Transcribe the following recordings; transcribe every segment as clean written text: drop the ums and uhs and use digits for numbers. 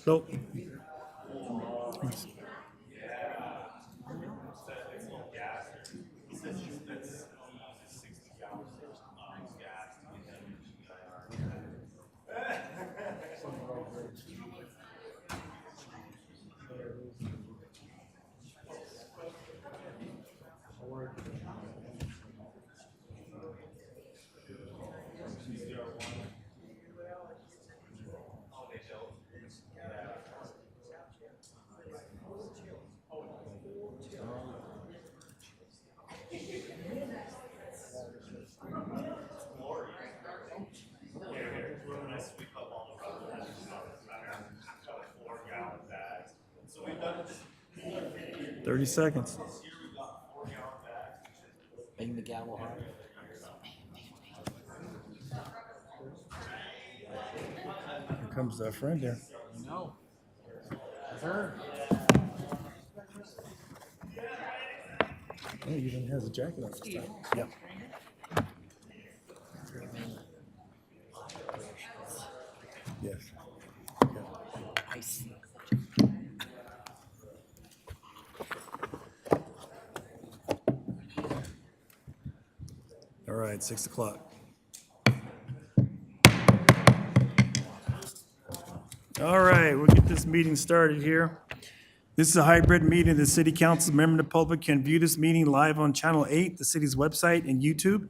Nope. Thirty seconds. Bang the gavel hard. Here comes that friend there. No. Sir. Oh, he even has a jacket on this time. Yep. Yes. I see. All right, 6 o'clock. All right, we'll get this meeting started here. This is a hybrid meeting. The city council member and the public can view this meeting live on Channel 8, the city's website, and YouTube.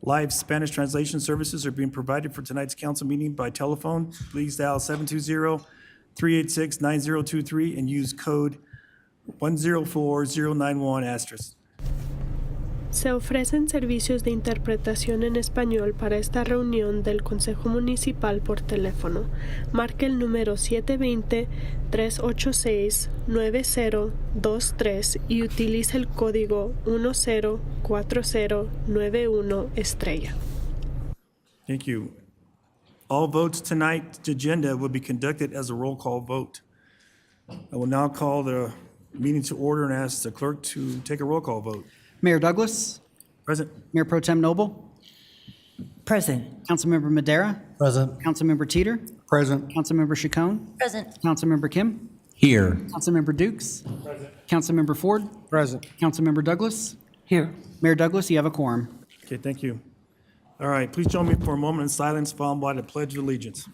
Live Spanish translation services are being provided for tonight's council meeting by telephone. Please dial 720-386-9023 and use code 104091*. Se ofrecen servicios de interpretación en español para esta reunión del Consejo Municipal por teléfono. Marque el número 720-386-9023 y utilice el código 104091#. Thank you. All votes tonight's agenda will be conducted as a roll call vote. I will now call the meeting to order and ask the clerk to take a roll call vote. Mayor Douglas, Present. Mayor Pro Tem Noble, Present. Councilmember Madera, Present. Councilmember Teeter, Present. Councilmember Chacon, Present. Councilmember Kim, Here. Councilmember Dukes, Councilmember Ford, Present. Councilmember Douglas. Here. Mayor Douglas, you have a quorum. Okay, thank you. All right, please join me for a moment in silence followed by the Pledge of Allegiance.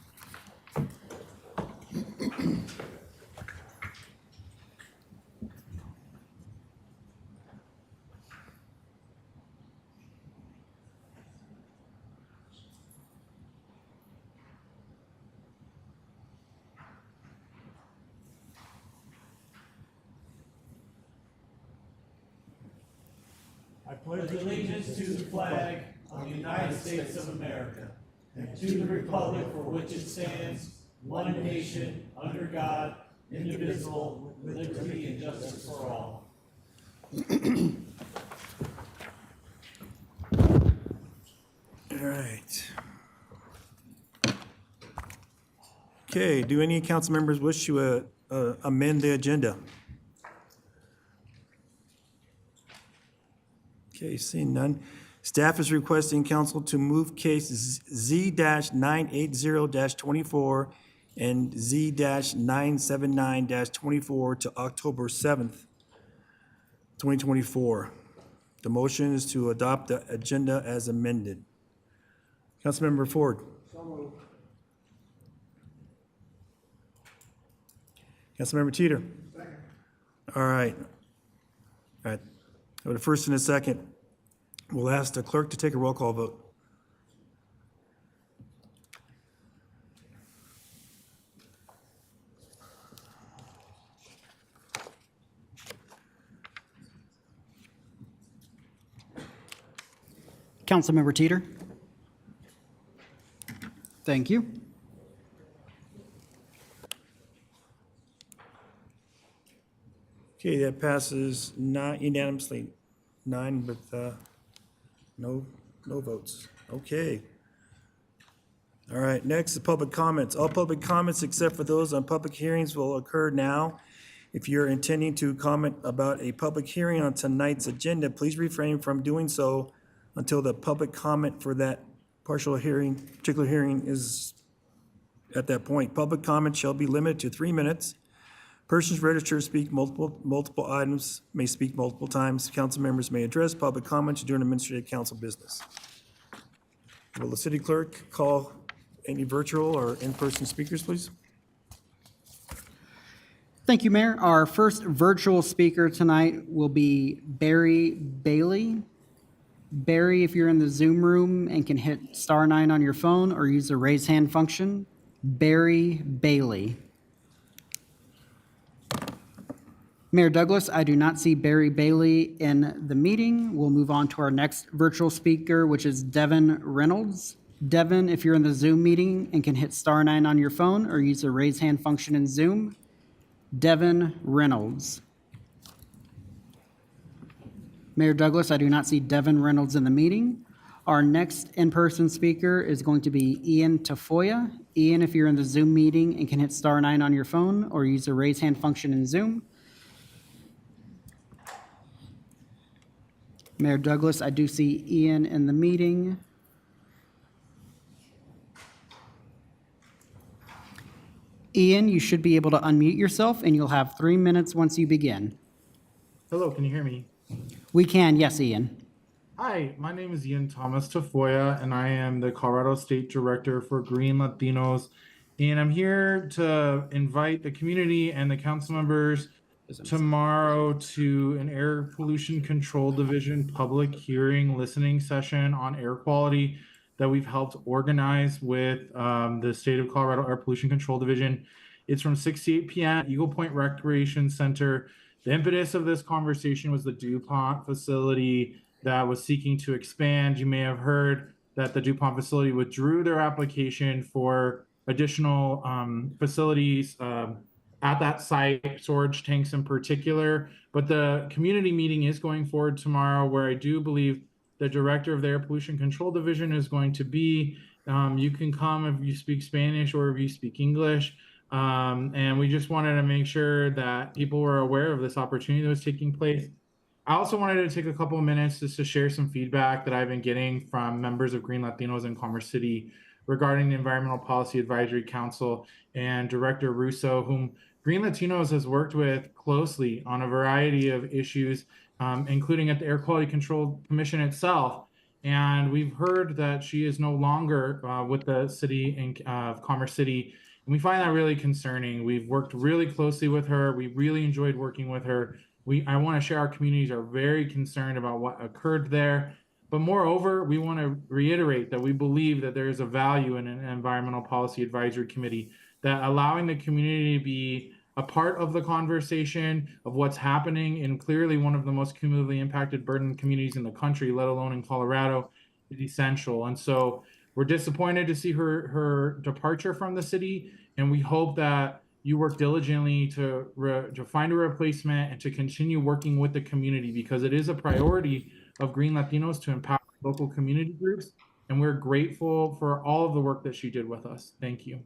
I pledge allegiance to the flag of the United States of America and to the republic for which it stands, one nation, under God, indivisible, with liberty and justice for all. All right. Okay, do any council members wish to amend the agenda? Okay, seeing none. Staff is requesting council to move case Z-980-24 and Z-979-24 to October 7th, 2024. The motion is to adopt the agenda as amended. Councilmember Ford. So moved. Councilmember Teeter. Second. All right. All right. I have a first and a second. We'll ask the clerk to take a roll call vote. Councilmember Teeter. Thank you. Okay, that passes unanimously, 9 with no votes. Okay. All right, next is public comments. All public comments except for those on public hearings will occur now. If you're intending to comment about a public hearing on tonight's agenda, please refrain from doing so until the public comment for that particular hearing is at that point. Public comment shall be limited to 3 minutes. Persons registered to speak multiple items may speak multiple times. Council members may address public comments during administrative council business. Will the city clerk call any virtual or in-person speakers, please? Thank you, Mayor. Our first virtual speaker tonight will be Barry Bailey. Barry, if you're in the Zoom room and can hit *9 on your phone or use the raise hand function, Barry Bailey. Mayor Douglas, I do not see Barry Bailey in the meeting. We'll move on to our next virtual speaker, which is Devin Reynolds. Devin, if you're in the Zoom meeting and can hit *9 on your phone or use the raise hand function in Zoom, Devin Reynolds. Mayor Douglas, I do not see Devin Reynolds in the meeting. Our next in-person speaker is going to be Ian Tafoya. Ian, if you're in the Zoom meeting and can hit *9 on your phone or use the raise hand function in Zoom. Mayor Douglas, I do see Ian in the meeting. Ian, you should be able to unmute yourself and you'll have 3 minutes once you begin. Hello, can you hear me? We can, yes, Ian. Hi, my name is Ian Thomas Tafoya, and I am the Colorado State Director for Green Latinos. And I'm here to invite the community and the council members tomorrow to an Air Pollution Control Division public hearing listening session on air quality that we've helped organize with the State of Colorado Air Pollution Control Division. It's from 6 to 8 p.m. at Eagle Point Recreation Center. The impetus of this conversation was the DuPont facility that was seeking to expand. You may have heard that the DuPont facility withdrew their application for additional facilities at that site, storage tanks in particular. But the community meeting is going forward tomorrow, where I do believe the director of the Air Pollution Control Division is going to be. You can come if you speak Spanish or if you speak English. And we just wanted to make sure that people were aware of this opportunity that was taking place. I also wanted to take a couple of minutes just to share some feedback that I've been getting from members of Green Latinos in Commerce City regarding the Environmental Policy Advisory Council and Director Russo, whom Green Latinos has worked with closely on a variety of issues, including at the Air Quality Control Commission itself. And we've heard that she is no longer with the city of Commerce City. And we find that really concerning. We've worked really closely with her. We really enjoyed working with her. I want to share our communities are very concerned about what occurred there. But moreover, we want to reiterate that we believe that there is a value in an environmental policy advisory committee, that allowing the community to be a part of the conversation of what's happening in clearly one of the most cumulatively impacted burdened communities in the country, let alone in Colorado, is essential. And so we're disappointed to see her departure from the city, and we hope that you work diligently to find a replacement and to continue working with the community, because it is a priority of Green Latinos to empower local community groups. And we're grateful for all of the work that she did with us. Thank you.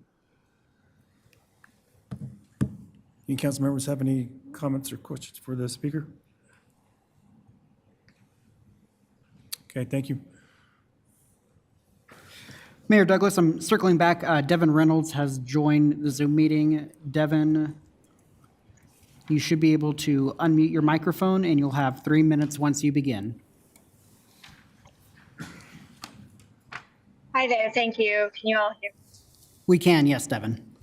Any council members have any comments or questions for the speaker? Okay, thank you. Mayor Douglas, I'm circling back. Devin Reynolds has joined the Zoom meeting. Devin, you should be able to unmute your microphone and you'll have 3 minutes once you begin. Hi there, thank you. Can you all hear me? We can, yes, Devin.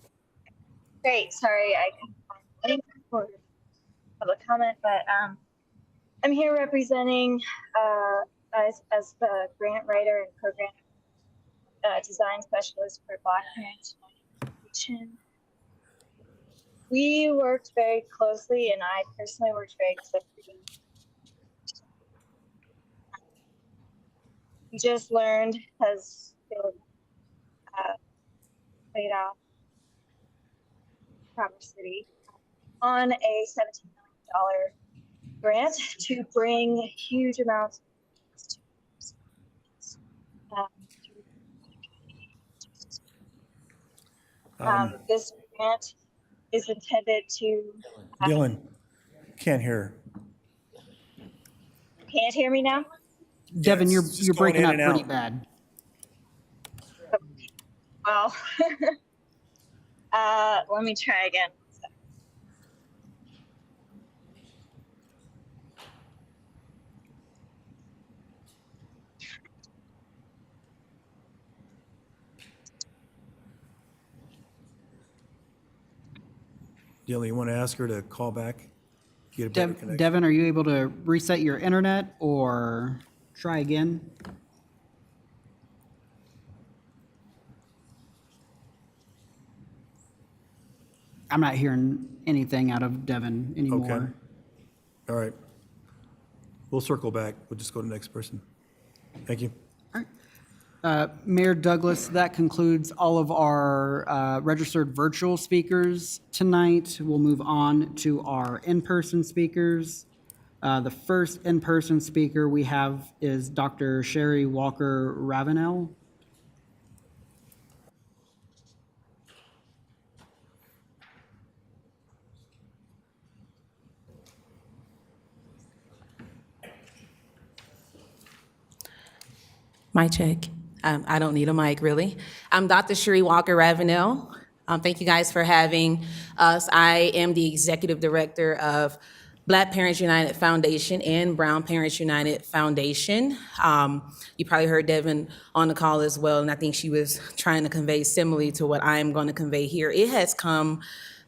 Great, sorry, I couldn't find the link for public comment, but I'm here representing as the grant writer and program design specialist for Block Grant Annexation. We worked very closely, and I personally worked very closely. We just learned has been paid off Commerce City on a $17 million grant to bring huge amounts of this grant is intended to. Dylan, can't hear. Can't hear me now? Devin, Yes, you're just going breaking in up and pretty out. bad. Well, Let me try again. Dylan, you want to ask her to call back? Get a better connection? Devin, are you able to reset your internet or try again? I'm not hearing anything out of Devin anymore. All right. We'll circle back. We'll just go to the next person. Thank you. Mayor Douglas, that concludes all of our registered virtual speakers tonight. We'll move on to our in-person speakers. The first in-person speaker we have is Dr. Sherry Walker Ravenel. Mic check. I don't need a mic, really. I'm Dr. Sherry Walker Ravenel. Thank you guys for having us. I am the executive director of Black Parents United Foundation and Brown Parents United Foundation. You probably heard Devin on the call as well, and I think she was trying to convey similarly to what I am going to convey here. It has come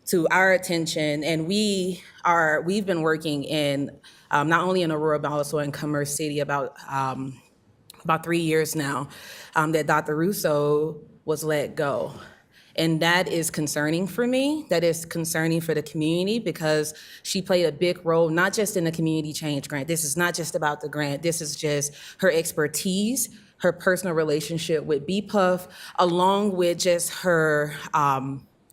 to our attention, and we've been working in not only in Aurora but also in Commerce City about 3 years now, that Dr. Russo was let go. And that is concerning for me. That is concerning for the community because she played a big role, not just in the community change grant. This is not just about the grant. This is just her expertise, her personal relationship with BPUF, along with just her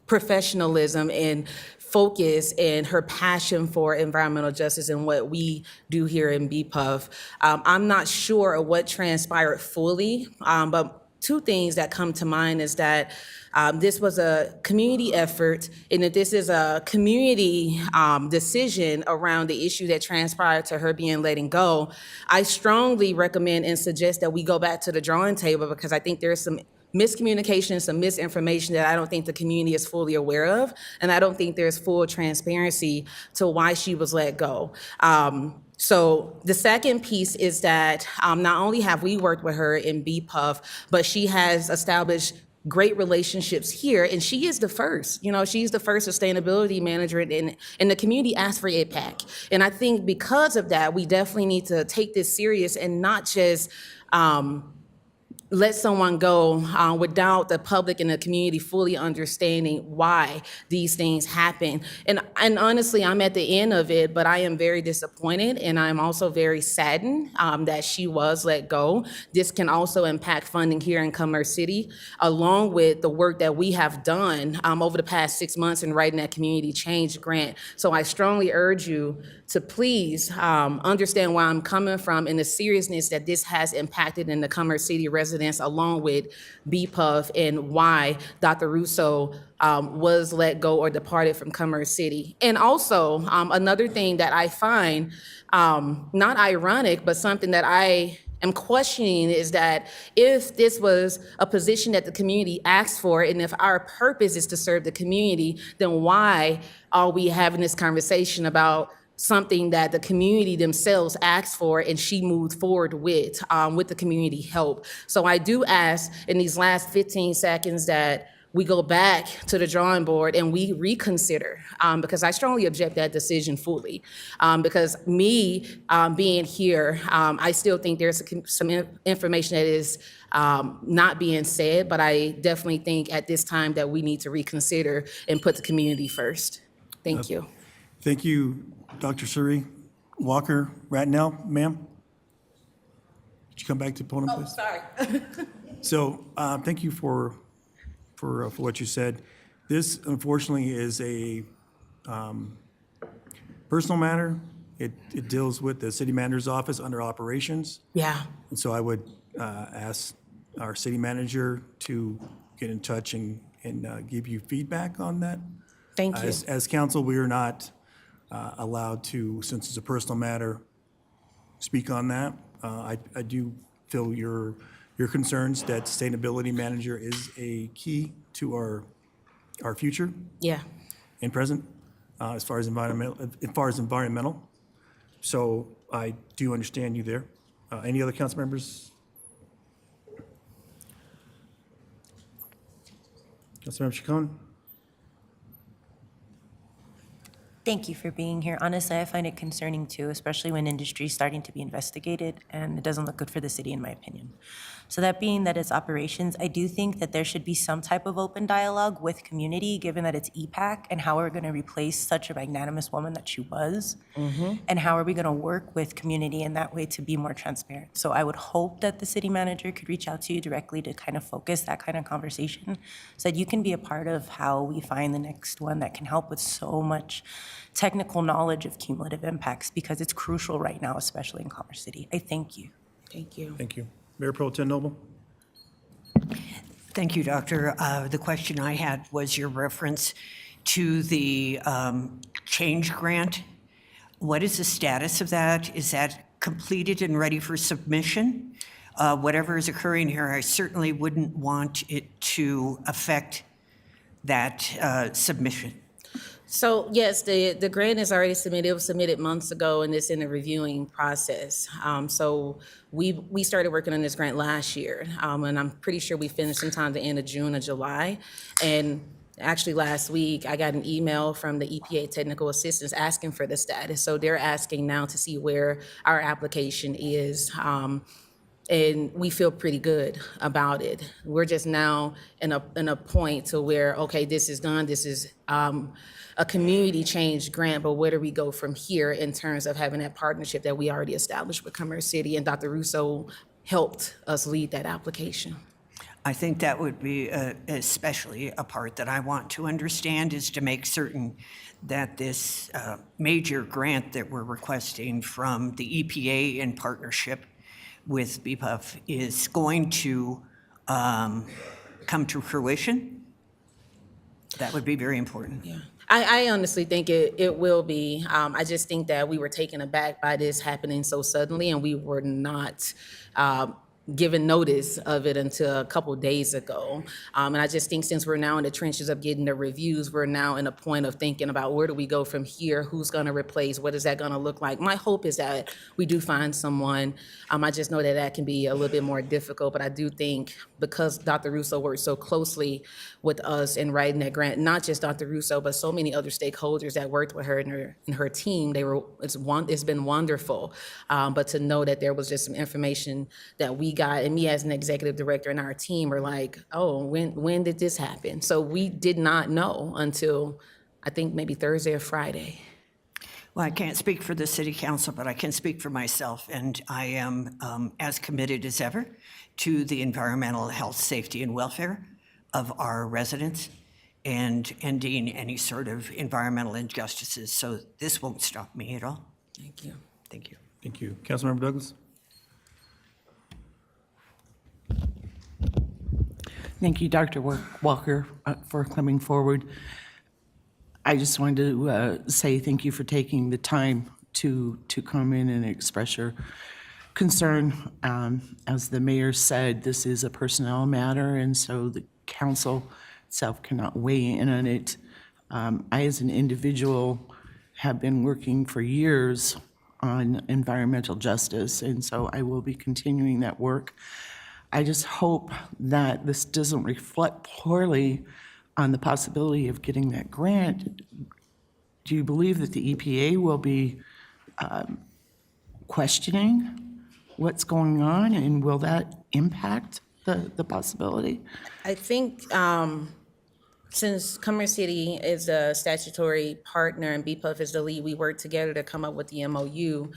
professionalism and focus and her passion for environmental justice and what we do here in BPUF. I'm not sure of what transpired fully, but two things that come to mind is that this was a community effort and that this is a community decision around the issue that transpired to her being letting go. I strongly recommend and suggest that we go back to the drawing table because I think there's some miscommunication, some misinformation that I don't think the community is fully aware of, and I don't think there's full transparency to why she was let go. So the second piece is that not only have we worked with her in BPUF, but she has established great relationships here, and she is the first. She's the first sustainability manager, and the community asked for IPAC. And I think because of that, we definitely need to take this serious and not just let someone go without the public and the community fully understanding why these things happen. And honestly, I'm at the end of it, but I am very disappointed, and I'm also very saddened that she was let go. This can also impact funding here in Commerce City, along with the work that we have done over the past 6 months in writing that community change grant. So I strongly urge you to please understand where I'm coming from and the seriousness that this has impacted in the Commerce City residents, along with BPUF, and why Dr. Russo was let go or departed from Commerce City. And also, another thing that I find not ironic, but something that I am questioning is that if this was a position that the community asked for, and if our purpose is to serve the community, then why are we having this conversation about something that the community themselves asked for and she moved forward with the community help? So I do ask in these last 15 seconds that we go back to the drawing board and we reconsider, because I strongly object that decision fully. Because me being here, I still think there's some information that is not being said, but I definitely think at this time that we need to reconsider and put the community first. Thank you. Thank you, Dr. Suri. Walker Ratnell, ma'am? Could you come back to the podium, please? Sorry. So thank you for what you said. This unfortunately is a personal matter. It deals with the city manager's office under operations. Yeah. And so I would ask our city manager to get in touch and give you feedback on that. Thank you. As council, we are not allowed to, since it's a personal matter, speak on that. I do feel your concerns that sustainability manager is a key to our our future Yeah. and present, as far as environmental. So I do understand you there. Any other council members? Councilmember Chacon? Thank you for being here. Honestly, I find it concerning too, especially when industry is starting to be investigated, and it doesn't look good for the city, in my opinion. So that being that it's operations, I do think that there should be some type of open dialogue with community, given that it's EPAC, and how we're going to replace such a magnanimous woman that she was, and how are we going to work with community in that way to be more transparent. So I would hope that the city manager could reach out to you directly to kind of focus that kind of conversation, so that you can be a part of how we find the next one that can help with so much technical knowledge of cumulative impacts, because it's crucial right now, especially in Commerce City. I thank you. Thank you. Thank you. Mayor Pro Tem Noble? Thank you, Doctor. The question I had was your reference to the change grant. What is the status of that? Is that completed and ready for submission? Whatever is occurring here, I certainly wouldn't want it to affect that submission. So yes, the grant is already submitted. It was submitted months ago, and it's in the reviewing process. So we started working on this grant last year, and I'm pretty sure we finished sometime the end of June or July. And actually last week, I got an email from the EPA technical assistants asking for the status. So they're asking now to see where our application is. And we feel pretty good about it. We're just now in a point to where, okay, this is done. This is a community change grant, but where do we go from here in terms of having that partnership that we already established with Commerce City? And Dr. Russo helped us lead that application. I think that would be especially a part that I want to understand, is to make certain that this major grant that we're requesting from the EPA in partnership with BPUF is going to come to fruition. That would be very important. Yeah. I honestly think it will be. I just think that we were taken aback by this happening so suddenly, and we were not given notice of it until a couple days ago. And I just think since we're now in the trenches of getting the reviews, we're now in a point of thinking about where do we go from here? Who's going to replace? What is that going to look like? My hope is that we do find someone. I just know that that can be a little bit more difficult, but I do think because Dr. Russo worked so closely with us in writing that grant, not just Dr. Russo, but so many other stakeholders that worked with her and her team, it's been wonderful. But to know that there was just some information that we got, and me as an executive director and our team are like, oh, when did this happen? So we did not know until I think maybe Thursday or Friday. Well, I can't speak for the city council, but I can speak for myself, and I am as committed as ever to the environmental health, safety, and welfare of our residents and ending any sort of environmental injustices. So this won't stop me at all. Thank you. Thank you. Thank you. Councilmember Douglas? Thank you, Dr. Walker, for coming forward. I just wanted to say thank you for taking the time to come in and express your concern. As the mayor said, this is a personnel matter, and so the council itself cannot weigh in on it. I, as an individual, have been working for years on environmental justice, and so I will be continuing that work. I just hope that this doesn't reflect poorly on the possibility of getting that grant. Do you believe that the EPA will be questioning what's going on, and will that impact the possibility? I think since Commerce City is a statutory partner and BPUF is the lead, we work together to come up with the MOU.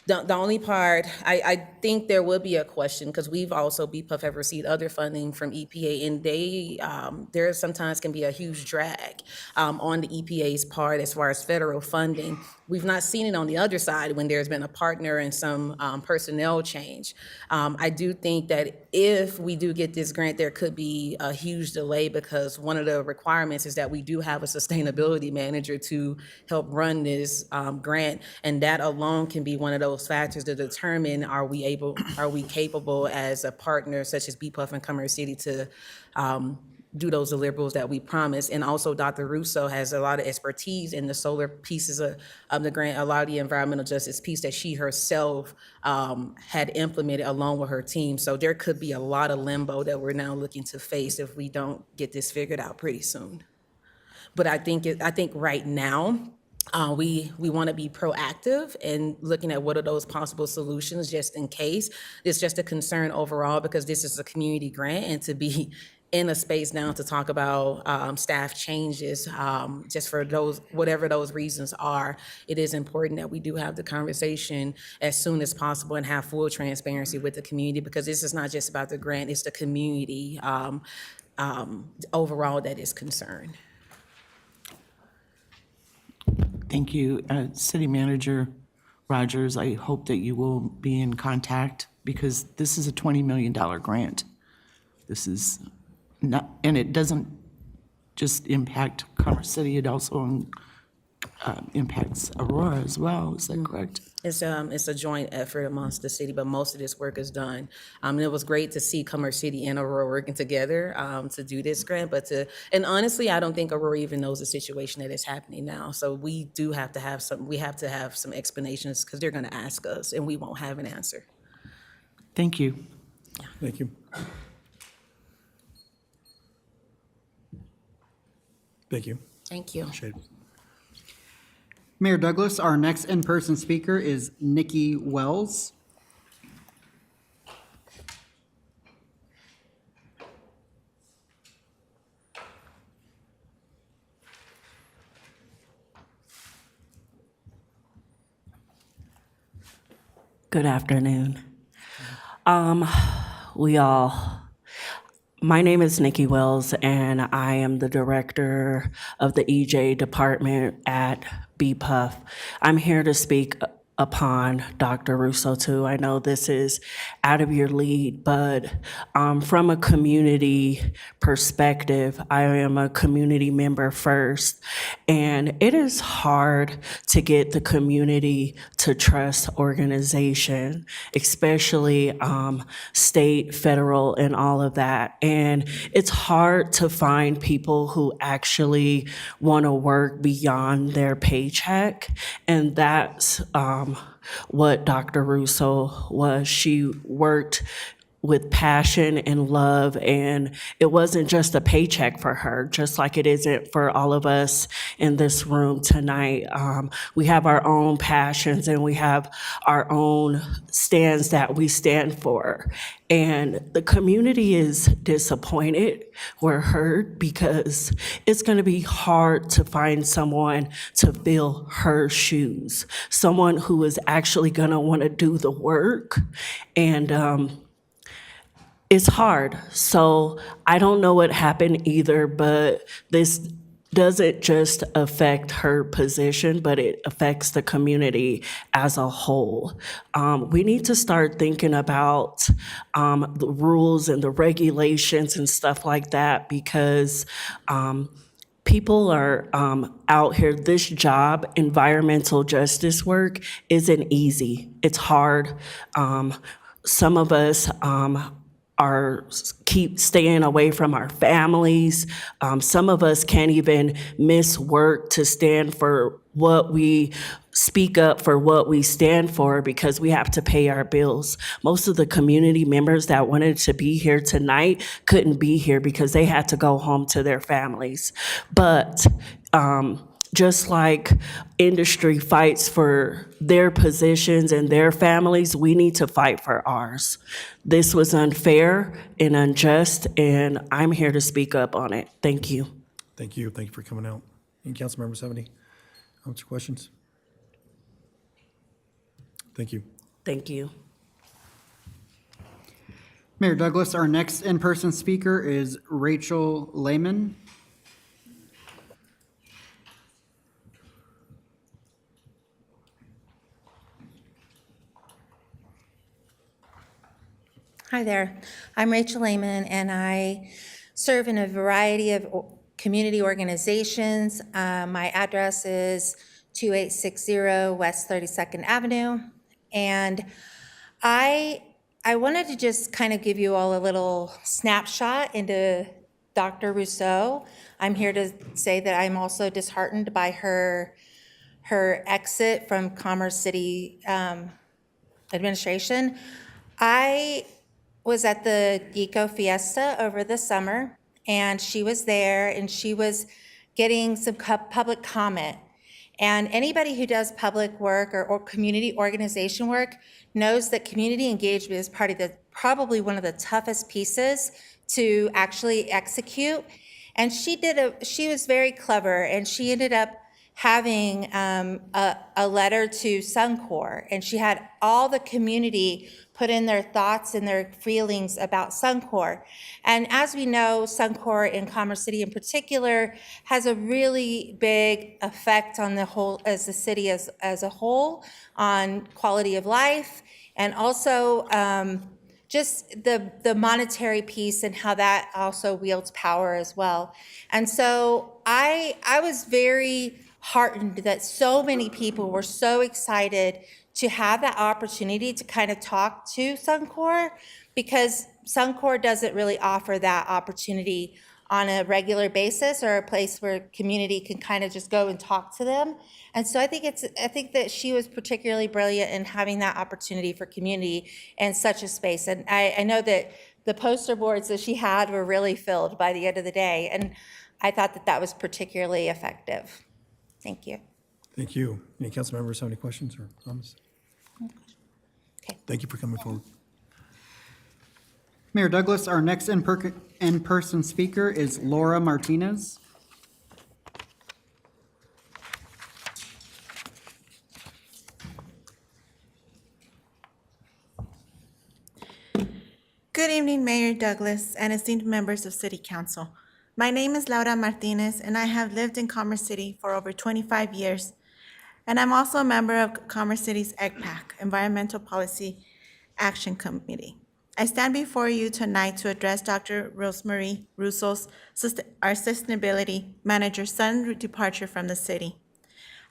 The only part, I think there will be a question, because we've also, BPUF have received other funding from EPA, and there sometimes can be a huge drag on the EPA's part as far as federal funding. We've not seen it on the other side when there's been a partner and some personnel change. I do think that if we do get this grant, there could be a huge delay, because one of the requirements is that we do have a sustainability manager to help run this grant, and that alone can be one of those factors to determine are we capable as a partner such as BPUF and Commerce City to do those deliverables that we promised. And also Dr. Russo has a lot of expertise in the solar pieces of the grant, a lot of the environmental justice piece that she herself had implemented along with her team. So there could be a lot of limbo that we're now looking to face if we don't get this figured out pretty soon. But I think right now, we want to be proactive and looking at what are those possible solutions just in case. It's just a concern overall because this is a community grant, and to be in a space now to talk about staff changes, just for those, whatever those reasons are, it is important that we do have the conversation as soon as possible and have full transparency with the community, because this is not just about the grant, it's the community overall that is concerned. Thank you. City Manager Rogers, I hope that you will be in contact because this is a $20 million grant. This is not, and it doesn't just impact Commerce City, it also impacts Aurora as well. Is that correct? It's a joint effort amongst the city, but most of this work is done. And it was great to see Commerce City and Aurora working together to do this grant, and honestly, I don't think Aurora even knows the situation that is happening now. So we do have to have some explanations because they're gonna ask us and we won't have an answer. Thank you. Thank you. Thank you. Thank you. Appreciate it. Mayor Douglas, our next in-person speaker is Nikki Wells. Good afternoon. My name is Nikki Wells, and I am the director of the EJ department at BPUF. I'm here to speak upon Dr. Russo too. I know this is out of your lead, but from a community perspective, I am a community member first, and it is hard to get the community to trust organization, especially state, federal, and all of that. And it's hard to find people who actually want to work beyond their paycheck, and that's what Dr. Russo was. She worked with passion and love, and it wasn't just a paycheck for her, just like it isn't for all of us in this room tonight. We have our own passions and we have our own stands that we stand for. And the community is disappointed. We're hurt because it's going to be hard to find someone to fill her shoes, someone who is actually going to want to do the work. And it's hard. So I don't know what happened either, but this doesn't just affect her position, but it affects the community as a whole. We need to start thinking about the rules and the regulations and stuff like that, because people are out here. This job, environmental justice work, isn't easy. It's hard. Some of us keep staying away from our families. Some of us can't even miss work to stand for what we speak up for, what we stand for, because we have to pay our bills. Most of the community members that wanted to be here tonight couldn't be here because they had to go home to their families. But just like industry fights for their positions and their families, we need to fight for ours. This was unfair and unjust, and I'm here to speak up on it. Thank you. Thank you. Thank you for coming out. Any council members have any comments or questions? Thank you. Thank you. Mayor Douglas, our next in-person speaker is Rachel Lehman. Hi there. I'm Rachel Lehman, and I serve in a variety of community organizations. My address is 2860 West 32nd Avenue. And I wanted to just kind of give you all a little snapshot into Dr. Rousseau. I'm here to say that I'm also disheartened by her exit from Commerce City administration. I was at the Eco Fiesta over the summer, and she was there, and she was getting some public comment. And anybody who does public work or community organization work knows that community engagement is probably one of the toughest pieces to actually execute. And she was very clever, and she ended up having a letter to Suncor, and she had all the community put in their thoughts and their feelings about Suncor. And as we know, Suncor in Commerce City in particular has a really big effect on the whole, as the city as a whole, on quality of life, and also just the monetary piece and how that also wields power as well. And so I was very heartened that so many people were so excited to have that opportunity to kind of talk to Suncor, because Suncor doesn't really offer that opportunity on a regular basis, or a place where community can kind of just go and talk to them. And so I think that she was particularly brilliant in having that opportunity for community in such a space. And I know that the poster boards that she had were really filled by the end of the day. And I thought that that was particularly effective. Thank you. Thank you. Any council members have any questions or comments? Okay. Thank you for coming forward. Mayor Douglas, our next in-person speaker is Laura Martinez. Good evening, Mayor Douglas and esteemed members of City Council. My name is Laura Martinez, and I have lived in Commerce City for over 25 years. And I'm also a member of Commerce City's EGPAC, Environmental Policy Action Committee. I stand before you tonight to address Dr. Rosemary Russo's, our sustainability manager's sudden departure from the city.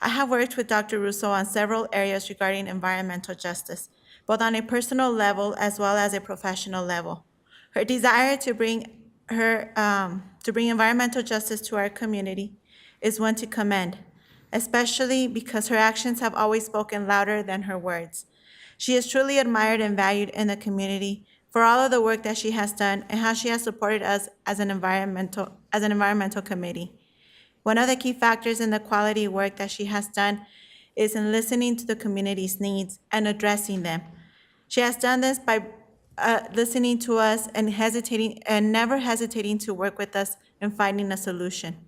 I have worked with Dr. Russo on several areas regarding environmental justice, both on a personal level as well as a professional level. Her desire to bring environmental justice to our community is one to commend, especially because her actions have always spoken louder than her words. She is truly admired and valued in the community for all of the work that she has done and how she has supported us as an environmental committee. One of the key factors in the quality work that she has done is in listening to the community's needs and addressing them. She has done this by listening to us and never hesitating to work with us in finding a solution.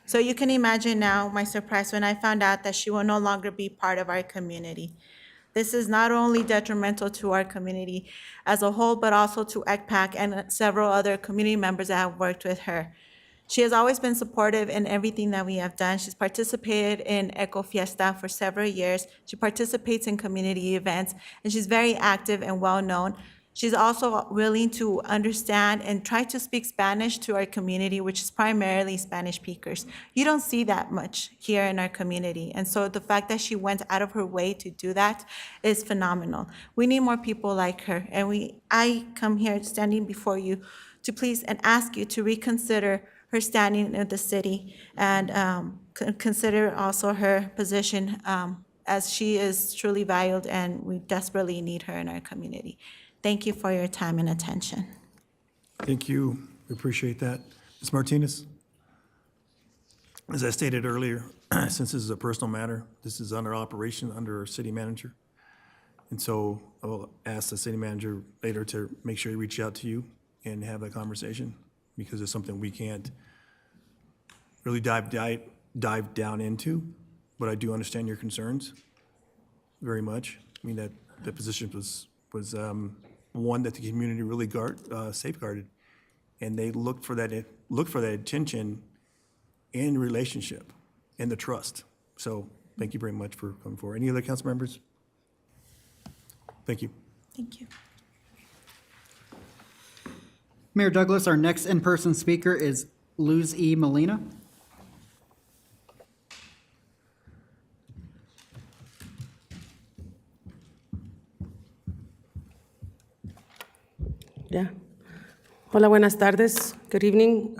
So you can imagine now my surprise when I found out that she will no longer be part of our community. This is not only detrimental to our community as a whole, but also to EGPAC and several other community members that have worked with her. She has always been supportive in everything that we have done. She's participated in Eco Fiesta for several years. She participates in community events, and she's very active and well-known. She's also willing to understand and try to speak Spanish to our community, which is primarily Spanish speakers. You don't see that much here in our community. And so the fact that she went out of her way to do that is phenomenal. We need more people like her. And I come here standing before you to please and ask you to reconsider her standing in the city and consider also her position as she is truly valued and we desperately need her in our community. Thank you for your time and attention. Thank you. We appreciate that. Ms. Martinez? As I stated earlier, since this is a personal matter, this is under operation under our city manager. And so I will ask the city manager later to make sure he reaches out to you and have that conversation, because it's something we can't really dive down into, but I do understand your concerns very much. I mean, that the position was one that the community really safeguarded, and they looked for that attention and relationship and the trust. So thank you very much for coming forward. Any other council members? Thank you. Thank you. Mayor Douglas, our next in-person speaker is Luz E. Molina. Yeah. Hola, buenas tardes. Good evening.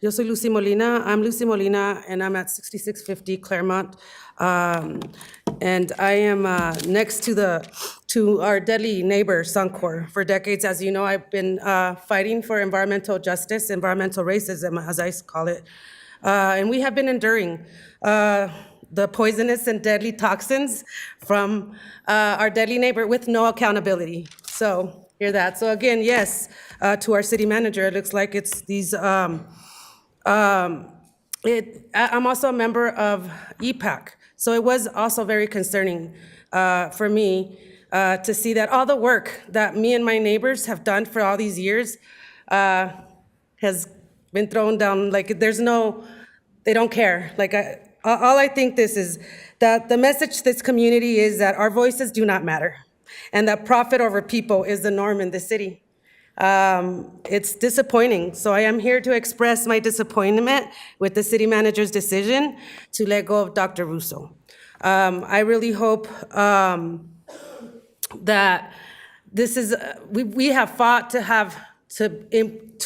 Yo soy Lucy Molina. I'm Lucy Molina, and I'm at 6650 Claremont. And I am next to our deadly neighbor, Suncor. For decades, as you know, I've been fighting for environmental justice, environmental racism, as I call it. And we have been enduring the poisonous and deadly toxins from our deadly neighbor with no accountability. So, hear that. So again, yes, to our city manager, it looks like it's these, I'm also a member of EPAC. So it was also very concerning for me to see that all the work that me and my neighbors have done for all these years has been thrown down. Like they don't care. All I think this is that the message to this community is that our voices do not matter, and that profit over people is the norm in the city. It's disappointing. So I am here to express my disappointment with the city manager's decision to let go of Dr. Russo. I really hope that this is, we have fought to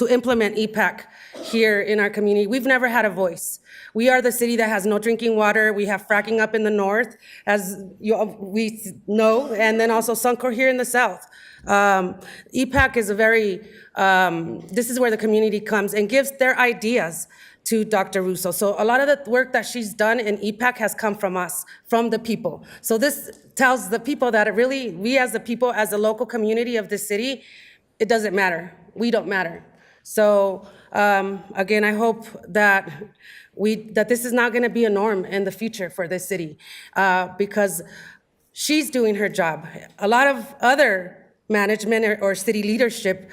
implement EPAC here in our community. We've never had a voice. We are the city that has no drinking water. We have fracking up in the north, as we know, and then also Suncor here in the south. EPAC is this is where the community comes and gives their ideas to Dr. Russo. So a lot of the work that she's done in EPAC has come from us, from the people. So this tells the people that we as the people, as the local community of the city, it doesn't matter. We don't matter. So again, I hope that this is not gonna be a norm in the future for this city because she's doing her job. A lot of other management or city leadership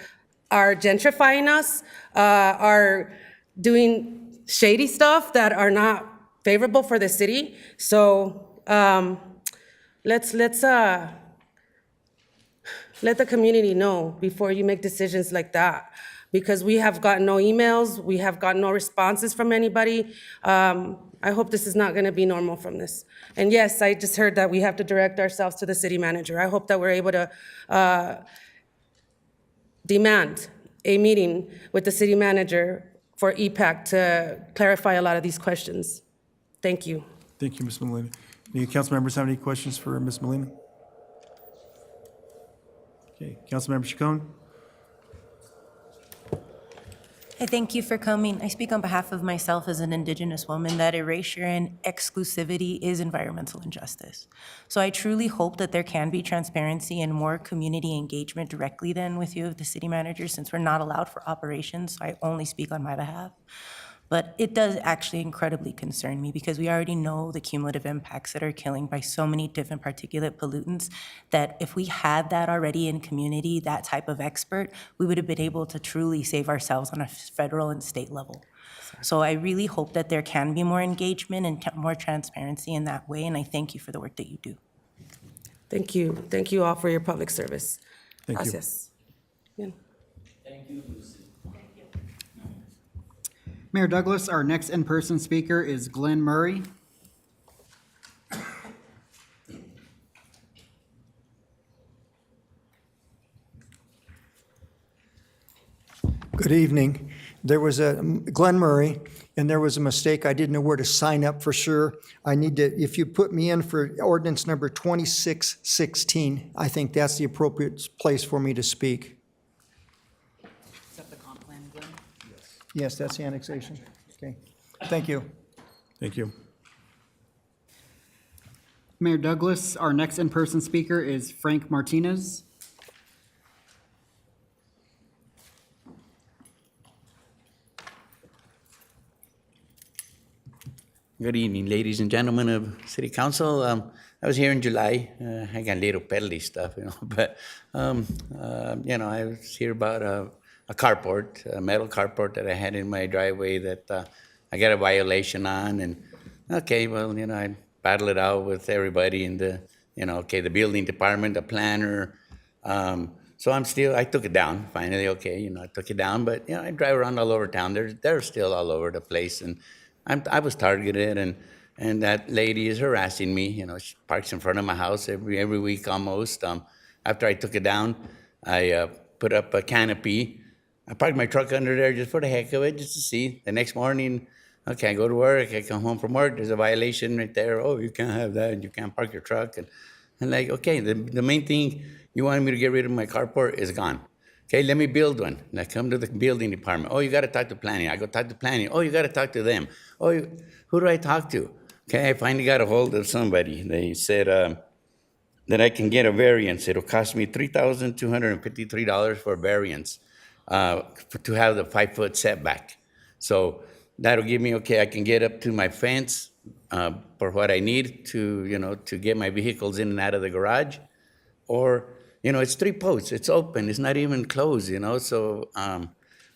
are gentrifying us, are doing shady stuff that are not favorable for the city. So let's let the community know before you make decisions like that, because we have gotten no emails, we have gotten no responses from anybody. I hope this is not gonna be normal from this. And yes, I just heard that we have to direct ourselves to the city manager. I hope that we're able to demand a meeting with the city manager for EPAC to clarify a lot of these questions. Thank you. Thank you, Ms. Molina. Any council members have any questions for Ms. Molina? Okay, Councilmember Chacon? I thank you for coming. I speak on behalf of myself as an Indigenous woman that erasure and exclusivity is environmental injustice. So I truly hope that there can be transparency and more community engagement directly then with you, the city manager, since we're not allowed for operations. So I only speak on my behalf. But it does actually incredibly concern me because we already know the cumulative impacts that are killing by so many different particulate pollutants that if we had that already in community, that type of expert, we would have been able to truly save ourselves on a federal and state level. So I really hope that there can be more engagement and more transparency in that way, and I thank you for the work that you do. Thank you. Thank you all for your public service. Thank you. Gracias. Bien. Mayor Douglas, our next in-person speaker is Glenn Murray. Good evening. There was Glenn Murray, and there was a mistake. I didn't know where to sign up for sure. I need to, if you put me in for ordinance number 2616, I think that's the appropriate place for me to speak. Is that the comp plan, Glenn? Yes, that's the annexation. Okay. Thank you. Thank you. Mayor Douglas, our next in-person speaker is Frank Martinez. Good evening, ladies and gentlemen of City Council. I was here in July. I got a little peddly stuff, but I was here about a carport, a metal carport that I had in my driveway that I got a violation on, and okay, well, I battled it out with everybody in the, the building department, the planner. So I took it down finally. Okay, I took it down, but I drive around all over town. They're still all over the place, and I was targeted, and that lady is harassing me. She parks in front of my house every week almost. After I took it down, I put up a canopy. I parked my truck under there just for the heck of it, just to see. The next morning, okay, I go to work, I come home from work, there's a violation right there. Oh, you can't have that, and you can't park your truck. And like, okay, the main thing you wanted me to get rid of my carport is gone. Okay, let me build one. And I come to the building department. Oh, you got to talk to planning. I go talk to planning. Oh, you got to talk to them. Oh, who do I talk to? Okay, I finally got a hold of somebody. They said that I can get a variance. It'll cost me $3,253 for a variance to have the 5-foot setback. So that'll give me, okay, I can get up to my fence for what I need to, to get my vehicles in and out of the garage. Or, it's 3 posts, it's open, it's not even closed, so,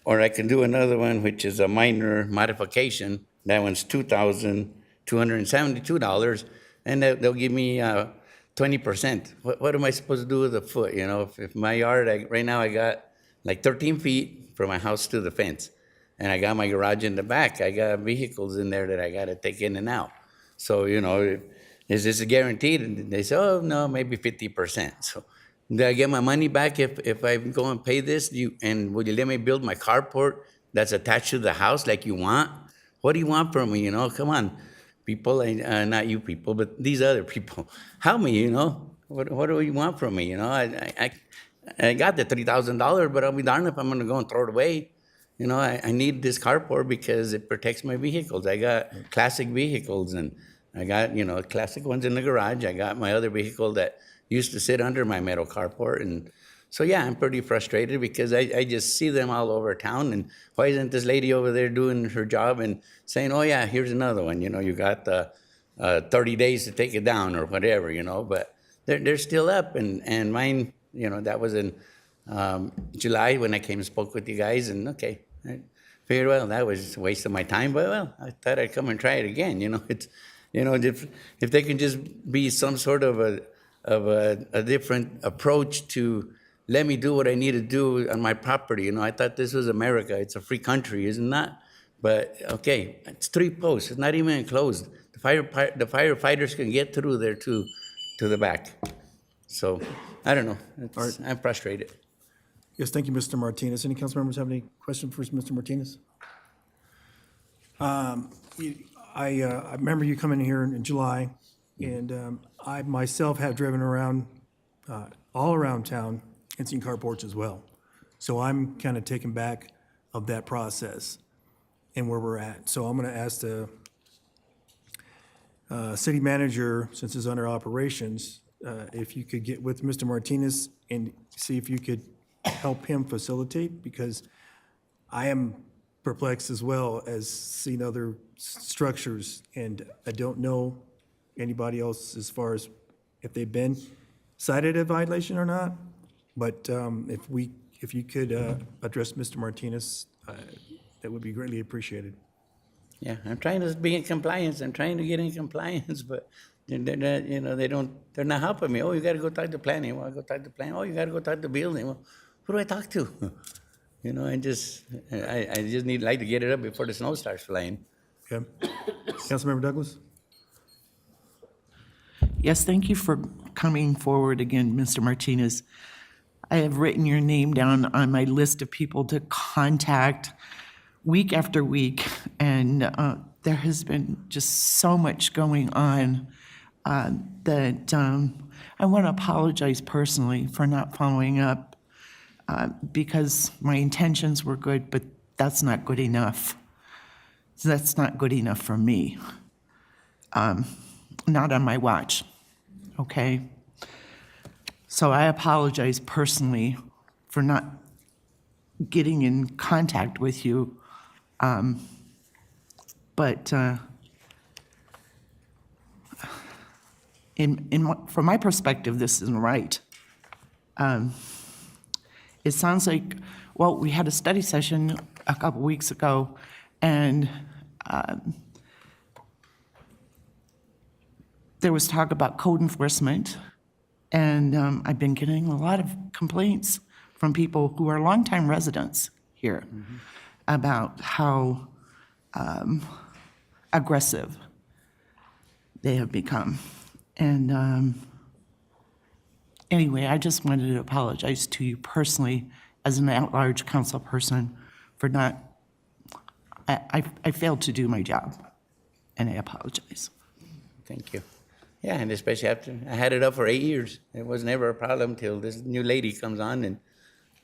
or I can do another one, which is a minor modification. That one's $2,272, and they'll give me 20%. What am I supposed to do with a foot, If my yard, right now I got like 13 feet from my house to the fence, and I got my garage in the back. I got vehicles in there that I got to take in and out. So, is this guaranteed? And they say, oh, no, maybe 50%. So do I get my money back if I go and pay this? And will you let me build my carport that's attached to the house like you want? What do you want from me, Come on, people, not you people, but these other people. Help me, What do you want from me, I got the $3,000, but I'll be darned if I'm going to go and throw it away. I need this carport because it protects my vehicles. I got classic vehicles, and I got, classic ones in the garage. I got my other vehicle that used to sit under my metal carport. And so, yeah, I'm pretty frustrated because I just see them all over town. And why isn't this lady over there doing her job and saying, oh, yeah, here's another one. You got 30 days to take it down or whatever, But they're still up. And mine, that was in July when I came and spoke with you guys. And, okay, I figured, well, that was a waste of my time. But, well, I thought I'd come and try it again. It's, if they can just be some sort of a different approach to let me do what I need to do on my property. I thought this was America. It's a free country, isn't that? But, okay, it's 3 posts. It's not even enclosed. The firefighters can get through there to the back. So, I don't know. I'm frustrated. Yes, thank you, Mr. Martinez. Any council members have any questions for Mr. Martinez? I remember you coming here in July, and I myself have driven around, all around town and seen carports as well. So I'm kind of taken back of that process and where we're at. So I'm going to ask the city manager, since it's under operations, if you could get with Mr. Martinez and see if you could help him facilitate, because I am perplexed as well as seeing other structures, and I don't know anybody else as far as if they've been cited a violation or not. But if you could address Mr. Martinez, that would be greatly appreciated. Yeah, I'm trying to be in compliance. I'm trying to get in compliance, but they're not, they're not helping me. Oh, you got to go talk to planning. Well, I go talk to planning. Oh, you got to go talk to building. Well, who do I talk to? I just like to get it up before the snow starts flying. Okay. Councilmember Douglas? Yes, thank you for coming forward again, Mr. Martinez. I have written your name down on my list of people to contact week after week, and there has been just so much going on that I want to apologize personally for not following up because my intentions were good, but that's not good enough. That's not good enough for me. Not on my watch, okay? So I apologize personally for not getting in contact with you. But from my perspective, this isn't right. It sounds like, well, we had a study session a couple weeks ago, and there was talk about code enforcement, and I've been getting a lot of complaints from people who are longtime residents here about how aggressive they have become. And anyway, I just wanted to apologize to you personally as an at-large council person for not, I failed to do my job, and I apologize. Thank you. Yeah, and especially after, I had it up for 8 years. It was never a problem till this new lady comes on and,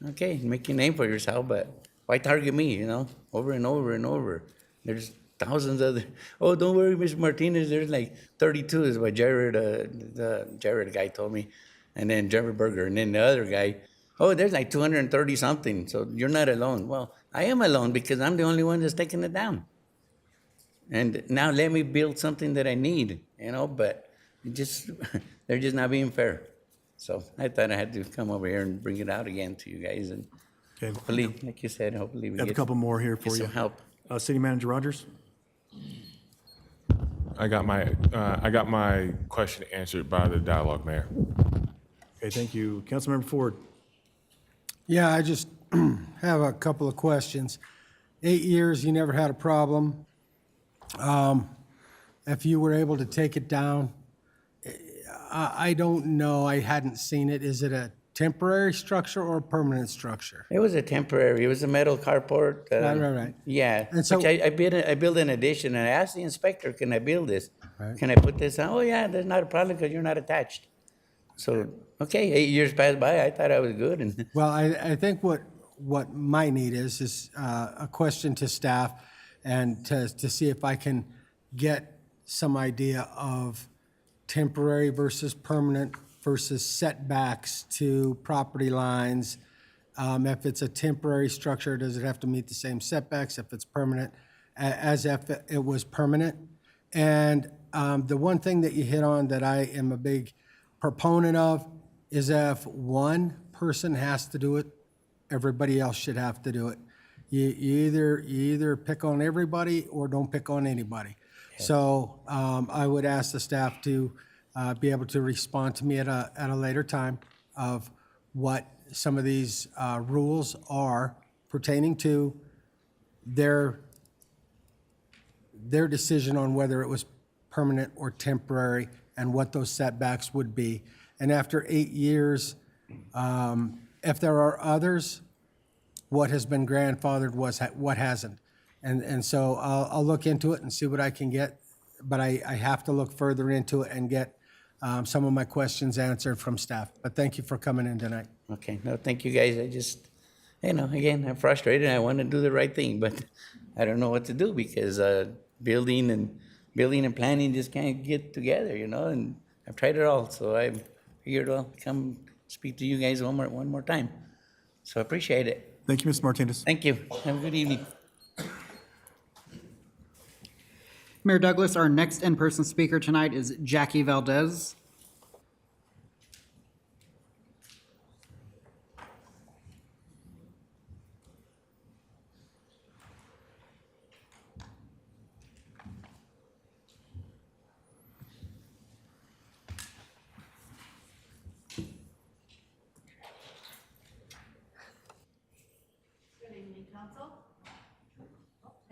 okay, make your name for yourself, but why target me, you know, over and over and over? There's thousands of, oh, don't worry, Mr. Martinez, there's like 32 is what Jared, the Jared guy told me, and then Jared Berger, and then the other guy, oh, there's like 230 something, so you're not alone. Well, I am alone because I'm the only one that's taking it down. And now let me build something that I need, you know, but it just, they're just not being fair. So I thought I had to come over here and bring it out again to you guys, and Okay. hopefully, like you said, hopefully we Have a get couple more here for get you. some help. City Manager Rogers? I got my question answered by the dialogue, Mayor. Okay, thank you. Councilmember Ford? Yeah, I just have a couple of questions. 8 years, you never had a problem. If you were able to take it down, I don't know, I hadn't seen it. Is it a temporary structure or a permanent structure? It was a temporary, it was a metal carport. Right. Yeah, And so- which I built an addition, and I asked the inspector, can I build this? Can I put this on? Oh, yeah, there's not a problem because you're not attached. So, okay, 8 years passed by, I thought I was good, and Well, I think what my need is a question to staff and to see if I can get some idea of temporary versus permanent versus setbacks to property lines. If it's a temporary structure, does it have to meet the same setbacks? If it's permanent, as if it was permanent? And the one thing that you hit on that I am a big proponent of is if one person has to do it, everybody else should have to do it. You either pick on everybody or don't pick on anybody. So I would ask the staff to be able to respond to me at a later time of what some of these rules are pertaining to their decision on whether it was permanent or temporary and what those setbacks would be. And after 8 years, if there are others, what has been grandfathered, what hasn't. And so I'll look into it and see what I can get, but I have to look further into it and get some of my questions answered from staff. But thank you for coming in tonight. okay, no, thank you guys, I just, you know, again, I'm frustrated, I want to do the right thing, but I don't know what to do because building and planning just can't get together, you know, and I've tried it all, so I figured I'll come speak to you guys one more time. So I appreciate it. Thank you, Mr. Martinez. Thank you. Have a good evening. Mayor Douglas, our next in-person speaker tonight is Jackie Valdez.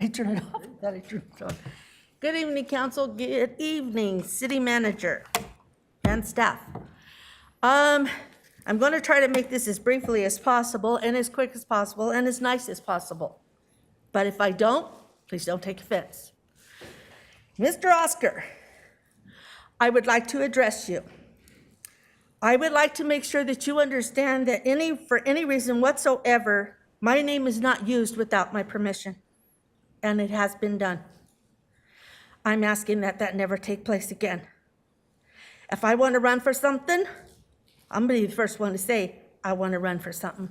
I turn it off. Thought I turned it on. Good evening, council. Good evening, city manager and staff. I'm going to try to make this as briefly as possible and as quick as possible and as nice as possible. But if I don't, please don't take offense. Mr. Oscar, I would like to address you. I would like to make sure that you understand that for any reason whatsoever, my name is not used without my permission, and it has been done. I'm asking that never take place again. If I want to run for something, I'm going to be the first one to say, I want to run for something.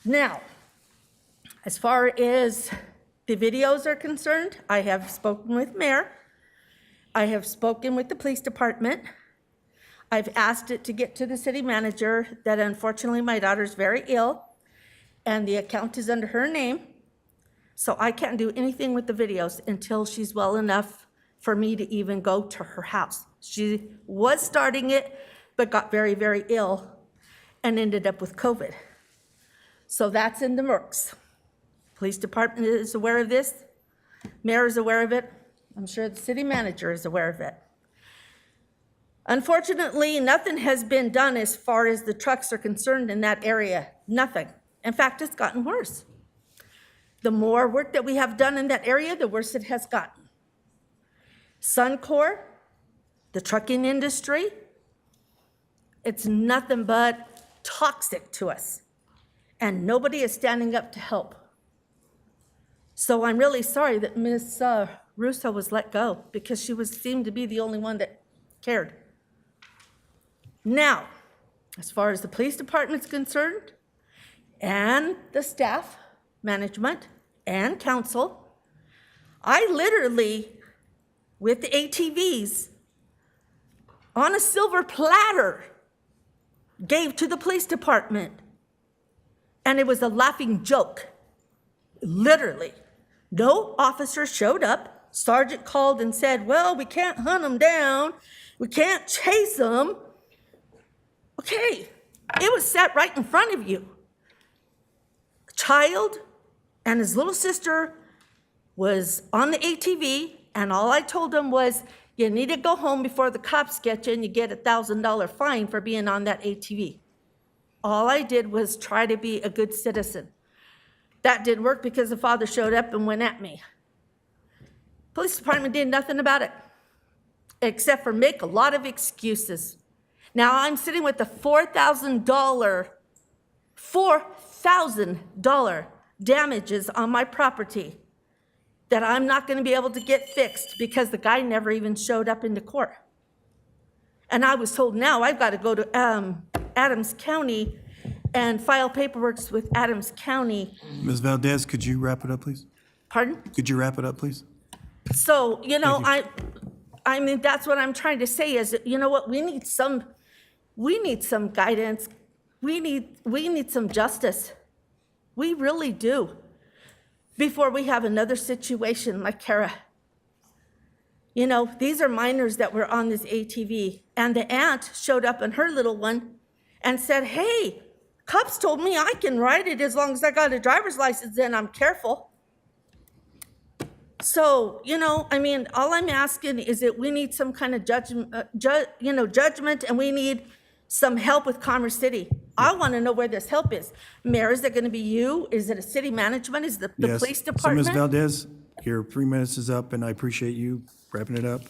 Now, as far as the videos are concerned, I have spoken with Mayor. I have spoken with the police department. I've asked it to get to the city manager that unfortunately my daughter's very ill and the account is under her name. So I can't do anything with the videos until she's well enough for me to even go to her house. She was starting it, but got very, very ill and ended up with COVID. So that's in the works. Police department is aware of this. Mayor is aware of it. I'm sure the city manager is aware of it. Unfortunately, nothing has been done as far as the trucks are concerned in that area. Nothing. In fact, it's gotten worse. The more work that we have done in that area, the worse it has gotten. Suncor, the trucking industry, it's nothing but toxic to us. And nobody is standing up to help. So I'm really sorry that Ms. Russo was let go, because she seemed to be the only one that cared. Now, as far as the police department's concerned, and the staff, management, and council, I literally, with the ATVs, on a silver platter, gave to the police department. And it was a laughing joke, literally. No officer showed up. Sergeant called and said, well, we can't hunt them down. We can't chase them. Okay, it was set right in front of you. A child and his little sister was on the ATV, and all I told them was, you need to go home before the cops get you and you get a $1,000 fine for being on that ATV. All I did was try to be a good citizen. That didn't work because the father showed up and went at me. Police department did nothing about it, except for make a lot of excuses. Now I'm sitting with a $4,000 damages on my property that I'm not going to be able to get fixed because the guy never even showed up into court. And I was told now I've got to go to Adams County and file paperwork with Adams County. Ms. Valdez, could you wrap it up, please? Pardon? Could you wrap it up, please? So, I mean, that's what I'm trying to say is, you know what, we need some guidance. We need some justice. We really do. Before we have another situation like Kara. You know, these are minors that were on this ATV, and the aunt showed up in her little one and said, hey, cops told me I can ride it as long as I got a driver's license and I'm careful. So, I mean, all I'm asking is that we need some kind of judgment, and we need some help with Commerce City. I want to know where this help is. Mayor, is it going to be you? Is it a city management? Is it the Yes. police So department? Ms. Valdez, your 3 minutes is up, and I appreciate you wrapping it up.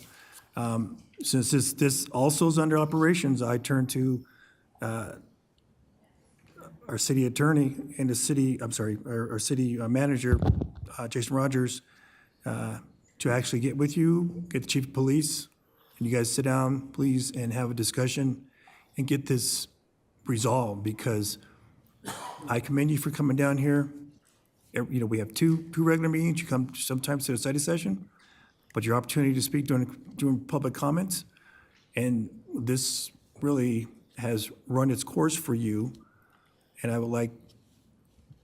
Since this also is under operations, I turn to our city attorney and our city manager, Jason Rogers, to actually get with you, get the chief of police, and you guys sit down, please, and have a discussion and get this resolved, because I commend you for coming down here. We have two regular meetings. You come sometimes to a study session, but your opportunity to speak during public comments, and this really has run its course for you, and I would like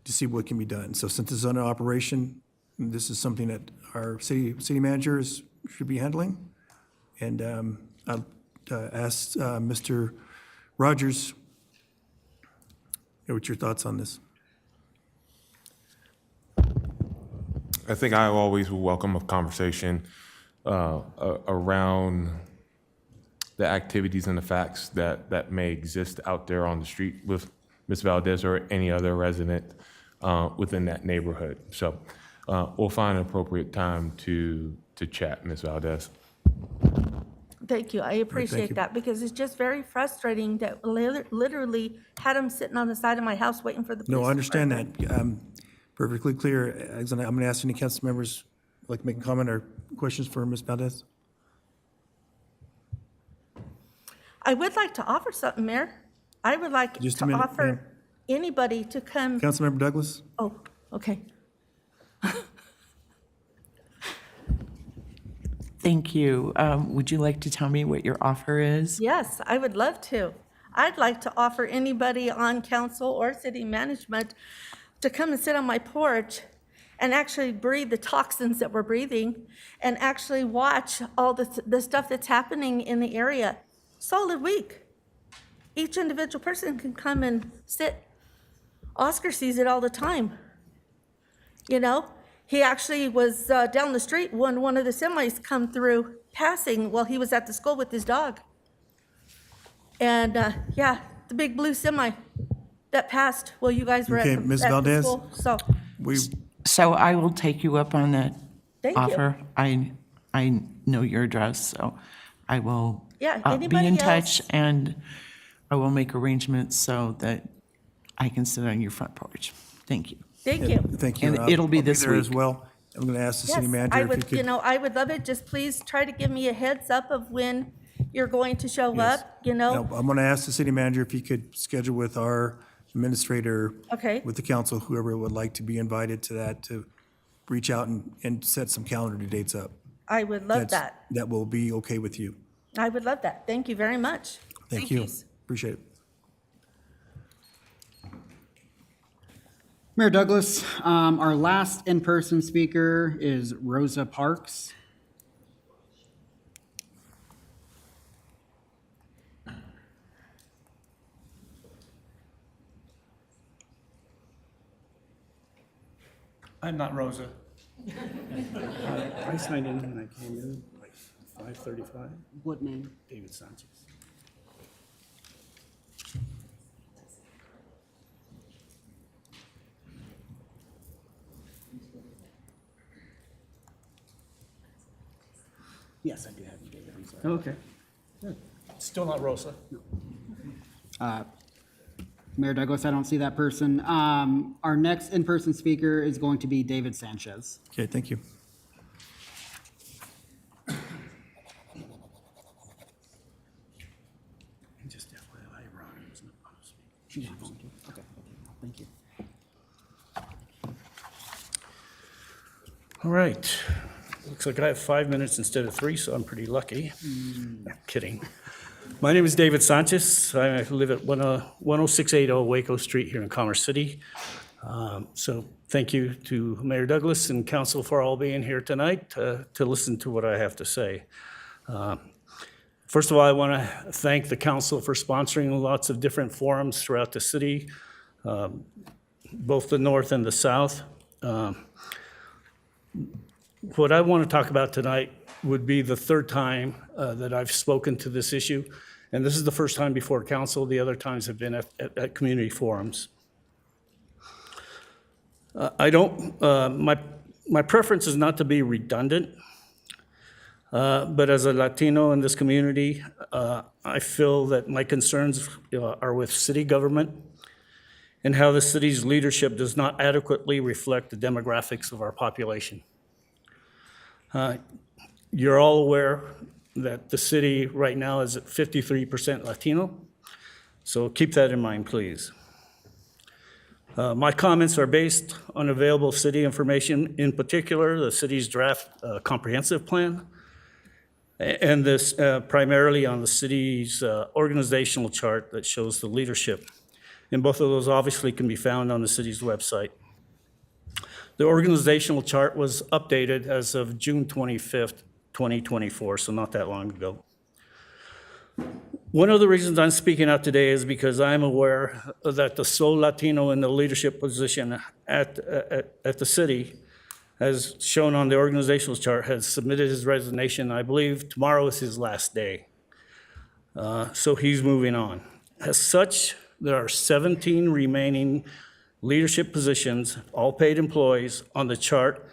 to see what can be done. So since it's under operation, this is something that our city managers should be handling, and I'll ask Mr. Rogers, what's your thoughts on this? I think I always will welcome a conversation around the activities and the facts that may exist out there on the street with Ms. Valdez or any other resident within that neighborhood. So we'll find an appropriate time to chat, Ms. Valdez. Thank you. I appreciate that, because it's just very frustrating that literally had them sitting on the side of my house waiting for the police. No, I understand department. that. Perfectly clear. I'm going to ask any council members like to make a comment or questions for Ms. Valdez. I would like to offer something, Mayor. I would like Just a to minute, offer ma'am. anybody to come. Councilmember Douglas? Oh, okay. Thank you. Would you like to tell me what your offer is? Yes, I would love to. I'd like to offer anybody on council or city management to come and sit on my porch and actually breathe the toxins that we're breathing and actually watch all the stuff that's happening in the area. Solid week. Each individual person can come and sit. Oscar sees it all the time. He actually was down the street when one of the semis come through passing while he was at the school with his dog. And yeah, the big blue semi that passed while you guys were Okay, at the, Ms. at the Valdez? school. So We, So I will take you up on that Thank you. offer. I know your address, so I will Yeah, be anybody in touch, else? and I will make arrangements so that I can sit on your front porch. Thank you. thank you. thank you. And it'll be I'll this there as week. well. I'm going to ask the city Yes, manager I if he would, could. you know, I would love it. Just please try to give me a heads up of when you're going to show Yes. up, you know? I'm going to ask the city manager if he could schedule with our administrator, Okay. with the council, whoever would like to be invited to that, to reach out and set some calendar dates up. I would love That's- that. That will be okay with you. I would love that. Thank you very much. Thank you. Appreciate it. Mayor Douglas, our last in-person speaker is Rosa Parks. I'm not Rosa. I signed in when I came in, like 5:35. What name? David Sanchez. Yes, I do have you, David, I'm sorry. Okay. Still not Rosa. Mayor Douglas, I don't see that person. Our next in-person speaker is going to be David Sanchez. Okay, thank you. Just FYI, Ron was not going to speak. She's not going to. Okay, thank you. All right. Looks like I have 5 minutes instead of 3, so I'm pretty lucky. No, kidding. My name is David Sanchez. I live at 10680 Waco Street here in Commerce City. So thank you to Mayor Douglas and council for all being here tonight to listen to what I have to say. First of all, I want to thank the council for sponsoring lots of different forums throughout the city, both the north and the south. What I want to talk about tonight would be the third time that I've spoken to this issue. And this is the first time before council. The other times have been at community forums. My preference is not to be redundant, but as a Latino in this community, I feel that my concerns are with city government and how the city's leadership does not adequately reflect the demographics of our population. You're all aware that the city right now is at 53% Latino, so keep that in mind, please. My comments are based on available city information, in particular, the city's draft comprehensive plan, and this primarily on the city's organizational chart that shows the leadership. And both of those obviously can be found on the city's website. The organizational chart was updated as of June 25th, 2024, so not that long ago. One of the reasons I'm speaking out today is because I'm aware that the sole Latino in the leadership position at the city, as shown on the organizational chart, has submitted his resignation. I believe tomorrow is his last day. So he's moving on. As such, there are 17 remaining leadership positions, all paid employees, on the chart,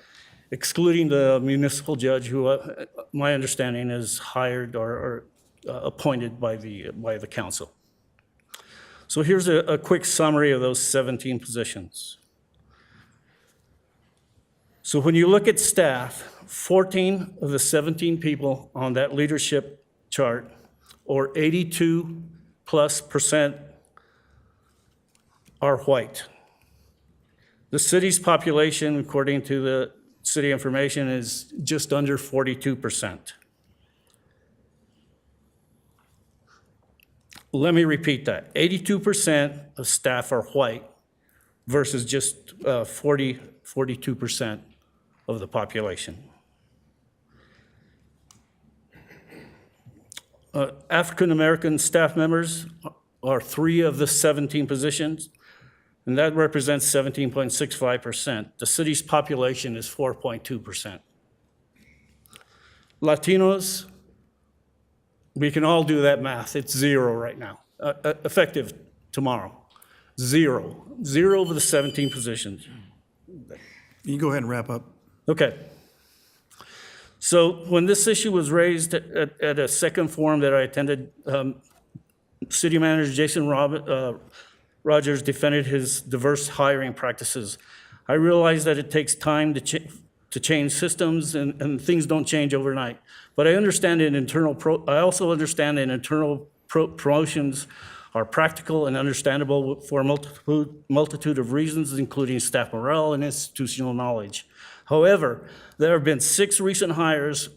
excluding the municipal judge, who my understanding is hired or appointed by the council. So here's a quick summary of those 17 positions. So when you look at staff, 14 of the 17 people on that leadership chart, or 82+%, are white. The city's population, according to the city information, is just under 42%. Let me repeat that. 82% of staff are white versus just 42% of the population. African-American staff members are 3 of the 17 positions, and that represents 17.65%. The city's population is 4.2%. Latinos We can all do that math. It's 0 right now, effective tomorrow. 0. 0 over the 17 positions. You go ahead and wrap up. Okay. So when this issue was raised at a second forum that I attended, City Manager Jason Rogers defended his diverse hiring practices. I realize that it takes time to change systems and things don't change overnight. But I understand I also understand that internal promotions are practical and understandable for a multitude of reasons, including staff morale and institutional knowledge. However, there have been 6 recent hires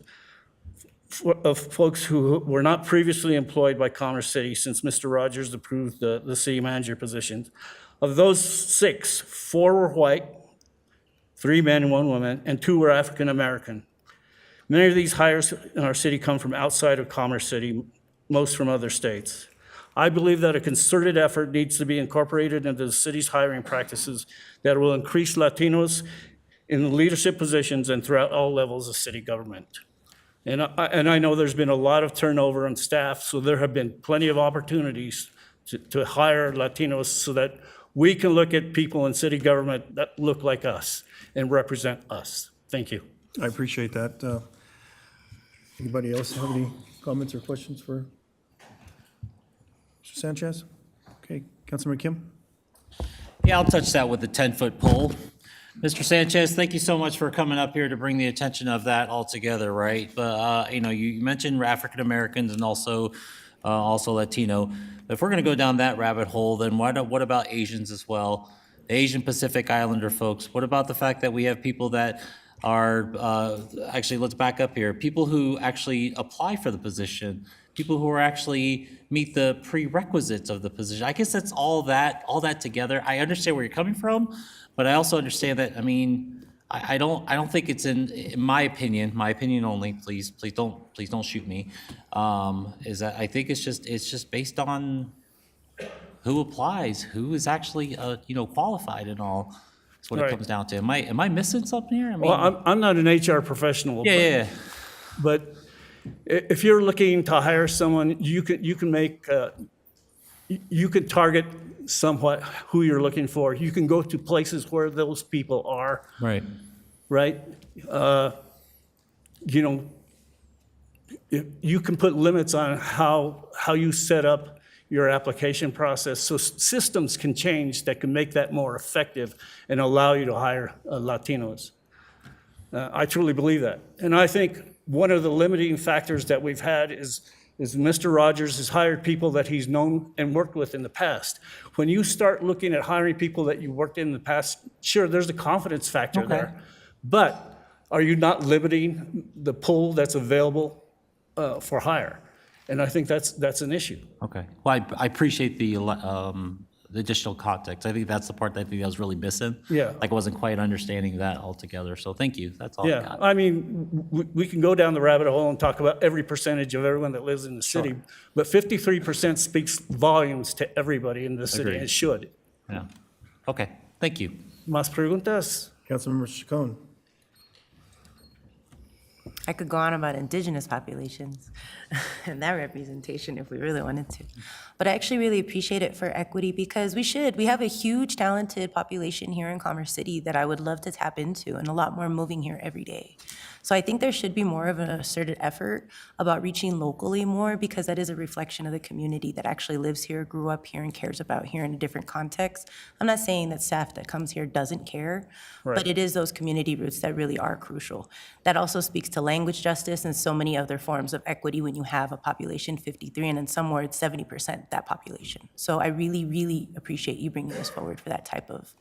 of folks who were not previously employed by Commerce City since Mr. Rogers approved the city manager positions. Of those 6, 4 were white, 3 men and 1 woman, and 2 were African American. Many of these hires in our city come from outside of Commerce City, most from other states. I believe that a concerted effort needs to be incorporated into the city's hiring practices that will increase Latinos in leadership positions and throughout all levels of city government. And I know there's been a lot of turnover on staff, so there have been plenty of opportunities to hire Latinos so that we can look at people in city government that look like us and represent us. Thank you. I appreciate that. Anybody else have any comments or questions for Mr. Sanchez? Okay, Councilmember Kim? Yeah, I'll touch that with the 10-foot pole. Mr. Sanchez, thank you so much for coming up here to bring the attention of that all together, right? But, you mentioned African Americans and also Latino. If we're going to go down that rabbit hole, then what about Asians as well? Asian Pacific Islander folks. What about the fact that we have people that are, actually, let's back up here, people who actually apply for the position, people who are actually meet the prerequisites of the position. I guess that's all that together. I understand where you're coming from, but I also understand that, I don't think it's in my opinion only, please don't shoot me, is that I think it's just based on who applies, who is actually, qualified and all. That's what Right. it comes down to. Am I missing something here? Well, I'm not an HR professional. Yeah. But if you're looking to hire someone, you can make, you can target somewhat who you're looking for. You can go to places where those people are, Right. right? You can put limits on how you set up your application process, so systems can change that can make that more effective and allow you to hire Latinos. I truly believe that. And I think one of the limiting factors that we've had is Mr. Rogers has hired people that he's known and worked with in the past. When you start looking at hiring people that you worked in the past, sure, there's a confidence factor there. But are you not limiting the pool that's available for hire? And I think that's an issue. Okay. Well, I appreciate the additional context. I think that's the part that I think I was really missing. Yeah. Like I wasn't quite understanding that altogether. So thank you. That's all I Yeah, got. I mean, we can go down the rabbit hole and talk about every percentage of everyone that lives in the city, but 53% speaks volumes to everybody in the city, and Agreed. it should. Yeah. Okay. Thank you. Más preguntas? Councilmember Chacon? I could go on about indigenous populations and that representation if we really wanted to. But I actually really appreciate it for equity because we have a huge talented population here in Commerce City that I would love to tap into and a lot more moving here every day. So I think there should be more of an asserted effort about reaching locally more because that is a reflection of the community that actually lives here, grew up here, and cares about here in a different context. I'm not saying that staff that comes here doesn't care, but it is those community roots that really are crucial. That also speaks to language justice and so many other forms of equity when you have a population 53 and in some words 70% that population. So I really, really appreciate you bringing this forward for that type of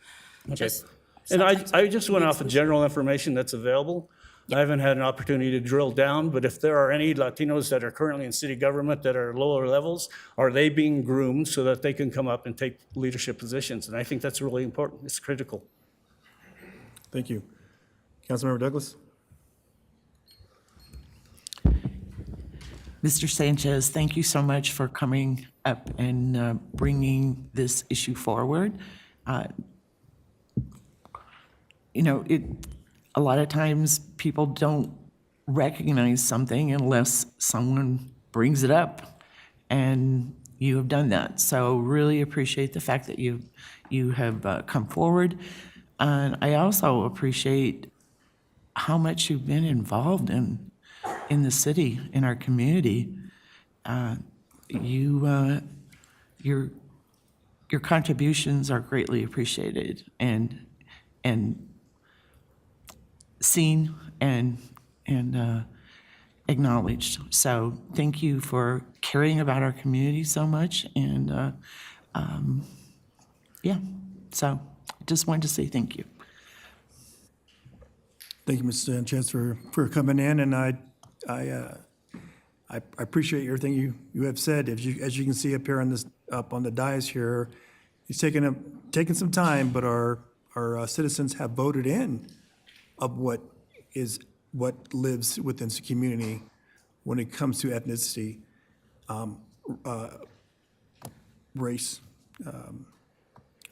just. And I just went off of general information that's available. I haven't had an opportunity to drill down, but if there are any Latinos that are currently in city government that are lower levels, are they being groomed so that they can come up and take leadership positions? And I think that's really important. It's critical. Thank you. Councilmember Douglas? Mr. Sanchez, thank you so much for coming up and bringing this issue forward. A lot of times people don't recognize something unless someone brings it up, and you have done that. So really appreciate the fact that you have come forward. And I also appreciate how much you've been involved in the city, in our community. Your contributions are greatly appreciated and seen and acknowledged. So thank you for caring about our community so much. And yeah, so just wanted to say thank you. Thank you, Mr. Sanchez, for coming in, and I appreciate everything you have said. As you can see up here up on the dais here, it's taken some time, but our citizens have voted in of what lives within the community when it comes to ethnicity, race,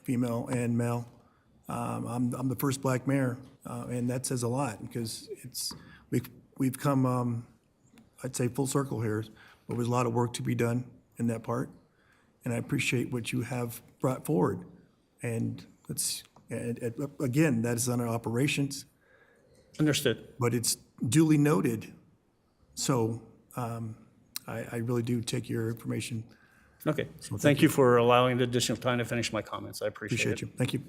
female and male. I'm the first black mayor, and that says a lot because we've come, I'd say, full circle here. But there's a lot of work to be done in that part, and I appreciate what you have brought forward. And again, that is on our operations. Understood. But it's duly noted. So I really do take your information. Okay. So Thank you for allowing the additional time to finish my comments. I appreciate it. you. Thank you.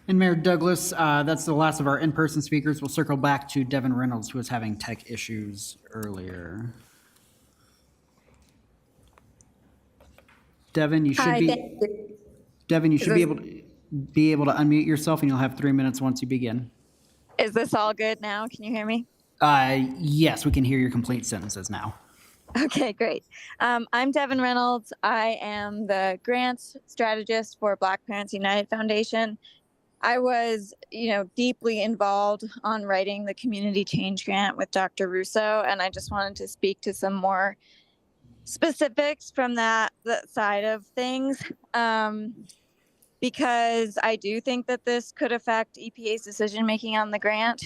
And Mayor Douglas, that's the last of our in-person speakers. We'll circle back to Devin Reynolds, who was having tech issues earlier. Devin, you should Hi, be thank you. Devin, you should be this- able to unmute yourself, and you'll have 3 minutes once you begin. Is this all good now? Can you hear me? Yes, we can hear your complete sentences now. Okay, great. I'm Devin Reynolds. I am the grants strategist for Black Parents United Foundation. I was, deeply involved on writing the community change grant with Dr. Russo, and I just wanted to speak to some more specifics from that side of things, because I do think that this could affect EPA's decision making on the grant.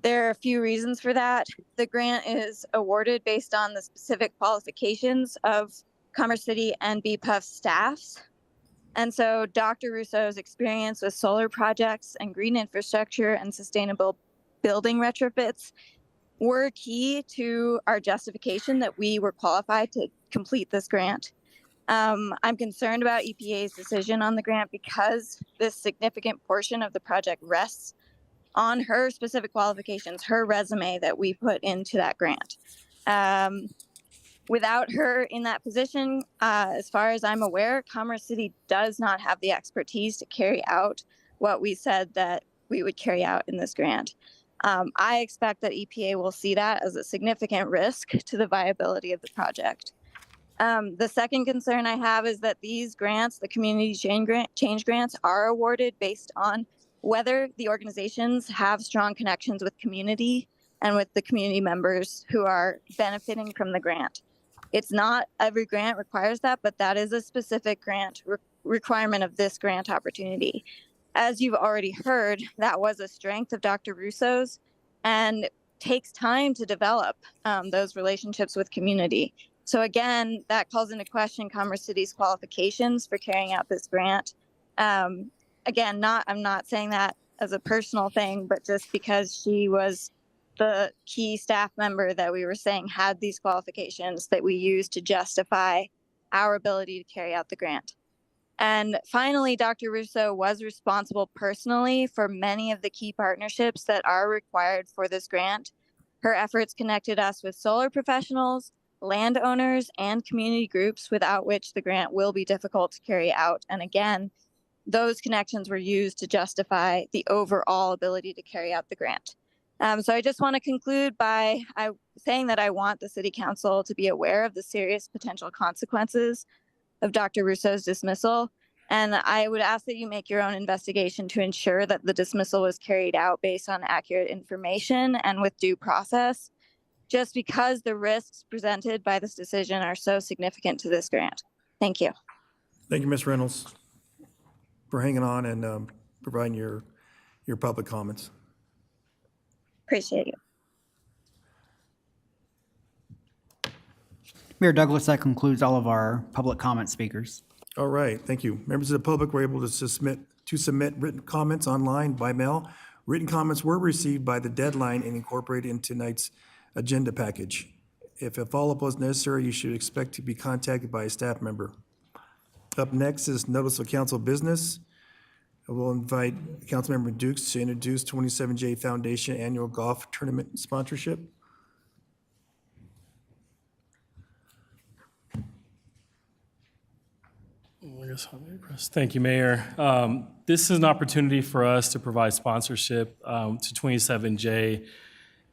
There are a few reasons for that. The grant is awarded based on the specific qualifications of Commerce City and BPUF staffs. And so Dr. Russo's experience with solar projects and green infrastructure and sustainable building retrofits were key to our justification that we were qualified to complete this grant. I'm concerned about EPA's decision on the grant because this significant portion of the project rests on her specific qualifications, her resume that we put into that grant. Without her in that position, as far as I'm aware, Commerce City does not have the expertise to carry out what we said that we would carry out in this grant. I expect that EPA will see that as a significant risk to the viability of the project. The second concern I have is that these grants, the community change grants, are awarded based on whether the organizations have strong connections with community and with the community members who are benefiting from the grant. It's not every grant requires that, but that is a specific grant requirement of this grant opportunity. As you've already heard, that was a strength of Dr. Russo's and takes time to develop those relationships with community. So again, that calls into question Commerce City's qualifications for carrying out this grant. Again, I'm not saying that as a personal thing, but just because she was the key staff member that we were saying had these qualifications that we used to justify our ability to carry out the grant. And finally, Dr. Russo was responsible personally for many of the key partnerships that are required for this grant. Her efforts connected us with solar professionals, landowners, and community groups without which the grant will be difficult to carry out. And again, those connections were used to justify the overall ability to carry out the grant. So I just want to conclude by saying that I want the City Council to be aware of the serious potential consequences of Dr. Russo's dismissal. And I would ask that you make your own investigation to ensure that the dismissal was carried out based on accurate information and with due process, just because the risks presented by this decision are so significant to this grant. Thank you. Thank you, Ms. Reynolds, for hanging on and providing your public comments. Appreciate you. Mayor Douglas, that concludes all of our public comment speakers. All right, thank you. Members of the public were able to submit written comments online by mail. Written comments were received by the deadline and incorporated into tonight's agenda package. If a follow-up was necessary, you should expect to be contacted by a staff member. Up next is notice of council business. I will invite Councilmember Dukes to introduce 27J Foundation Annual Golf Tournament sponsorship. Thank you, Mayor. This is an opportunity for us to provide sponsorship to 27J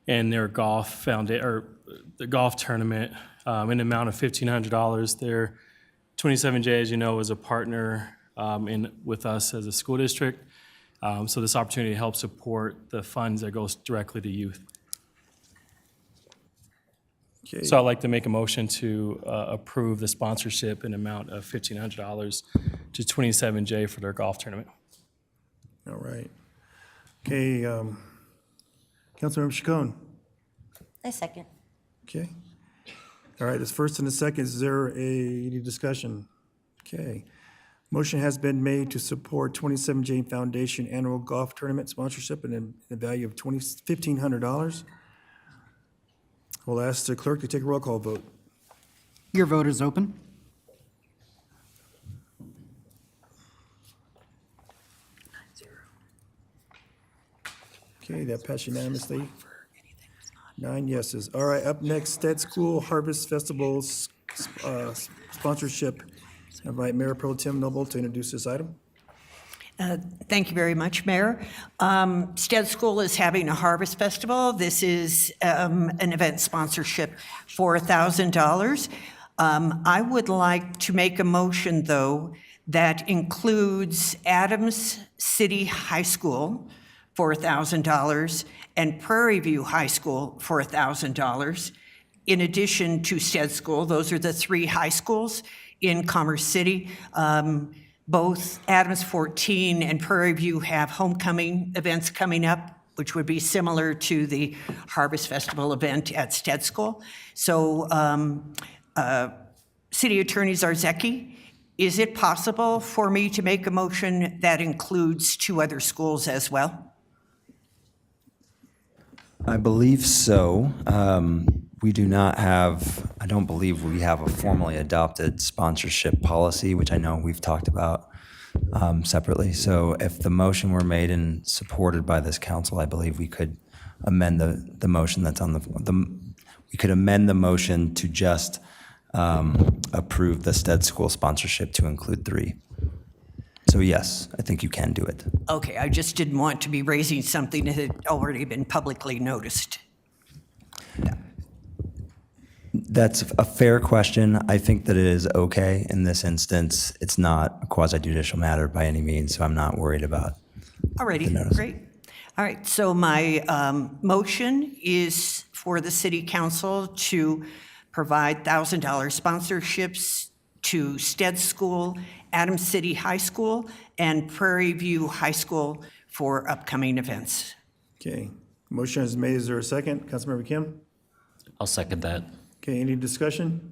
and their golf the golf tournament in the amount of $1,500. Their 27J, as you know, is a partner with us as a school district. So this opportunity helps support the funds that goes directly to youth. Okay. So I'd like to make a motion to approve the sponsorship in amount of $1,500 to 27J for their golf tournament. All right. Okay, Councilmember Chacon. I second. Okay. All right, this first and the second, is there any discussion? Okay. Motion has been made to support 27J Foundation Annual Golf Tournament sponsorship in the value of $1,500. We'll ask the clerk to take a roll call vote. Your vote is open. Okay, that passed unanimously. 9 yeses. All right, up next, Stead School Harvest Festival's sponsorship. I invite Mayor Pro Tem Noble to introduce this item. Thank you very much, Mayor. Stead School is having a harvest festival. This is an event sponsorship for $1,000. I would like to make a motion, though, that includes Adams City High School for $1,000 and Prairie View High School for $1,000. In addition to Stead School, those are the 3 high schools in Commerce City. Both Adams 14 and Prairie View have homecoming events coming up, which would be similar to the Harvest Festival event at Stead School. So, City Attorney Zarzecki, is it possible for me to make a motion that includes 2 other schools as well? I believe so. We do not have, I don't believe we have a formally adopted sponsorship policy, which I know we've talked about separately. So if the motion were made and supported by this council, I believe we could amend the motion that's on we could amend the motion to just approve the Stead School sponsorship to include 3. So yes, I think you can do it. Okay, I just didn't want to be raising something that had already been publicly noticed. That's a fair question. I think that it is okay in this instance. It's not a quasi-judicial matter by any means, so I'm not worried about All righty, great. All right, so my motion is for the city council to provide $1,000 sponsorships to Stead School, Adams City High School, and Prairie View High School for upcoming events. Okay, motion is made. Is there a second? Councilmember Kim? I'll second that. Okay, any discussion?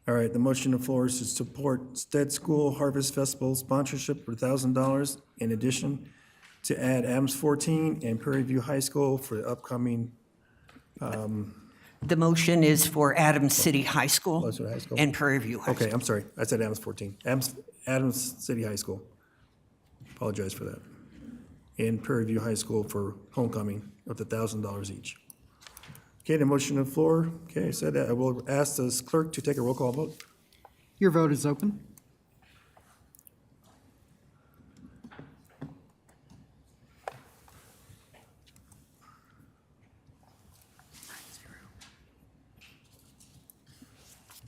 All right, the motion on the floor is to support Stead School Harvest Festival sponsorship for $1,000 in addition to add Adams 14 and Prairie View High School for the upcoming. The motion is for Adams City High School and Prairie View High School. Okay, I'm sorry, I said Adams 14. Adams City High School. Apologize for that. And Prairie View High School for homecoming of the $1,000 each. Okay, the motion on the floor. Okay, I said that. I will ask the clerk to take a roll call vote. Your vote is open.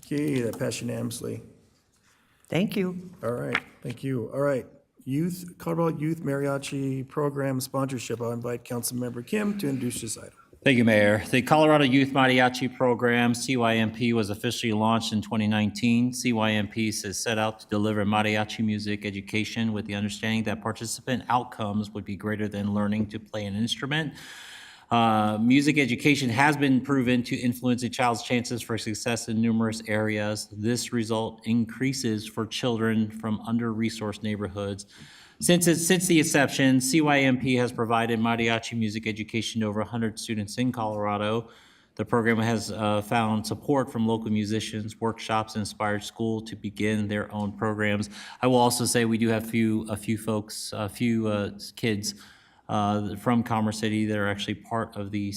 Okay, that passed unanimously. Thank you. All right, thank you. All right, Colorado Youth Mariachi Program sponsorship. I'll invite Councilmember Kim to introduce this item. Thank you, Mayor. The Colorado Youth Mariachi Program, CYMP, was officially launched in 2019. CYMP is set out to deliver mariachi music education with the understanding that participant outcomes would be greater than learning to play an instrument. Music education has been proven to influence a child's chances for success in numerous areas. This result increases for children from under-resourced neighborhoods. Since the inception, CYMP has provided mariachi music education to over 100 students in Colorado. The program has found support from local musicians, workshops, and inspired school to begin their own programs. I will also say we do have a few kids from Commerce City that are actually part of the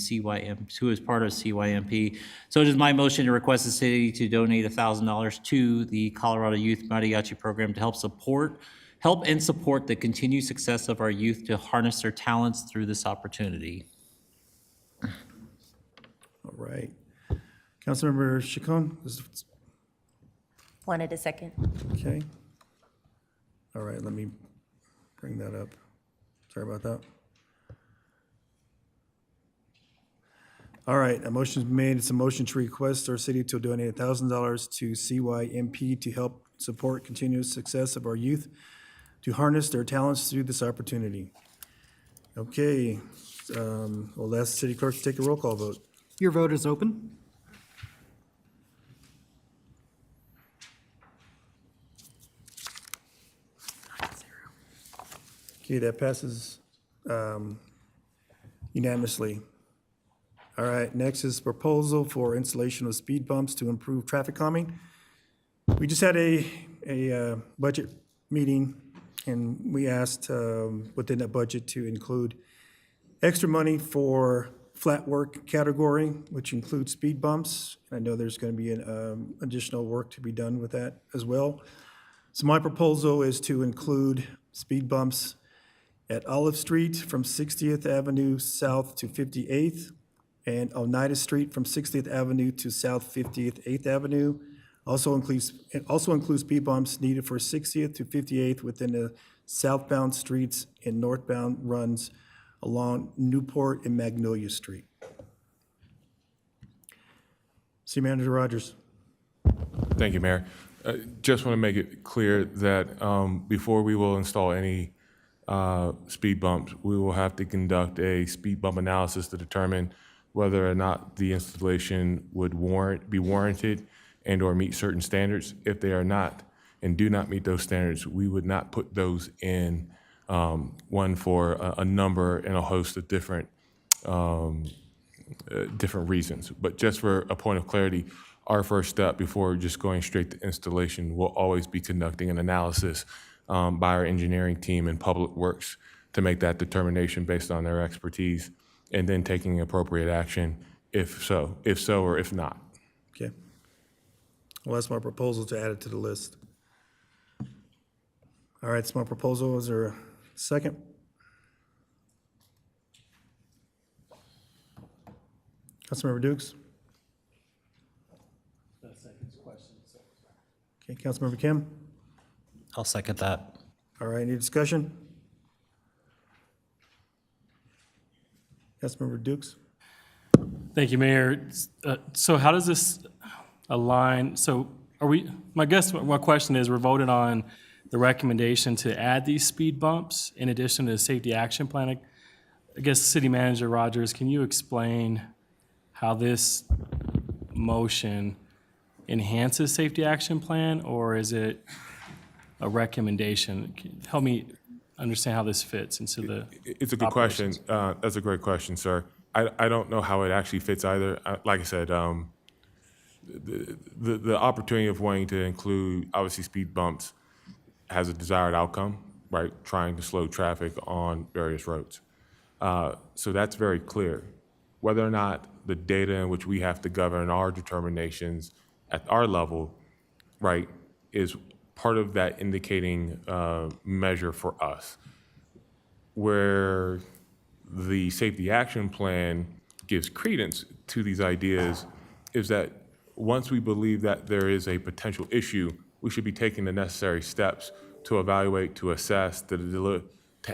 who is part of CYMP. So it is my motion to request the city to donate $1,000 to the Colorado Youth Mariachi Program to help and support the continued success of our youth to harness their talents through this opportunity. All right. Councilmember Chacon, Wanted a second. okay. All right, let me bring that up. Sorry about that. All right, a motion's been made. It's a motion to request our city to donate $1,000 to CYMP to help support continuous success of our youth to harness their talents through this opportunity. Okay, we'll ask the city clerk to take a roll call vote. Your vote is open. Okay, that passes unanimously. All right, next is proposal for installation of speed bumps to improve traffic calming. We just had a budget meeting, and we asked within that budget to include extra money for flat work category, which includes speed bumps. I know there's going to be an additional work to be done with that as well. So my proposal is to include speed bumps at Olive Street from 60th Avenue South to 58th, and Oneida Street from 60th Avenue to South 50th 8th Avenue. Also includes speed bumps needed for 60th to 58th within the southbound streets and northbound runs along Newport and Magnolia Street. City Manager Rogers. Thank you, Mayor. Just want to make it clear that before we will install any speed bumps, we will have to conduct a speed bump analysis to determine whether or not the installation would be warranted and or meet certain standards. If they are not and do not meet those standards, we would not put those in, one for a number and a host of different reasons. But just for a point of clarity, our first step before just going straight to installation will always be conducting an analysis by our engineering team and Public Works to make that determination based on their expertise, and then taking appropriate action if so or if not. Okay. Well, that's my proposal to add it to the list. All right, it's my proposal. Is there a second? Councilmember Dukes? Okay, Councilmember Kim? I'll second that. All right, any discussion? Councilmember Dukes? Thank you, Mayor. So how does this align? So my question is, we're voting on the recommendation to add these speed bumps in addition to the safety action plan. I guess City Manager Rogers, can you explain how this motion enhances safety action plan, or is it a recommendation? Help me understand how this fits into the It's a good question. That's a great question, sir. I don't know how it actually fits either. Like I said, the opportunity of wanting to include, obviously, speed bumps has a desired outcome, right? Trying to slow traffic on various roads. So that's very clear. Whether or not the data in which we have to govern our determinations at our level, right, is part of that indicating measure for us. Where the safety action plan gives credence to these ideas is that once we believe that there is a potential issue, we should be taking the necessary steps to evaluate, to assess, to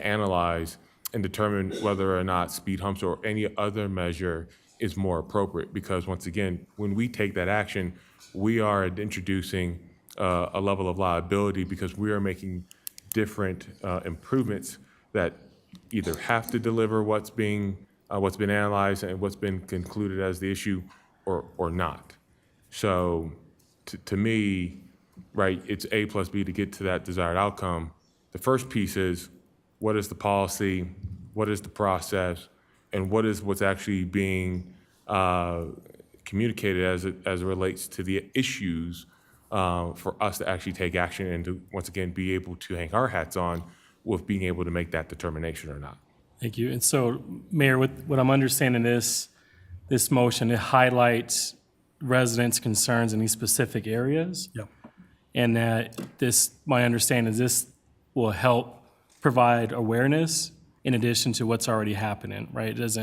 analyze, and determine whether or not speed humps or any other measure is more appropriate. Because once again, when we take that action, we are introducing a level of liability because we are making different improvements that either have to deliver what's being what's been analyzed and what's been concluded as the issue or not. So to me, right, it's A plus B to get to that desired outcome. The first piece is, what is the policy, what is the process, and what is what's actually being communicated as it relates to the issues for us to actually take action and to, once again, be able to hang our hats on with being able to make that determination or not. Thank you. And so, Mayor, what I'm understanding this motion, it highlights residents' concerns in these specific areas. Yep. And that my understanding is this will help provide awareness in addition to what's already happening, right? Is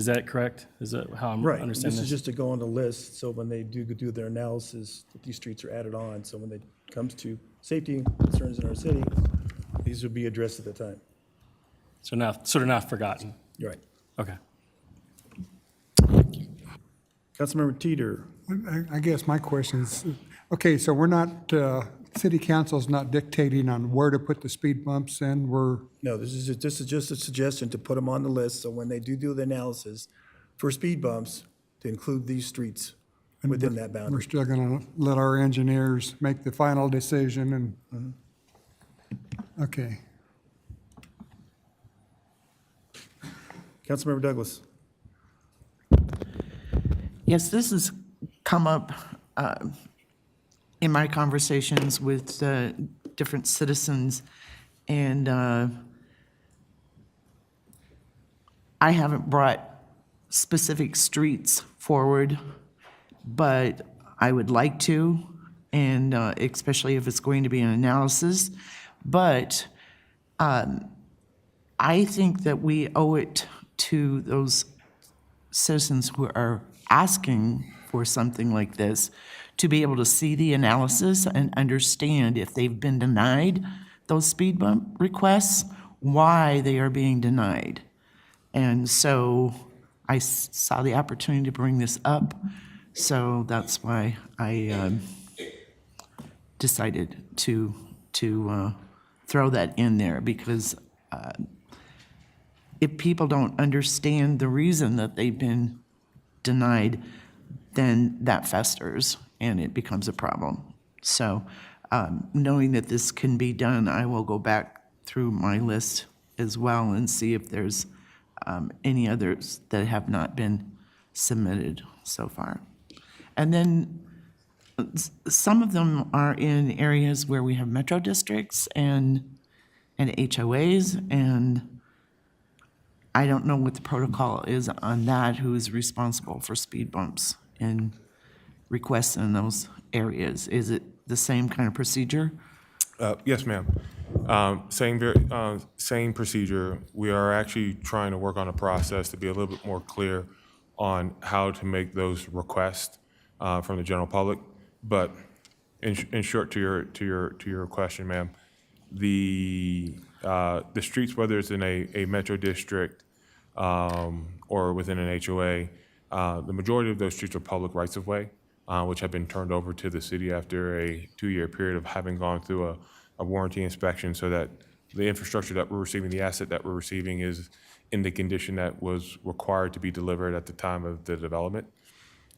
that correct? Is that how I'm Right. understanding This is this? just to go on the list, so when they do their analysis, that these streets are added on. So when it comes to safety concerns in our city, these would be addressed at the time. So they're not forgotten. You're right. Okay. Councilmember Teeter. I guess my question is, okay, so we're not, city council's not dictating on where to put the speed bumps in, No, this is just a suggestion to put them on the list, so when they do the analysis for speed bumps, to include these streets within that we're boundary. still gonna let our engineers make the final decision and, okay. Councilmember Douglas. Yes, this has come up in my conversations with different citizens, and I haven't brought specific streets forward, but I would like to, and especially if it's going to be an analysis. But I think that we owe it to those citizens who are asking for something like this to be able to see the analysis and understand if they've been denied those speed bump requests, why they are being denied. And so I saw the opportunity to bring this up, so that's why I decided to throw that in there, because if people don't understand the reason that they've been denied, then that festers and it becomes a problem. So knowing that this can be done, I will go back through my list as well and see if there's any others that have not been submitted so far. And then some of them are in areas where we have metro districts and HOAs, and I don't know what the protocol is on that, who is responsible for speed bumps and requests in those areas. Is it the same kind of procedure? Yes, ma'am. Same procedure. We are actually trying to work on a process to be a little bit more clear on how to make those requests from the general public. But in short, to your question, ma'am, the streets, whether it's in a metro district or within an HOA, the majority of those streets are public rights of way, which have been turned over to the city after a 2-year period of having gone through a warranty inspection, so that the infrastructure that we're receiving, the asset that we're receiving, is in the condition that was required to be delivered at the time of the development.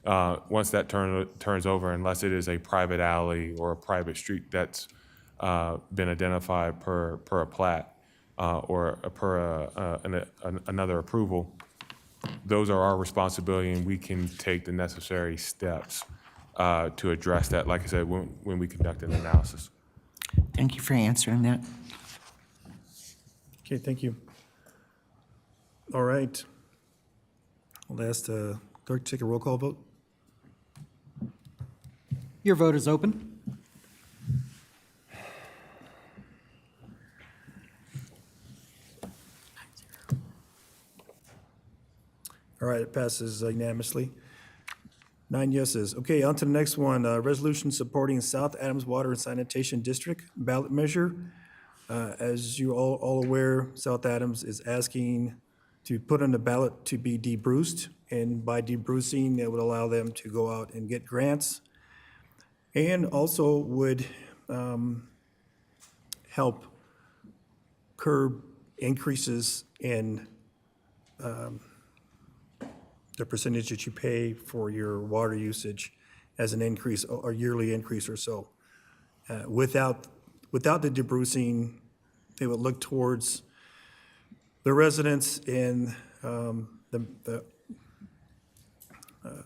Once that turns over, unless it is a private alley or a private street that's been identified per a plat or per another approval, those are our responsibility, and we can take the necessary steps to address that, like I said, when we conduct an analysis. Thank you for answering that. Okay, thank you. All right. I'll ask the clerk to take a roll call vote. Your vote is open. All right, it passes unanimously. 9 yeses. Okay, on to the next one. Resolution supporting South Adams Water and Sanitation District ballot measure. As you all aware, South Adams is asking to put on the ballot to be debruced, and by debrucing, it would allow them to go out and get grants, and also would help curb increases in the percentage that you pay for your water usage as an increase, or yearly increase or so. Without the debrucing, they would look towards the residents in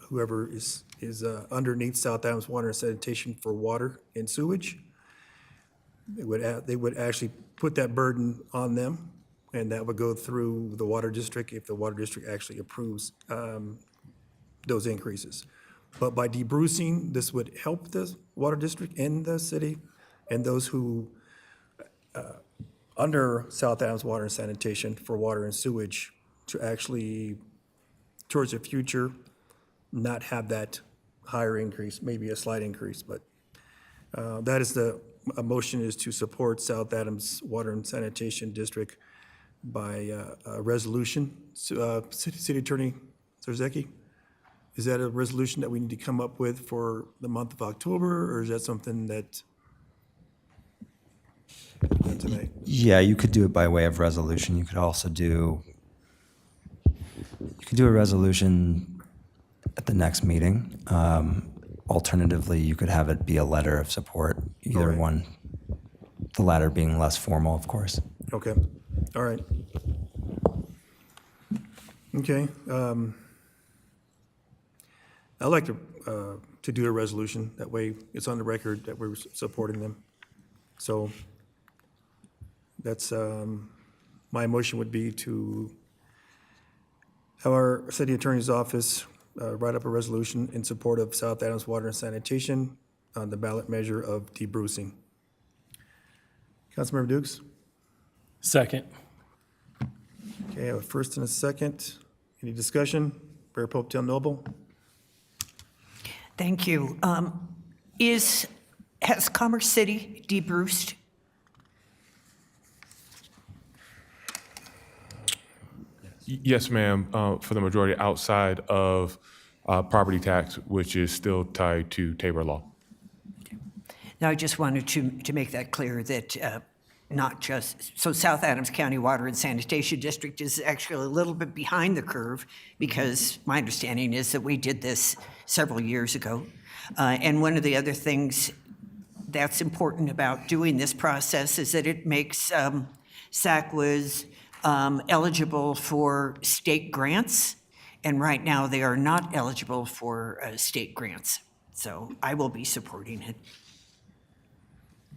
whoever is underneath South Adams Water and Sanitation for water and sewage. They would actually put that burden on them, and that would go through the water district if the water district actually approves those increases. But by debrucing, this would help the water district in the city and those who under South Adams Water and Sanitation for water and sewage to actually, towards the future, not have that higher increase, maybe a slight increase, but that is a motion is to support South Adams Water and Sanitation District by a resolution. City Attorney Zarzeki, is that a resolution that we need to come up with for the month of October, or is that something that tonight? Yeah, you could do it by way of resolution. You could also do a resolution at the next meeting. Alternatively, you could have it be a letter of support, either one, the latter being less formal, of course. Okay, all right. Okay. I'd like to do a resolution. That way it's on the record that we're supporting them. So that's, my motion would be to have our city attorney's office write up a resolution in support of South Adams Water and Sanitation on the ballot measure of debrucing. Councilmember Dukes? Second. Okay, I have a first and a second. Any discussion? Mayor Pope Noble? Thank you. Has Commerce City debruced? Yes, ma'am, for the majority outside of property tax, which is still tied to Tabor law. Now, I just wanted to make that clear that not just, so South Adams County Water and Sanitation District is actually a little bit behind the curve, because my understanding is that we did this several years ago. And one of the other things that's important about doing this process is that it makes SACWAs eligible for state grants, and right now they are not eligible for state grants. So I will be supporting it.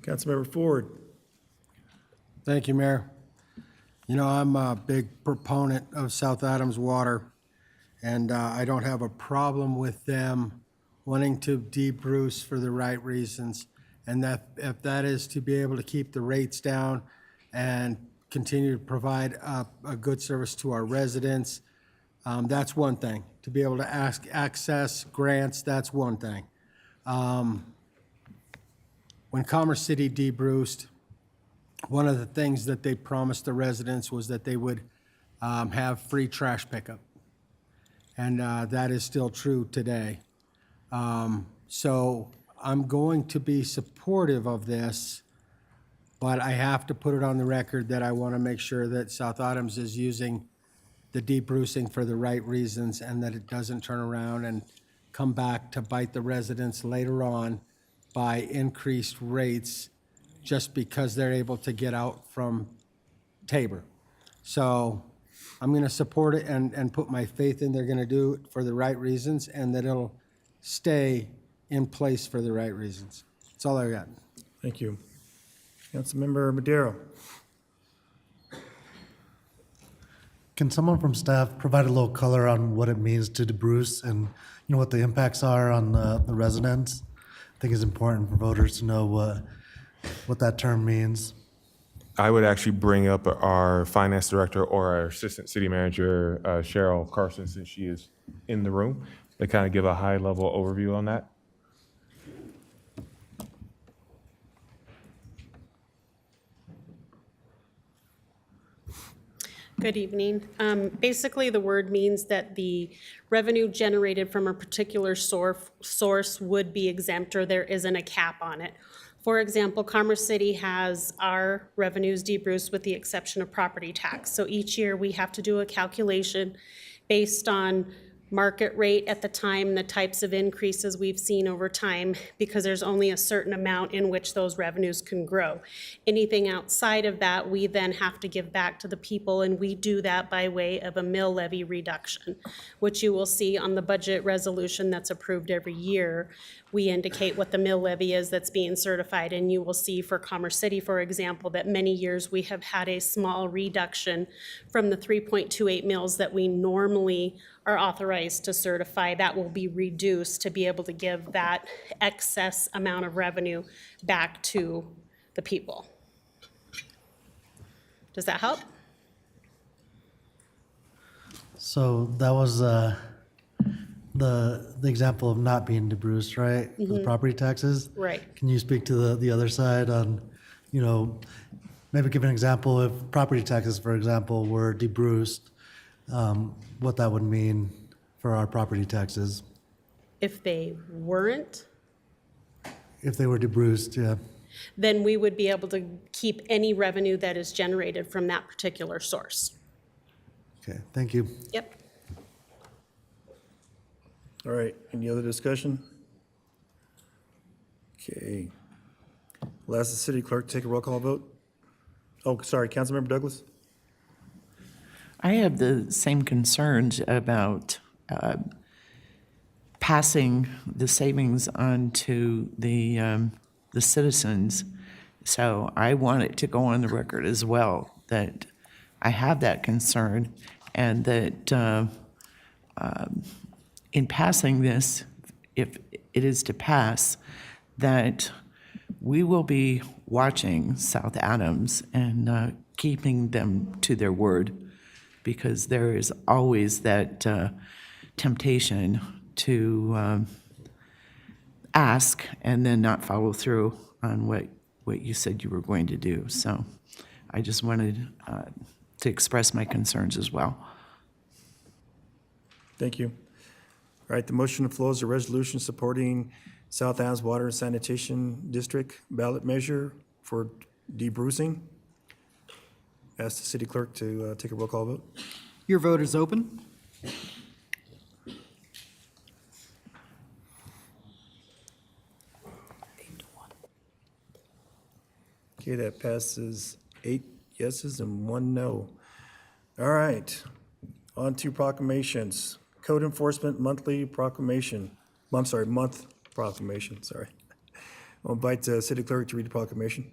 Councilmember Ford? Thank you, Mayor. You know, I'm a big proponent of South Adams Water, and I don't have a problem with them wanting to debruce for the right reasons. And that if that is to be able to keep the rates down and continue to provide a good service to our residents, that's one thing. To be able to access grants, that's one thing. When Commerce City debruced, one of the things that they promised the residents was that they would have free trash pickup. And that is still true today. So I'm going to be supportive of this, but I have to put it on the record that I want to make sure that South Adams is using the debrucing for the right reasons, and that it doesn't turn around and come back to bite the residents later on by increased rates just because they're able to get out from Tabor. So I'm going to support it and put my faith in they're going to do it for the right reasons, and that it'll stay in place for the right reasons. That's all I got. Thank you. Councilmember Madero? Can someone from staff provide a little color on what it means to debruce and what the impacts are on the residents? I think it's important for voters to know what that term means. I would actually bring up our finance director or our assistant city manager, Cheryl Carson, since she is in the room, to kind of give a high-level overview on that. Good evening. Basically, the word means that the revenue generated from a particular source would be exempt, or there isn't a cap on it. For example, Commerce City has our revenues debruced with the exception of property tax. So each year we have to do a calculation based on market rate at the time, the types of increases we've seen over time, because there's only a certain amount in which those revenues can grow. Anything outside of that, we then have to give back to the people, and we do that by way of a mill levy reduction, which you will see on the budget resolution that's approved every year. We indicate what the mill levy is that's being certified, and you will see for Commerce City, for example, that many years we have had a small reduction from the 3.28 mills that we normally are authorized to certify. That will be reduced to be able to give that excess amount of revenue back to the people. Does that help? So that was the example of not being DeBruce, right? For the property taxes. Right. Can you speak to the other side on, maybe give an example if property taxes, for example, were DeBruced, what that would mean for our property taxes? If they weren't, If they were DeBruced, yeah. then we would be able to keep any revenue that is generated from that particular source. Okay, thank you. Yep. All right, any other discussion? Okay. We'll ask the city clerk to take a roll call vote. Oh, sorry, Councilmember Douglas? I have the same concerns about passing the savings on to the citizens. So I want it to go on the record as well that I have that concern, and that in passing this, if it is to pass, that we will be watching South Adams and keeping them to their word, because there is always that temptation to ask and then not follow through on what you said you were going to do. So I just wanted to express my concerns as well. Thank you. All right, the motion on the floor is a resolution supporting South Adams Water and Sanitation District ballot measure for debrucing. Ask the city clerk to take a roll call vote. Your vote is open. Okay, that passes 8 yeses and 1 no. All right, on to proclamations. Code enforcement monthly proclamation. Month proclamation, sorry. I'll invite the city clerk to read the proclamation.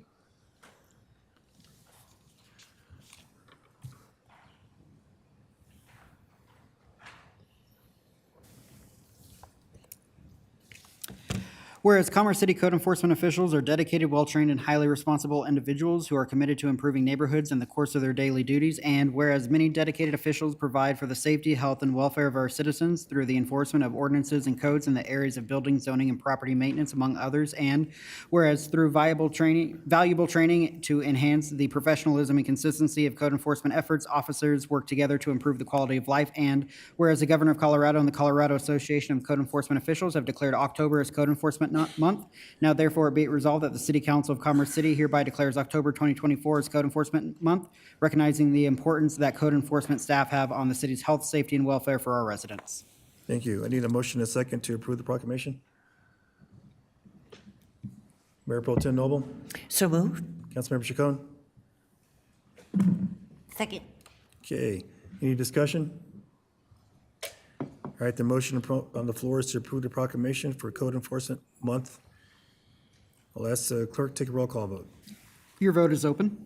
Whereas Commerce City code enforcement officials are dedicated, well-trained, and highly responsible individuals who are committed to improving neighborhoods in the course of their daily duties, and whereas many dedicated officials provide for the safety, health, and welfare of our citizens through the enforcement of ordinances and codes in the areas of building, zoning, and property maintenance, among others, and whereas through valuable training to enhance the professionalism and consistency of code enforcement efforts, officers work together to improve the quality of life, and whereas the Governor of Colorado and the Colorado Association of Code Enforcement Officials have declared October as Code Enforcement Month. Now therefore be it resolved that the City Council of Commerce City hereby declares October 2024 as Code Enforcement Month, recognizing the importance that code enforcement staff have on the city's health, safety, and welfare for our residents. Thank you. I need a motion and a second to approve the proclamation. Mayor Pro Tem Noble? So moved. Councilmember Chacon? Second. Okay, any discussion? All right, the motion on the floor is to approve the proclamation for Code Enforcement Month. I'll ask the clerk to take a roll call vote. Your vote is open.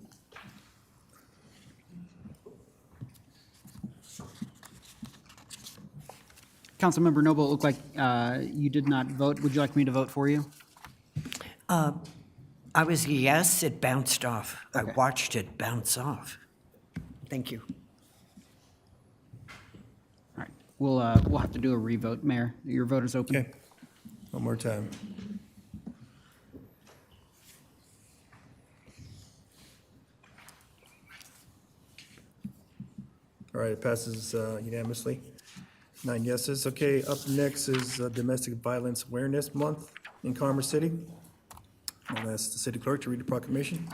Councilmember Noble, it looked like you did not vote. Would you like me to vote for you? I was a yes, it bounced off. Okay. I watched it bounce off. Thank you. All right, we'll have to do a revote. Mayor, your vote is open. Okay, one more time. All right, it passes unanimously. 9 yeses. Okay, up next is Domestic Violence Awareness Month in Commerce City. I'll ask the city clerk to read the proclamation.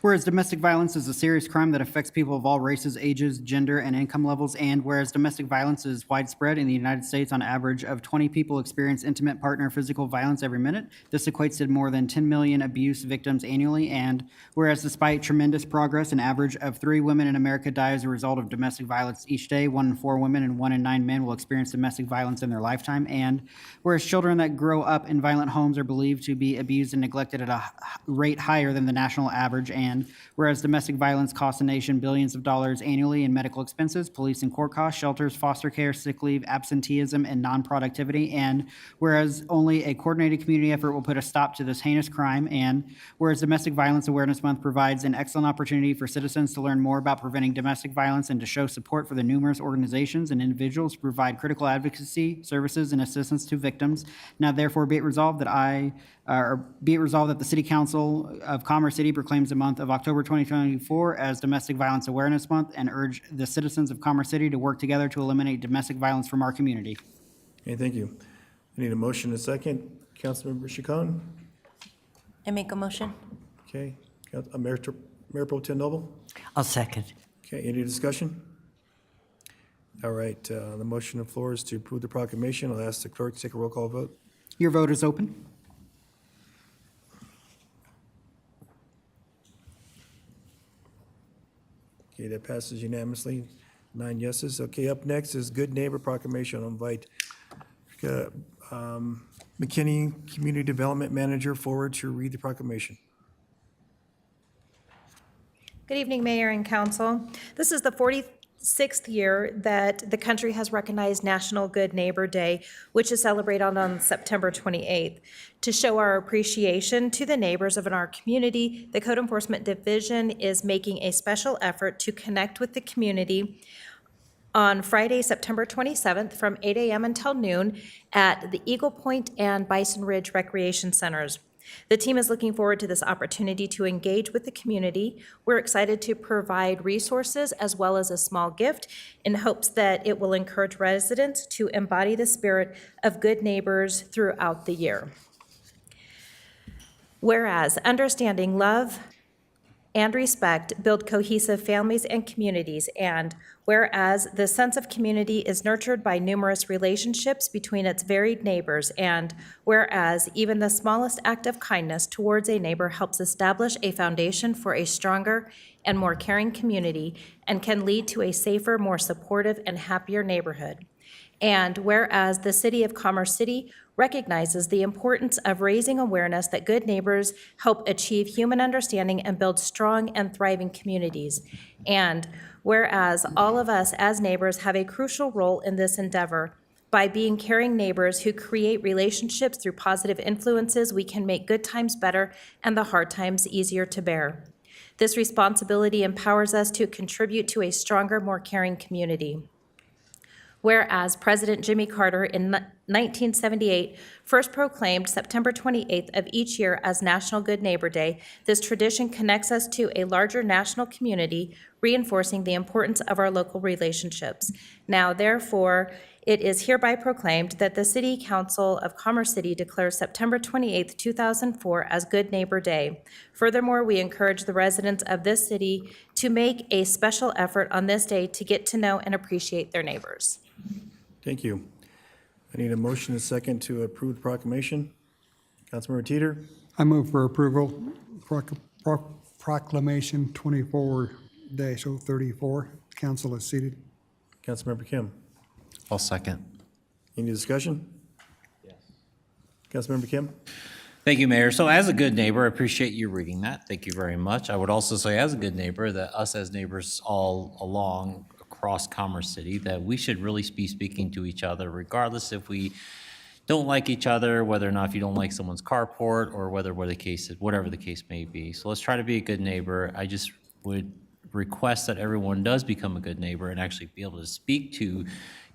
Whereas domestic violence is a serious crime that affects people of all races, ages, gender, and income levels, and whereas domestic violence is widespread in the United States, on average of 20 people experience intimate partner physical violence every minute. This equates to more than 10 million abuse victims annually, and whereas despite tremendous progress, an average of 3 women in America die as a result of domestic violence each day, 1 in 4 women and 1 in 9 men will experience domestic violence in their lifetime, and whereas children that grow up in violent homes are believed to be abused and neglected at a rate higher than the national average, and whereas domestic violence costs the nation billions of dollars annually in medical expenses, police and court costs, shelters, foster care, sick leave, absenteeism, and non-productivity, and whereas only a coordinated community effort will put a stop to this heinous crime, and whereas Domestic Violence Awareness Month provides an excellent opportunity for citizens to learn more about preventing domestic violence and to show support for the numerous organizations and individuals who provide critical advocacy services and assistance to victims. Now therefore be it resolved that the City Council of Commerce City proclaims the month of October 2024 as Domestic Violence Awareness Month and urge the citizens of Commerce City to work together to eliminate domestic violence from our community. Okay, thank you. I need a motion and a second. Councilmember Chacon? I make a motion. Okay. Mayor Pro Tem Noble? I'll second. Okay, any discussion? All right, the motion on the floor is to approve the proclamation. I'll ask the clerk to take a roll call vote. Your vote is open. Okay, that passes unanimously, 9 yeses. Okay, up next is Good Neighbor Proclamation. I'll invite McKinney Community Development Manager forward to read the proclamation. Good evening, Mayor and Council. This is the 46th year that the country has recognized National Good Neighbor Day, which is celebrated on September 28th. To show our appreciation to the neighbors of our community, the Code Enforcement Division is making a special effort to connect with the community on Friday, September 27th from 8 a.m. until noon at the Eagle Point and Bison Ridge Recreation Centers. The team is looking forward to this opportunity to engage with the community. We're excited to provide resources as well as a small gift in hopes that it will encourage residents to embody the spirit of good neighbors throughout the year. Whereas understanding love and respect build cohesive families and communities, and whereas the sense of community is nurtured by numerous relationships between its varied neighbors, and whereas even the smallest act of kindness towards a neighbor helps establish a foundation for a stronger and more caring community and can lead to a safer, more supportive, and happier neighborhood. And whereas the City of Commerce City recognizes the importance of raising awareness that good neighbors help achieve human understanding and build strong and thriving communities. And whereas all of us as neighbors have a crucial role in this endeavor, by being caring neighbors who create relationships through positive influences, we can make good times better and the hard times easier to bear. This responsibility empowers us to contribute to a stronger, more caring community. Whereas President Jimmy Carter in 1978 first proclaimed September 28th of each year as National Good Neighbor Day, this tradition connects us to a larger national community, reinforcing the importance of our local relationships. Now, therefore, it is hereby proclaimed that the City Council of Commerce City declares September 28th, 2004 as Good Neighbor Day. Furthermore, we encourage the residents of this city to make a special effort on this day to get to know and appreciate their neighbors. Thank you. I need a motion and a second to approve the proclamation. Councilmember Teeter? I move for approval, Proclamation 24-034. Council is seated. Councilmember Kim? I'll second. Any discussion? Yes. Councilmember Kim? Thank you, Mayor. So as a good neighbor, I appreciate you reading that. Thank you very much. I would also say as a good neighbor that us as neighbors all along across Commerce City, that we should really be speaking to each other regardless if we don't like each other, whether or not if you don't like someone's carport or whatever the case may be. So let's try to be a good neighbor. I just would request that everyone does become a good neighbor and actually be able to speak to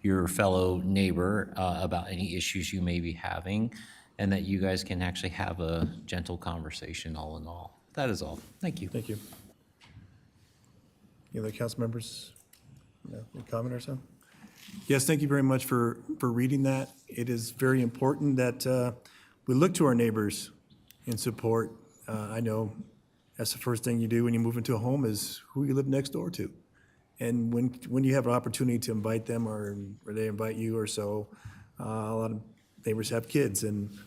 your fellow neighbor about any issues you may be having, and that you guys can actually have a gentle conversation all in all. That is all. Thank you. Thank you. Any other council members? No, any comment or so? Yes, thank you very much for reading that. It is very important that we look to our neighbors in support. I know that's the first thing you do when you move into a home is who you live next door to. And when you have an opportunity to invite them or they invite you or so, a lot of neighbors have kids and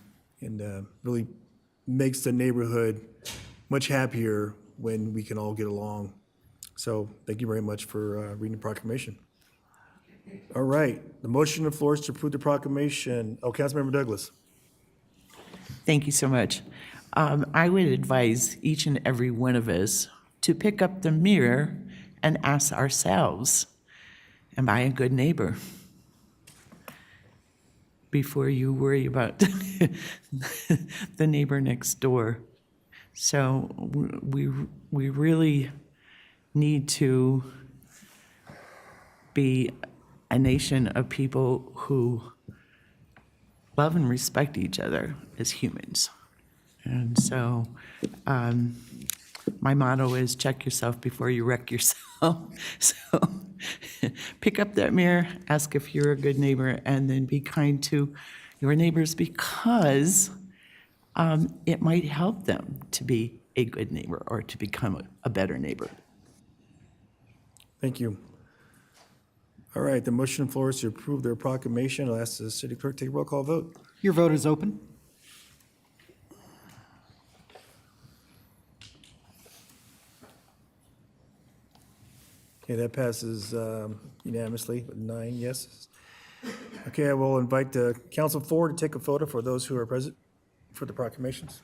really makes the neighborhood much happier when we can all get along. So thank you very much for reading the proclamation. All right, the motion on the floor is to approve the proclamation. Oh, Councilmember Douglas. Thank you so much. I would advise each and every one of us to pick up the mirror and ask ourselves, am I a good neighbor? Before you worry about the neighbor next door. So we really need to be a nation of people who love and respect each other as humans. And so my motto is check yourself before you wreck yourself. So pick up that mirror, ask if you're a good neighbor, and then be kind to your neighbors because it might help them to be a good neighbor or to become a better neighbor. Thank you. All right, the motion on the floor is to approve their proclamation. I'll ask the city clerk to take a roll call vote. Your vote is open. Okay, that passes unanimously with 9 yeses. Okay, I will invite the council forward to take a photo for those who are present for the proclamations.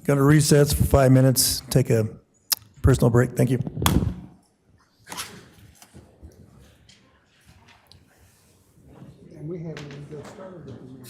Going to recess for 5 minutes, take a personal break. Thank you. And we haven't even got started with the meeting.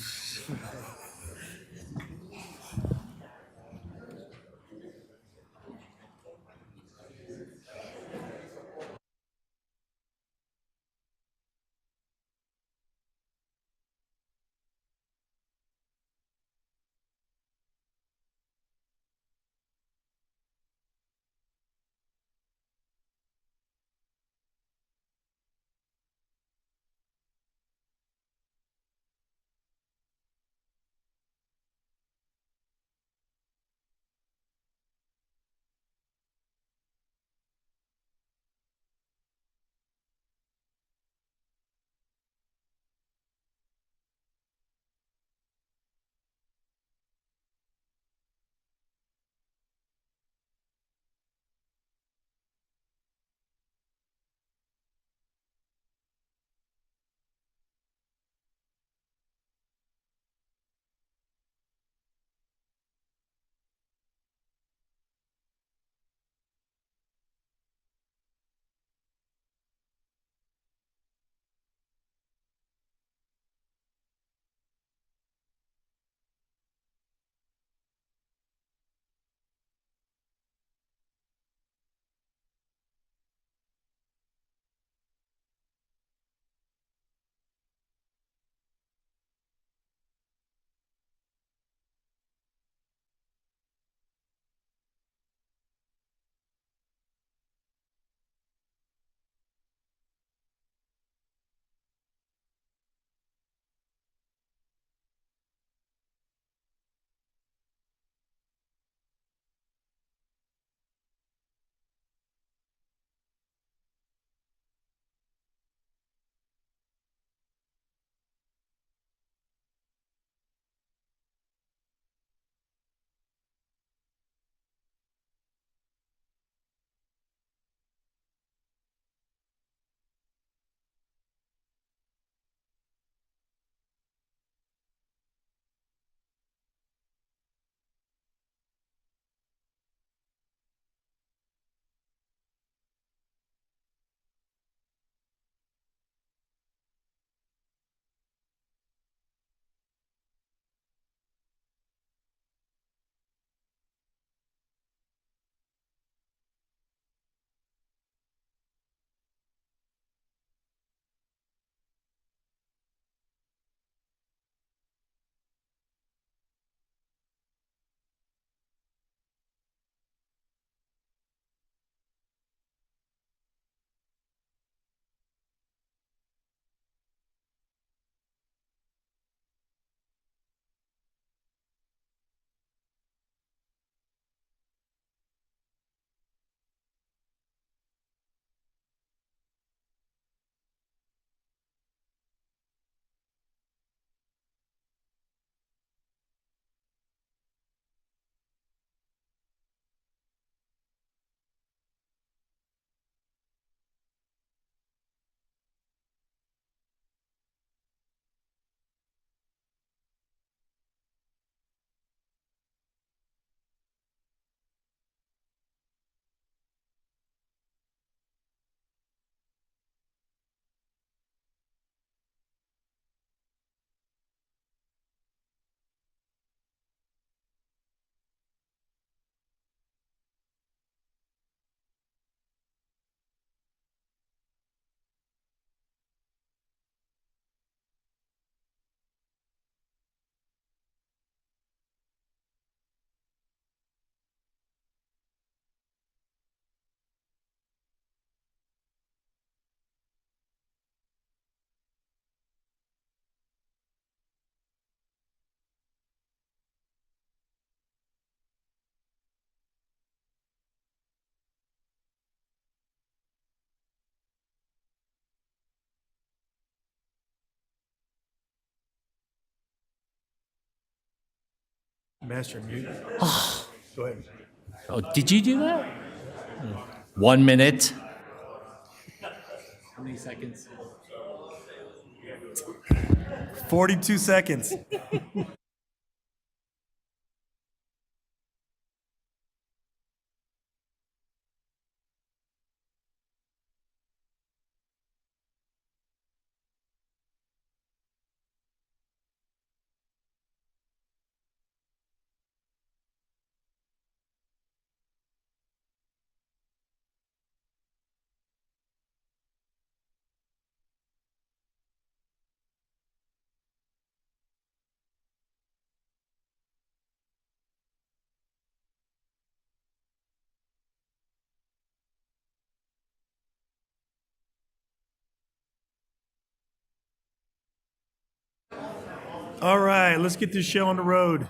Master mute. Go ahead. Oh, did you do that? 1 minute. How many seconds? 42 seconds. All right, let's get this show on the road.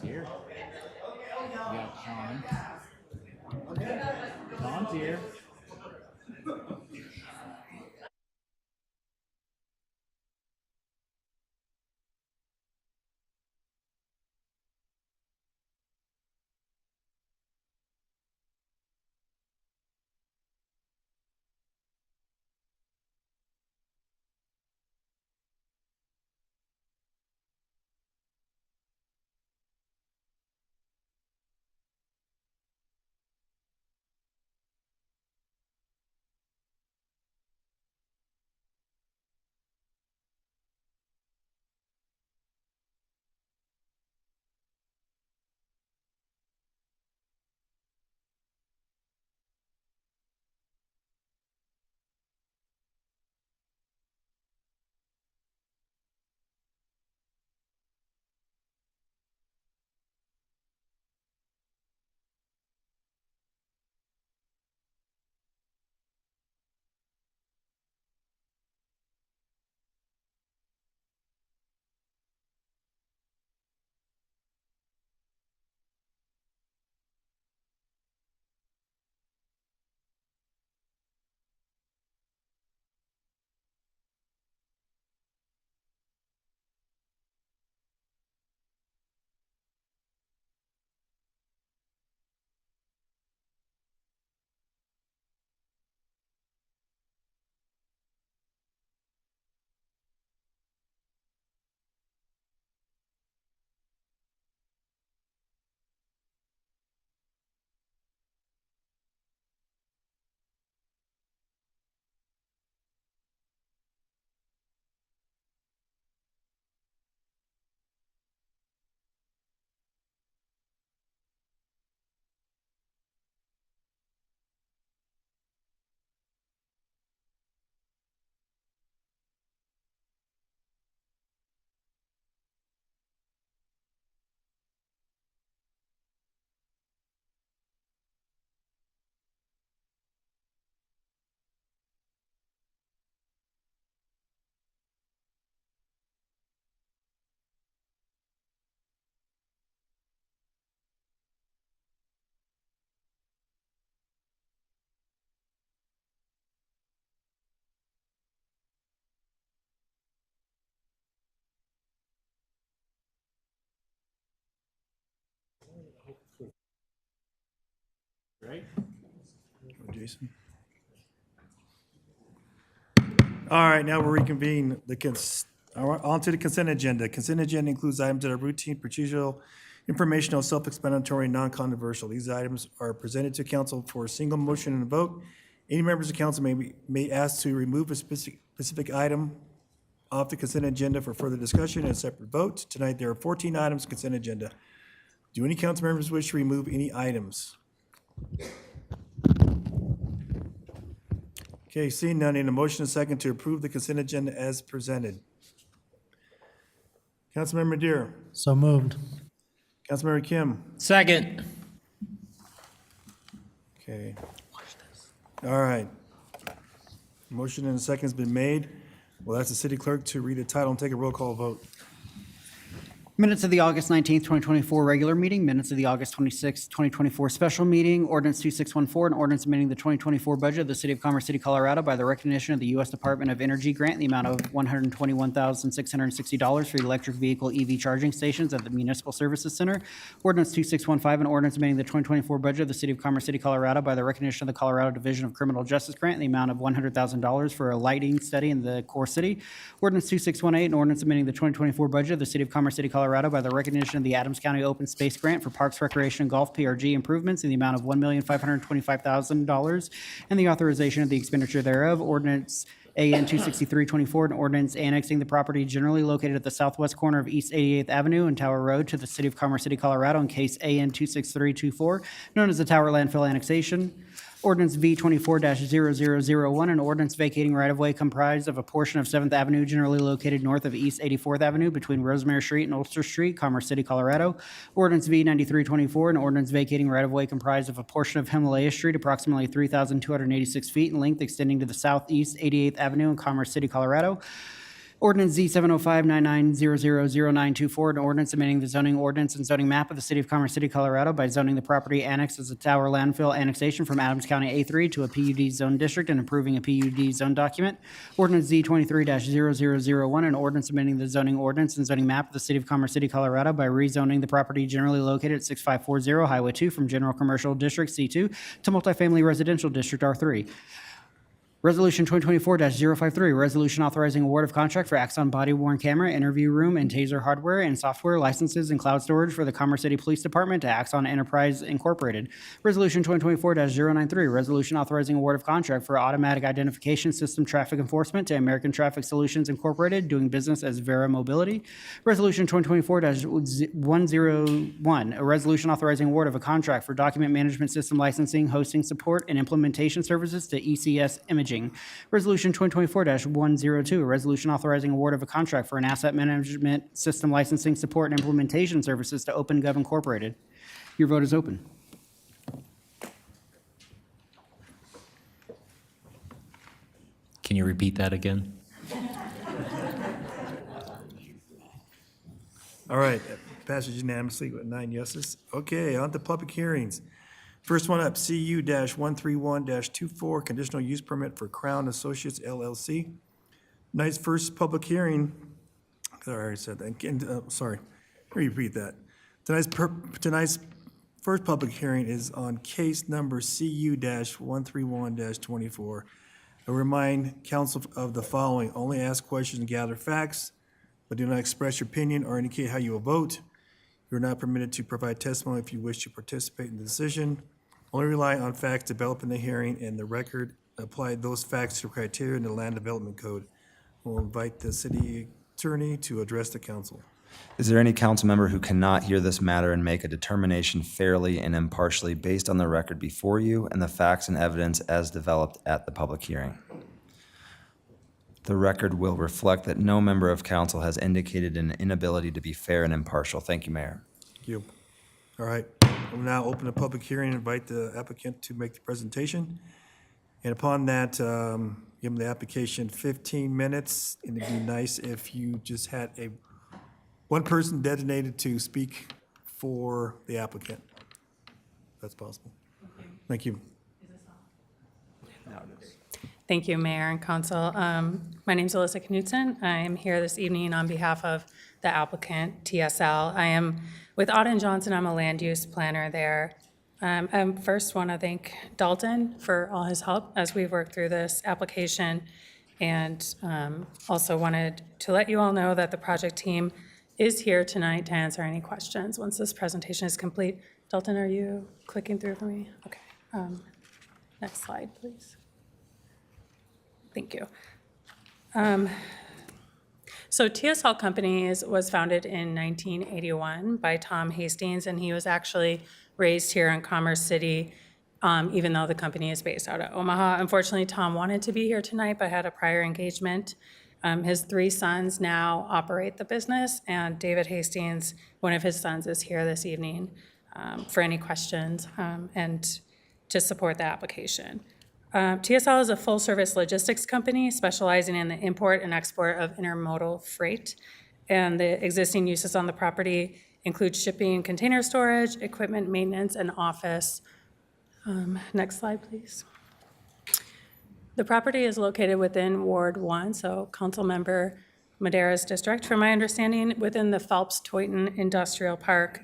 Here. We got Sean. Sean's here. Right? Jason. All right, now we'll reconvene on to the consent agenda. Consent agenda includes items that are routine, procedural, informational, self-explanatory, non-controversial. These items are presented to council for a single motion and a vote. Any members of council may ask to remove a specific item off the consent agenda for further discussion and a separate vote. Tonight, there are 14 items consent agenda. Do any council members wish to remove any items? Okay, seeing none, need a motion and second to approve the consent agenda as presented. Councilmember Deere. So moved. Councilmember Kim. Second. Okay. All right. Motion and a second has been made. We'll ask the city clerk to read the title and take a roll call vote. Minutes of the August 19th, 2024 regular meeting, minutes of the August 26th, 2024 special meeting, ordinance 2614, an ordinance amending the 2024 budget of the City of Commerce City, Colorado by the recognition of the U.S. Department of Energy grant in the amount of $121,660 for electric vehicle EV charging stations at the Municipal Services Center. Ordinance 2615, an ordinance amending the 2024 budget of the City of Commerce City, Colorado by the recognition of the Colorado Division of Criminal Justice grant in the amount of $100,000 for a lighting study in the core city. Ordinance 2618, an ordinance amending the 2024 budget of the City of Commerce City, Colorado by the recognition of the Adams County Open Space Grant for Parks, Recreation, and Golf PRG improvements in the amount of $1,525,000 and the authorization of the expenditure thereof. Ordinance AN 26324, an ordinance annexing the property generally located at the southwest corner of East 88th Avenue and Tower Road to the City of Commerce City, Colorado in case AN 26324, known as the Tower Landfill Annexation. Ordinance V 24-0001, an ordinance vacating right-of-way comprised of a portion of 7th Avenue generally located north of East 84th Avenue between Rosemary Street and Ulster Street, Commerce City, Colorado. Ordinance V 9324, an ordinance vacating right-of-way comprised of a portion of Himalaya Street approximately 3,286 feet in length extending to the southeast 88th Avenue in Commerce City, Colorado. Ordinance Z 705-99000924, an ordinance amending the zoning ordinance and zoning map of the City of Commerce City, Colorado by zoning the property annexed as a Tower Landfill annexation from Adams County A3 to a PUD zone district and approving a PUD zone document. Ordinance Z 23-0001, an ordinance amending the zoning ordinance and zoning map of the City of Commerce City, Colorado by rezoning the property generally located at 6540 Highway 2 from General Commercial District C2 to Multifamily Residential District R3. Resolution 2024-053, resolution authorizing award of contract for Axon body-worn camera, interview room, and taser hardware and software licenses and cloud storage for the Commerce City Police Department to Axon Enterprise Incorporated. Resolution 2024-093, resolution authorizing award of contract for automatic identification system traffic enforcement to American Traffic Solutions Incorporated, doing business as Vera Mobility. Resolution 2024-101, a resolution authorizing award of a contract for document management system licensing, hosting support, and implementation services to ECS Imaging. Resolution 2024-102, a resolution authorizing award of a contract for an asset management system licensing, support, and implementation services to OpenGov Incorporated. Your vote is open. Can you repeat that again? All right, passes unanimously with 9 yeses. Okay, on to public hearings. First one up, CU-131-24, conditional use permit for Crown Associates LLC. Tonight's first public hearing, I already said that, sorry, repeat that. Tonight's first public hearing is on case number CU-131-24. I remind council of the following: only ask questions and gather facts, but do not express your opinion or indicate how you will vote. You are not permitted to provide testimony if you wish to participate in the decision. Only rely on facts developed in the hearing and the record. Apply those facts to criteria in the Land Development Code. We'll invite the city attorney to address the council. Is there any council member who cannot hear this matter and make a determination fairly and impartially based on the record before you and the facts and evidence as developed at the public hearing? The record will reflect that no member of council has indicated an inability to be fair and impartial. Thank you, Mayor. Thank you. All right, we'll now open the public hearing and invite the applicant to make the presentation. And upon that, give them the application 15 minutes. And it'd be nice if you just had one person designated to speak for the applicant. If that's possible. Thank you. Thank you, Mayor and Council. My name is Alyssa Knudsen. I am here this evening on behalf of the applicant, TSL. I am with Auden Johnson. I'm a land use planner there. I first want to thank Dalton for all his help as we've worked through this application, and also wanted to let you all know that the project team is here tonight to answer any questions once this presentation is complete. Dalton, are you clicking through for me? Okay. Next slide, please. Thank you. So TSL Companies was founded in 1981 by Tom Hastings, and he was actually raised here in Commerce City, even though the company is based out of Omaha. Unfortunately, Tom wanted to be here tonight, but had a prior engagement. His 3 sons now operate the business, and David Hastings, one of his sons, is here this evening for any questions and to support the application. TSL is a full-service logistics company specializing in the import and export of intermodal freight. And the existing uses on the property include shipping, container storage, equipment maintenance, and office. Next slide, please. The property is located within Ward 1, so Councilmember Madera's district. From my understanding, within the Phelps-Toyton Industrial Park,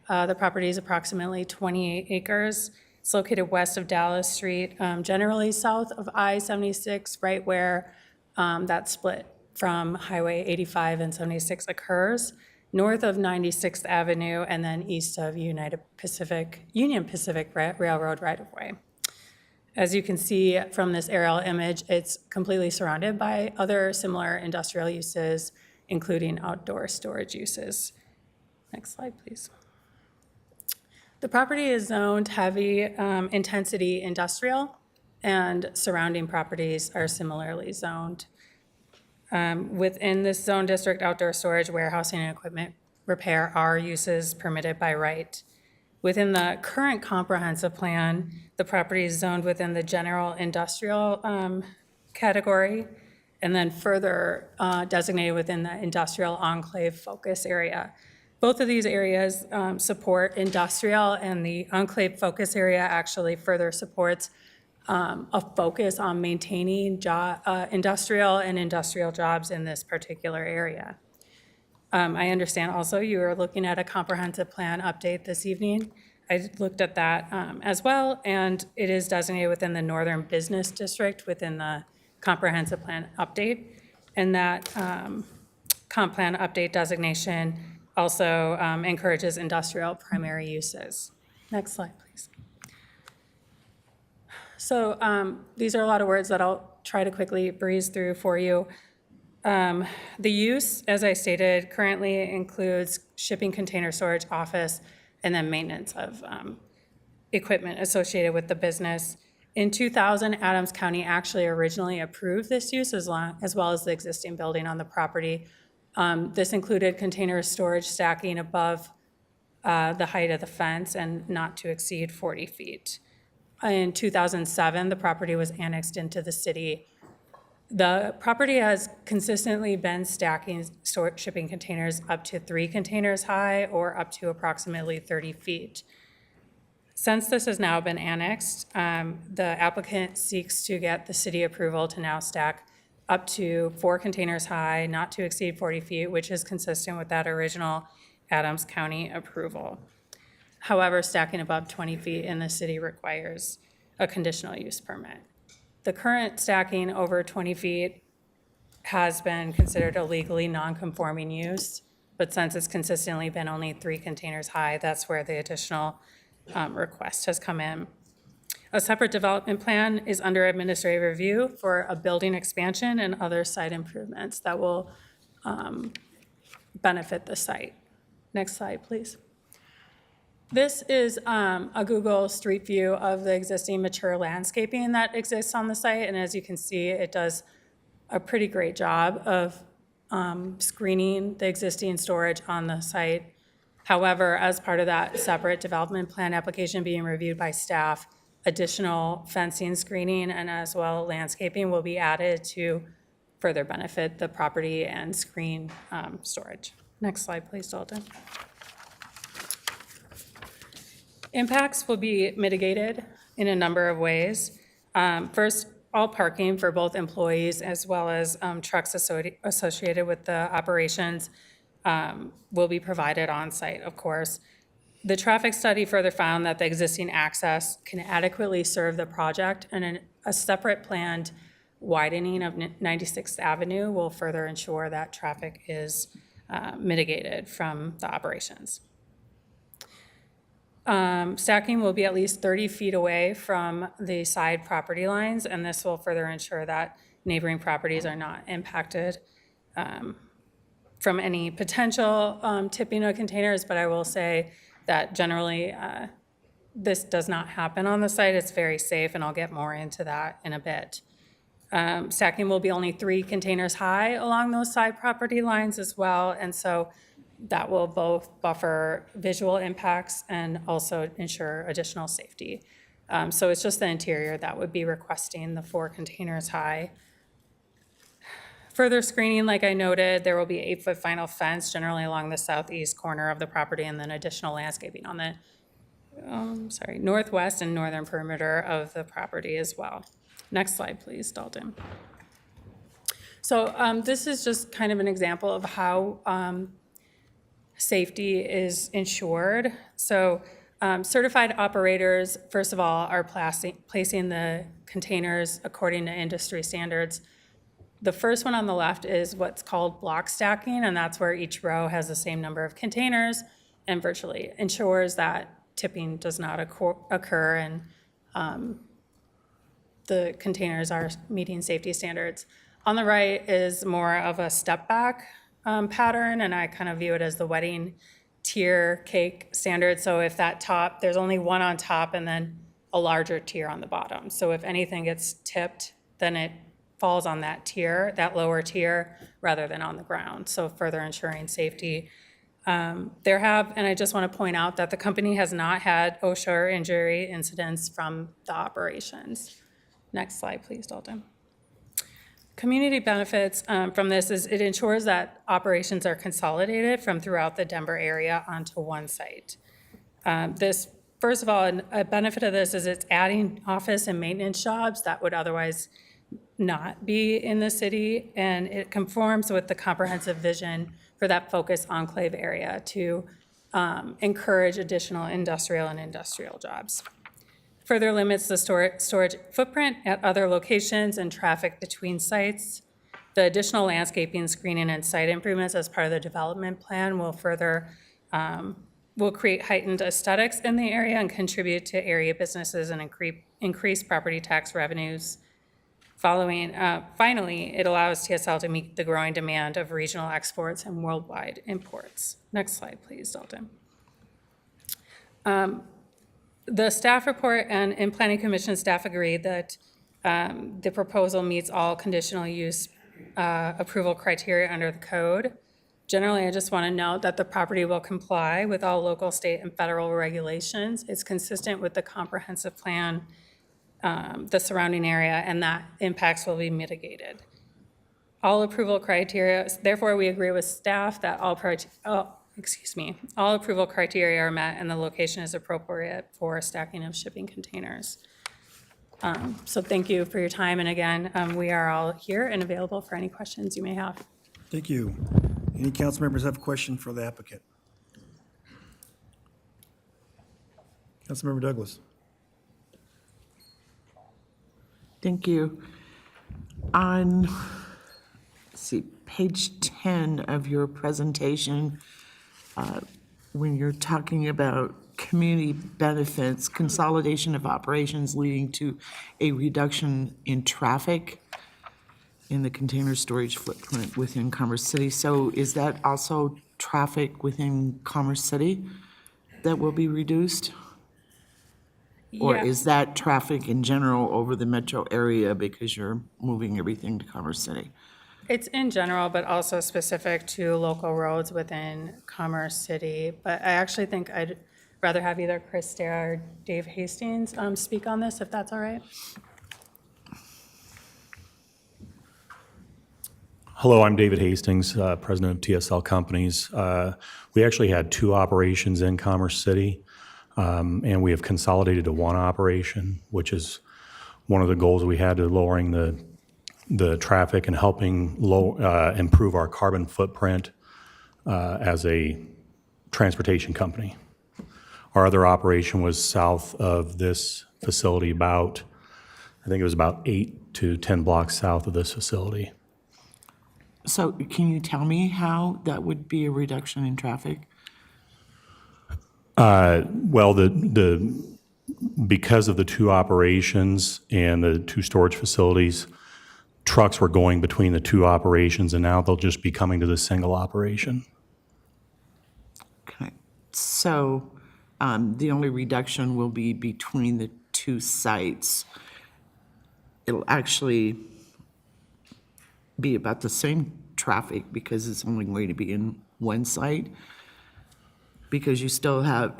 the property is approximately 28 acres. It's located west of Dallas Street, generally south of I-76, right where that split from Highway 85 and 76 occurs, north of 96th Avenue, and then east of Union Pacific Railroad right-of-way. As you can see from this aerial image, it's completely surrounded by other similar industrial uses, including outdoor storage uses. Next slide, please. The property is zoned heavy intensity industrial, and surrounding properties are similarly zoned. Within this zone district, outdoor storage, warehousing, and equipment repair are uses permitted by right. Within the current comprehensive plan, the property is zoned within the general industrial category, and then further designated within the industrial enclave focus area. Both of these areas support industrial, and the enclave focus area actually further supports a focus on maintaining industrial and industrial jobs in this particular area. I understand also you are looking at a comprehensive plan update this evening. I looked at that as well, and it is designated within the Northern Business District within the comprehensive plan update. And that comp plan update designation also encourages industrial primary uses. Next slide, please. So these are a lot of words that I'll try to quickly breeze through for you. The use, as I stated, currently includes shipping, container storage, office, and then maintenance of equipment associated with the business. In 2000, Adams County actually originally approved this use as well as the existing building on the property. This included container storage stacking above the height of the fence and not to exceed 40 feet. In 2007, the property was annexed into the city. The property has consistently been stacking shipping containers up to 3 containers high or up to approximately 30 feet. Since this has now been annexed, the applicant seeks to get the city approval to now stack up to 4 containers high, not to exceed 40 feet, which is consistent with that original Adams County approval. However, stacking above 20 feet in the city requires a conditional use permit. The current stacking over 20 feet has been considered a legally non-conforming use, but since it's consistently been only 3 containers high, that's where the additional request has come in. A separate development plan is under administrative review for a building expansion and other site improvements that will benefit the site. Next slide, please. This is a Google Street View of the existing mature landscaping that exists on the site, and as you can see, it does a pretty great job of screening the existing storage on the site. However, as part of that separate development plan application being reviewed by staff, additional fencing, screening, and as well landscaping will be added to further benefit the property and screen storage. Next slide, please, Dalton. Impacts will be mitigated in a number of ways. First, all parking for both employees as well as trucks associated with the operations will be provided on site, of course. The traffic study further found that the existing access can adequately serve the project, and a separate planned widening of 96th Avenue will further ensure that traffic is mitigated from the operations. Stacking will be at least 30 feet away from the side property lines, and this will further ensure that neighboring properties are not impacted from any potential tipping of containers, but I will say that generally this does not happen on the site. It's very safe, and I'll get more into that in a bit. Stacking will be only 3 containers high along those side property lines as well, and so that will both buffer visual impacts and also ensure additional safety. So it's just the interior that would be requesting the 4 containers high. Further screening, like I noted, there will be 8-foot vinyl fence generally along the southeast corner of the property, and then additional landscaping on the northwest and northern perimeter of the property as well. Next slide, please, Dalton. So this is just kind of an example of how safety is ensured. So certified operators, first of all, are placing the containers according to industry standards. The first one on the left is what's called block stacking, and that's where each row has the same number of containers and virtually ensures that tipping does not occur and the containers are meeting safety standards. On the right is more of a step back pattern, and I kind of view it as the wedding tier cake standard. So if that top, there's only one on top and then a larger tier on the bottom. So if anything gets tipped, then it falls on that tier, that lower tier, rather than on the ground. So further ensuring safety. And I just want to point out that the company has not had OSHA or injury incidents from the operations. Next slide, please, Dalton. Community benefits from this is it ensures that operations are consolidated from throughout the Denver area onto one site. First of all, a benefit of this is it's adding office and maintenance jobs that would otherwise not be in the city, and it conforms with the comprehensive vision for that focus enclave area to encourage additional industrial jobs. Further limits the storage footprint at other locations and traffic between sites. The additional landscaping, screening, and site improvements as part of the development plan will create heightened aesthetics in the area and contribute to area businesses and increase property tax revenues. Finally, it allows TSL to meet the growing demand of regional exports and worldwide imports. Next slide, please, Dalton. The staff report and Planning Commission staff agree that the proposal meets all conditional use approval criteria under the code. Generally, I just want to note that the property will comply with all local, state, and federal regulations. It's consistent with the comprehensive plan, the surrounding area, and that impacts will be mitigated. All approval criteria, therefore we agree with staff that all approval criteria are met and the location is appropriate for stacking of shipping containers. So thank you for your time, and again, we are all here and available for any questions you may have. Thank you. Any council members have a question for the applicant? Councilmember Douglas. Thank you. On, let's see, page 10 of your presentation, when you're talking about community benefits, consolidation of operations leading to a reduction in traffic in the container storage footprint within Commerce City. So is that also traffic within Commerce City that will be reduced? Or Yeah. is that traffic in general over the metro area because you're moving everything to Commerce City? It's in general, but also specific to local roads within Commerce City. But I actually think I'd rather have either Chris Dare or Dave Hastings speak on this, if that's all right. Hello, I'm David Hastings, president of TSL Companies. We actually had 2 operations in Commerce City, and we have consolidated to 1 operation, which is one of the goals we had to lowering the traffic and helping improve our carbon footprint as a transportation company. Our other operation was south of this facility, I think it was about 8 to 10 blocks south of this facility. So can you tell me how that would be a reduction in traffic? Well, because of the 2 operations and the 2 storage facilities, trucks were going between the 2 operations, and now they'll just be coming to the single operation. Okay, so the only reduction will be between the 2 sites. It'll actually be about the same traffic because it's only going to be in one site, because you still have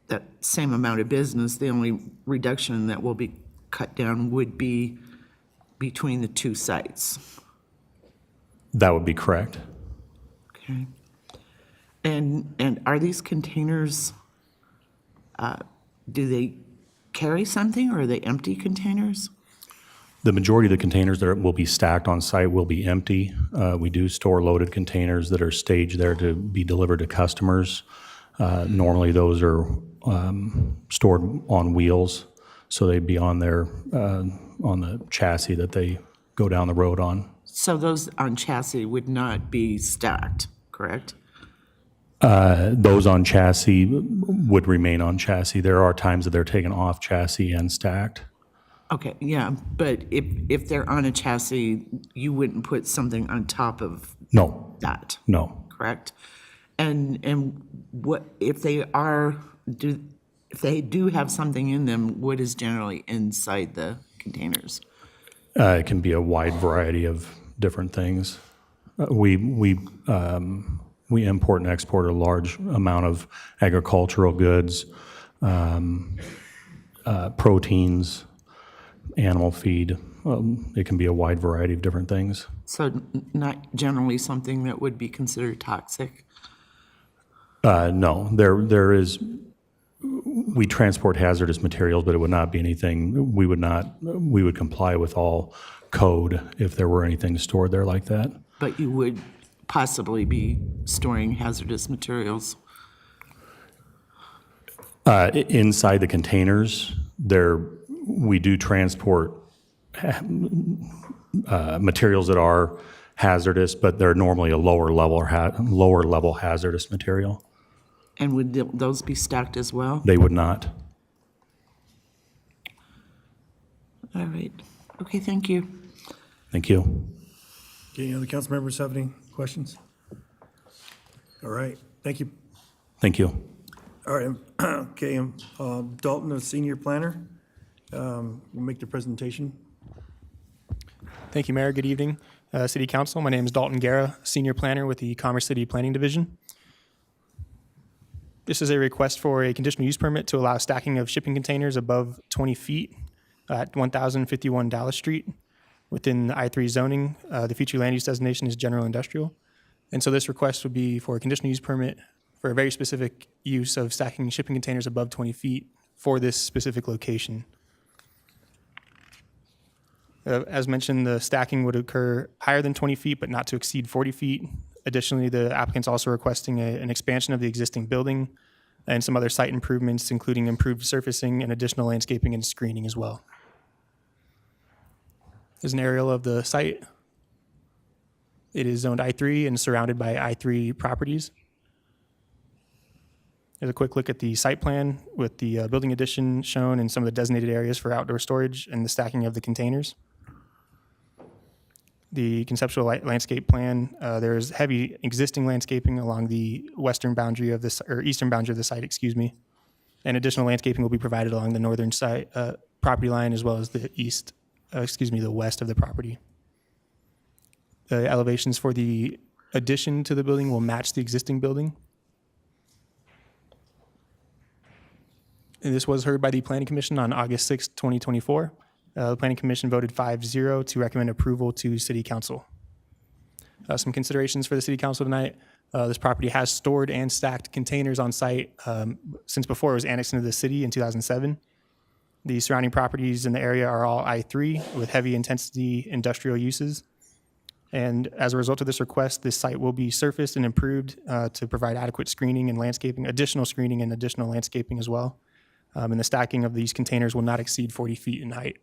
that same amount of business. The only reduction that will be cut down would be between the 2 sites. That would be correct. Okay. And are these containers, do they carry something, or are they empty containers? The majority of the containers that will be stacked on site will be empty. We do store loaded containers that are staged there to be delivered to customers. Normally, those are stored on wheels, so they'd be on their on the chassis that they go down the road on. So those on chassis would not be stacked, correct? Those on chassis would remain on chassis. There are times that they're taken off chassis and stacked. Okay, yeah, but if they're on a chassis, you wouldn't put something on top of No, that, no. correct? And what if they do have something in them, what is generally inside the containers? It can be a wide variety of different things. We import and export a large amount of agricultural goods, proteins, animal feed. It can be a wide variety of different things. So not generally something that would be considered toxic? No, there is. We transport hazardous materials, but it would not be anything. We would comply with all code if there were anything stored there like that. But you would possibly be storing hazardous materials? Inside the containers, we do transport materials that are hazardous, but they're normally a lower level hazardous material. And would those be stacked as well? They would not. All right. Okay, thank you. Thank you. Okay, any other council members have any questions? All right, thank you. Thank you. All right, okay, Dalton, the senior planner, will make the presentation. Thank you, Mayor. Good evening, City Council. My name is Dalton Guerra, Senior Planner with the Commerce City Planning Division. This is a request for a conditional use permit to allow stacking of shipping containers above 20 feet at 1051 Dallas Street within the I-3 zoning. The future land use designation is general industrial. And so this request would be for a conditional use permit for a very specific use of stacking shipping containers above 20 feet for this specific location. As mentioned, the stacking would occur higher than 20 feet, but not to exceed 40 feet. Additionally, the applicant's also requesting an expansion of the existing building and some other site improvements, including improved surfacing and additional landscaping and screening as well. There's an aerial of the site. It is zoned I-3 and surrounded by I-3 properties. There's a quick look at the site plan with the building addition shown and some of the designated areas for outdoor storage and the stacking of the containers. The conceptual landscape plan, there's heavy existing landscaping along the western boundary of this, or eastern boundary of the site, excuse me. And additional landscaping will be provided along the northern side, property line as well as the the west of the property. The elevations for the addition to the building will match the existing building. And this was heard by the Planning Commission on August 6, 2024. The Planning Commission voted 5-0 to recommend approval to City Council. Some considerations for the City Council tonight. This property has stored and stacked containers on site since before it was annexed into the city in 2007. The surrounding properties in the area are all I-3 with heavy intensity industrial uses. And as a result of this request, this site will be surfaced and improved to provide adequate screening and landscaping, additional screening and additional landscaping as well. And the stacking of these containers will not exceed 40 feet in height.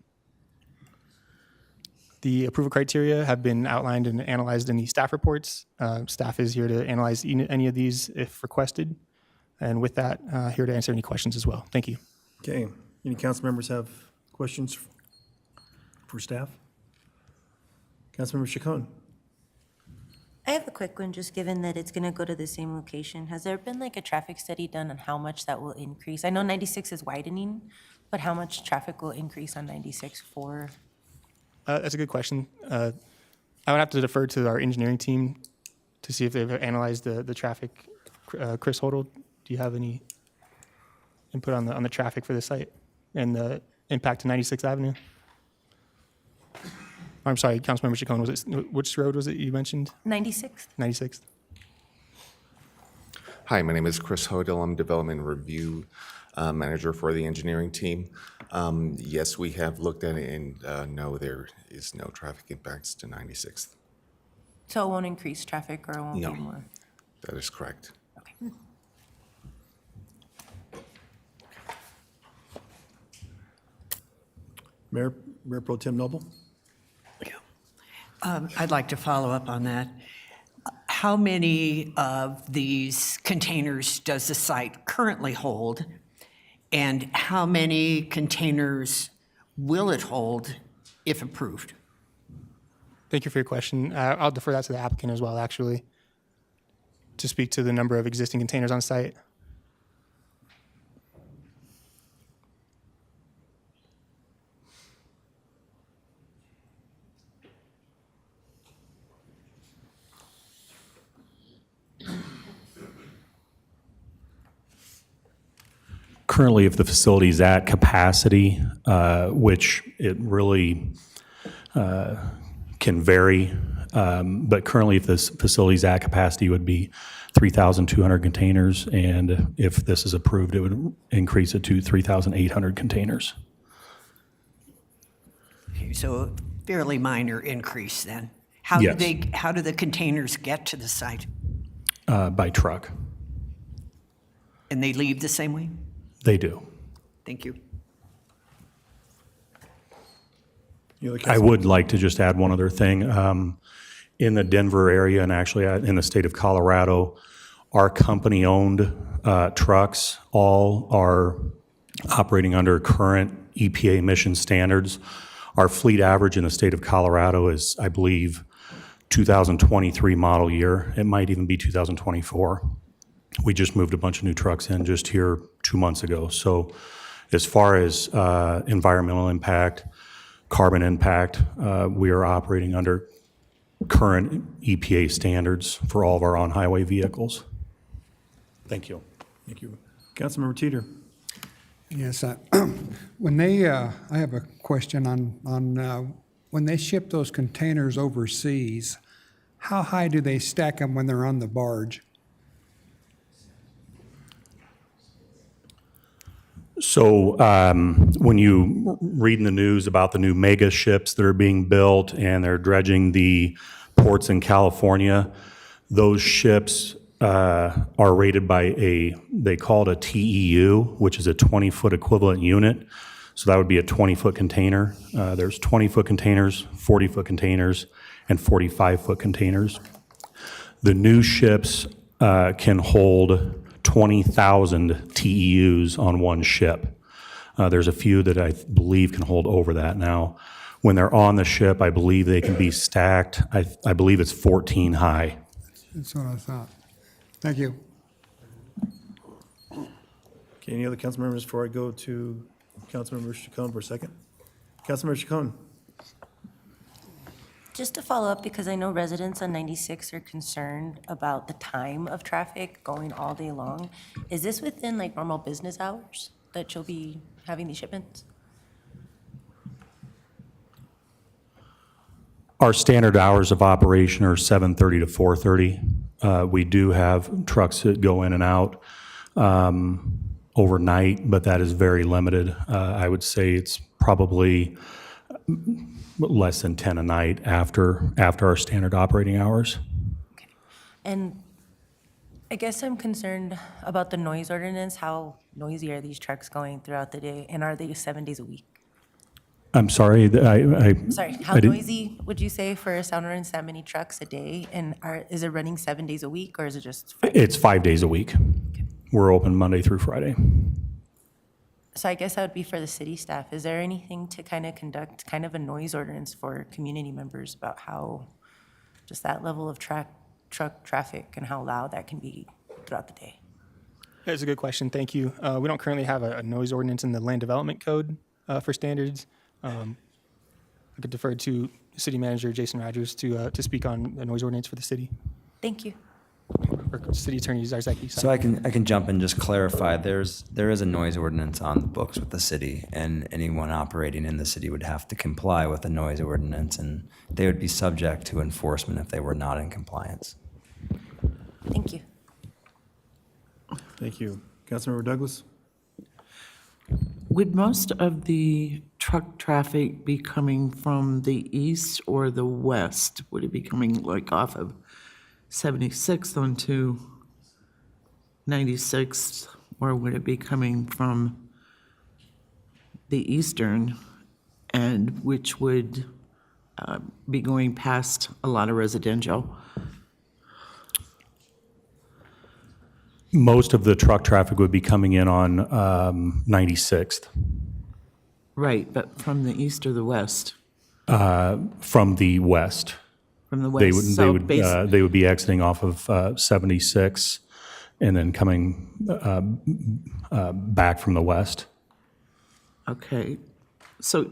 The approval criteria have been outlined and analyzed in the staff reports. Staff is here to analyze any of these if requested. And with that, here to answer any questions as well. Thank you. Okay, any council members have questions for staff? Councilmember Chacon. I have a quick one, just given that it's going to go to the same location. Has there been like a traffic study done on how much that will increase? I know 96 is widening, but how much traffic will increase on 96 for? That's a good question. I would have to defer to our engineering team to see if they've analyzed the traffic. Chris Hodel, do you have any input on the traffic for the site and the impact to 96th Avenue? I'm sorry, Councilmember Chacon, which road was it you mentioned? 96th? 96th? Hi, my name is Chris Hodel. I'm Development Review Manager for the engineering team. Yes, we have looked at it, and no, there is no traffic impacts to 96th. So it won't increase traffic or it won't No, be more? that is correct. Okay. Mayor Pro Tem Noble? I'd like to follow up on that. How many of these containers does the site currently hold? And how many containers will it hold if approved? Thank you for your question. I'll defer that to the applicant as well, actually, to speak to the number of existing containers on site. Currently, if the facility is at capacity, which it really can vary, but currently if this facility is at capacity, it would be 3,200 containers, and if this is approved, it would increase it to 3,800 containers. Okay, so a fairly minor increase then. How Yes. how do the containers get to the site? By truck. And they leave the same way? They do. Thank you. I would like to just add one other thing. In the Denver area, and actually in the state of Colorado, our company-owned trucks all are operating under current EPA emission standards. Our fleet average in the state of Colorado is, I believe, 2023 model year. It might even be 2024. We just moved a bunch of new trucks in just here 2 months ago. So as far as environmental impact, carbon impact, we are operating under current EPA standards for all of our on-highway vehicles. Thank you. Thank you. Councilmember Teeter? Yes, when they, I have a question on when they ship those containers overseas, how high do they stack them when they're on the barge? So when you read in the news about the new mega ships that are being built and they're dredging the ports in California, those ships are rated by they call it a TEU, which is a 20-foot equivalent unit. So that would be a 20-foot container. There's 20-foot containers, 40-foot containers, and 45-foot containers. The new ships can hold 20,000 TEUs on one ship. There's a few that I believe can hold over that now. When they're on the ship, I believe they can be stacked. I believe it's 14 high. That's what I thought. Thank you. Okay, any other council members before I go to Councilmember Chacon for a second? Councilmember Chacon? Just to follow up, because I know residents on 96 are concerned about the time of traffic going all day long. Is this within like normal business hours that you'll be having these shipments? Our standard hours of operation are 7:30 to 4:30. We do have trucks that go in and out overnight, but that is very limited. I would say it's probably less than 10 a night after our standard operating hours. Okay. And I guess I'm concerned about the noise ordinance. How noisy are these trucks going throughout the day? And are they 7 days a week? I'm sorry, Sorry, how I didn't- noisy would you say for a sound ordinance that many trucks a day? And is it running 7 days a week or is it just? It's 5 days a week. We're open Monday through Friday. So I guess that would be for the city staff. Is there anything to kind of conduct kind of a noise ordinance for community members about how just that level of truck traffic and how loud that can be throughout the day? That's a good question. Thank you. We don't currently have a noise ordinance in the land development code for standards. I could defer to City Manager Jason Rogers to speak on a noise ordinance for the city. Thank you. or City Attorney Zarzaki. So I can jump and just clarify, there is a noise ordinance on the books with the city, and anyone operating in the city would have to comply with the noise ordinance, and they would be subject to enforcement if they were not in compliance. Thank you. Thank you. Councilmember Douglas? Would most of the truck traffic be coming from the east or the west? Would it be coming like off of 76th onto 96th? Or would it be coming from the eastern, and which would be going past a lot of residential? Most of the truck traffic would be coming in on 96th Right, but from the east or the west? from the west. From the They west. would, So basi- they would be exiting off of 76 and then coming back from the west. Okay, so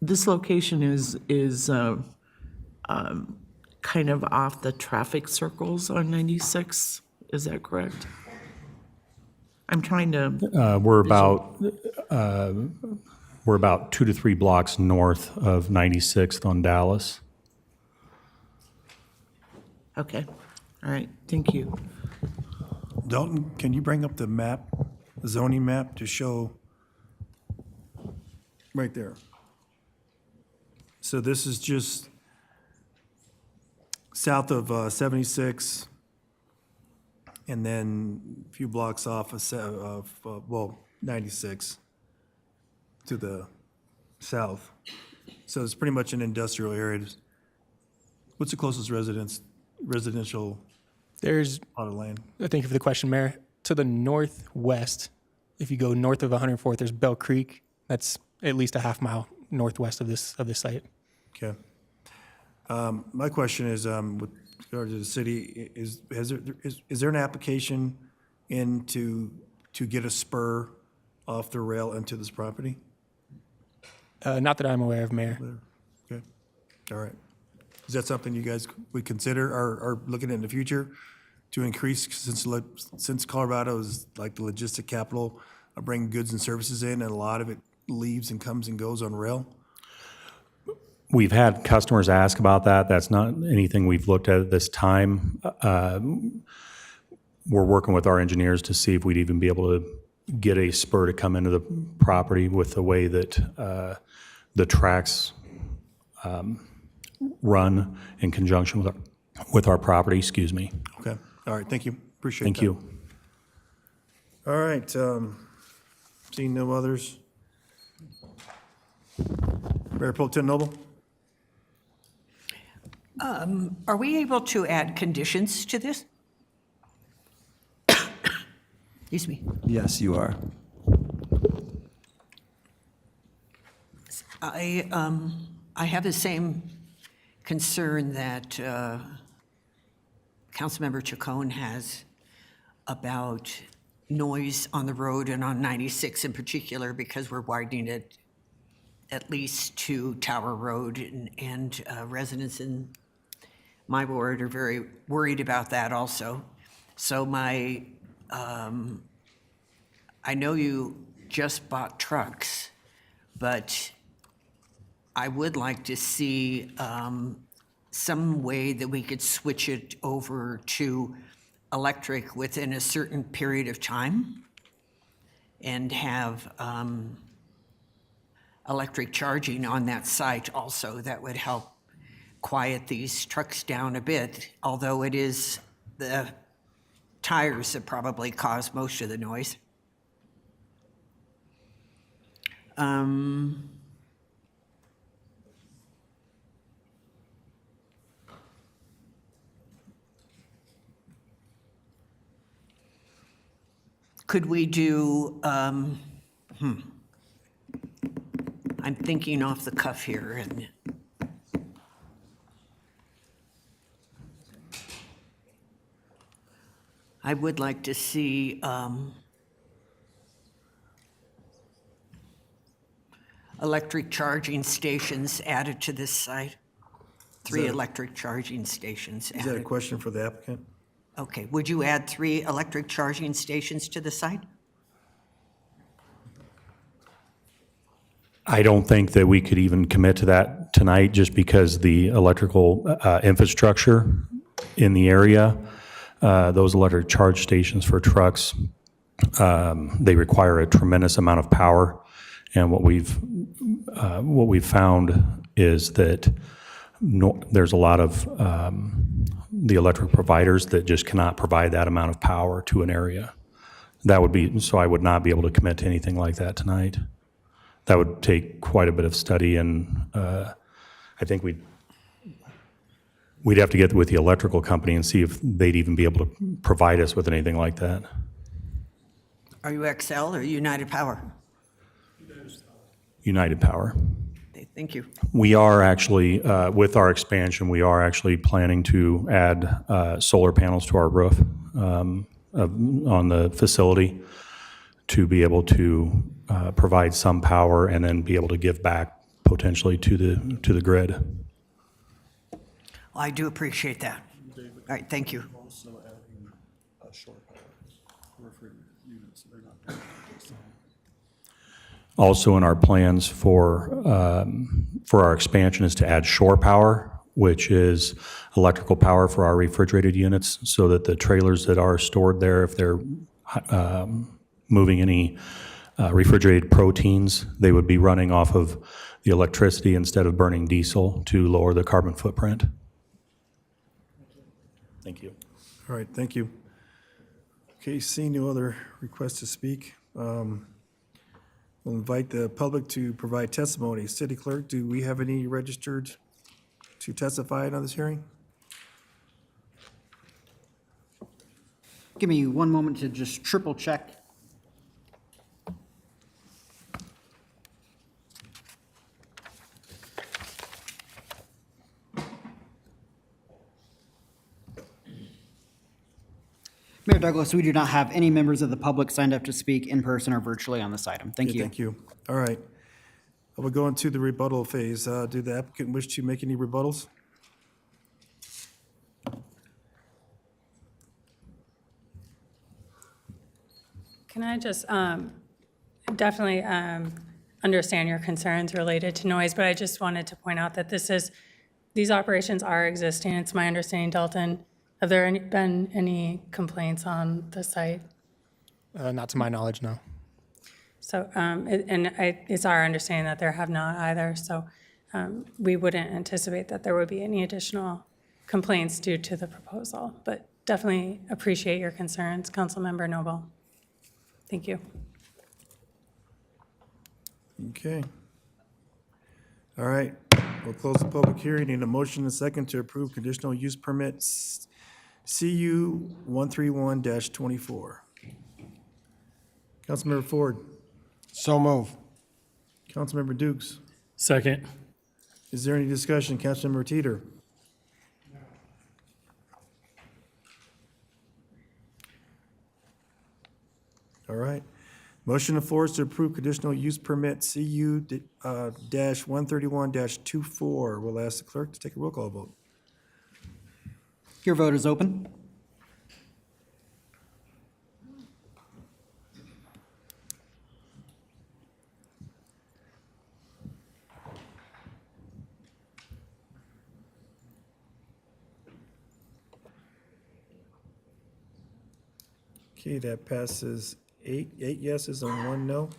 this location is kind of off the traffic circles on 96, is that correct? I'm trying to, We're about 2 to 3 blocks north of 96th on Dallas. okay, all right, thank you. Dalton, can you bring up the map, the zoning map to show right there? So this is just south of 76, and then a few blocks off of 96 to the south. So it's pretty much an industrial area. What's the closest residential There's, plot of land? thank you for the question, Mayor. To the northwest, if you go north of 104th, there's Bell Creek. That's at least a half mile northwest of this site. Okay. My question is, with regard to the city, is there an application in to get a spur off the rail into this property? Not that I'm aware of, Mayor. Okay, all right. Is that something you guys would consider or looking at in the future to increase, since Colorado is like the logistic capital of bringing goods and services in, and a lot of it leaves and comes and goes on rail? We've had customers ask about that. That's not anything we've looked at this time. We're working with our engineers to see if we'd even be able to get a spur to come into the property with the way that the tracks run in conjunction with our property, excuse me. Okay, all right, thank you, appreciate that. Thank you. All right, seeing no others. Mayor Pro Tem Noble? Are we able to add conditions to this? Excuse me. Yes, you are. I have the same concern that Councilmember Chacon has about noise on the road and on 96 in particular, because we're widening it at least to Tower Road, and residents in my ward are very worried about that also. So I know you just bought trucks, but I would like to see some way that we could switch it over to electric within a certain period of time and have electric charging on that site also. That would help quiet these trucks down a bit, although it is the tires that probably cause most of the noise. Could we do, I'm thinking off the cuff here, and I would like to see electric charging stations added to this site. 3 that- electric charging stations Is that a added. question for the applicant? Okay, would you add 3 electric charging stations to the site? I don't think that we could even commit to that tonight, just because the electrical infrastructure in the area, those electric charge stations for trucks, they require a tremendous amount of power. And what we've found is that there's a lot of the electric providers that just cannot provide that amount of power to an area. So I would not be able to commit to anything like that tonight. That would take quite a bit of study, and I think we'd have to get with the electrical company and see if they'd even be able to provide us with anything like that. Are you XL or United Power? United Power. Okay, thank you. We are actually, with our expansion, we are actually planning to add solar panels to our roof on the facility to be able to provide some power and then be able to give back potentially to the grid. Well, I do appreciate that. All right, thank you. Also, in our plans for our expansion is to add shore power, which is electrical power for our refrigerated units, so that the trailers that are stored there, if they're moving any refrigerated proteins, they would be running off of the electricity instead of burning diesel to lower the carbon footprint. Thank you. All right, thank you. Okay, seeing no other requests to speak, we'll invite the public to provide testimony. City Clerk, do we have any registered to testify on this hearing? Give me one moment to just triple check. Mayor Douglas, we do not have any members of the public signed up to speak in person or virtually on this item. Thank Okay, you. Thank you. All right. We'll go into the rebuttal phase. Do the applicant wish to make any rebuttals? Can I just definitely understand your concerns related to noise, but I just wanted to point out that these operations are existing. It's my understanding, Dalton. Have there been any complaints on the site? Not to my knowledge, no. So, it's our understanding that there have not either, so we wouldn't anticipate that there would be any additional complaints due to the proposal, but definitely appreciate your concerns, Councilmember Noble. Thank you. Okay. All right, we'll close the public hearing. Need a motion and a second to approve conditional use permits CU 131-24. Councilmember Ford. So move. Councilmember Dukes. Second. Is there any discussion? Councilmember Teeter. All right. Motion on the floor is to approve conditional use permit CU dash 131-24. We'll ask the clerk to take a roll call vote. Your vote is open. Okay, that passes eight yeses and 1 no.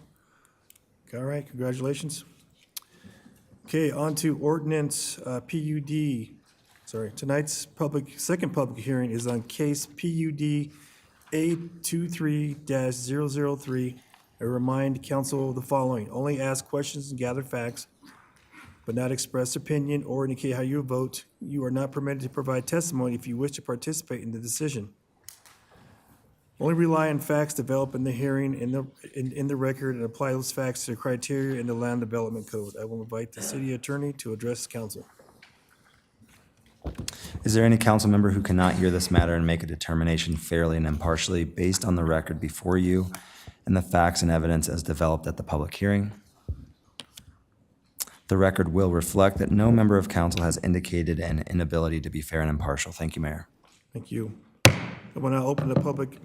All right, congratulations. Okay, on to ordinance PUD. Sorry, tonight's second public hearing is on case PUD A23-003. I remind council of the following: only ask questions and gather facts, but not express opinion or indicate how you vote. You are not permitted to provide testimony if you wish to participate in the decision. Only rely on facts developed in the hearing in the record and apply those facts to the criteria in the Land Development Code. I will invite the city attorney to address council. Is there any council member who cannot hear this matter and make a determination fairly and impartially based on the record before you and the facts and evidence as developed at the public hearing? The record will reflect that no member of council has indicated an inability to be fair and impartial. Thank you, Mayor. Thank you. I want to open the public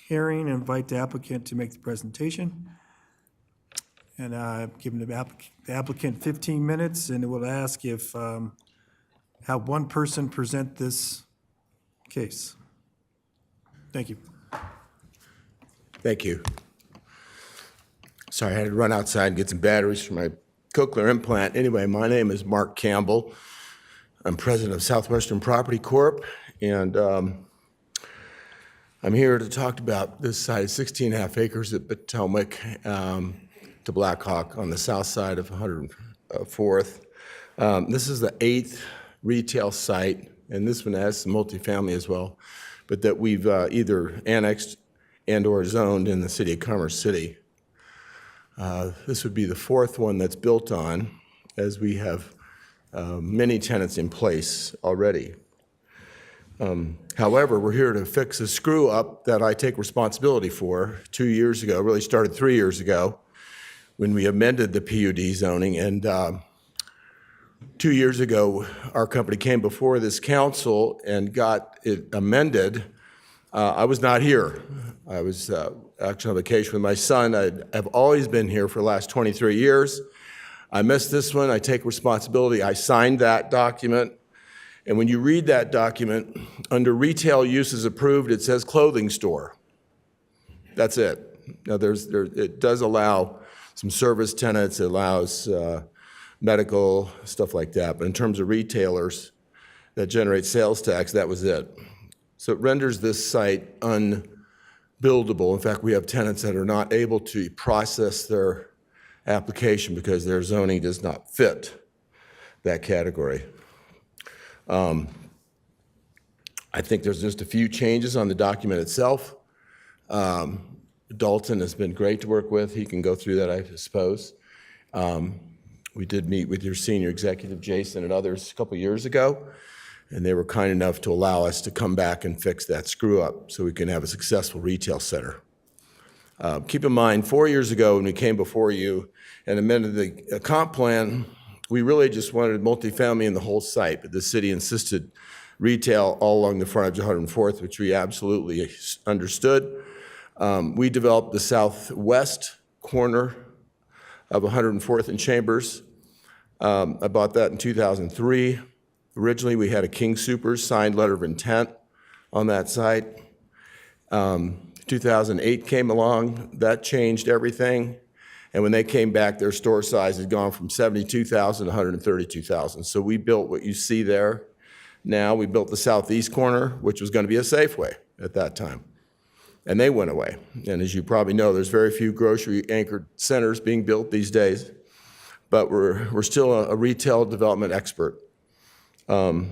hearing and invite the applicant to make the presentation. And I've given the applicant 15 minutes, and it will ask if, have one person present this case. Thank you. Thank you. Sorry, I had to run outside and get some batteries for my cochlear implant. Anyway, my name is Mark Campbell. I'm president of Southwestern Property Corp., and I'm here to talk about this site, 16.5 acres at Potomac to Blackhawk on the south side of 104th. This is the 8th retail site, and this one has some multifamily as well, but that we've either annexed and/or zoned in the city of Commerce City. This would be the 4th one that's built on, as we have many tenants in place already. However, we're here to fix a screw up that I take responsibility for 2 years ago, really started 3 years ago, when we amended the PUD zoning. And 2 years ago, our company came before this council and got it amended. I was not here. I was actually on vacation with my son. I've always been here for the last 23 years. I missed this one. I take responsibility. I signed that document. And when you read that document, under retail uses approved, it says clothing store. That's it. Now, it does allow some service tenants. It allows medical, stuff like that. But in terms of retailers that generate sales tax, that was it. So it renders this site unbuildable. In fact, we have tenants that are not able to process their application because their zoning does not fit that category. I think there's just a few changes on the document itself. Dalton has been great to work with. He can go through that, I suppose. We did meet with your senior executive, Jason, and others a couple years ago, and they were kind enough to allow us to come back and fix that screw up so we can have a successful retail center. Keep in mind, 4 years ago when we came before you and amended the comp plan, we really just wanted multifamily in the whole site, but the city insisted retail all along the frontage of 104th, which we absolutely understood. We developed the southwest corner of 104th and Chambers. I bought that in 2003. Originally, we had a King Soopers signed letter of intent on that site. 2008 came along. That changed everything. And when they came back, their store size had gone from 72,000 to 132,000. So we built what you see there. Now we built the southeast corner, which was going to be a Safeway at that time. And they went away. And as you probably know, there's very few grocery-anchored centers being built these days. But we're still a retail development expert. So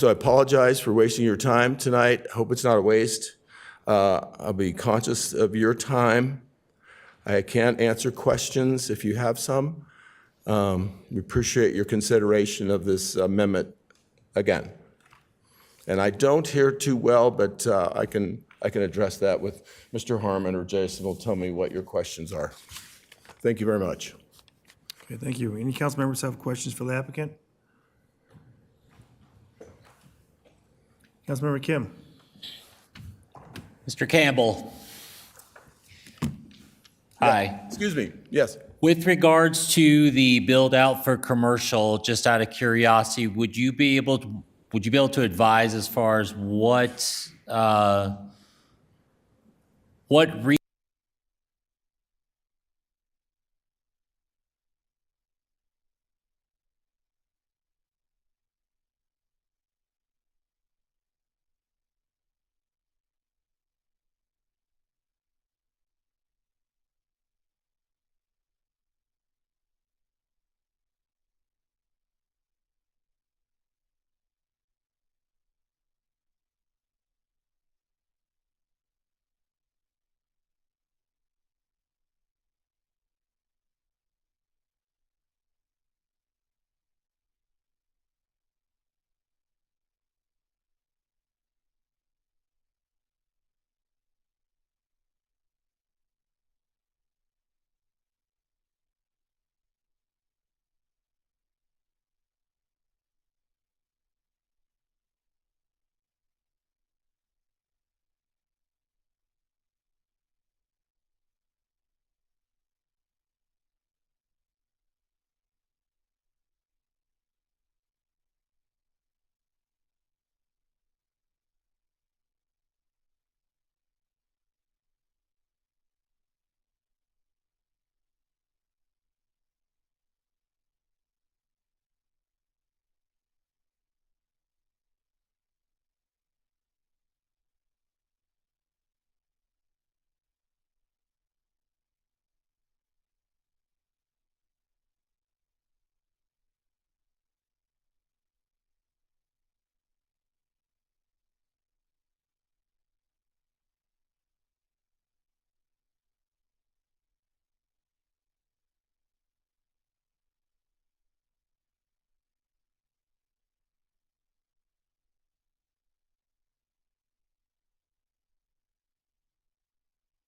I apologize for wasting your time tonight. I hope it's not a waste. I'll be conscious of your time. I can't answer questions if you have some. We appreciate your consideration of this amendment again. And I don't hear too well, but I can address that with Mr. Harmon, or Jason will tell me what your questions are. Thank you very much. Okay, thank you. Any council members have questions for the applicant? Councilmember Kim. Mr. Campbell. Hi. Excuse me, yes. With regards to the build out for commercial, just out of curiosity, would you be able to advise as far as what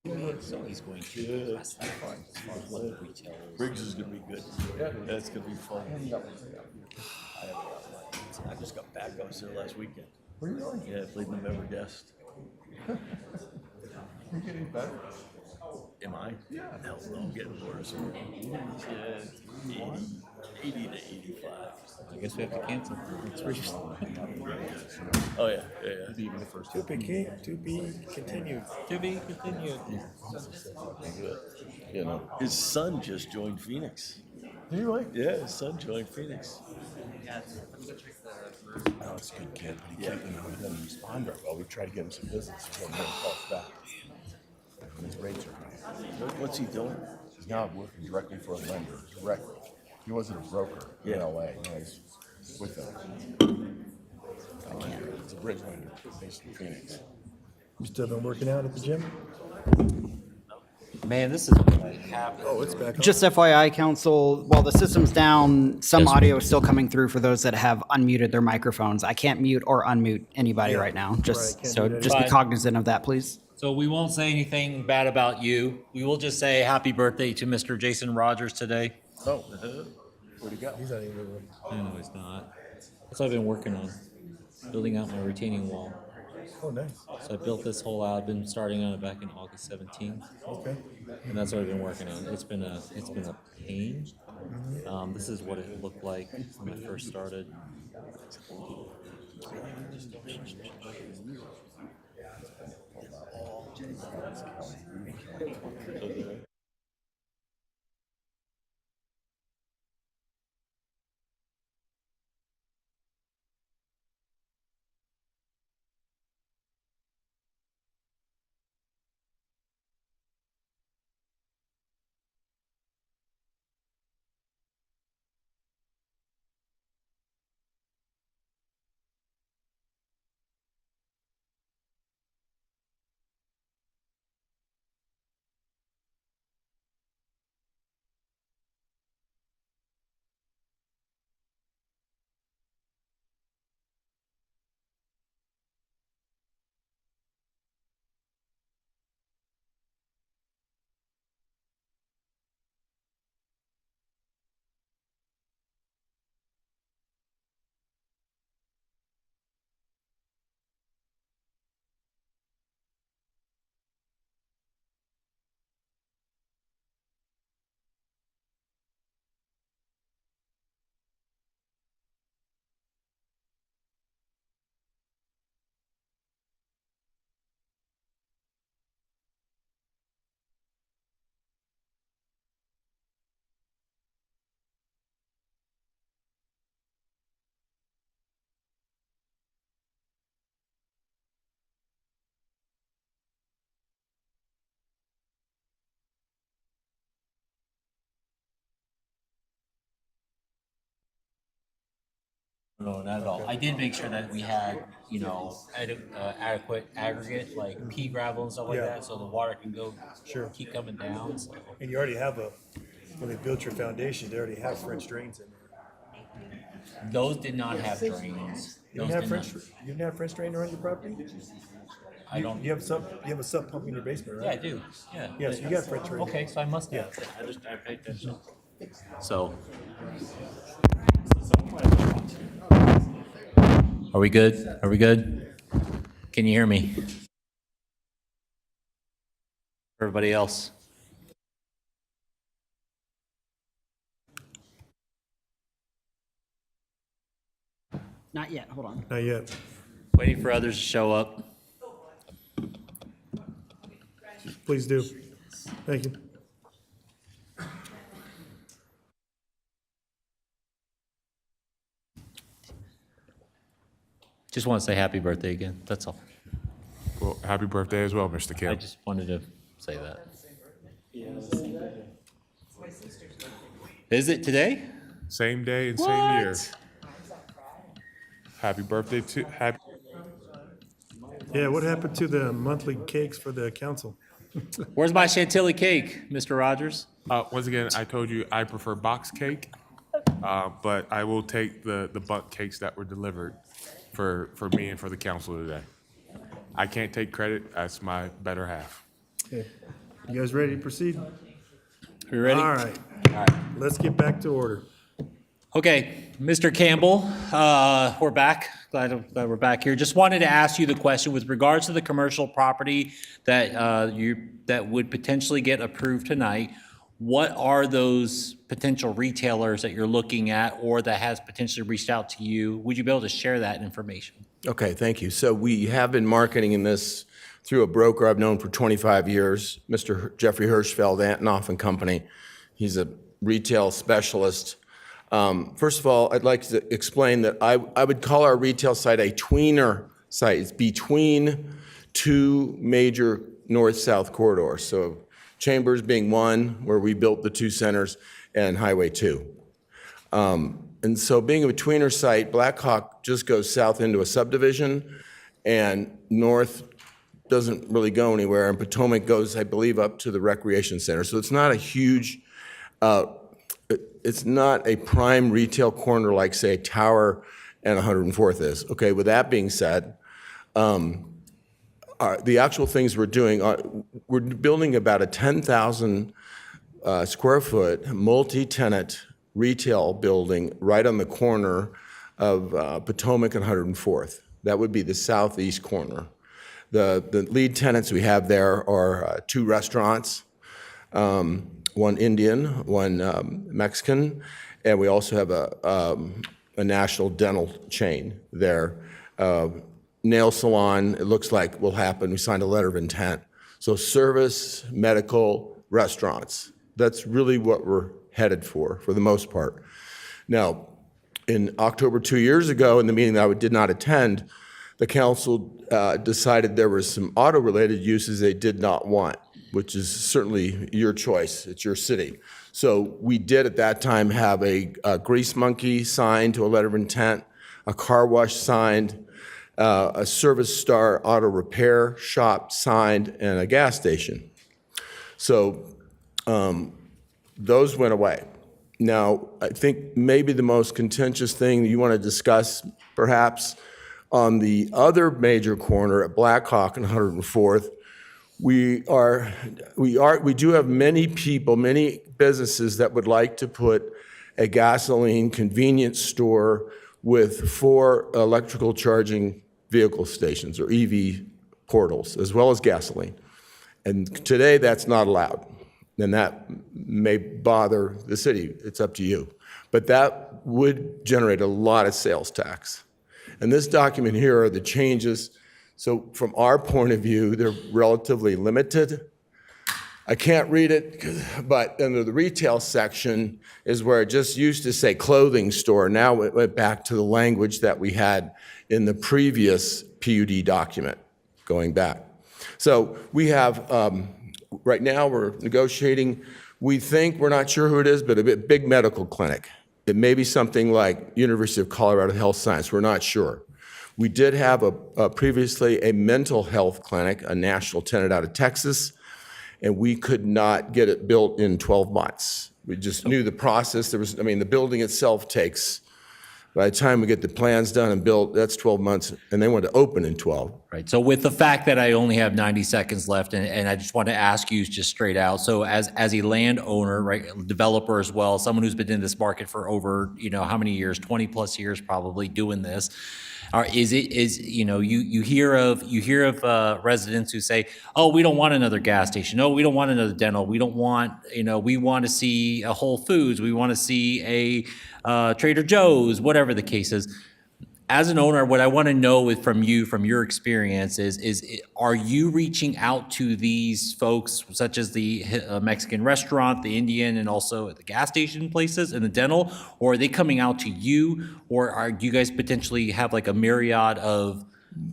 So he's going to. Briggs is gonna be good. Yeah, that's gonna be fun. I just got back. I was there last weekend. Were you really? Yeah, I played in the member guest. You're getting better. Am I? Yeah. Hell no, I'm getting worse. Yeah, 80 to 85. I guess we have to cancel. Oh, yeah, yeah, yeah. To be continued. To be continued. You know, his son just joined Phoenix. Did he really? Yeah, his son joined Phoenix. Oh, it's a good kid, but he doesn't respond very well. We tried to get him some business. He hasn't called us back. And his rates are high. What's he doing? He's now working directly for a lender, directly. He wasn't a broker in LA. No, he's with them. It's a bridge lender based in Phoenix. You still been working out at the gym? Man, this is what I have. Oh, it's back on. Just FYI, council, while the system's down, some audio is still coming through for those that have unmuted their microphones. I can't mute or unmute anybody right now. can't Just do that just be either. cognizant of that, please. So we won't say anything bad about you. We will just say happy birthday to Mr. Jason Rogers today. Oh, where'd he go? He's not even in the room. No, he's not. That's what I've been working on, building out my retaining wall. Oh, nice. So I built this whole out. I've been starting on it back in August 17th. Okay. And that's what I've been working on. It's been a pain. This is what it looked like when I first started. No, not at all. I did make sure that we had, adequate aggregate, like pea gravel and stuff like Yeah. that, so the water can go, Sure. keep coming down, so. And you already have when they built your foundation, they already have French drains in there. Those did not have drains. You didn't have you didn't have French drain around your property? I don't. You have a sub pump in your basement, right? Yeah, I do, yeah. Yeah, so you got French drain. Okay, so I must have. I paid attention. So. Are we good? Are we good? Can you hear me? Everybody else? Not yet, hold on. Not yet. Waiting for others to show up. Please do. Thank you. Just want to say happy birthday again, that's all. Well, happy birthday as well, Mr. I Kim. just wanted to say that. Is it today? Same day and same year. Happy birthday to happy. Yeah, what happened to the monthly cakes for the council? Where's my chantilly cake, Mr. Rogers? Once again, I told you I prefer box cake, but I will take the bundt cakes that were delivered for me and for the council today. I can't take credit. That's my better half. Okay. You guys ready to proceed? We ready? All right. Let's get back to order. Okay, Mr. Campbell, we're back. Glad we're back here. Just wanted to ask you the question with regards to the commercial property that that would potentially get approved tonight. What are those potential retailers that you're looking at or that has potentially reached out to you? Would you be able to share that information? Okay, thank you. So we have been marketing this through a broker I've known for 25 years, Mr. Jeffrey Hirschfeld, Antonoff and Company. He's a retail specialist. First of all, I'd like to explain that I would call our retail site a tweener site. It's between two major north-south corridors. So Chambers being one, where we built the two centers, and Highway 2. And so being a tweener site, Blackhawk just goes south into a subdivision, and north doesn't really go anywhere, and Potomac goes, I believe, up to the recreation center. So it's not a huge, it's not a prime retail corner like, say, Tower and 104th is. Okay, with that being said, the actual things we're doing, we're building about a 10,000 square foot multi-tenant retail building right on the corner of Potomac and 104th. That would be the southeast corner. The lead tenants we have there are two restaurants, one Indian, one Mexican, and we also have a national dental chain there. Nail salon, it looks like will happen. We signed a letter of intent. So service, medical, restaurants. That's really what we're headed for the most part. Now, in October 2 years ago, in the meeting that I did not attend, the council decided there were some auto-related uses they did not want, which is certainly your choice. It's your city. So we did at that time have a grease monkey signed to a letter of intent, a car wash signed, a Service Star auto repair shop signed, and a gas station. So those went away. Now, I think maybe the most contentious thing you want to discuss, perhaps, on the other major corner at Blackhawk and 104th, we do have many people, many businesses that would like to put a gasoline convenience store with 4 electrical charging vehicle stations, or EV portals, as well as gasoline. And today, that's not allowed. And that may bother the city. It's up to you. But that would generate a lot of sales tax. And this document here are the changes. So from our point of view, they're relatively limited. I can't read it, but under the retail section is where it just used to say clothing store. Now it went back to the language that we had in the previous PUD document going back. So we have, right now we're negotiating, we think, we're not sure who it is, but a big medical clinic. It may be something like University of Colorado Health Science, we're not sure. We did have previously a mental health clinic, a national tenant out of Texas, and we could not get it built in 12 months. We just knew the process. The building itself takes, by the time we get the plans done and built, that's 12 months, and they want to open in 12. Right. So with the fact that I only have 90 seconds left, and I just want to ask you just straight out, so as a landowner, right, developer as well, someone who's been in this market for over, how many years, 20 plus years probably doing this, you hear of residents who say, oh, we don't want another gas station. No, we don't want another dental. We don't want, we want to see a Whole Foods. We want to see a Trader Joe's, whatever the case is. As an owner, what I want to know from your experience is are you reaching out to these folks, such as the Mexican restaurant, the Indian, and also the gas station places and the dental, or are they coming out to you, or do you guys potentially have like a myriad of?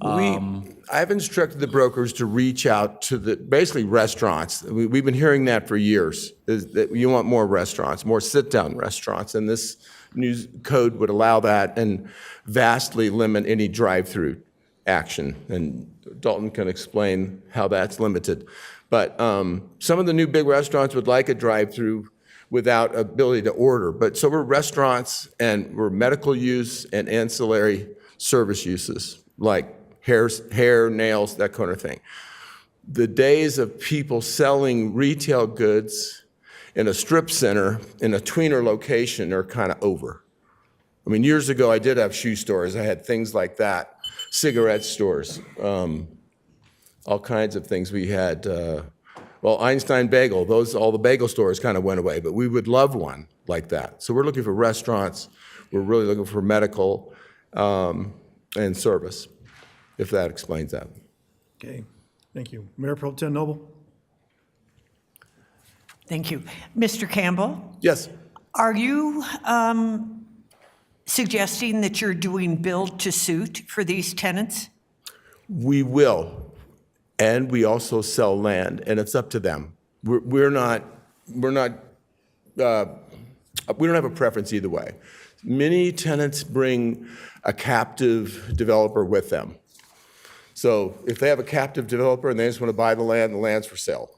I've instructed the brokers to reach out to basically restaurants. We've been hearing that for years, is that you want more restaurants, more sit-down restaurants, and this new code would allow that and vastly limit any drive-through action. And Dalton can explain how that's limited. But some of the new big restaurants would like a drive-through without ability to order. But so we're restaurants, and we're medical use and ancillary service uses, like hair, nails, that kind of thing. the days of people selling retail goods in a strip center in a tweener location are kind of over. I mean, years ago, I did have shoe stores. I had things like that, cigarette stores, all kinds of things. We had, Einstein Bagel, all the bagel stores kind of went away, but we would love one like that. So we're looking for restaurants. We're really looking for medical and service, if that explains that. Okay, thank you. Mayor Pro Tem Noble? Thank you. Mr. Campbell, Yes. are you suggesting that you're doing build to suit for these tenants? We will, and we also sell land, and it's up to them. We don't have a preference either way. Many tenants bring a captive developer with them. So if they have a captive developer and they just want to buy the land's for sale.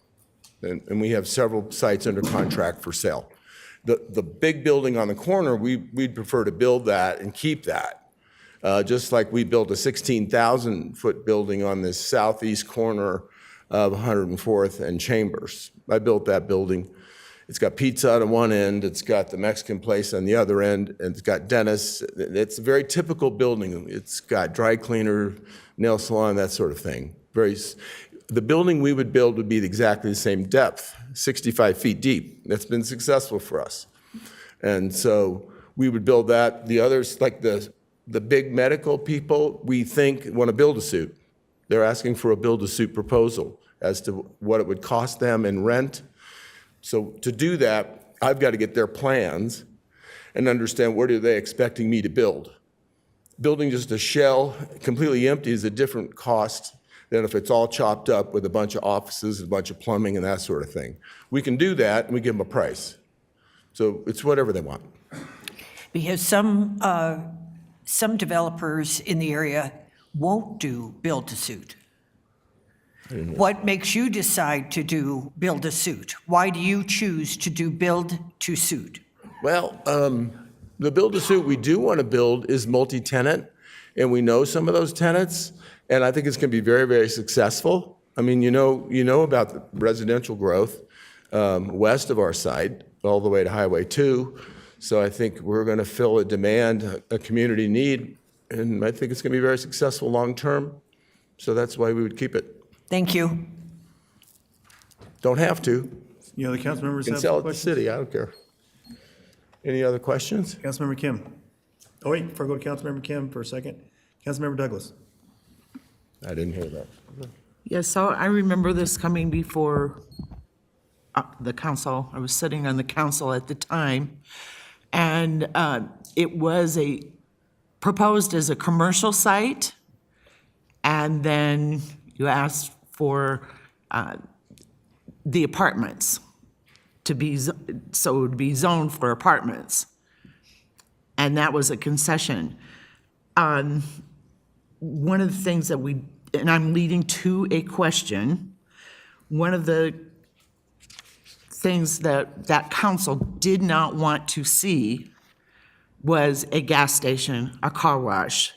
And we have several sites under contract for sale. The big building on the corner, we'd prefer to build that and keep that. Just like we built a 16,000-foot building on the southeast corner of 104th and Chambers. I built that building. It's got pizza on one end, it's got the Mexican place on the other end, and it's got dentists. It's a very typical building. It's got dry cleaner, nail salon, that sort of thing. The building we would build would be exactly the same depth, 65 feet deep. That's been successful for us. And so we would build that. The others, like the big medical people, we think want to build a suit. They're asking for a build-a-suit proposal as to what it would cost them in rent. So to do that, I've got to get their plans and understand what are they expecting me to build. Building just a shell completely empty is a different cost than if it's all chopped up with a bunch of offices, a bunch of plumbing and that sort of thing. We can do that and we give them a price. So it's whatever they want. Because some developers in the area won't do build to suit. What makes you decide to do build to suit? Why do you choose to do build to suit? Well, the build to suit we do want to build is multi-tenant, and we know some of those tenants, and I think it's going to be very, very successful. I mean, you know about the residential growth west of our site, all the way to Highway 2. So I think we're going to fill a demand, a community need, and I think it's going to be very successful long term. So that's why we would keep it. Thank you. Don't have to. You know, the council members You can have sell it to the questions? city, I don't care. Any other questions? Councilmember Kim. Oh, wait, before I go to Councilmember Kim for a second. Councilmember Douglas. I didn't hear that. Yes, so I remember this coming before the council. I was sitting on the council at the time, and it was proposed as a commercial site, and then you asked for the apartments to be, so it would be zoned for apartments. And that was a concession. One of the things that and I'm leading to a question, one of the things that council did not want to see was a gas station, a car wash.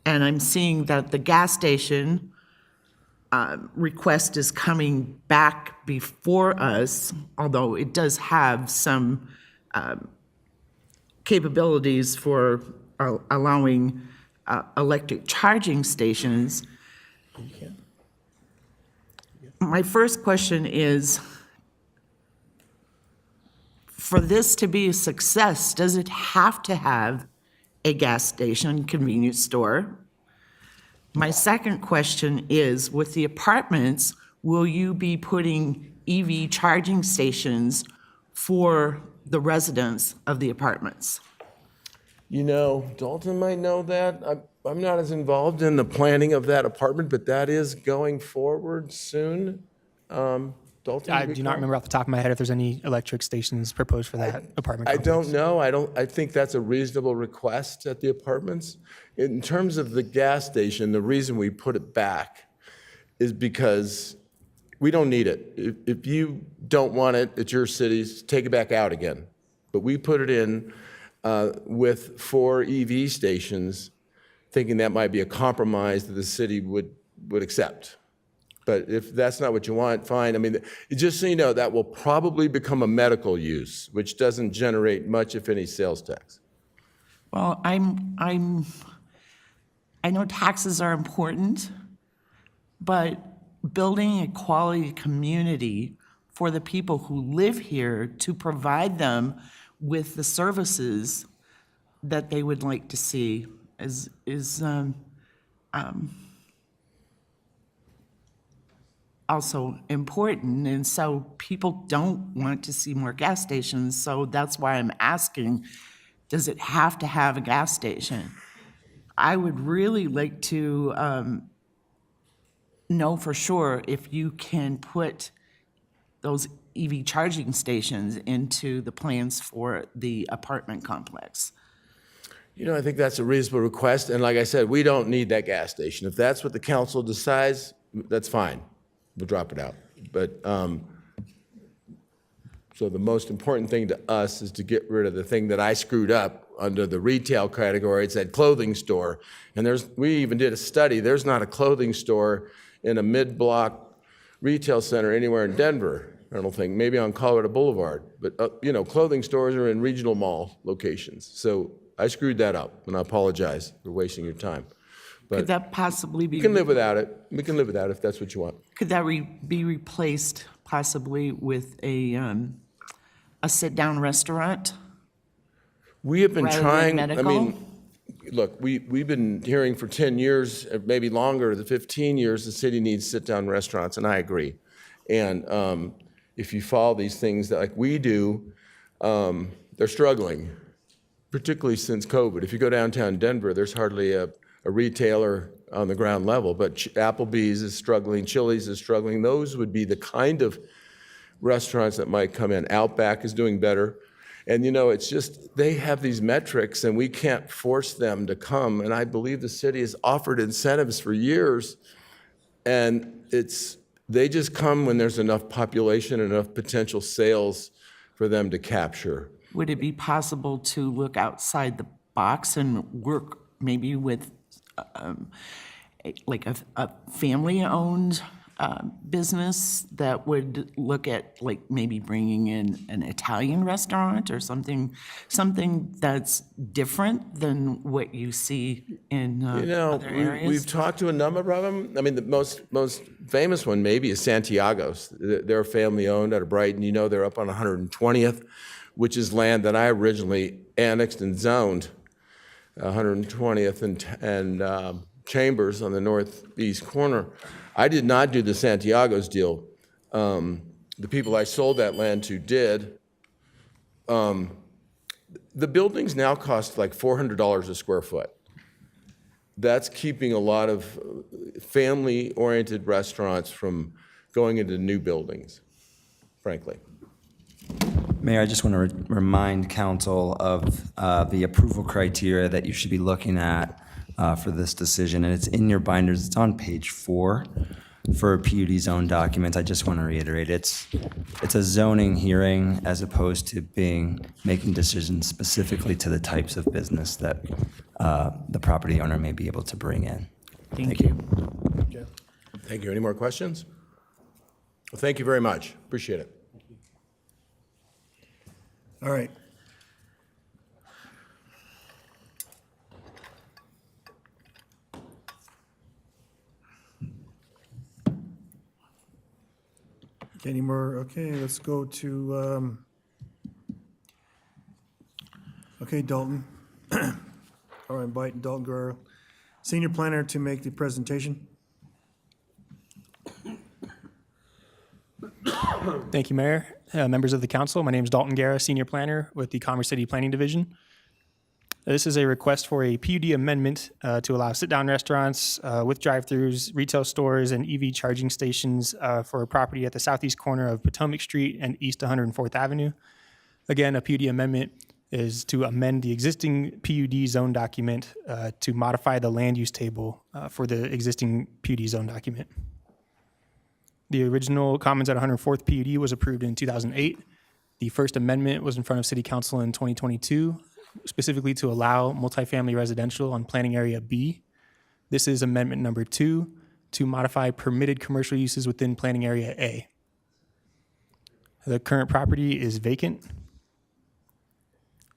And I'm seeing that the gas station request is coming back before us, although it does have some capabilities for allowing electric charging stations. My first question is, for this to be a success, does it have to have a gas station, convenience store? My second question is, with the apartments, will you be putting EV charging stations for the residents of the apartments? You know, Dalton might know that. I'm not as involved in the planning of that apartment, but that is going forward soon. Dalton? I do not remember off the top of my head if there's any electric stations proposed for that apartment I complex. don't know. I think that's a reasonable request at the apartments. In terms of the gas station, the reason we put it back is because we don't need it. If you don't want it at your cities, take it back out again. But we put it in with 4 EV stations, thinking that might be a compromise that the city would accept. But if that's not what you want, fine. I mean, just so you know, that will probably become a medical use, which doesn't generate much, if any, sales tax. Well, I know taxes are important, but building a quality community for the people who live here to provide them with the services that they would like to see is also important. And so people don't want to see more gas stations. So that's why I'm asking, does it have to have a gas station? I would really like to know for sure if you can put those EV charging stations into the plans for the apartment complex. You know, I think that's a reasonable request, and like I said, we don't need that gas station. If that's what the council decides, that's fine. We'll drop it out. But, so the most important thing to us is to get rid of the thing that I screwed up under the retail category. It's that clothing store. And we even did a study. There's not a clothing store in a mid-block retail center anywhere in Denver, I don't think, maybe on Colorado Boulevard. But, you know, clothing stores are in regional mall locations. So I screwed that up, and I apologize for wasting your time. But Could that possibly be? we can live without it. We can live without it if that's what you want. Could that be replaced possibly with a sit-down restaurant? We have been rather than trying, I medical? mean, look, we've been hearing for 10 years, maybe longer, the 15 years, the city needs sit-down restaurants, and I agree. And if you follow these things that like we do, they're struggling, particularly since COVID. If you go downtown Denver, there's hardly a retailer on the ground level, but Applebee's is struggling, Chili's is struggling. Those would be the kind of restaurants that might come in. Outback is doing better. And you know, it's just, they have these metrics and we can't force them to come. And I believe the city has offered incentives for years. And they just come when there's enough population, enough potential sales for them to capture. Would it be possible to look outside the box and work maybe with like a family-owned business that would look at like maybe bringing in an Italian restaurant or something that's different than what you see in other areas? We've talked to a number of them. I mean, the most famous one maybe is Santiago's. They're family-owned out of Brighton. You know, they're up on 120th, which is land that I originally annexed and zoned, 120th and Chambers on the northeast corner. I did not do the Santiago's deal. The people I sold that land to did. The buildings now cost like $400 a square foot. That's keeping a lot of family-oriented restaurants from going into new buildings, frankly. Mayor, I just want to remind council of the approval criteria that you should be looking at for this decision, and it's in your binders. It's on page 4 for a PUD zone document. I just want to reiterate, it's a zoning hearing as opposed to making decisions specifically to the types of business that the property owner may be able to bring in. Thank you. Okay. Thank you. Any more questions? Well, thank you very much. Appreciate it. All right. Any more? Okay, let's go to, okay, Dalton. I'll invite Dalton Guerrero, Senior Planner, to make the presentation. Thank you, Mayor. Members of the council, my name is Dalton Guerra, Senior Planner with the Commerce City Planning Division. This is a request for a PUD amendment to allow sit-down restaurants with drive-throughs, retail stores, and EV charging stations for a property at the southeast corner of Potomac Street and East 104th Avenue. Again, a PUD amendment is to amend the existing PUD zone document to modify the land use table for the existing PUD zone document. The original Commons at 104th PUD was approved in 2008. The first amendment was in front of City Council in 2022, specifically to allow multifamily residential on Planning Area B. This is amendment number 2 to modify permitted commercial uses within planning area A. The current property is vacant.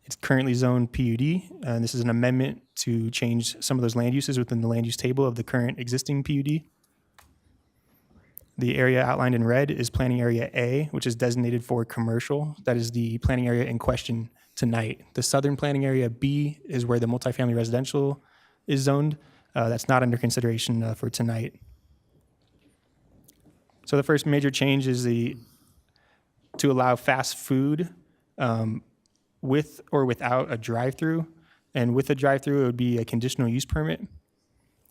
It's currently zoned PUD, and this is an amendment to change some of those land uses within the land use table of the current existing PUD. The area outlined in red is planning area A, which is designated for commercial. That is the planning area in question tonight. The southern planning area B is where the multifamily residential is zoned. That's not under consideration for tonight. So the first major change is to allow fast food with or without a drive-through. And with a drive-through, it would be a conditional use permit.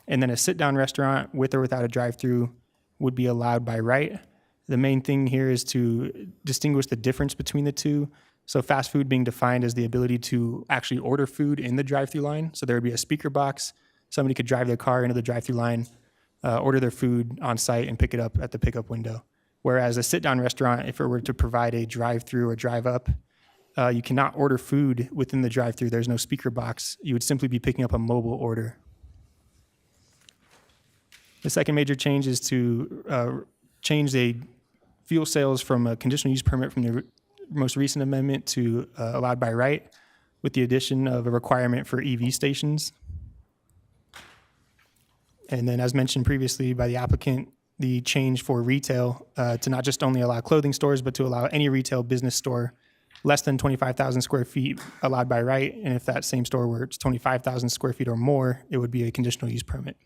And then a sit-down restaurant with or without a drive-through would be allowed by right. The main thing here is to distinguish the difference between the two. So fast food being defined as the ability to actually order food in the drive-through line. So there would be a speaker box. Somebody could drive their car into the drive-through line, order their food on site, and pick it up at the pickup window. Whereas a sit-down restaurant, if it were to provide a drive-through or drive-up, you cannot order food within the drive-through. There's no speaker box. You would simply be picking up a mobile order. The second major change is to change the fuel sales from a conditional use permit from the most recent amendment to allowed by right, with the addition of a requirement for EV stations. And then, as mentioned previously by the applicant, the change for retail to not just only allow clothing stores, but to allow any retail business store less than 25,000 square feet allowed by right. And if that same store were 25,000 square feet or more, it would be a conditional use permit.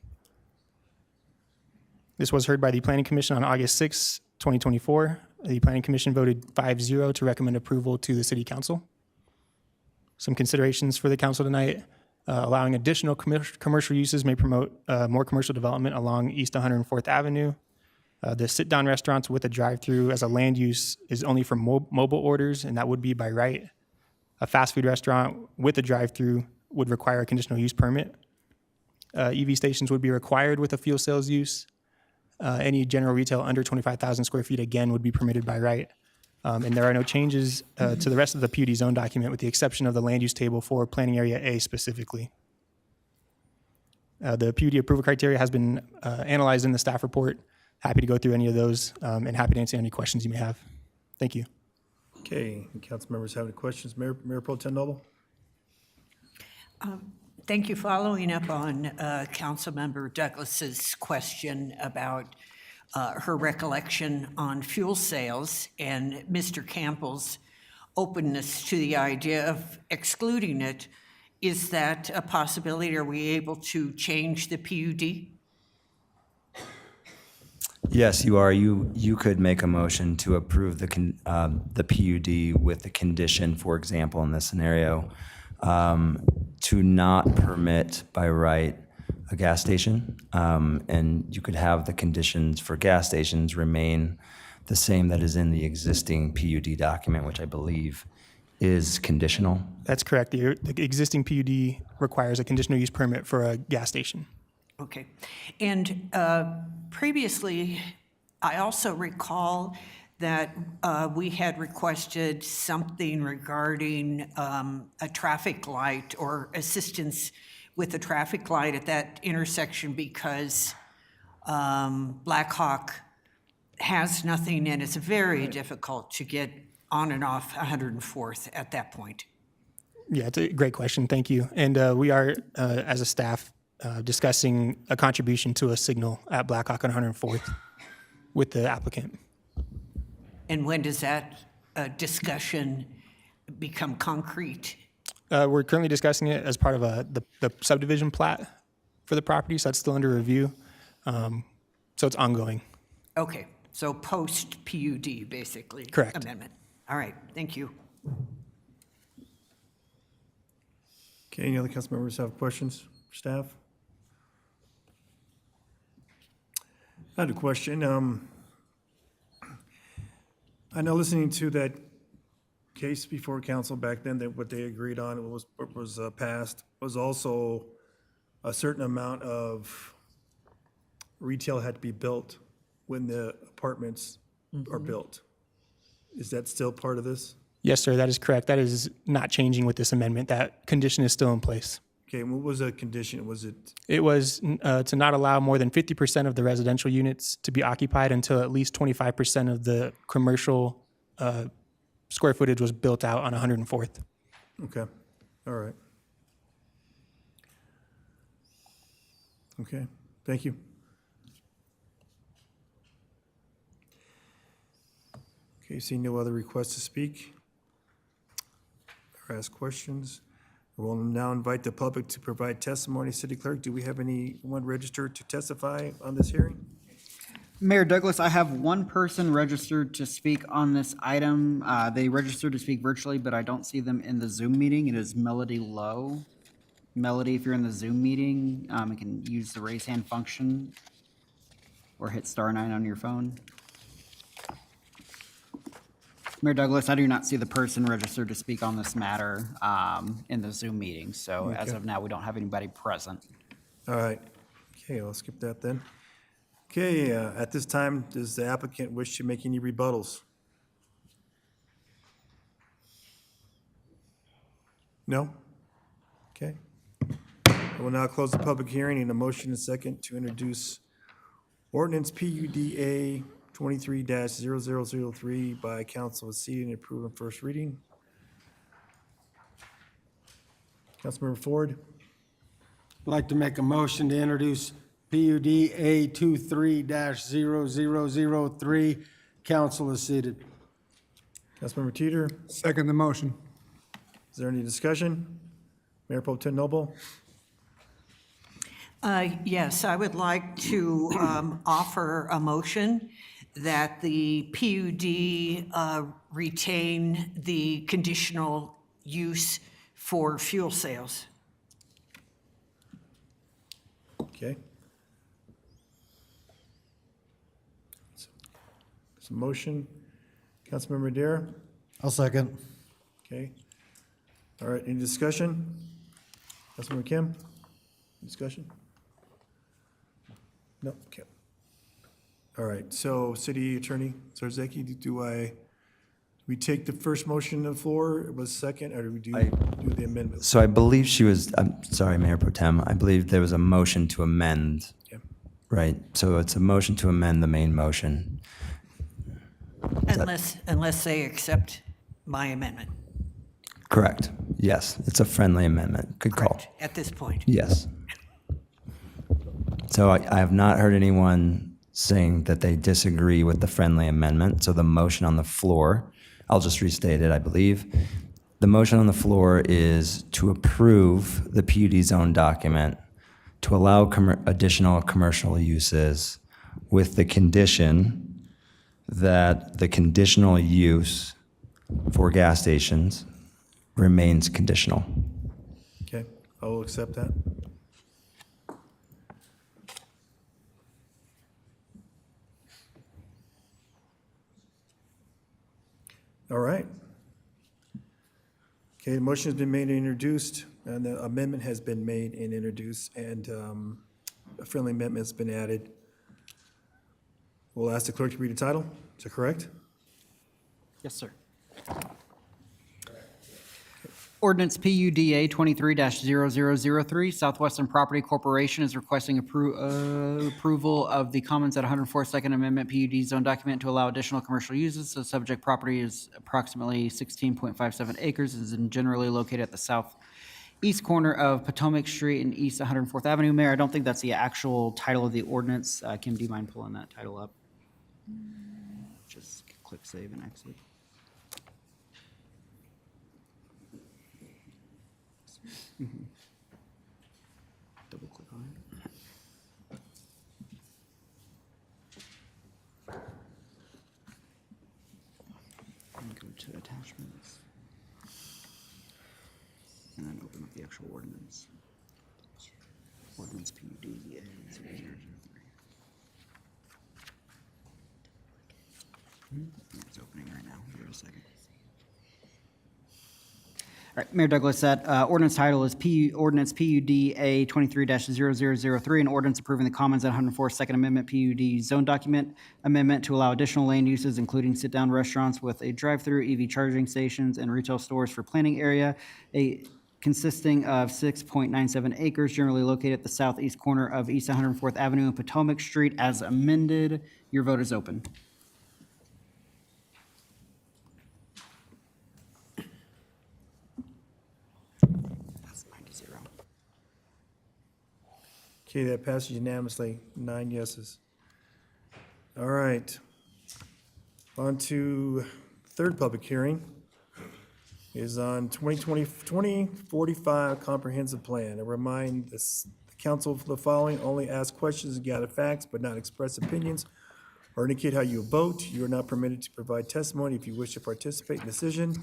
This was heard by the Planning Commission on August 6, 2024. The Planning Commission voted 5-0 to recommend approval to the City Council. Some considerations for the Council tonight. Allowing additional commercial uses may promote more commercial development along East 104th Avenue. The sit-down restaurants with a drive-through as a land use is only for mobile orders, and that would be by right. A fast food restaurant with a drive-through would require a conditional use permit. EV stations would be required with a fuel sales use. Any general retail under 25,000 square feet, again, would be permitted by right. And there are no changes to the rest of the PUD zone document with the exception of the land use table for planning area A specifically. The PUD approval criteria has been analyzed in the staff report. Happy to go through any of those and happy to answer any questions you may have. Thank you. Okay, council members have any questions? Mayor Pro Tem Noble? Thank you. Following up on Councilmember Douglas's question about her recollection on fuel sales and Mr. Campbell's openness to the idea of excluding it, is that a possibility? Are we able to change the PUD? Yes, you are. You could make a motion to approve the PUD with the condition, for example, in this scenario, to not permit by right a gas station, and you could have the conditions for gas stations remain the same that is in the existing PUD document, which I believe is conditional. That's correct. The existing PUD requires a conditional use permit for a gas station. Okay. And previously, I also recall that we had requested something regarding a traffic light or assistance with the traffic light at that intersection because Blackhawk has nothing and it's very difficult to get on and off 104th at that point. Yeah, it's a great question. Thank you. And we are, as a staff, discussing a contribution to a signal at Blackhawk on 104th with the applicant. And when does that discussion become concrete? We're currently discussing it as part of the subdivision plat for the property, so that's still under review. So it's ongoing. Okay, so post PUD, basically. Correct. Amendment. All right, thank you. Okay, any other council members have questions for staff? I had a question. I know listening to that case before council back then, that what they agreed on was passed was also a certain amount of retail had to be built when the apartments are built. Is that still part of this? Yes, sir, that is correct. That is not changing with this amendment. That condition is still in place. Okay, and what was the condition? Was it, It was to not allow more than 50% of the residential units to be occupied until at least 25% of the commercial square footage was built out on 104th. okay, all right. Okay, thank you. Okay, see no other requests to speak or ask questions. We'll now invite the public to provide testimony. City Clerk, do we have anyone registered to testify on this hearing? Mayor Douglas, I have one person registered to speak on this item. They registered to speak virtually, but I don't see them in the Zoom meeting. It is Melody Lowe. Melody, if you're in the Zoom meeting, you can use the raise hand function or hit *9 on your phone. Mayor Douglas, I do not see the person registered to speak on this matter in the Zoom meeting. So as Okay. of now, we don't have anybody present. All right, okay, I'll skip that then. Okay, at this time, does the applicant wish to make any rebuttals? No? Okay. I will now close the public hearing and a motion and second to introduce ordinance PUDA 23-0003 by council with seating and approve on first reading. Councilmember Ford, I'd like to make a motion to introduce PUDA 23-0003. Council is seated. Councilmember Teeter, Second the motion. is there any discussion? Mayor Pro Tem Noble? Yes, I would like to offer a motion that the PUD retain the conditional use for fuel sales. Okay. It's a motion. Councilmember Dare? I'll second. Okay. All right, any discussion? Councilmember Kim? Discussion? No, okay. All right, so City Attorney Zarzaki, we take the first motion on the floor, it was second, or do we do the amendment? So I believe I'm sorry, Mayor Pro Tem, I believe there was a motion to amend, Yeah. right? So it's a motion to amend the main motion. Unless they accept my amendment. Correct, yes, it's a friendly amendment, good call. Correct, at this point. Yes. So I have not heard anyone saying that they disagree with the friendly amendment. So the motion on the floor, I'll just restate it, I believe. The motion on the floor is to approve the PUD zone document to allow additional commercial uses with the condition that the conditional use for gas stations remains conditional. Okay, I will accept that. All right. Okay, the motion has been made and introduced, and the amendment has been made and introduced, and a friendly amendment has been added. We'll ask the clerk to read the title. Is that correct? Yes, sir. Ordinance PUDA 23-0003, Southwestern Property Corporation is requesting approval of the Commons at 104 Second Amendment PUD zone document to allow additional commercial uses. The subject property is approximately 16.57 acres and is generally located at the southeast corner of Potomac Street and East 104th Avenue. Mayor, I don't think that's the actual title of the ordinance. Kim, do you mind pulling that title up? Just click save and exit. Double click on it. And go to attachments. And then open up the actual ordinance. Ordinance PUD 0003. It's opening right now. Give it a second. All right, Mayor Douglas, that ordinance title is Ordinance PUDA 23-0003, an ordinance approving the Commons at 104 Second Amendment PUD zone document amendment to allow additional land uses, including sit-down restaurants with a drive-through, EV charging stations, and retail stores for planning area, a consisting of 6.97 acres generally located at the southeast corner of East 104th Avenue and Potomac Street as amended. Your vote is open. That's 9-0. Okay, that passes unanimously, 9 yeses. All right. On to third public hearing is on 2045 Comprehensive Plan. I remind the council of the following: only ask questions and gather facts, but not express opinions or indicate how you vote. You are not permitted to provide testimony if you wish to participate in the decision.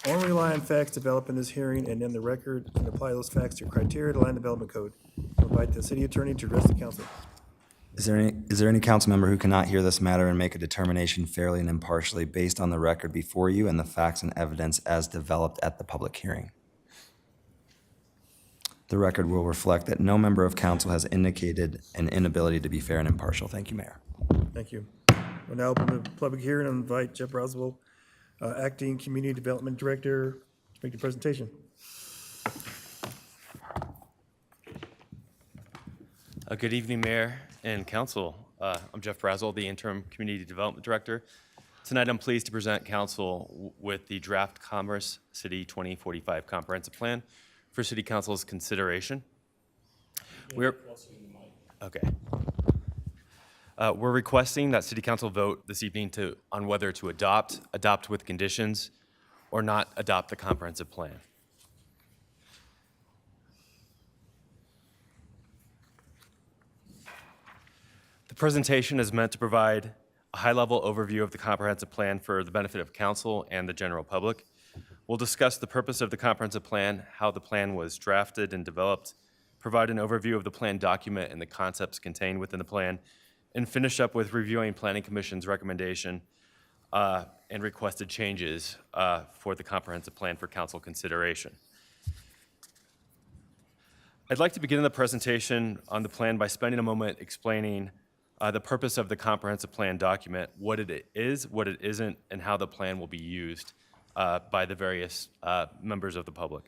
Only rely on facts developed in this hearing and in the record, and apply those facts to criteria to Land Development Code. I invite the city attorney to address the council. Is there any council member who cannot hear this matter and make a determination fairly and impartially based on the record before you and the facts and evidence as developed at the public hearing? The record will reflect that no member of council has indicated an inability to be fair and impartial. Thank you, Mayor. Thank you. We'll now open the public hearing and invite Jeff Roswell, Acting Community Development Director, to make the presentation. Good evening, Mayor and Council. I'm Jeff Brazel, the Interim Community Development Director. Tonight, I'm pleased to present Council with the Draft Commerce City 2045 Comprehensive Plan for City Council's consideration. We're requesting that City Council vote this evening on whether to adopt with conditions, or not adopt the comprehensive plan. The presentation is meant to provide a high-level overview of the comprehensive plan for the benefit of council and the general public. We'll discuss the purpose of the comprehensive plan, how the plan was drafted and developed, provide an overview of the plan document and the concepts contained within the plan, and finish up with reviewing Planning Commission's recommendation and requested changes for the comprehensive plan for council consideration. I'd like to begin the presentation on the plan by spending a moment explaining the purpose of the comprehensive plan document, what it is, what it isn't, and how the plan will be used by the various members of the public.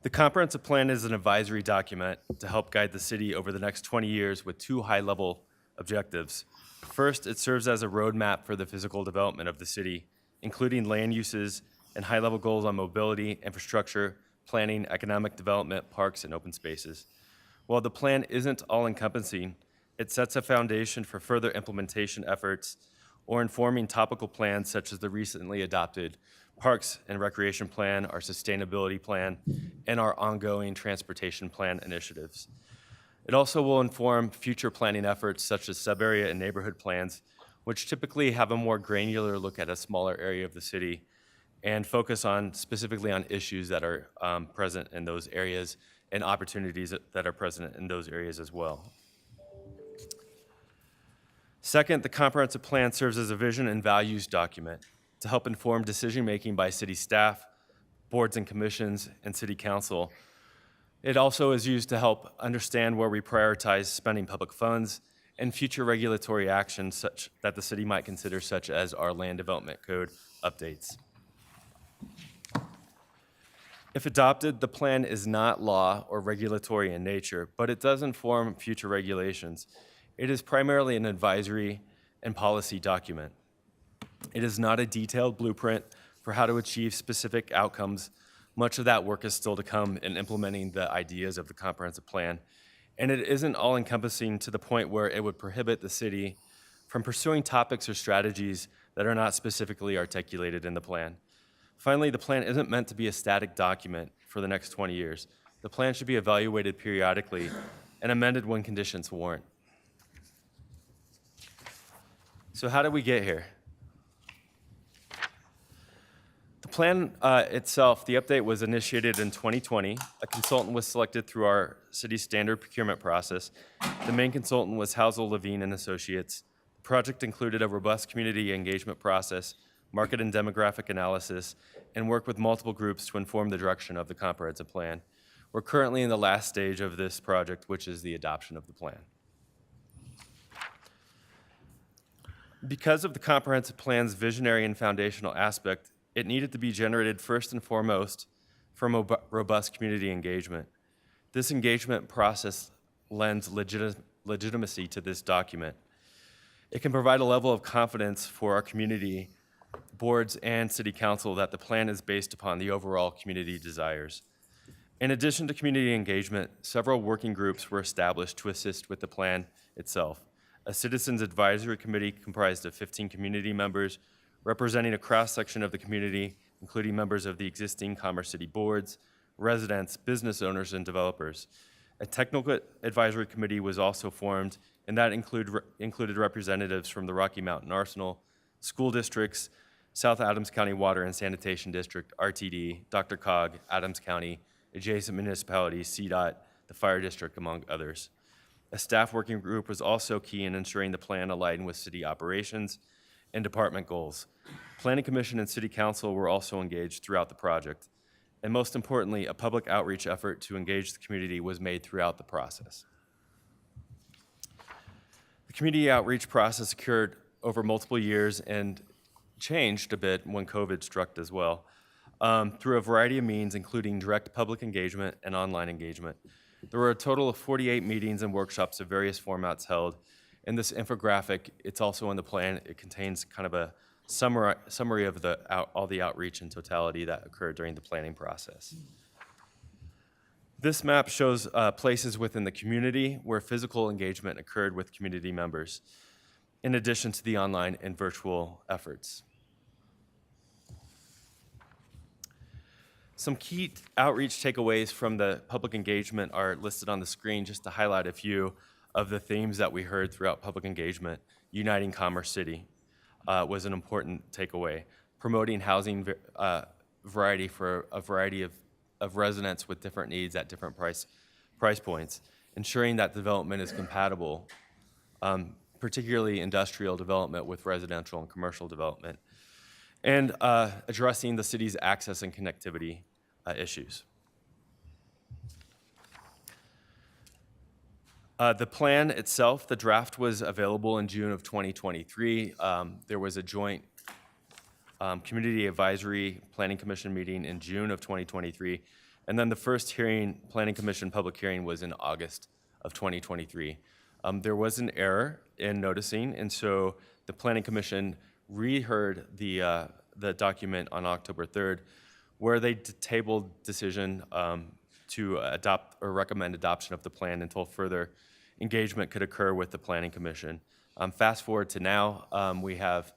The comprehensive plan is an advisory document to help guide the city over the next 20 years with two high-level objectives. First, it serves as a roadmap for the physical development of the city, including land uses and high-level goals on mobility, infrastructure, planning, economic development, parks, and open spaces. While the plan isn't all-encompassing, it sets a foundation for further implementation efforts or informing topical plans such as the recently adopted Parks and Recreation Plan, our Sustainability Plan, and our ongoing Transportation Plan initiatives. It also will inform future planning efforts such as sub-area and neighborhood plans, which typically have a more granular look at a smaller area of the city and focus specifically on issues that are present in those areas and opportunities that are present in those areas as well. Second, the comprehensive plan serves as a vision and values document to help inform decision-making by city staff, boards and commissions, and city council. It also is used to help understand where we prioritize spending public funds and future regulatory actions such that the city might consider, such as our land development code updates. If adopted, the plan is not law or regulatory in nature, but it does inform future regulations. It is primarily an advisory and policy document. It is not a detailed blueprint for how to achieve specific outcomes. Much of that work is still to come in implementing the ideas of the comprehensive plan. And it isn't all-encompassing to the point where it would prohibit the city from pursuing topics or strategies that are not specifically articulated in the plan. Finally, the plan isn't meant to be a static document for the next 20 years. The plan should be evaluated periodically and amended when conditions warrant. So how did we get here? The plan itself, the update was initiated in 2020. A consultant was selected through our city standard procurement process. The main consultant was Housel, Levine and Associates. The project included a robust community engagement process, market and demographic analysis, and work with multiple groups to inform the direction of the comprehensive plan. We're currently in the last stage of this project, which is the adoption of the plan. Because of the comprehensive plan's visionary and foundational aspect, It needed to be generated first and foremost from robust community engagement. This engagement process lends legitimacy to this document. It can provide a level of confidence for our community, boards, and city council that the plan is based upon the overall community desires. In addition to community engagement, several working groups were established to assist with the plan itself. A citizens advisory committee comprised of 15 community members representing a cross-section of the community, including members of the existing Commerce City boards, residents, business owners, and developers. A technical advisory committee was also formed, and that included representatives from the Rocky Mountain Arsenal, school districts, South Adams County Water and Sanitation District, RTD, DRCOG, Adams County, adjacent municipalities, CDOT, the Fire District, among others. A staff working group was also key in ensuring the plan aligned with city operations and department goals. Planning Commission and City Council were also engaged throughout the project. And most importantly, a public outreach effort to engage the community was made throughout the process. The community outreach process occurred over multiple years and changed a bit when COVID struck as well, through a variety of means, including direct public engagement and online engagement. There were a total of 48 meetings and workshops of various formats held. In this infographic, it's also in the plan. It contains kind of a summary of all the outreach in totality that occurred during the planning process. This map shows places within the community where physical engagement occurred with community members, in addition to the online and virtual efforts. Some key outreach takeaways from the public engagement are listed on the screen, just to highlight a few of the themes that we heard throughout public engagement. Uniting Commerce City was an important takeaway. Promoting housing variety for a variety of residents with different needs at different price points. Ensuring that development is compatible, particularly industrial development with residential and commercial development. And addressing the city's access and connectivity issues. The plan itself, the draft was available in June of 2023. There was a joint Community Advisory Planning Commission meeting in June of 2023. And then the first Planning Commission public hearing was in August of 2023. There was an error in noticing, and so the Planning Commission reheard the document on October 3rd, where they tabled decision to adopt or recommend adoption of the plan until further engagement could occur with the Planning Commission. Fast forward to now, we have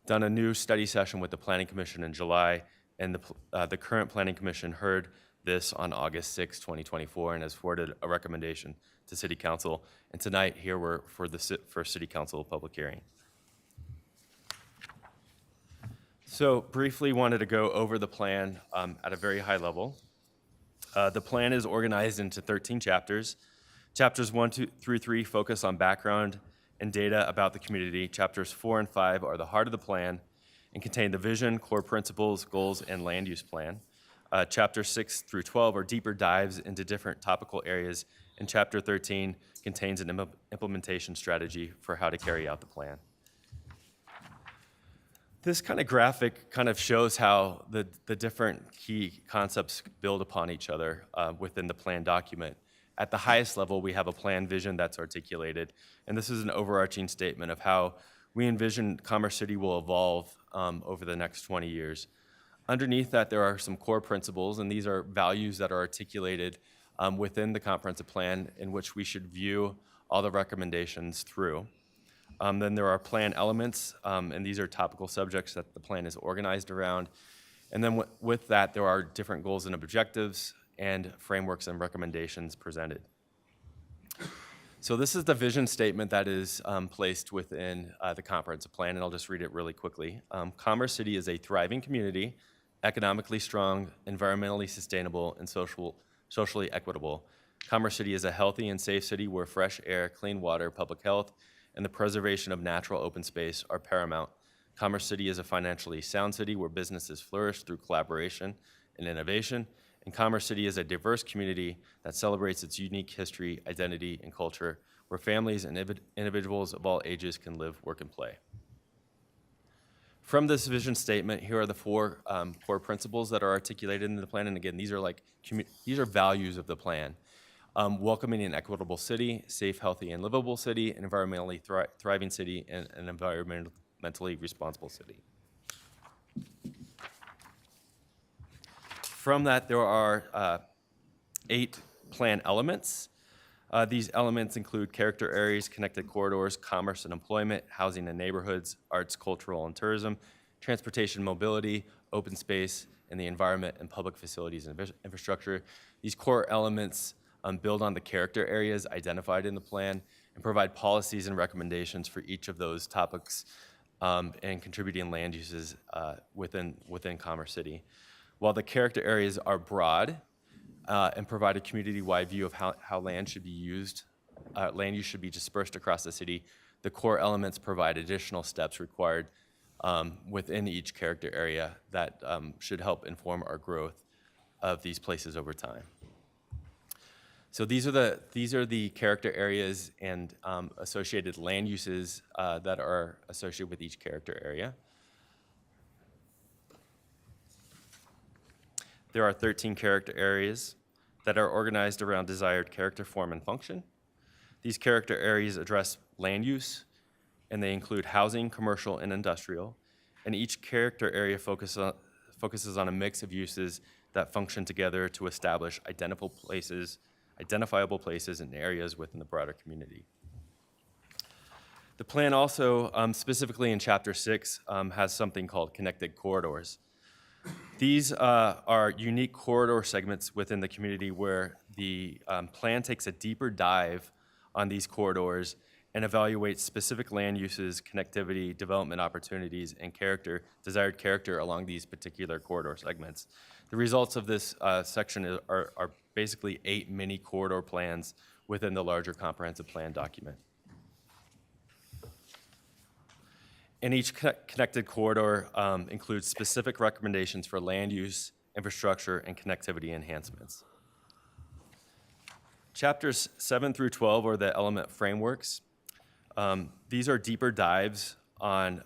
done a new study session with the Planning Commission in July, and the current Planning Commission heard this on August 6, 2024, and has forwarded a recommendation to City Council. And tonight, here we're for City Council public hearing. So briefly wanted to go over the plan at a very high level. The plan is organized into 13 chapters. Chapters 1 through 3 focus on background and data about the community. Chapters 4 and 5 are the heart of the plan and contain the vision, core principles, goals, and land use plan. Chapters 6 through 12 are deeper dives into different topical areas, and Chapter 13 contains an implementation strategy for how to carry out the plan. This kind of graphic kind of shows how the different key concepts build upon each other within the plan document. At the highest level, we have a plan vision that's articulated, and this is an overarching statement of how we envision Commerce City will evolve over the next 20 years. Underneath that, there are some core principles, and these are values that are articulated within the comprehensive plan in which we should view all the recommendations through. Then there are plan elements, and these are topical subjects that the plan is organized around. And then with that, there are different goals and objectives and frameworks and recommendations presented. So this is the vision statement that is placed within the comprehensive plan, and I'll just read it really quickly. Commerce City is a thriving community, economically strong, environmentally sustainable, and socially equitable. Commerce City is a healthy and safe city where fresh air, clean water, public health, and the preservation of natural open space are paramount. Commerce City is a financially sound city where businesses flourish through collaboration and innovation. And Commerce City is a diverse community that celebrates its unique history, identity, and culture, where families and individuals of all ages can live, work, and play. From this vision statement, here are the four core principles that are articulated in the plan. And again, these are values of the plan. Welcoming an equitable city, safe, healthy, and livable city, an environmentally thriving city, and an environmentally responsible city. From that, there are 8 plan elements. These elements include character areas, connected corridors, commerce and employment, housing and neighborhoods, arts, cultural and tourism, transportation, mobility, open space, and the environment and public facilities and infrastructure. These core elements build on the character areas identified in the plan and provide policies and recommendations for each of those topics and contributing land uses within Commerce City. While the character areas are broad and provide a community-wide view of how land should be used, land use should be dispersed across the city, the core elements provide additional steps required within each character area that should help inform our growth of these places over time. So these are the character areas and associated land uses that are associated with each character area. There are 13 character areas that are organized around desired character, form, and function. These character areas address land use, and they include housing, commercial, and industrial. And each character area focuses on a mix of uses that function together to establish identifiable places and areas within the broader community. The plan also, specifically in Chapter 6, has something called connected corridors. These are unique corridor segments within the community where the plan takes a deeper dive on these corridors and evaluates specific land uses, connectivity, development opportunities, and desired character along these particular corridor segments. The results of this section are basically 8 mini corridor plans within the larger comprehensive plan document. And each connected corridor includes specific recommendations for land use, infrastructure, and connectivity enhancements. Chapters 7 through 12 are the element frameworks. These are deeper dives on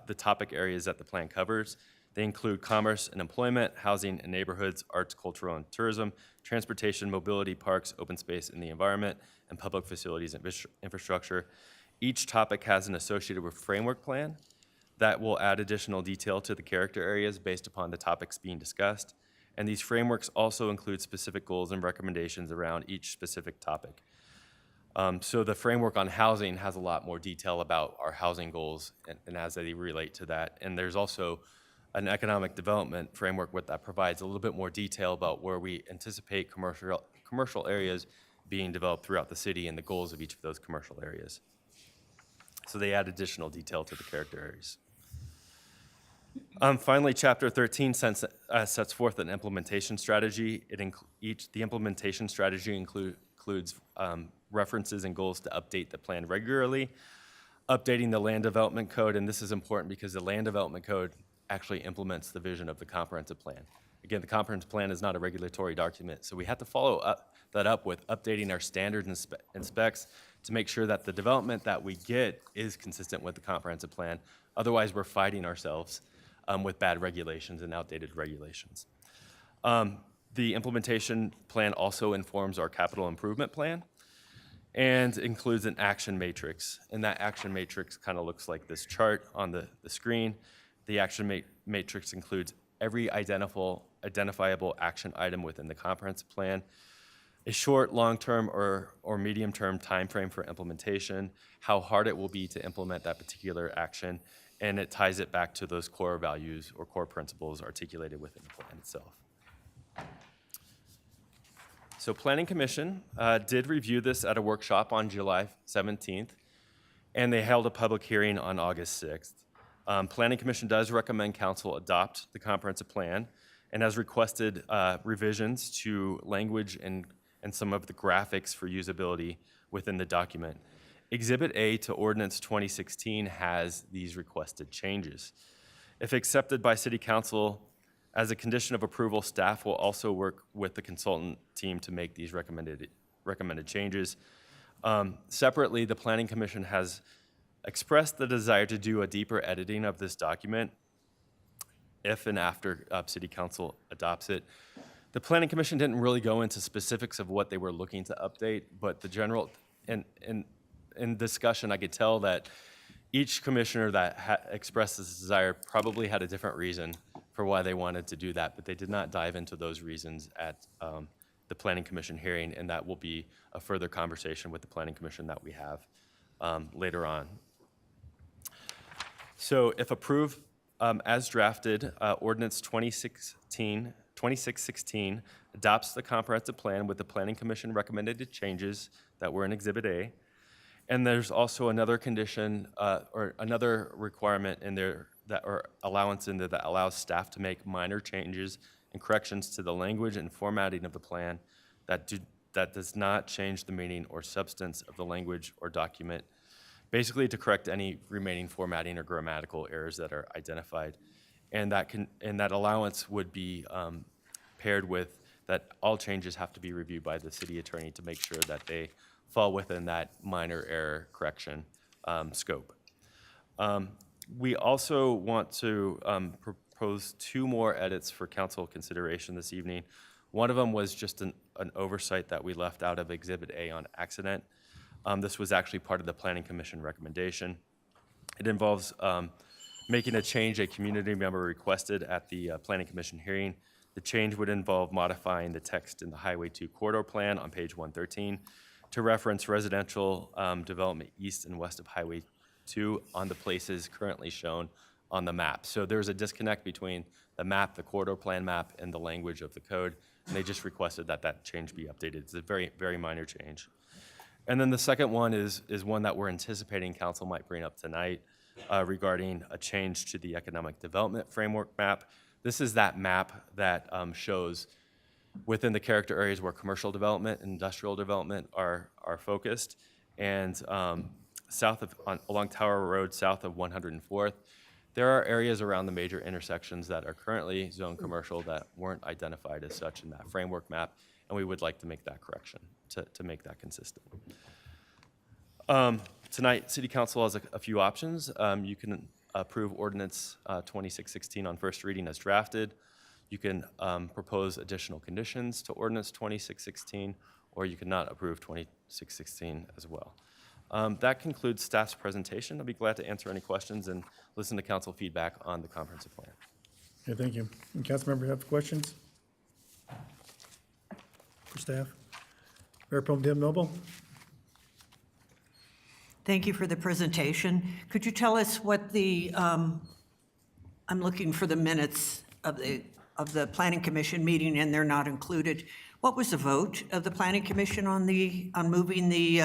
the topic areas that the plan covers. They include commerce and employment, housing and neighborhoods, arts, cultural and tourism, transportation, mobility, parks, open space and the environment, and public facilities and infrastructure. Each topic has an associated with framework plan that will add additional detail to the character areas based upon the topics being discussed. And these frameworks also include specific goals and recommendations around each specific topic. So the framework on housing has a lot more detail about our housing goals and as they relate to that. And there's also an economic development framework that provides a little bit more detail about where we anticipate commercial areas being developed throughout the city and the goals of each of those commercial areas. So they add additional detail to the character areas. Finally, Chapter 13 sets forth an implementation strategy. The implementation strategy includes references and goals to update the plan regularly, updating the land development code, and this is important because the land development code actually implements the vision of the comprehensive plan. Again, the comprehensive plan is not a regulatory document, so we have to follow that up with updating our standards and specs to make sure that the development that we get is consistent with the comprehensive plan. Otherwise, we're fighting ourselves with bad regulations and outdated regulations. The implementation plan also informs our capital improvement plan and includes an action matrix. And that action matrix kind of looks like this chart on the screen. The action matrix includes every identifiable action item within the comprehensive plan, a short, long-term, or medium-term timeframe for implementation, how hard it will be to implement that particular action, and it ties it back to those core values or core principles articulated within the plan itself. So Planning Commission did review this at a workshop on July 17th, and they held a public hearing on August 6th. Planning Commission does recommend Council adopt the comprehensive plan and has requested revisions to language and some of the graphics for usability within the document. Exhibit A to Ordinance 2016 has these requested changes. If accepted by City Council, as a condition of approval, staff will also work with the consultant team to make these recommended changes. Separately, the Planning Commission has expressed the desire to do a deeper editing of this document if and after City Council adopts it. The Planning Commission didn't really go into specifics of what they were looking to update, but the general, in discussion, I could tell that each commissioner that expressed this desire probably had a different reason for why they wanted to do that, but they did not dive into those reasons at the Planning Commission hearing, and that will be a further conversation with the Planning Commission that we have later on. So if approved as drafted, Ordinance 2616 adopts the comprehensive plan with the Planning Commission recommended changes that were in Exhibit A. And there's also another condition or another requirement in there or allowance in there that allows staff to make minor changes and corrections to the language and formatting of the plan that does not change the meaning or substance of the language or document, basically to correct any remaining formatting or grammatical errors that are identified. And that allowance would be paired with that all changes have to be reviewed by the city attorney to make sure that they fall within that minor error correction scope. We also want to propose 2 more edits for council consideration this evening. One of them was just an oversight that we left out of Exhibit A on accident. This was actually part of the Planning Commission recommendation. It involves making a change a community member requested at the Planning Commission hearing. The change would involve modifying the text in the Highway 2 corridor plan on page 113 to reference residential development east and west of Highway 2 on the places currently shown on the map. So there's a disconnect between the map, the corridor plan map, and the language of the code, and they just requested that that change be updated. It's a very, very minor change. And then the second one is one that we're anticipating council might bring up tonight regarding a change to the economic development framework map. This is that map that shows within the character areas where commercial development and industrial development are focused, and along Tower Road, south of 104th, there are areas around the major intersections that are currently zoned commercial that weren't identified as such in that framework map, and we would like to make that correction to make that consistent. Tonight, City Council has a few options. You can approve Ordinance 2616 on first reading as drafted. You can propose additional conditions to Ordinance 2616, or you cannot approve 2616 as well. That concludes staff's presentation. I'll be glad to answer any questions and listen to council feedback on the comprehensive plan. Okay, thank you. And council member have questions for staff? Mayor Pro Tem Noble? Thank you for the presentation. Could you tell us what the, I'm looking for the minutes of the Planning Commission meeting, and they're not included. What was the vote of the Planning Commission on moving the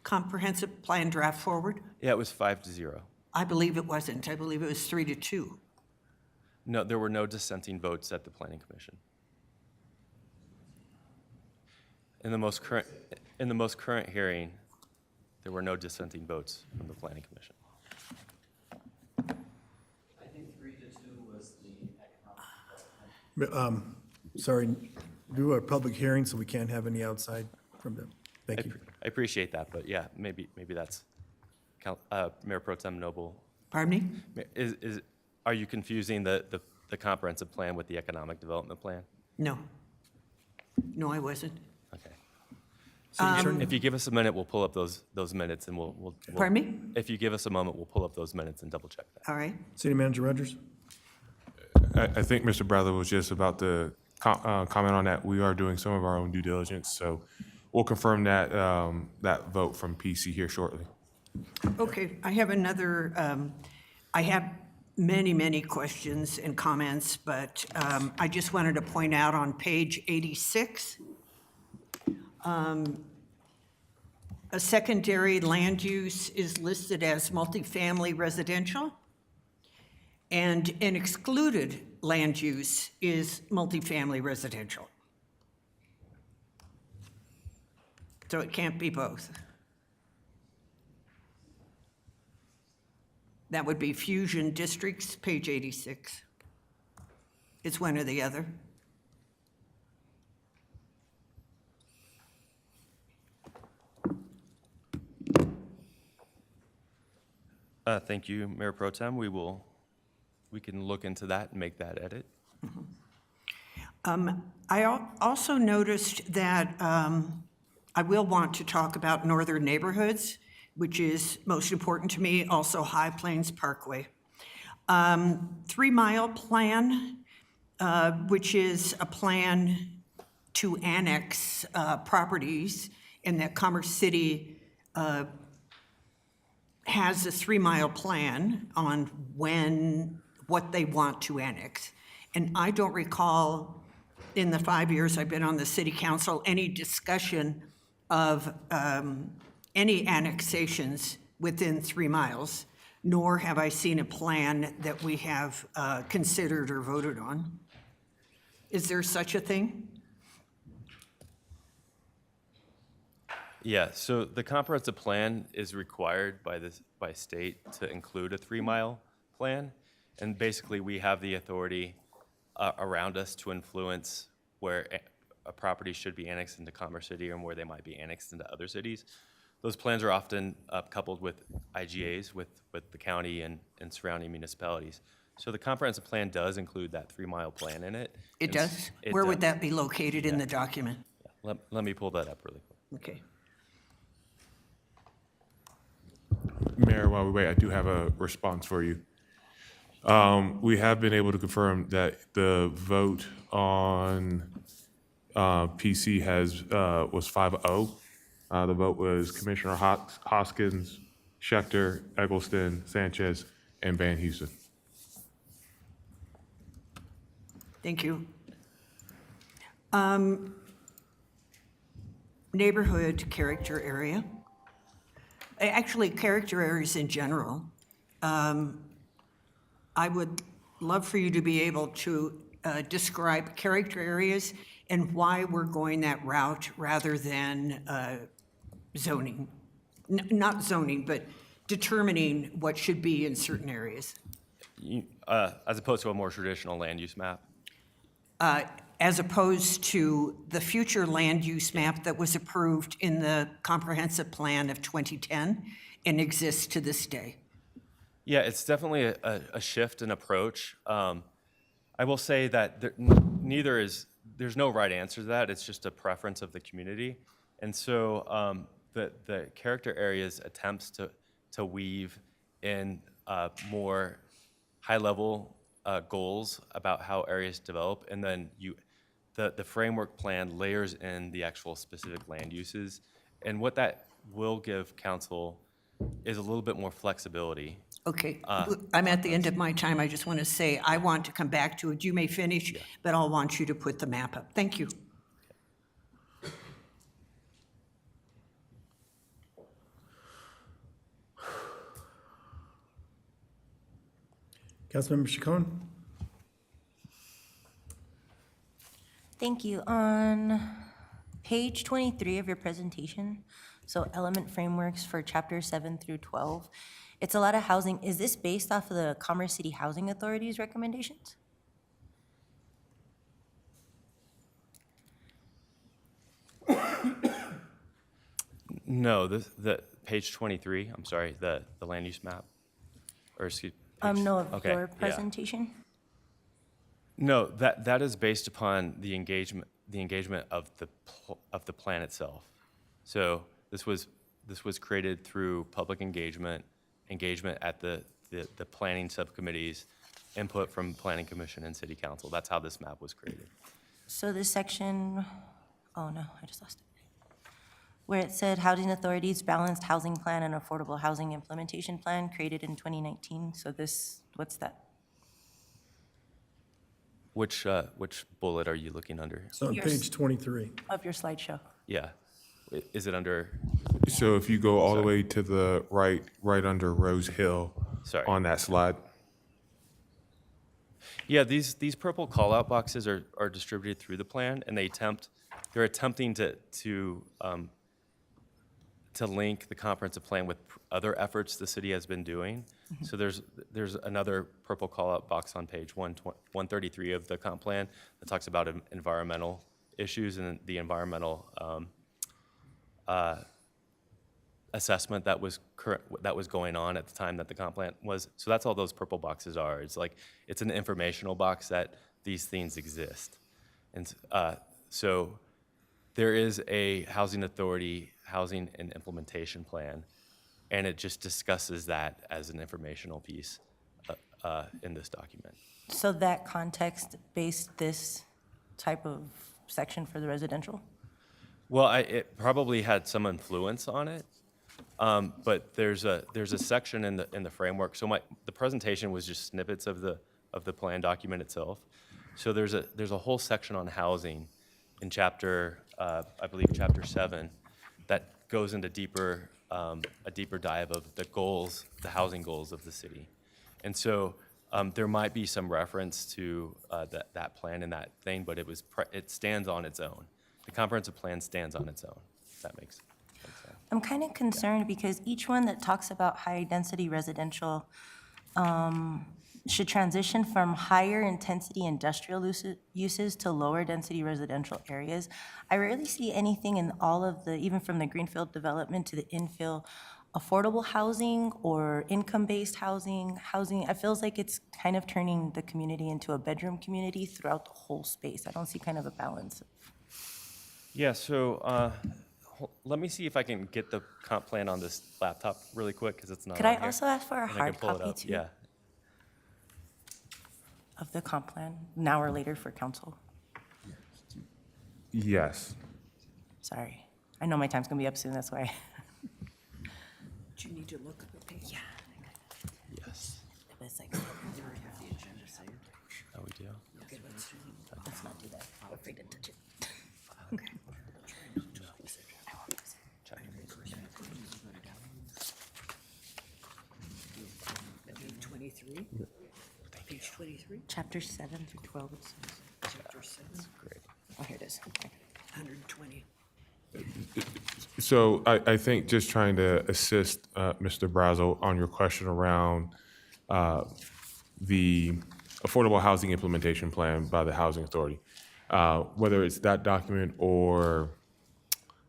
comprehensive plan draft forward? Yeah, it was 5-0. I believe it wasn't. I believe it was 3-2. No, there were no dissenting votes at the Planning Commission. In the most current hearing, there were no dissenting votes from the Planning Commission. I think 3-2 was the economic. Sorry, do a public hearing, so we can't have any outside from them. Thank you. I appreciate that, but yeah, maybe that's Mayor Pro Tem Noble. Pardon me? Are you confusing the comprehensive plan with the economic development plan? No. No, I wasn't. Okay. If you give us a minute, we'll pull up those minutes and we'll. Pardon me? If you give us a moment, we'll pull up those minutes and double check that. All right. City Manager Rogers? I think Mr. Bradley was just about to comment on that. We are doing some of our own due diligence, so we'll confirm that that vote from PC here shortly. Okay, I have another, I have many questions and comments, but I just wanted to point out on page 86, a secondary land use is listed as multifamily residential, and an excluded land use is multifamily residential. So it can't be both. That would be fusion districts, page 86. It's one or the other. Thank you, Mayor Pro Tem. We will we can look into that and make that edit. I also noticed that I will want to talk about northern neighborhoods, which is most important to me, also High Plains Parkway. 3 Mile Plan, which is a plan to annex properties, and that Commerce City has a 3 Mile Plan on what they want to annex. And I don't recall, in the 5 years I've been on the city council, any discussion of any annexations within 3 miles, nor have I seen a plan that we have considered or voted on. Is there such a thing? Yeah, so the comprehensive plan is required by state to include a 3 Mile plan. And basically, we have the authority around us to influence where a property should be annexed into Commerce City and where they might be annexed into other cities. Those plans are often coupled with IGAs with the county and surrounding municipalities. So the comprehensive plan does include that 3 Mile plan in it. It does? Where would that be located in the document? Let me pull that up really quick. Okay. Mayor, while we wait, I do have a response for you. We have been able to confirm that the vote on PC was 5-0. The vote was Commissioner Hoskins, Schechter, Eggleston, Sanchez, and Van Houston. Thank you. Neighborhood character area. Actually, character areas in general. I would love for you to be able to describe character areas and why we're going that route rather than zoning. Not zoning, but determining what should be in certain areas. As opposed to a more traditional land use map? As opposed to the future land use map that was approved in the comprehensive plan of 2010 and exists to this day. Yeah, it's definitely a shift in approach. I will say that there's no right answer to that. It's just a preference of the community. And so the character areas attempts to weave in more high-level goals about how areas develop, and then the framework plan layers in the actual specific land uses. And what that will give council is a little bit more flexibility. Okay, I'm at the end of my time. I just want to say, I want to come back to it. You may finish, but I'll want you to put the map up. Thank you. Councilmember Chacon? Thank you. On page 23 of your presentation, so element frameworks for chapter 7 through 12, it's a lot of housing. Is this based off of the Commerce City Housing Authority's recommendations? No, the page 23, I'm sorry, the land use map, or excuse. No, of okay, your yeah. presentation? No, that is based upon the engagement of the plan itself. So this was created through public engagement at the planning subcommittees, input from Planning Commission and City Council. That's how this map was created. So this section, oh no, I just lost it. Where it said housing authorities balanced housing plan and affordable housing implementation plan created in 2019. So this, what's that? Which bullet are you looking under? So on page 23. Of your slideshow. Yeah. Is it under? So if you go all the way to the right under Rose Hill on that slide. Yeah, these purple call-out boxes are distributed through the plan, and they're attempting to link the comprehensive plan with other efforts the city has been doing. Mm-hmm. So there's another purple call-out box on page 133 of the comp plan that talks about environmental issues and the environmental assessment that was going on at the time that the comp plan was. So that's all those purple boxes are. It's an informational box that these things exist. And so there is a housing authority housing and implementation plan, and it just discusses that as an informational piece in this document. So that context based this type of section for the residential? Well, it probably had some influence on it, but there's a section in the framework. So the presentation was just snippets of the plan document itself. So there's a whole section on housing in I believe chapter 7, that goes into a deeper dive of the housing goals of the city. And so there might be some reference to that plan in that thing, but it stands on its own. The comprehensive plan stands on its own, if that makes sense. I'm kind of concerned because each one that talks about high-density residential should transition from higher-intensity industrial uses to lower-density residential areas. I rarely see anything in all of even from the greenfield development to the infill, affordable housing or income-based housing. It feels like it's kind of turning the community into a bedroom community throughout the whole space. I don't see kind of a balance. Yeah, so let me see if I can get the comp plan on this laptop really quick, because it's not Could on I here. also ask for a And I can hard pull it copy up. too? Yeah. Of the comp plan, now or later for council? Yes. Sorry. I know my time's gonna be up soon, that's why. Do you need to look at the page? Yeah. Yes. It's like, The agenda saved. Oh, we do? Okay, let's not do that. I'm afraid to touch it. Okay. Page 23? Page 23? Chapter 7 through 12, it says. Chapter 7? Great. Oh, here it is. Okay. 120. So I think just trying to assist Mr. Brazel on your question around the Affordable Housing Implementation Plan by the Housing Authority, whether it's that document or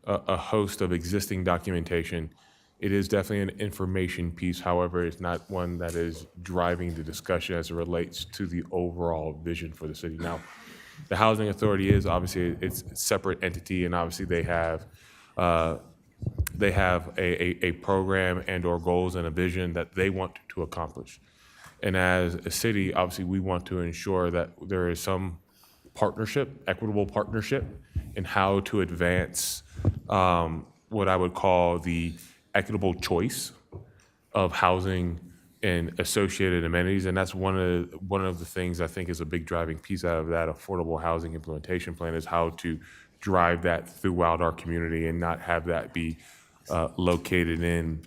a host of existing documentation, it is definitely an information piece. However, it's not one that is driving the discussion as it relates to the overall vision for the city. Now, the Housing Authority is obviously it's a separate entity, and obviously they have a program and or goals and a vision that they want to accomplish. And as a city, obviously, we want to ensure that there is some partnership, equitable partnership, in how to advance what I would call the equitable choice of housing and associated amenities. And that's one of the things I think is a big driving piece out of that affordable housing implementation plan, is how to drive that throughout our community and not have that be located in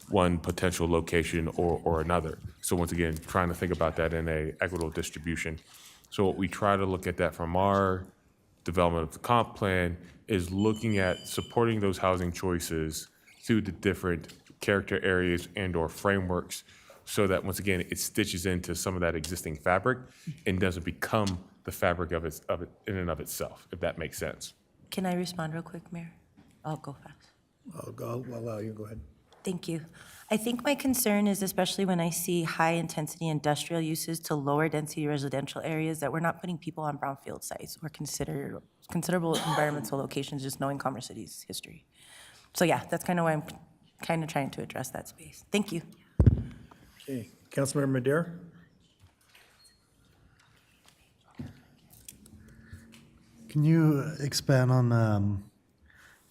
one potential location or another. So once again, trying to think about that in a equitable distribution. So what we try to look at that from our development of the comp plan is looking at supporting those housing choices through the different character areas and or frameworks, so that once again, it stitches into some of that existing fabric and doesn't become the fabric of it in and of itself, if that makes sense. Can I respond real quick, Mayor? I'll go fast. I'll allow you, go ahead. Thank you. I think my concern is, especially when I see high-intensity industrial uses to lower-density residential areas, that we're not putting people on brownfield sites or considerable environmental locations, just knowing Commerce City's history. So yeah, that's kind of why I'm kind of trying to address that space. Thank you. Okay, Councilmember Madera? Can you expand on,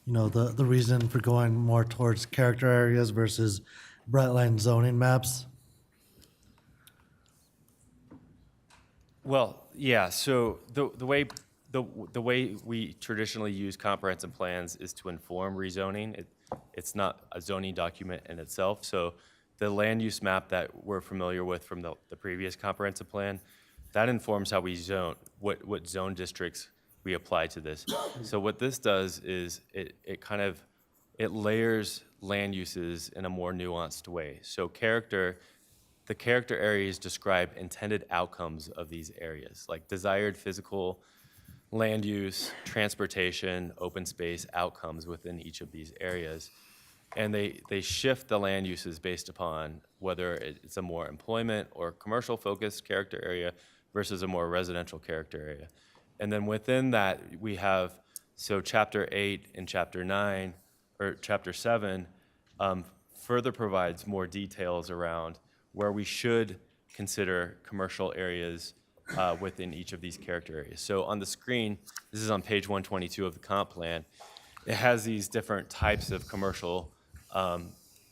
the reason for going more towards character areas versus bright line zoning maps? Well, yeah, so the way we traditionally use comprehensive plans is to inform rezoning. It's not a zoning document in itself. So the land use map that we're familiar with from the previous comprehensive plan, that informs how we zone, what zone districts we apply to this. So what this does is it layers land uses in a more nuanced way. So the character areas describe intended outcomes of these areas, like desired physical land use, transportation, open space outcomes within each of these areas. and they shift the land uses based upon whether it's a more employment or commercial focused character area versus a more residential character area. And then within that, we have, so chapter 8 and chapter 9, or chapter 7, further provides more details around where we should consider commercial areas within each of these character areas. So on the screen, this is on page 122 of the comp plan, it has these different types of commercial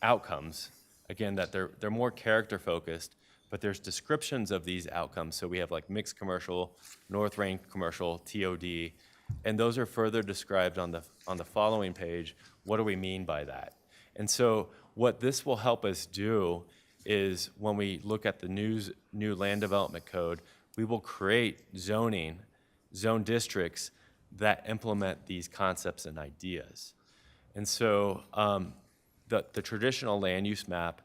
outcomes. Again, that they're more character focused, but there's descriptions of these outcomes. So we have like mixed commercial, north range commercial, TOD, and those are further described on the following page. What do we mean by that? And so what this will help us do is when we look at the new land development code, we will create zone districts that implement these concepts and ideas. And so the traditional land use map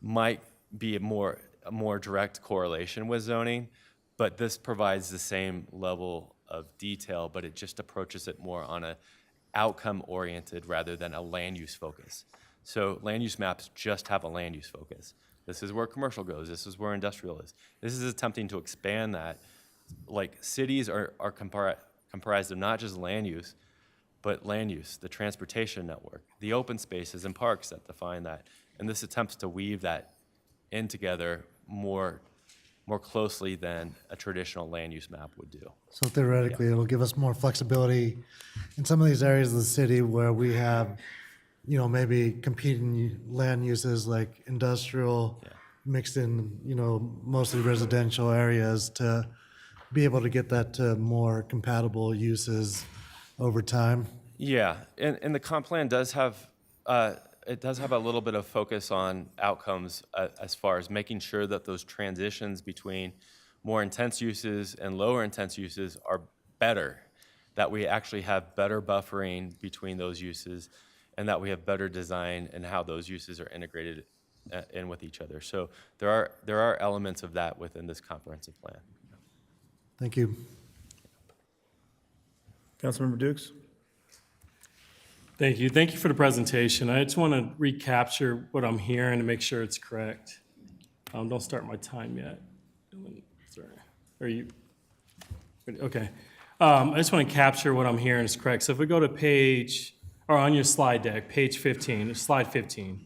might be a more direct correlation with zoning, but this provides the same level of detail, but it just approaches it more on a outcome-oriented rather than a land use focus. So land use maps just have a land use focus. This is where commercial goes. This is where industrial is. This is attempting to expand that. Like cities are comprised of not just land use, but land use, the transportation network, the open spaces and parks that define that. And this attempts to weave that in together more closely than a traditional land use map would do. So theoretically, it'll give us more flexibility in some of these areas of the city where we have, maybe competing land uses like industrial mixed in, mostly residential areas, to be able to get that to more compatible uses over time. Yeah, and the comp plan does have a little bit of focus on outcomes as far as making sure that those transitions between more intense uses and lower intense uses are better, that we actually have better buffering between those uses, and that we have better design and how those uses are integrated in with each other. So there are elements of that within this comprehensive plan. Thank you. Councilmember Dukes? Thank you. Thank you for the presentation. I just want to recapture what I'm hearing to make sure it's correct. Don't start my time yet. Sorry. Are you? Okay. I just want to capture what I'm hearing is correct. So if we go to page, or on your slide deck, page 15, slide 15,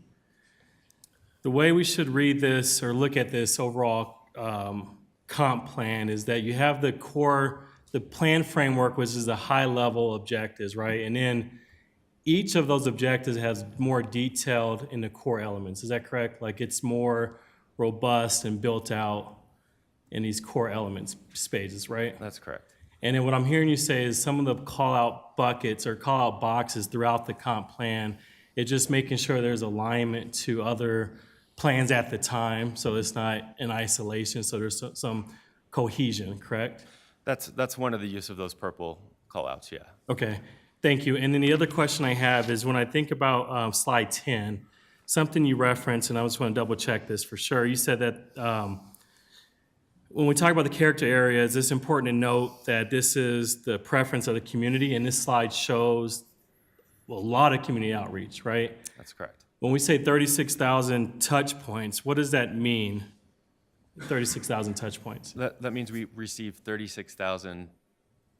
the way we should read this or look at this overall comp plan is that you have the plan framework, which is the high-level objectives, right? And then each of those objectives has more detailed in the core elements. Is that correct? Like it's more robust and built out in these core elements spaces, right? That's correct. And then what I'm hearing you say is some of the call-out buckets or call-out boxes throughout the comp plan, it's just making sure there's alignment to other plans at the time, so it's not in isolation, so there's some cohesion, correct? That's one of the use of those purple call-outs, yeah. Okay, thank you. And then the other question I have is when I think about slide 10, something you referenced, and I just want to double check this for sure. You said that when we talk about the character areas, it's important to note that this is the preference of the community, and this slide shows a lot of community outreach, right? That's correct. When we say 36,000 touch points, what does that mean? 36,000 touch points. That means we received 36,000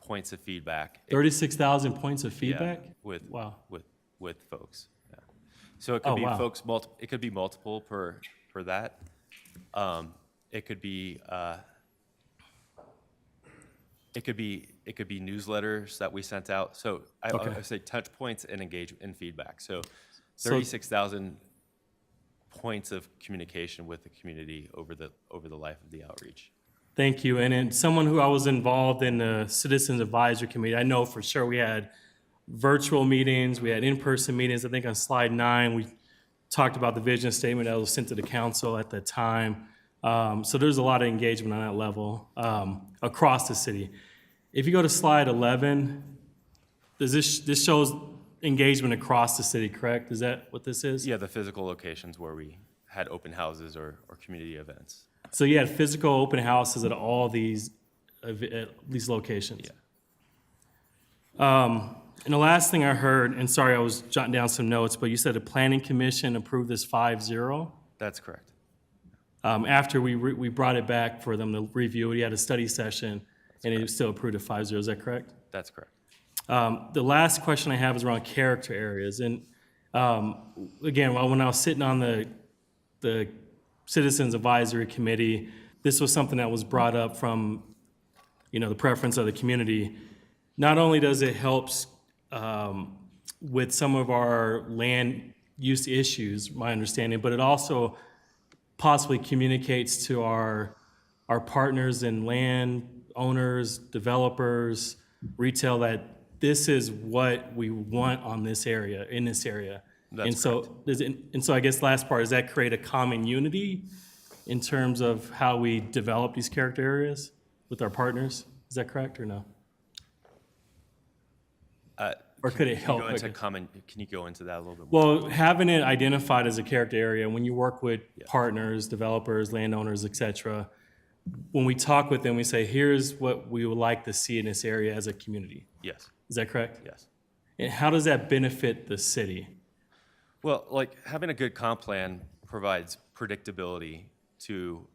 points of feedback. 36,000 points of feedback? Yeah, with folks. Yeah. So it Oh, could be wow. folks it could be multiple per that. It could be newsletters that we sent out. So I say touch points and engagement and feedback. So 36,000 points of communication with the community over the life of the outreach. Thank you. And then someone who I was involved in the Citizens Advisory Committee, I know for sure we had virtual meetings, we had in-person meetings. I think on slide 9, we talked about the vision statement that was sent to the council at the time. So there's a lot of engagement on that level across the city. If you go to slide 11, this shows engagement across the city, correct? Is that what this is? Yeah, the physical locations where we had open houses or community events. So you had physical open houses at all these locations? Yeah. And the last thing I heard, and sorry, I was jotting down some notes, but you said the planning commission approved this 5-0? That's correct. After we brought it back for them to review it, he had a study session, and it still approved it 5-0, is that correct? That's correct. The last question I have is around character areas. And again, when I was sitting on the Citizens Advisory Committee, this was something that was brought up from, the preference of the community. Not only does it help with some of our land use issues, my understanding, but it also possibly communicates to our partners in land owners, developers, retail, that this is what we want in this area. That's So I guess last part, does that create a common unity in terms of how we develop these character areas with our partners? Is that correct or no? Or could it help? Can you go into that a little bit more? Well, having it identified as a character area, when you work with partners, developers, landowners, et cetera, when we talk with them, we say, here's what we would like to see in this area as a community. Yes. Is that correct? Yes. And how does that benefit the city? Well, like having a good comp plan provides predictability to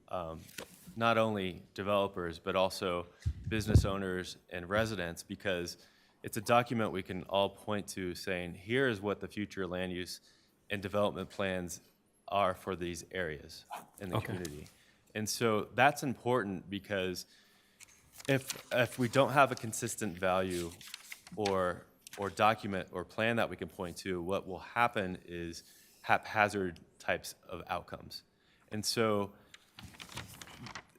not only developers, but also business owners and residents, because it's a document we can all point to saying, here is what the future land use and development plans are for these areas in the community. And so that's important, because if we don't have a consistent value or document or plan that we can point to, what will happen is haphazard types of outcomes. And so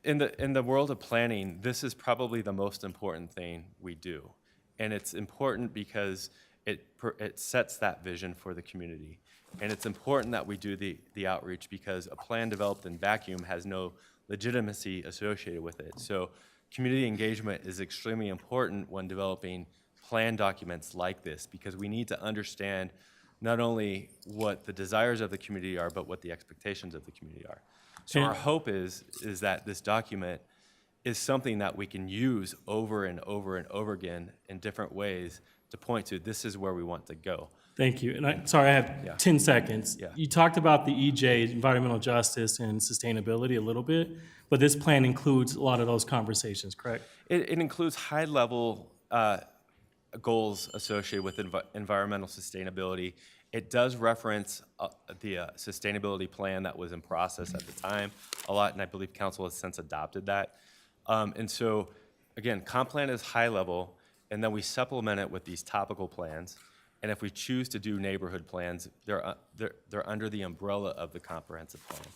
in the world of planning, this is probably the most important thing we do. And it's important because it sets that vision for the community. And it's important that we do the outreach, because a plan developed in vacuum has no legitimacy associated with it. So community engagement is extremely important when developing plan documents like this, because we need to understand not only what the desires of the community are, but what the expectations of the community are. So our hope is that this document is something that we can use over and over and over again in different ways to point to, this is where we want to go. Thank you. And sorry, I have 10 seconds. Yeah. You talked about the EJ, environmental justice and sustainability, a little bit, but this plan includes a lot of those conversations, correct? It includes high-level goals associated with environmental sustainability. It does reference the sustainability plan that was in process at the time a lot, and I believe council has since adopted that. And so, again, comp plan is high level, and then we supplement it with these topical plans. And if we choose to do neighborhood plans, they're under the umbrella of the comprehensive plan.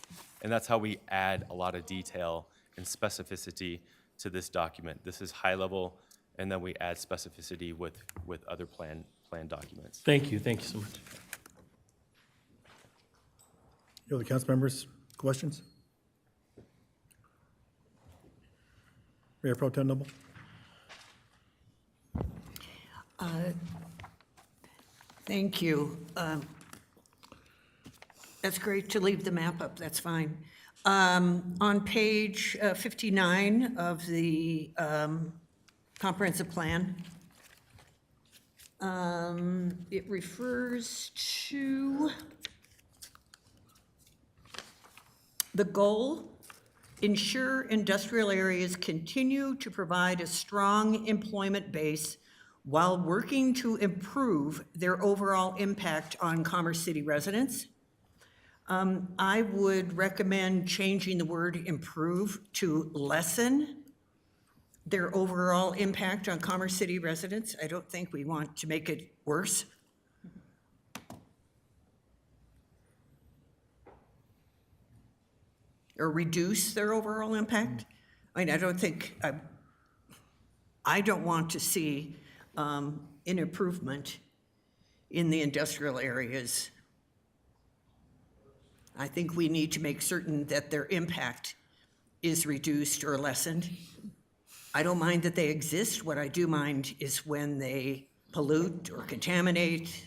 And that's how we add a lot of detail and specificity to this document. This is high level, and then we add specificity with other plan documents. Thank you so much. Any other council members, questions? Mayor Pro Tem Noble? Thank you. That's great to leave the map up, that's fine. On page 59 of the comprehensive plan, it refers to the goal: ensure industrial areas continue to provide a strong employment base while working to improve their overall impact on Commerce City residents. I would recommend changing the word improve to lessen their overall impact on Commerce City residents. I don't think we want to make it worse. Or reduce their overall impact. I mean, I don't want to see an improvement in the industrial areas. I think we need to make certain that their impact is reduced or lessened. I don't mind that they exist. What I do mind is when they pollute or contaminate,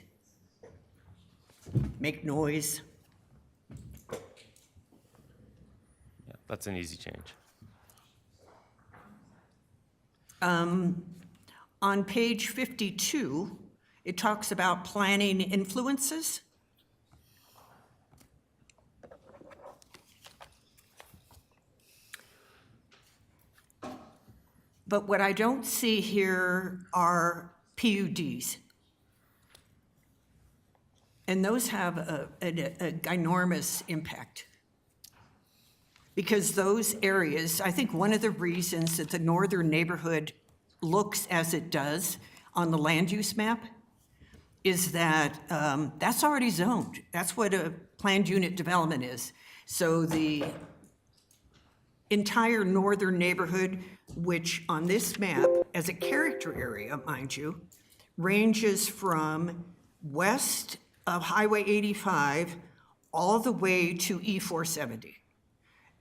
make noise. Yeah, that's an easy change. On page 52, it talks about planning influences. But what I don't see here are PUDs. And those have an enormous impact. Because those areas, I think one of the reasons that the northern neighborhood looks as it does on the land use map is that that's already zoned. That's what a planned unit development is. So the entire northern neighborhood, which on this map, as a character area, mind you, ranges from west of Highway 85 all the way to E470.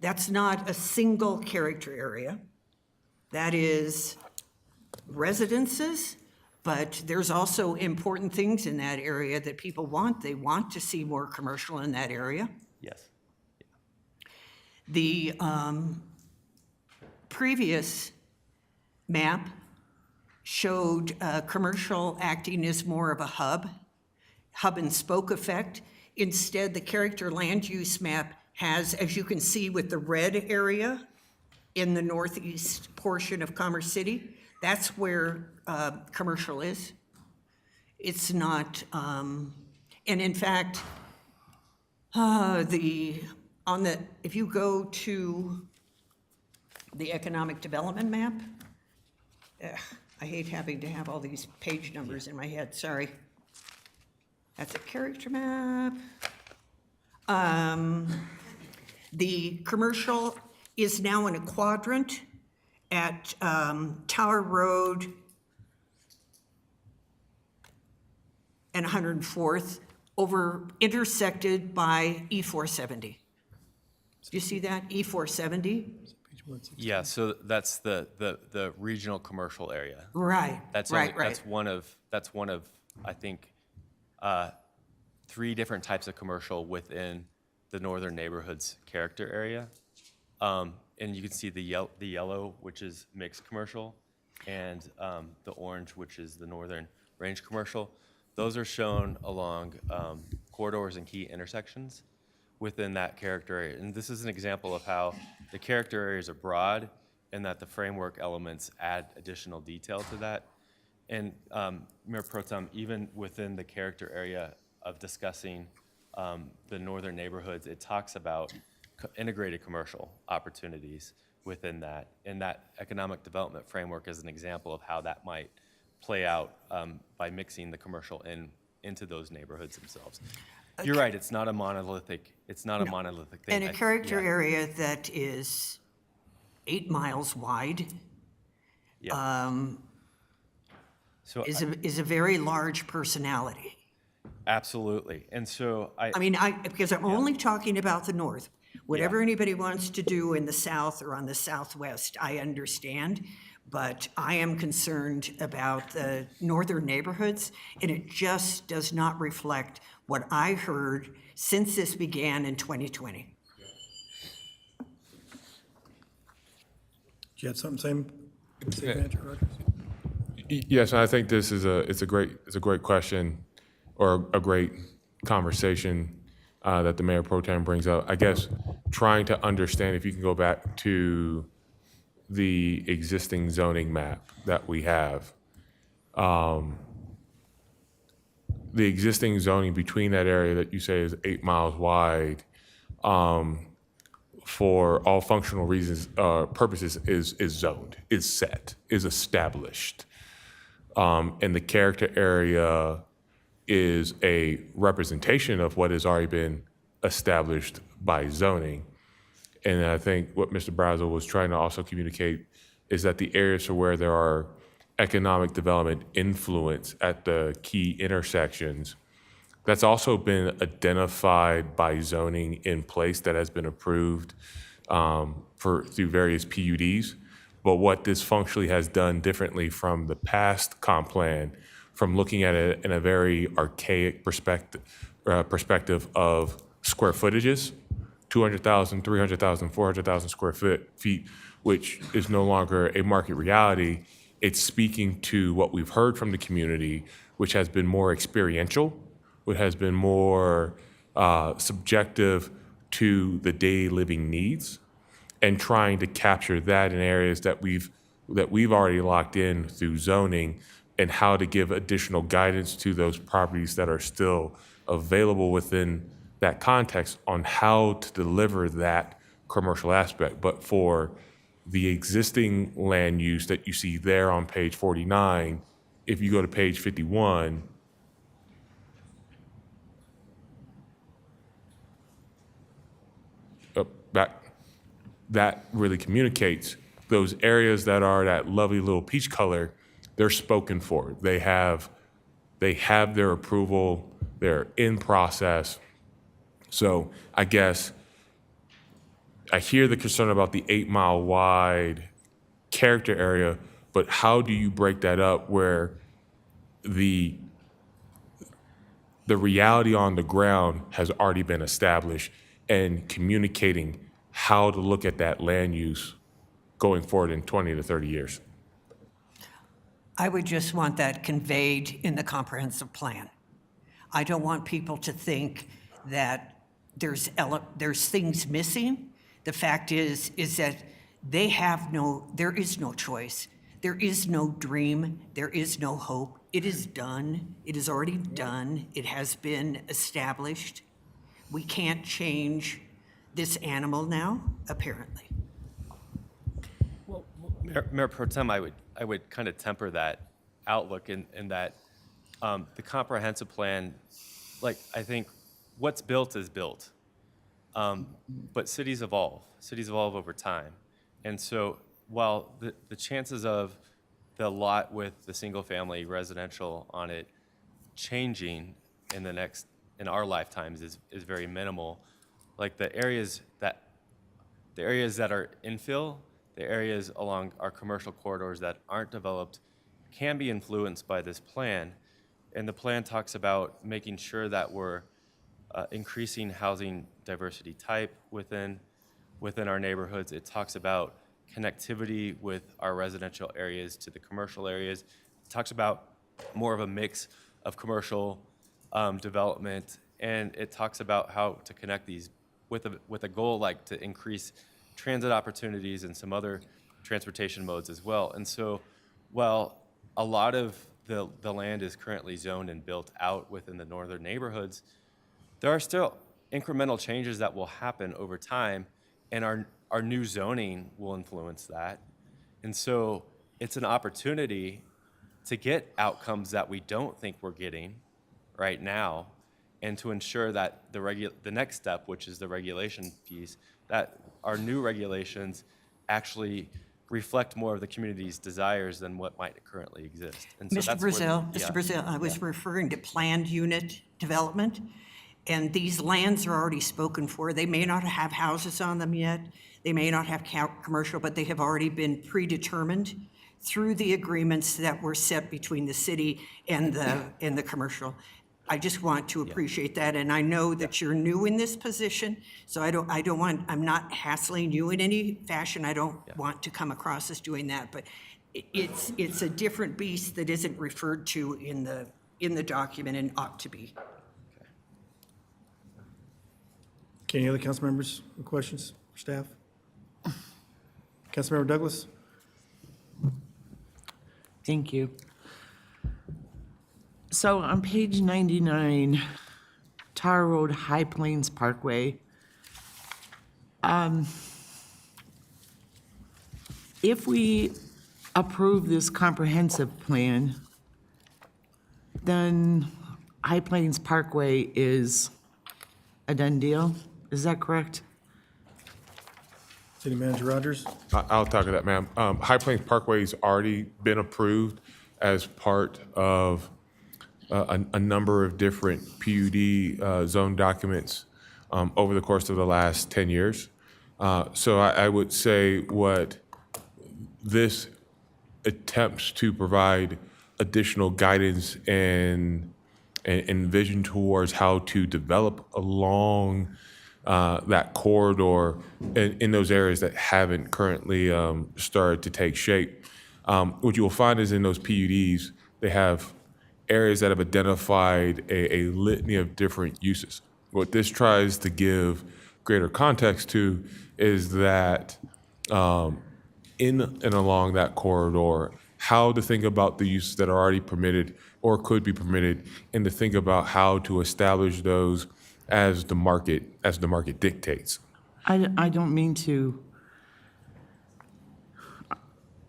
That's not a single character area. That is residences, but there's also important things in that area that people want. They want to see more commercial in that area. Yes. The previous map showed commercial acting as more of a hub and spoke effect. Instead, the character land use map has, as you can see with the red area in the northeast portion of Commerce City, that's where commercial is. It's not, and in fact, if you go to the economic development map, I hate having to have all these page numbers in my head, sorry. That's a character map. The commercial is now in a quadrant at Tower Road and 104th, intersected by E470. Do you see that, E470? Yeah, so that's the regional commercial area. Right, That's right, only, right. That's one of, I think, 3 different types of commercial within the northern neighborhoods character area. And you can see the yellow, which is mixed commercial, and the orange, which is the northern range commercial. Those are shown along corridors and key intersections within that character area. And this is an example of how the character areas are broad and that the framework elements add additional detail to that. And Mayor Pro Tem, even within the character area of discussing the northern neighborhoods, it talks about integrated commercial opportunities within that. And that economic development framework is an example of how that might play out by mixing the commercial into those neighborhoods themselves. You're right, it's not a monolithic thing. And a character area that is 8 miles wide is a very large personality. Absolutely. And so because I'm only talking about the north. Whatever anybody wants to do in the south or on the southwest, I understand. But I am concerned about the northern neighborhoods, and it just does not reflect what I heard since this began in 2020. Do you have something to say, Andrew Rogers? Yes, I think this is a great question, or a great conversation that the Mayor Pro Tem brings up. I guess trying to understand, if you can go back to the existing zoning map that we have. The existing zoning between that area that you say is 8 miles wide, for all functional reasons, purposes is zoned, is set, is established. And the character area is a representation of what has already been established by zoning. And I think what Mr. Brazel was trying to also communicate is that the areas for where there are economic development influence at the key intersections, that's also been identified by zoning in place that has been approved through various PUDs. But what this functionally has done differently from the past comp plan, from looking at it in a very archaic perspective of square footages, 200,000, 300,000, 400,000 square feet, which is no longer a market reality. It's speaking to what we've heard from the community, which has been more experiential, which has been more subjective to the daily living needs, and trying to capture that in areas that we've already locked in through zoning, and how to give additional guidance to those properties that are still available within that context on how to deliver that commercial aspect. But for the existing land use that you see there on page 49, if you go to page 51, that really communicates those areas that are that lovely little peach color. They're spoken for. They have their approval. They're in process. So I guess I hear the concern about the 8 mile wide character area, but how do you break that up where the reality on the ground has already been established, and communicating how to look at that land use going forward in 20 to 30 years? I would just want that conveyed in the comprehensive plan. I don't want people to think that there's things missing. The fact is that there is no choice. There is no dream. There is no hope. It is done. It is already done. It has been established. We can't change this animal now, apparently. Well, Mayor Pro Tem, I would kind of temper that outlook in that the comprehensive plan, like, I think what's built is built. But cities evolve over time. And so while the chances of the lot with the single family residential on it changing in our lifetimes is very minimal, like the areas that are infill, the areas along our commercial corridors that aren't developed can be influenced by this plan. And the plan talks about making sure that we're increasing housing diversity type within our neighborhoods. It talks about connectivity with our residential areas to the commercial areas. It talks about more of a mix of commercial development, and it talks about how to connect these with a goal like to increase transit opportunities and some other transportation modes as well. And so while a lot of the land is currently zoned and built out within the northern neighborhoods, there are still incremental changes that will happen over time, and our new zoning will influence that. And so it's an opportunity to get outcomes that we don't think we're getting right now, and to ensure that the next step, which is the regulation piece, that our new regulations actually reflect more of the community's desires than what might currently exist. And so Mr. Brazil, I was referring to planned unit development, and these lands are already spoken for. They may not have houses on them yet. They may not have commercial, but they have already been predetermined through the agreements that were set between the city and the commercial. I just want to appreciate that, and I know that you're new in this position, so I'm not hassling you in any fashion. I don't want to come across as doing that, but it's a different beast that isn't referred to in the document and ought to be. Okay, any other council members with questions for staff? Councilmember Douglas? Thank you. So on page 99, Tar Road, High Plains Parkway, if we approve this comprehensive plan, then High Plains Parkway is a done deal? Is that correct? City Manager Rogers? I'll talk to that, ma'am. High Plains Parkway's already been approved as part of a number of different PUD zone documents over the course of the last 10 years. So I would say what this attempts to provide additional guidance and vision towards how to develop along that corridor in those areas that haven't currently started to take shape. What you will find is in those PUDs, they have areas that have identified a litany of different uses. What this tries to give greater context to is that in and along that corridor, how to think about the uses that are already permitted or could be permitted, and to think about how to establish those as the market dictates. I don't mean to,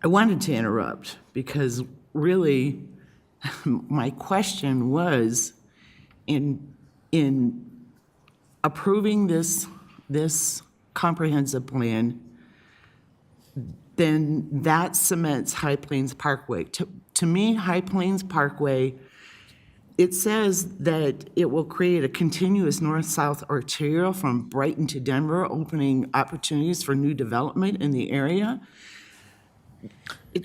I wanted to interrupt because really my question was in approving this comprehensive plan, then that cements High Plains Parkway. To me, High Plains Parkway, it says that it will create a continuous north-south arterial from Brighton to Denver, opening opportunities for new development in the area.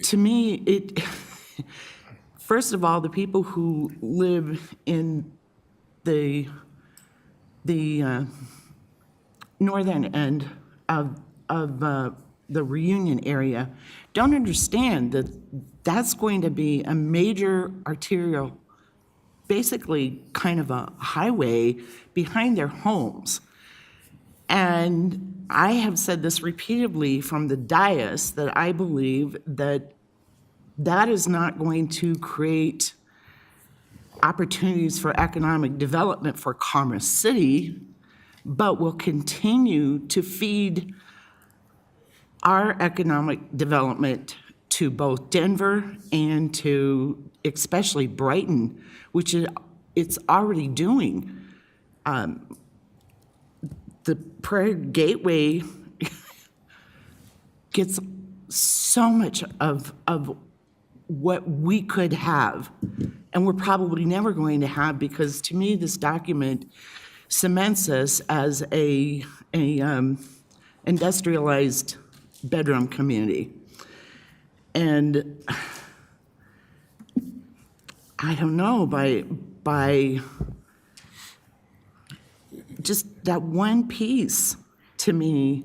To me, first of all, the people who live in the northern end of the Reunion area don't understand that that's going to be a major arterial, basically kind of a highway behind their homes. And I have said this repeatedly from the dais that I believe that that is not going to create opportunities for economic development for Commerce City, but will continue to feed our economic development to both Denver and to especially Brighton, which it's already doing. The Prairie Gateway gets so much of what we could have, and we're probably never going to have, because to me, this document cements us as a industrialized bedroom community. And I don't know, by just that one piece to me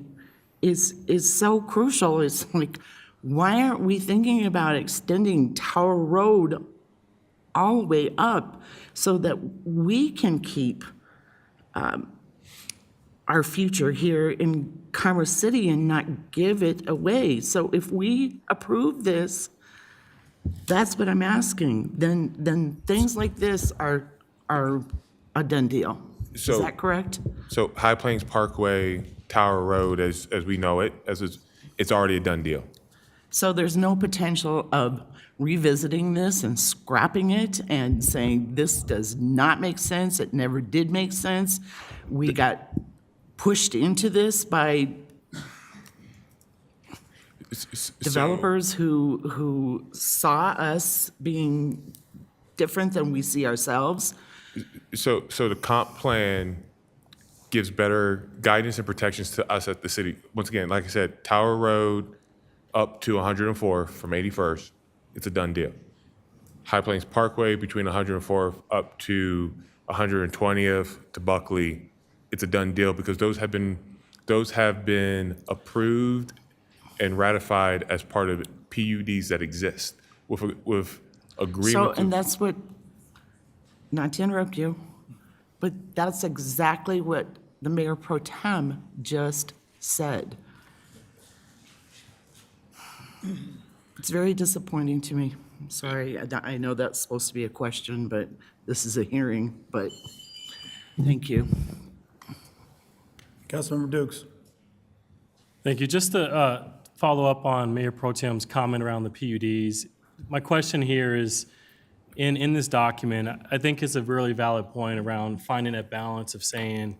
is so crucial. It's like, why aren't we thinking about extending Tower Road all the way up so that we can keep our future here in Commerce City and not give it away? So if we approve this, that's what I'm asking. Then things like this are a done deal. Is that correct? So High Plains Parkway, Tower Road, as we know it, it's already a done deal. So there's no potential of revisiting this and scrapping it and saying, this does not make sense, it never did make sense. We got pushed into this by developers who saw us being different than we see ourselves. So the comp plan gives better guidance and protections to us at the city. Once again, like I said, Tower Road up to 104 from 81st, it's a done deal. High Plains Parkway between 104th up to 120th to Buckley, it's a done deal because those have been approved and ratified as part of PUDs that exist with agreement. So, and that's what, not to interrupt you, but that's exactly what the Mayor Pro Tem just said. It's very disappointing to me. I'm sorry, I know that's supposed to be a question, but this is a hearing, but thank you. Councilmember Dukes. Thank you. Just to follow up on Mayor Pro Tem's comment around the PUDs, my question here is, in this document, I think it's a really valid point around finding a balance of saying,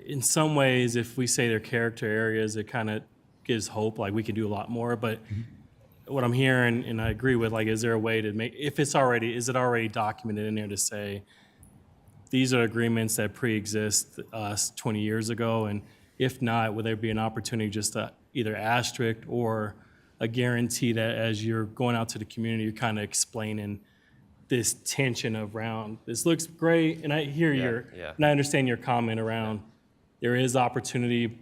in some ways, if we say they're character areas, it kind of gives hope, like we can do a lot more. But what I'm hearing, and I agree with, like, is there a way to make, if it's already, is it already documented in there to say, these are agreements that pre-exist us 20 years ago, and if not, would there be an opportunity just to either asterisk or a guarantee that as you're going out to the community, you're kind of explaining this tension around, this looks great, and I hear and I understand your comment around there is opportunity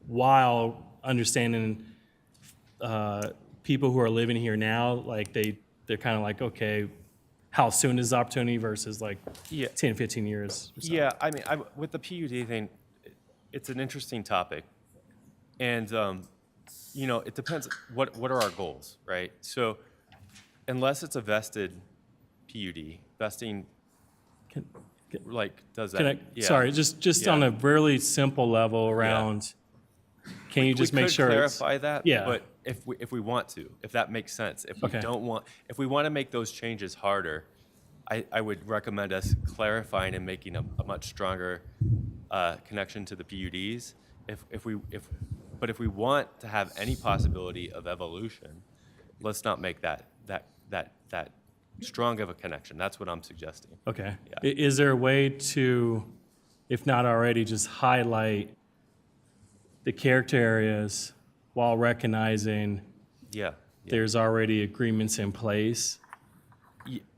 while understanding people who are living here now, like they're kind of like, okay, how soon is the opportunity versus like Yeah. 10, 15 years? Or so? Yeah, I mean, with the PUD thing, it's an interesting topic. And, it depends, what are our goals, right? So unless it's a vested PUD, vesting, does that? Can I, yeah. sorry, just on Yeah. a really simple level around, can you just we make could sure it's- clarify that, Yeah. but if we want to, if that makes sense, if we Okay. if we want to make those changes harder, I would recommend us clarifying and making a much stronger connection to the PUDs. But if we want to have any possibility of evolution, let's not make that strong of a connection. That's what I'm suggesting. Okay. Yeah. Is there a way to, if not already, just highlight the character areas while recognizing Yeah. there's already agreements in place?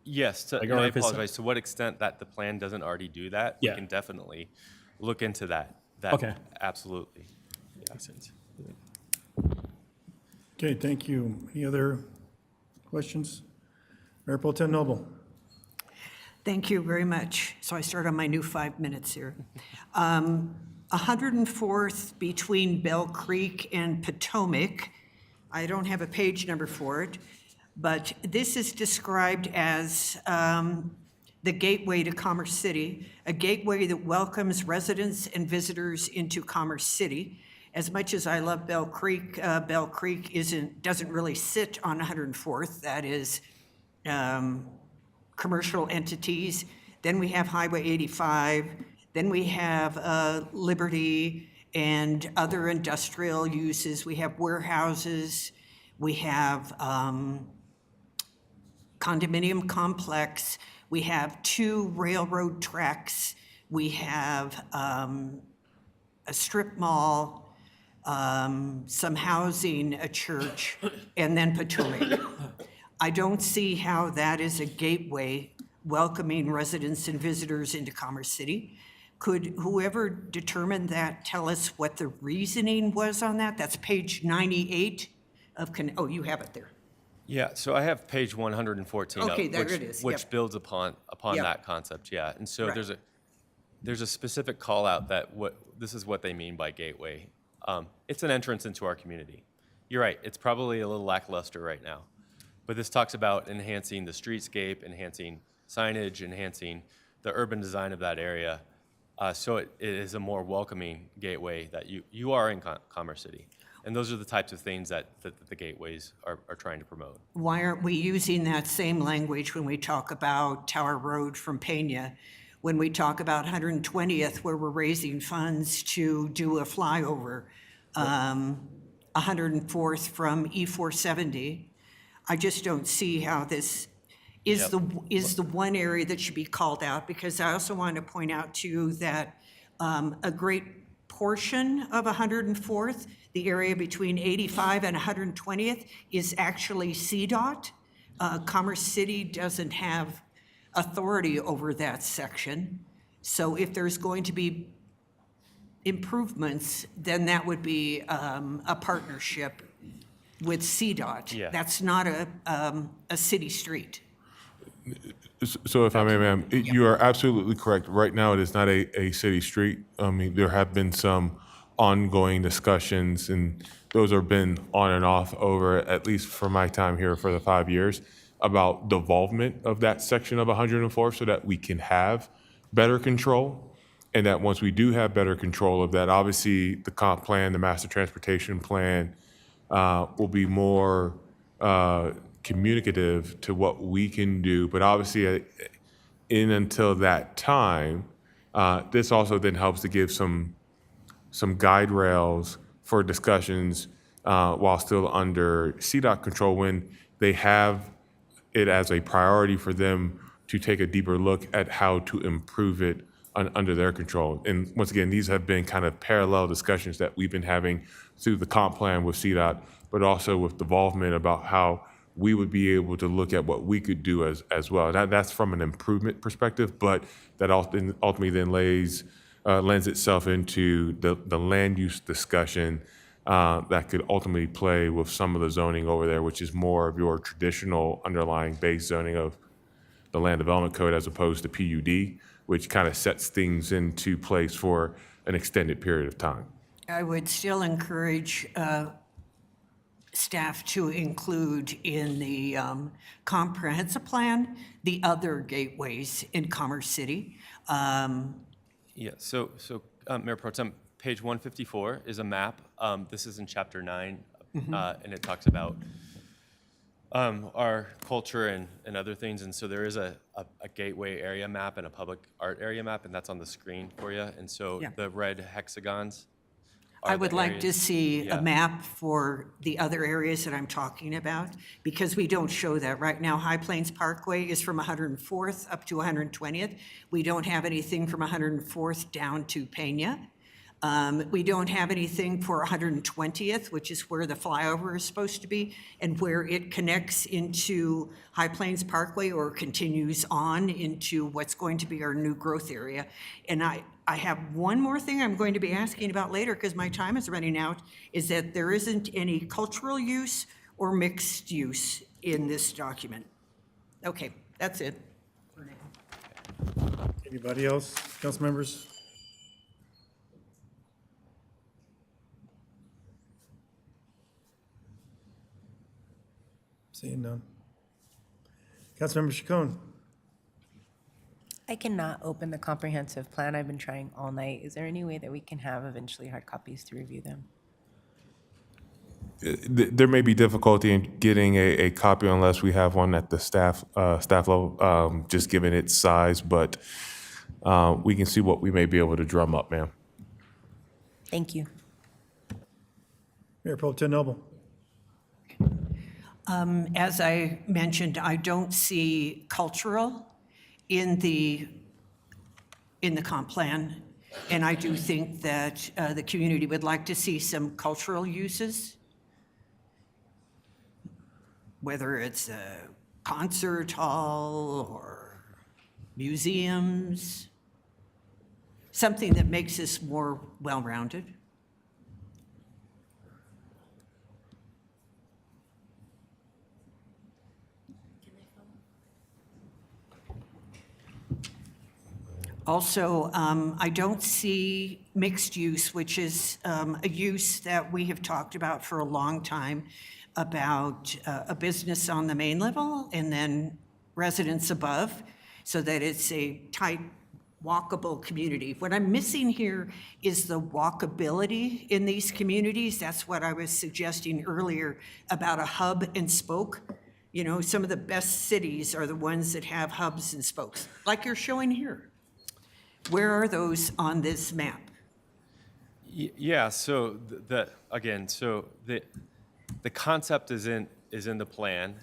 Yes, Like, and or I if it's- apologize. To what extent that the plan doesn't already do that, Yeah. we can definitely look into that. Okay. Absolutely. Makes sense. Okay, thank you. Any other questions? Mayor Pro Tem Noble. Thank you very much. So I start on my new 5 minutes here. 104th between Bell Creek and Potomac. I don't have a page number for it, but this is described as the gateway to Commerce City, a gateway that welcomes residents and visitors into Commerce City. As much as I love Bell Creek doesn't really sit on 104th. That is commercial entities. Then we have Highway 85. Then we have Liberty and other industrial uses. We have warehouses. We have condominium complex. We have 2 railroad tracks. We have a strip mall, some housing, a church, and then Potomac. I don't see how that is a gateway welcoming residents and visitors into Commerce City. Could whoever determined that tell us what the reasoning was on that? That's page 98 of, oh, you have it there. Yeah, so I have page 114 Okay, up, there which, it is, which yep. builds upon Yep. that concept, yeah. And so Right. there's a specific call out that this is what they mean by gateway. It's an entrance into our community. You're right, it's probably a little lackluster right now. But this talks about enhancing the streetscape, enhancing signage, enhancing the urban design of that area. So it is a more welcoming gateway that you are in Commerce City. And those are the types of things that the gateways are trying to promote. Why aren't we using that same language when we talk about Tower Road from Peña? When we talk about 120th, where we're raising funds to do a flyover, 104th from E470. I just don't see how this is the one area that should be called out, because I also want to point out to you that a great portion of 104th, the area between 85 and 120th, is actually CDOT. Commerce City doesn't have authority over that section. So if there's going to be improvements, then that would be a partnership with CDOT. Yeah. That's not a city street. So if I may, ma'am, you are absolutely correct. Right now, it is not a city street. I mean, there have been some ongoing discussions, and those have been on and off over, at least for my time here for the 5 years, about devolvement of that section of 104 so that we can have better control. And that once we do have better control of that, obviously the comp plan, the master transportation plan will be more communicative to what we can do. But obviously, in until that time, this also then helps to give some guide rails for discussions while still under CDOT control when they have it as a priority for them to take a deeper look at how to improve it under their control. And once again, these have been kind of parallel discussions that we've been having through the comp plan with CDOT, but also with devolvement about how we would be able to look at what we could do as well. That's from an improvement perspective, but that ultimately then lends itself into the land use discussion that could ultimately play with some of the zoning over there, which is more of your traditional underlying base zoning of the Land Development Code as opposed to PUD, which kind of sets things into place for an extended period of time. I would still encourage staff to include in the comprehensive plan the other gateways in Commerce City. Yeah, so Mayor Pro Tem, page 154 is a map. This is in chapter 9, and it talks about our culture and other things. And so there is a gateway area map and a public art area map, and that's on the screen for you. And so Yeah. the red hexagons are I would the like to areas- see yeah. a map for the other areas that I'm talking about, because we don't show that. Right now, High Plains Parkway is from 104th up to 120th. We don't have anything from 104th down to Pena. We don't have anything for 120th, which is where the flyover is supposed to be, and where it connects into High Plains Parkway or continues on into what's going to be our new growth area. And I have one more thing I'm going to be asking about later, because my time is running out, is that there isn't any cultural use or mixed use in this document. Okay, that's it. Anybody else, council members? Seeing none. Councilmember Chacon. I cannot open the comprehensive plan. I've been trying all night. Is there any way that we can have eventually hard copies to review them? There may be difficulty in getting a copy unless we have one at the staff level, just given its size, but we can see what we may be able to drum up, ma'am. Thank you. Mayor Pro Tem Noble. As I mentioned, I don't see cultural in the comp plan, and I do think that the community would like to see some cultural uses, whether it's a concert hall or museums, something that makes us more well-rounded. Also, I don't see mixed use, which is a use that we have talked about for a long time, about a business on the main level and then residents above, so that it's a tight, walkable community. What I'm missing here is the walkability in these communities. That's what I was suggesting earlier about a hub and spoke. You know, some of the best cities are the ones that have hubs and spokes, like you're showing here. Where are those on this map? Yeah, so the concept is in the plan,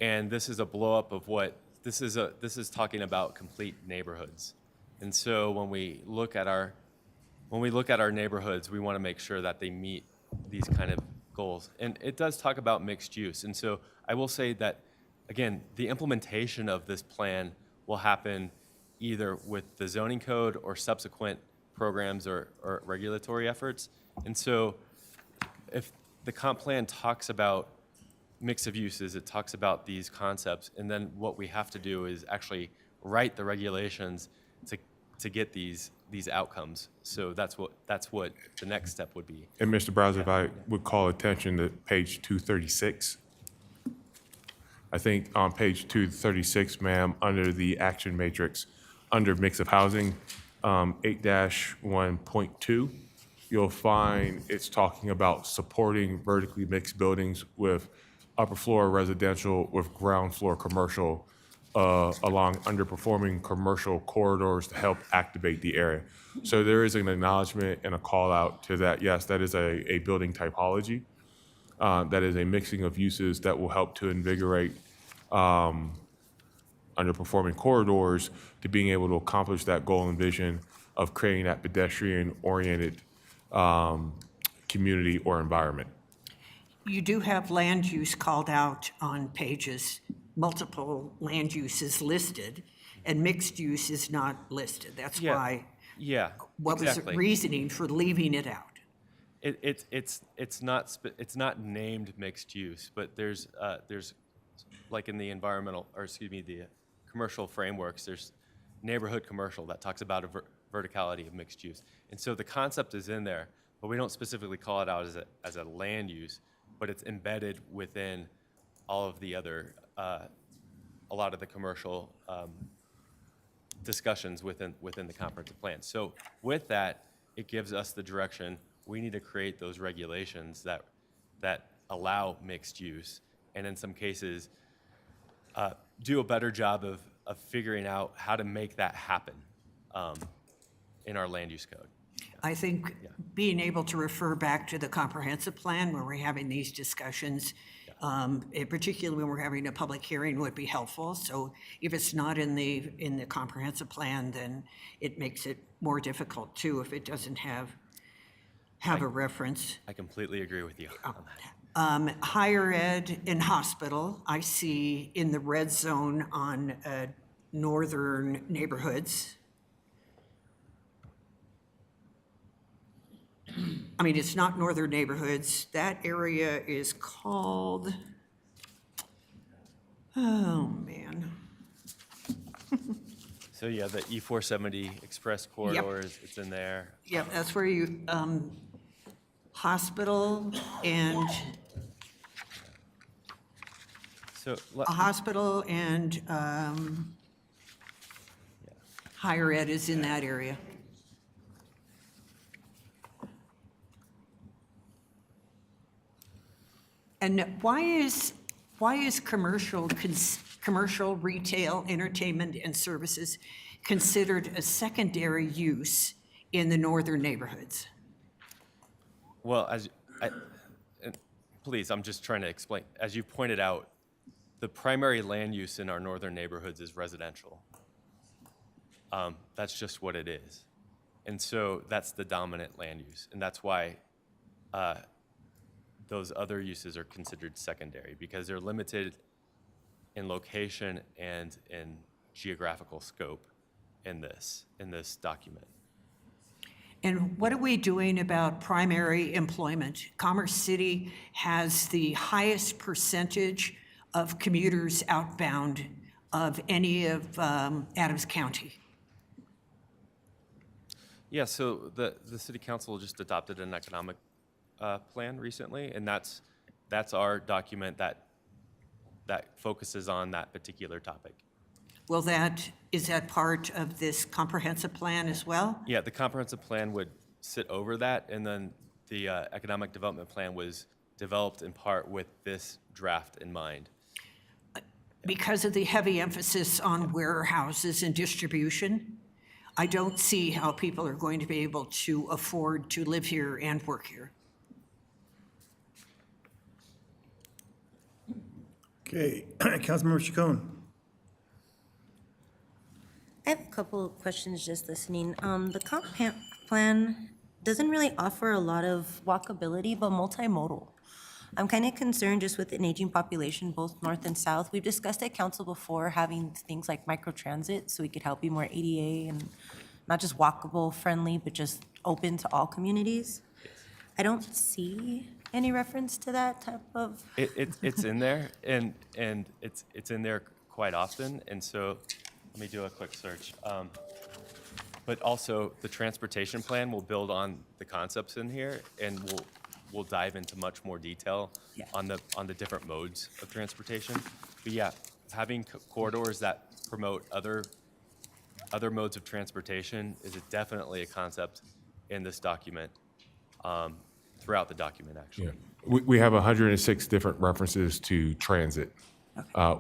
and this is a blow up of what this is talking about complete neighborhoods. And so when we look at our neighborhoods, we want to make sure that they meet these kind of goals. And it does talk about mixed use. And so I will say that, again, the implementation of this plan will happen either with the zoning code or subsequent programs or regulatory efforts. And so if the comp plan talks about mix of uses, it talks about these concepts, and then what we have to do is actually write the regulations to get these outcomes. So that's what the next step would be. And Mr. Browser, if I would call attention to page 236. I think on page 236, ma'am, under the action matrix, under mix of housing, 8-1.2, you'll find it's talking about supporting vertically mixed buildings with upper floor residential with ground floor commercial along underperforming commercial corridors to help activate the area. So there is an acknowledgement and a call out to that. Yes, that is a building typology. That is a mixing of uses that will help to invigorate underperforming corridors to being able to accomplish that goal and vision of creating that pedestrian-oriented community or environment. You do have land use called out on pages, multiple land uses listed, and mixed use is not listed. That's why. Yeah, What was the reasoning for leaving it out? It's not named mixed use, but there's like in the commercial frameworks, there's neighborhood commercial that talks about a verticality of mixed use. And so the concept is in there, but we don't specifically call it out as a land use, but it's embedded within all of the other, a lot of the commercial discussions within the comprehensive plan. So with that, it gives us the direction, we need to create those regulations that allow mixed use, and in some cases, do a better job of figuring out how to make that happen in our land use code. I think being able to refer back to the comprehensive plan where we're having these discussions, particularly when we're having a public hearing, would be helpful. So if it's not in the comprehensive plan, then it makes it more difficult too if it doesn't have a reference. I completely agree with you on that. Higher ed and hospital, I see in the red zone on northern neighborhoods. I mean, it's not northern neighborhoods. That area is called, oh, man. So yeah, the E470 Express corridor it's in there. Yep, that's where you, hospital and, So a hospital and higher ed is in that area. And why is commercial retail, entertainment, and services considered a secondary use in the northern neighborhoods? Well, please, I'm just trying to explain. As you pointed out, the primary land use in our northern neighborhoods is residential. That's just what it is. And so that's the dominant land use. And that's why those other uses are considered secondary, because they're limited in location and in geographical scope in this document. And what are we doing about primary employment? Commerce City has the highest percentage of commuters outbound of any of Adams County. Yeah, so the city council just adopted an economic plan recently, and that's our document that focuses on that particular topic. Is that part of this comprehensive plan as well? Yeah, the comprehensive plan would sit over that, and then the economic development plan was developed in part with this draft in mind. Because of the heavy emphasis on warehouses and distribution, I don't see how people are going to be able to afford to live here and work here. Okay, Councilmember Chacon. I have a couple of questions just listening. The comp plan doesn't really offer a lot of walkability, but multimodal. I'm kind of concerned just with an aging population, both north and south. We've discussed at council before having things like microtransit, so we could help be more ADA and not just walkable friendly, but just open to all communities. I don't see any reference to that type of. It's in there, and it's in there quite often, and so let me do a quick search. But also, the transportation plan will build on the concepts in here, and we'll dive into much more detail on the different modes of transportation. But yeah, having corridors that promote other modes of transportation is definitely a concept in this document, throughout the document, actually. Yeah. We have 106 different references to transit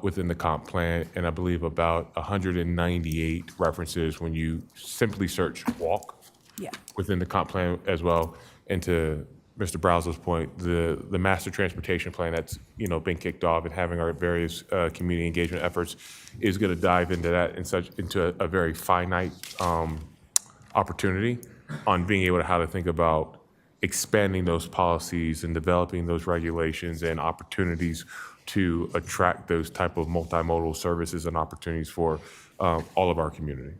within the comp plan, and I believe about 198 references when you simply search walk within the comp plan as well. And to Mr. Brazel's point, the master transportation plan that's been kicked off and having our various community engagement efforts is going to dive into that into a very finite opportunity on being able to how to think about expanding those policies and developing those regulations and opportunities to attract those type of multimodal services and opportunities for all of our community.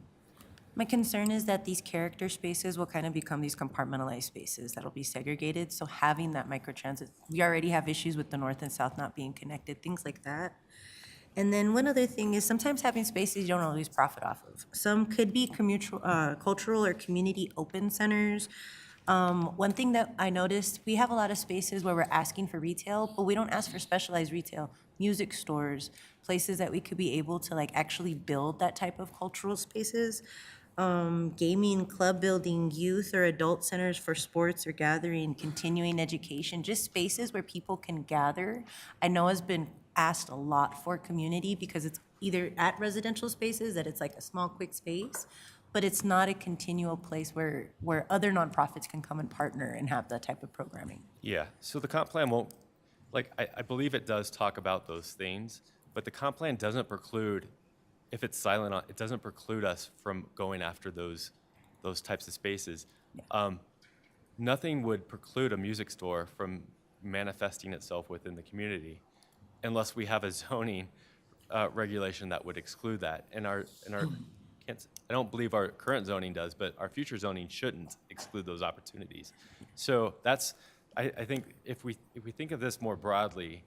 My concern is that these character spaces will kind of become these compartmentalized spaces that'll be segregated. So having that microtransit, we already have issues with the north and south not being connected, things like that. And then one other thing is sometimes having spaces you don't always profit off of. Some could be cultural or community open centers. One thing that I noticed, we have a lot of spaces where we're asking for retail, but we don't ask for specialized retail. Music stores, places that we could be able to like actually build that type of cultural spaces. Gaming, club building, youth or adult centers for sports or gathering, continuing education, just spaces where people can gather. I know has been asked a lot for community because it's either at residential spaces that it's like a small, quick space, but it's not a continual place where other nonprofits can come and partner and have that type of programming. Yeah, so the comp plan won't, like, I believe it does talk about those things, but the comp plan doesn't preclude, if it's silent on, it doesn't preclude us from going after those types of spaces. Nothing would preclude a music store from manifesting itself within the community unless we have a zoning regulation that would exclude that. And our I don't believe our current zoning does, but our future zoning shouldn't exclude those opportunities. So that's, I think if we think of this more broadly,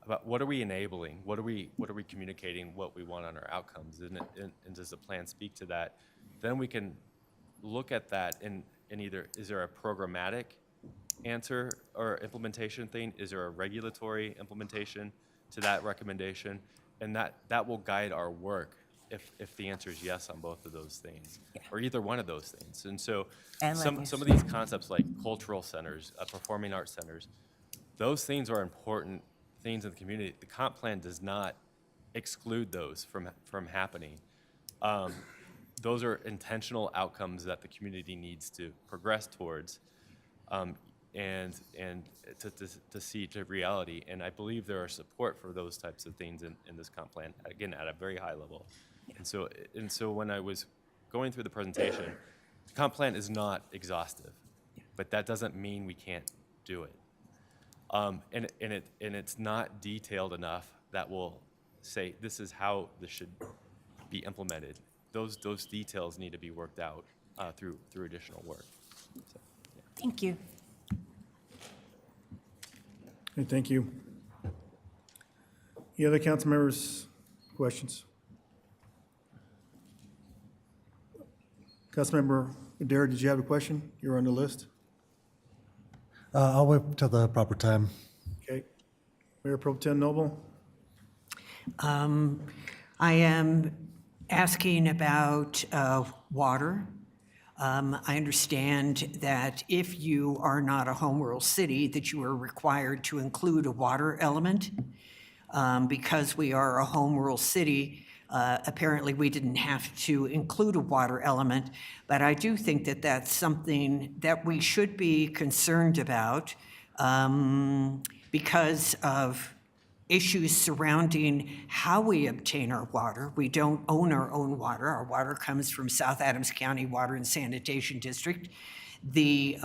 about what are we enabling, what are we communicating, what we want on our outcomes, and does the plan speak to that? Then we can look at that and either, is there a programmatic answer or implementation thing? Is there a regulatory implementation to that recommendation? And that will guide our work if the answer is yes on both of those things, or either one of those things. And so some of these concepts like cultural centers, performing arts centers, those things are important things in the community. The comp plan does not exclude those from happening. Those are intentional outcomes that the community needs to progress towards, and to see to reality. And I believe there are support for those types of things in this comp plan, again, at a very high level. And so when I was going through the presentation, the comp plan is not exhaustive, but that doesn't mean we can't do it. And it's not detailed enough that will say this is how this should be implemented. Those details need to be worked out through additional work. So, yeah. Thank you. Okay, thank you. Any other council members' questions? Councilmember Adair, did you have a question? You're on the list. I'll wait till the proper time. Okay. Mayor Pro Tem Noble? I am asking about water. I understand that if you are not a home rule city, that you are required to include a water element. Because we are a home rule city, apparently we didn't have to include a water element, but I do think that that's something that we should be concerned about because of issues surrounding how we obtain our water. We don't own our own water. Our water comes from South Adams County Water and Sanitation District. The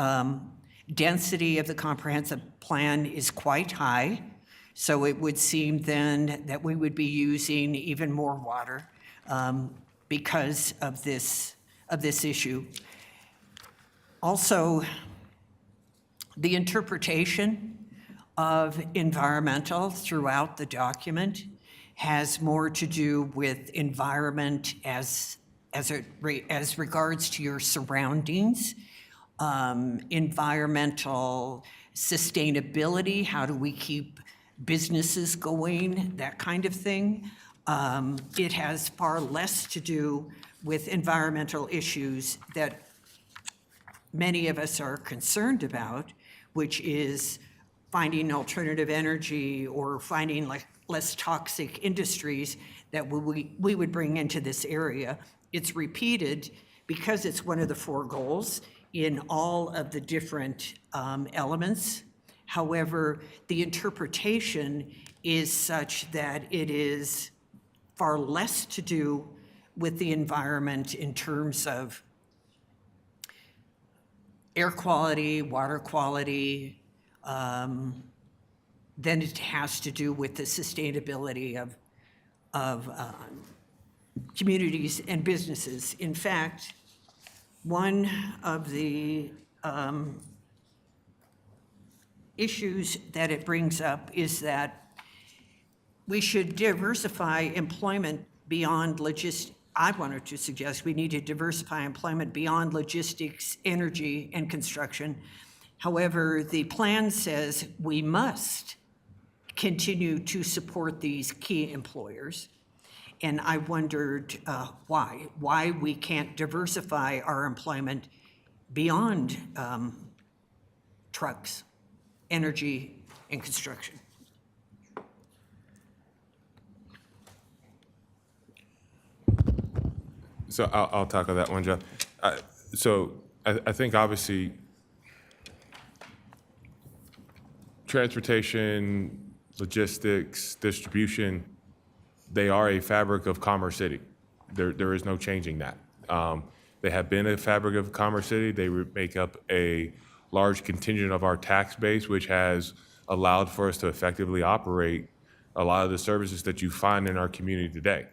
density of the comprehensive plan is quite high. So it would seem then that we would be using even more water because of this issue. Also, the interpretation of environmental throughout the document has more to do with environment as regards to your surroundings, environmental sustainability, how do we keep businesses going, that kind of thing. It has far less to do with environmental issues that many of us are concerned about, which is finding alternative energy or finding like less toxic industries that we would bring into this area. It's repeated because it's one of the 4 goals in all of the different elements. However, the interpretation is such that it is far less to do with the environment in terms of air quality, water quality, than it has to do with the sustainability of communities and businesses. In fact, one of the issues that it brings up is that we should diversify employment beyond I wanted to suggest we need to diversify employment beyond logistics, energy, and construction. However, the plan says we must continue to support these key employers. And I wondered why we can't diversify our employment beyond trucks, energy, and construction. So I'll tackle that one, Jeff. So I think obviously transportation, logistics, distribution, they are a fabric of Commerce City. There is no changing that. They have been a fabric of Commerce City. They make up a large contingent of our tax base, which has allowed for us to effectively operate a lot of the services that you find in our community today.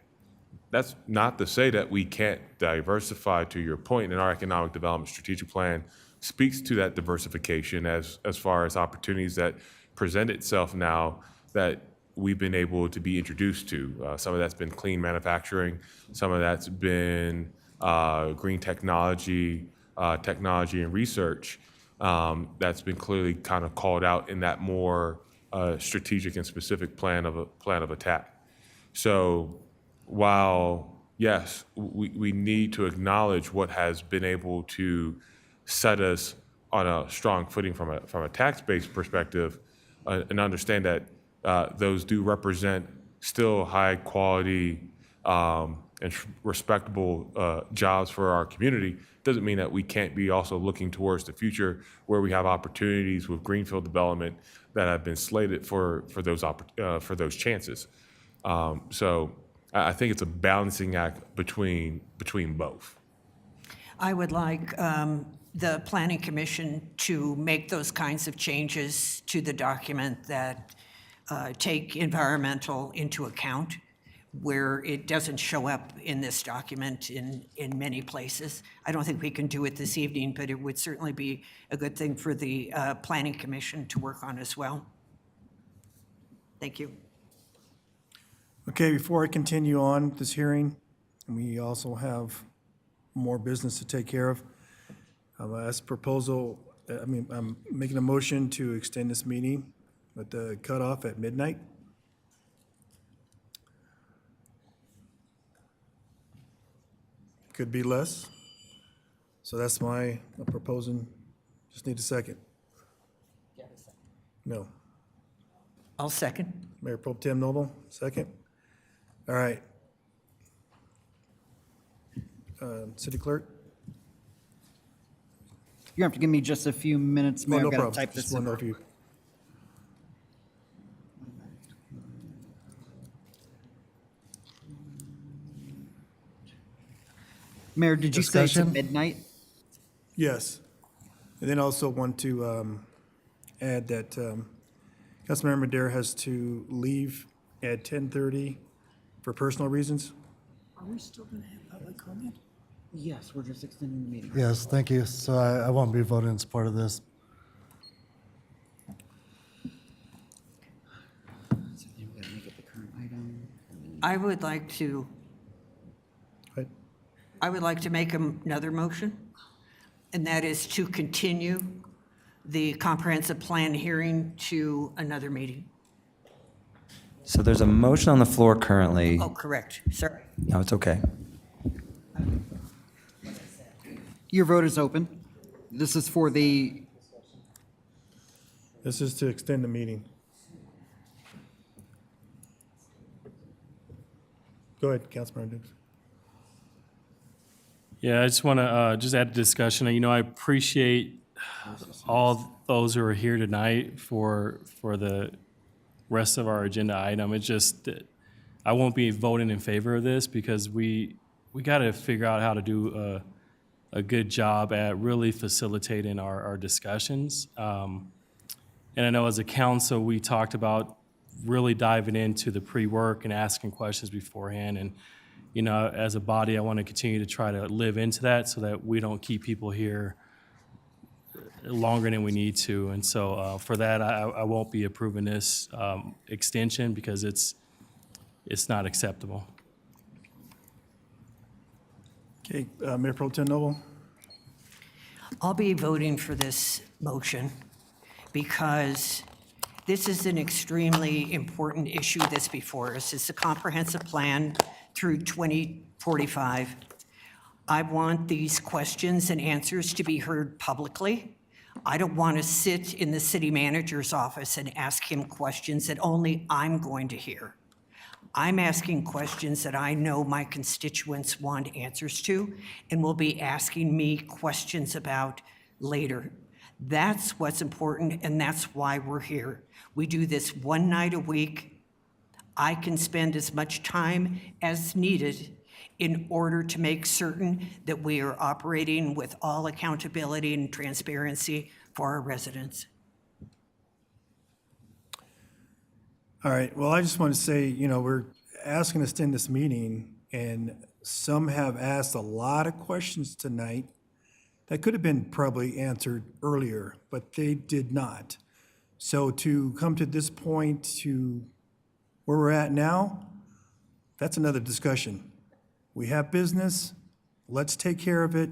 That's not to say that we can't diversify, to your point, and our economic development strategic plan speaks to that diversification as far as opportunities that present itself now that we've been able to be introduced to. Some of that's been clean manufacturing, some of that's been green technology, technology and research. That's been clearly kind of called out in that more strategic and specific plan of attack. So while, yes, we need to acknowledge what has been able to set us on a strong footing from a tax-based perspective, and understand that those do represent still high quality and respectable jobs for our community, doesn't mean that we can't be also looking towards the future where we have opportunities with greenfield development that have been slated for those chances. So I think it's a balancing act between both. I would like the Planning Commission to make those kinds of changes to the document that take environmental into account, where it doesn't show up in this document in many places. I don't think we can do it this evening, but it would certainly be a good thing for the Planning Commission to work on as well. Thank you. Okay, before I continue on this hearing, we also have more business to take care of. As proposal, I'm making a motion to extend this meeting with the cutoff at midnight. Could be less. So that's my proposing. Just need a second. No. I'll second. Mayor Pro Tem Noble, second. All right. City Clerk? You have to give me just a few minutes, Mayor. No I've got to problem. type this Just in. wonder if you. Mayor, did you say it's at Discussion? midnight? Yes. And then also want to add that Councilmember Dare has to leave at 10:30 for personal reasons. Are we still going to have public comment? Yes, we're just extending the meeting. Yes, thank you. So I won't be voting in support of this. So then we got to make it the current item. I would like to Right. I would like to make another motion, and that is to continue the comprehensive plan hearing to another meeting. So there's a motion on the floor currently. Oh, correct, sorry. No, it's okay. Your vote is open. This is for the, This is to extend the meeting. Go ahead, Councilmember Dukes. Yeah, I just want to just add a discussion. You know, I appreciate all those who are here tonight for the rest of our agenda item. It's just, I won't be voting in favor of this because we got to figure out how to do a good job at really facilitating our discussions. And I know as a council, we talked about really diving into the pre-work and asking questions beforehand. And, you know, as a body, I want to continue to try to live into that so that we don't keep people here longer than we need to. And so for that, I won't be approving this extension because it's it's not acceptable. Okay, Mayor Pro Tem Noble? I'll be voting for this motion because this is an extremely important issue that's before us. It's a comprehensive plan through 2045. I want these questions and answers to be heard publicly. I don't want to sit in the city manager's office and ask him questions that only I'm going to hear. I'm asking questions that I know my constituents want answers to and will be asking me questions about later. That's what's important, and that's why we're here. We do this one night a week. I can spend as much time as needed in order to make certain that we are operating with all accountability and transparency for our residents. All right, well, I just want to say, we're asking to extend this meeting, and some have asked a lot of questions tonight that could have been probably answered earlier, but they did not. So to come to this point, to where we're at now, that's another discussion. We have business, let's take care of it.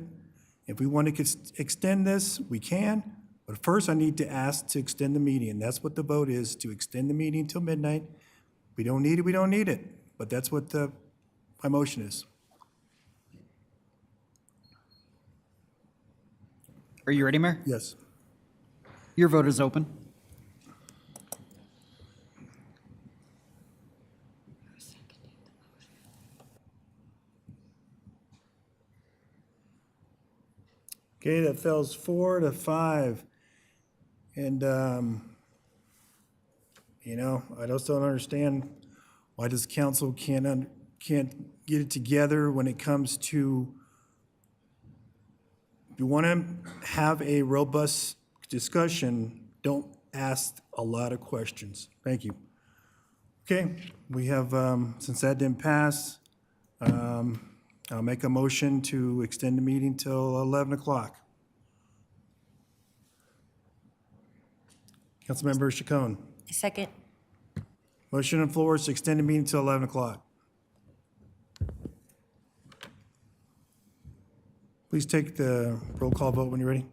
If we want to extend this, we can, but first I need to ask to extend the meeting. That's what the vote is, to extend the meeting till midnight. We don't need it, we don't need it, but that's what my motion is. Are you ready, Mayor? Yes. Your vote is open. Okay, that fails 4-5. And, I just don't understand why this council can't get it together when it comes to, if you want to have a robust discussion, don't ask a lot of questions. Thank you. Okay, we have, since that didn't pass, I'll make a motion to extend the meeting till 11 o'clock. Councilmember Chacon. Second. Motion on the floor is to extend the meeting till 11 o'clock. Please take the roll call vote when you're ready.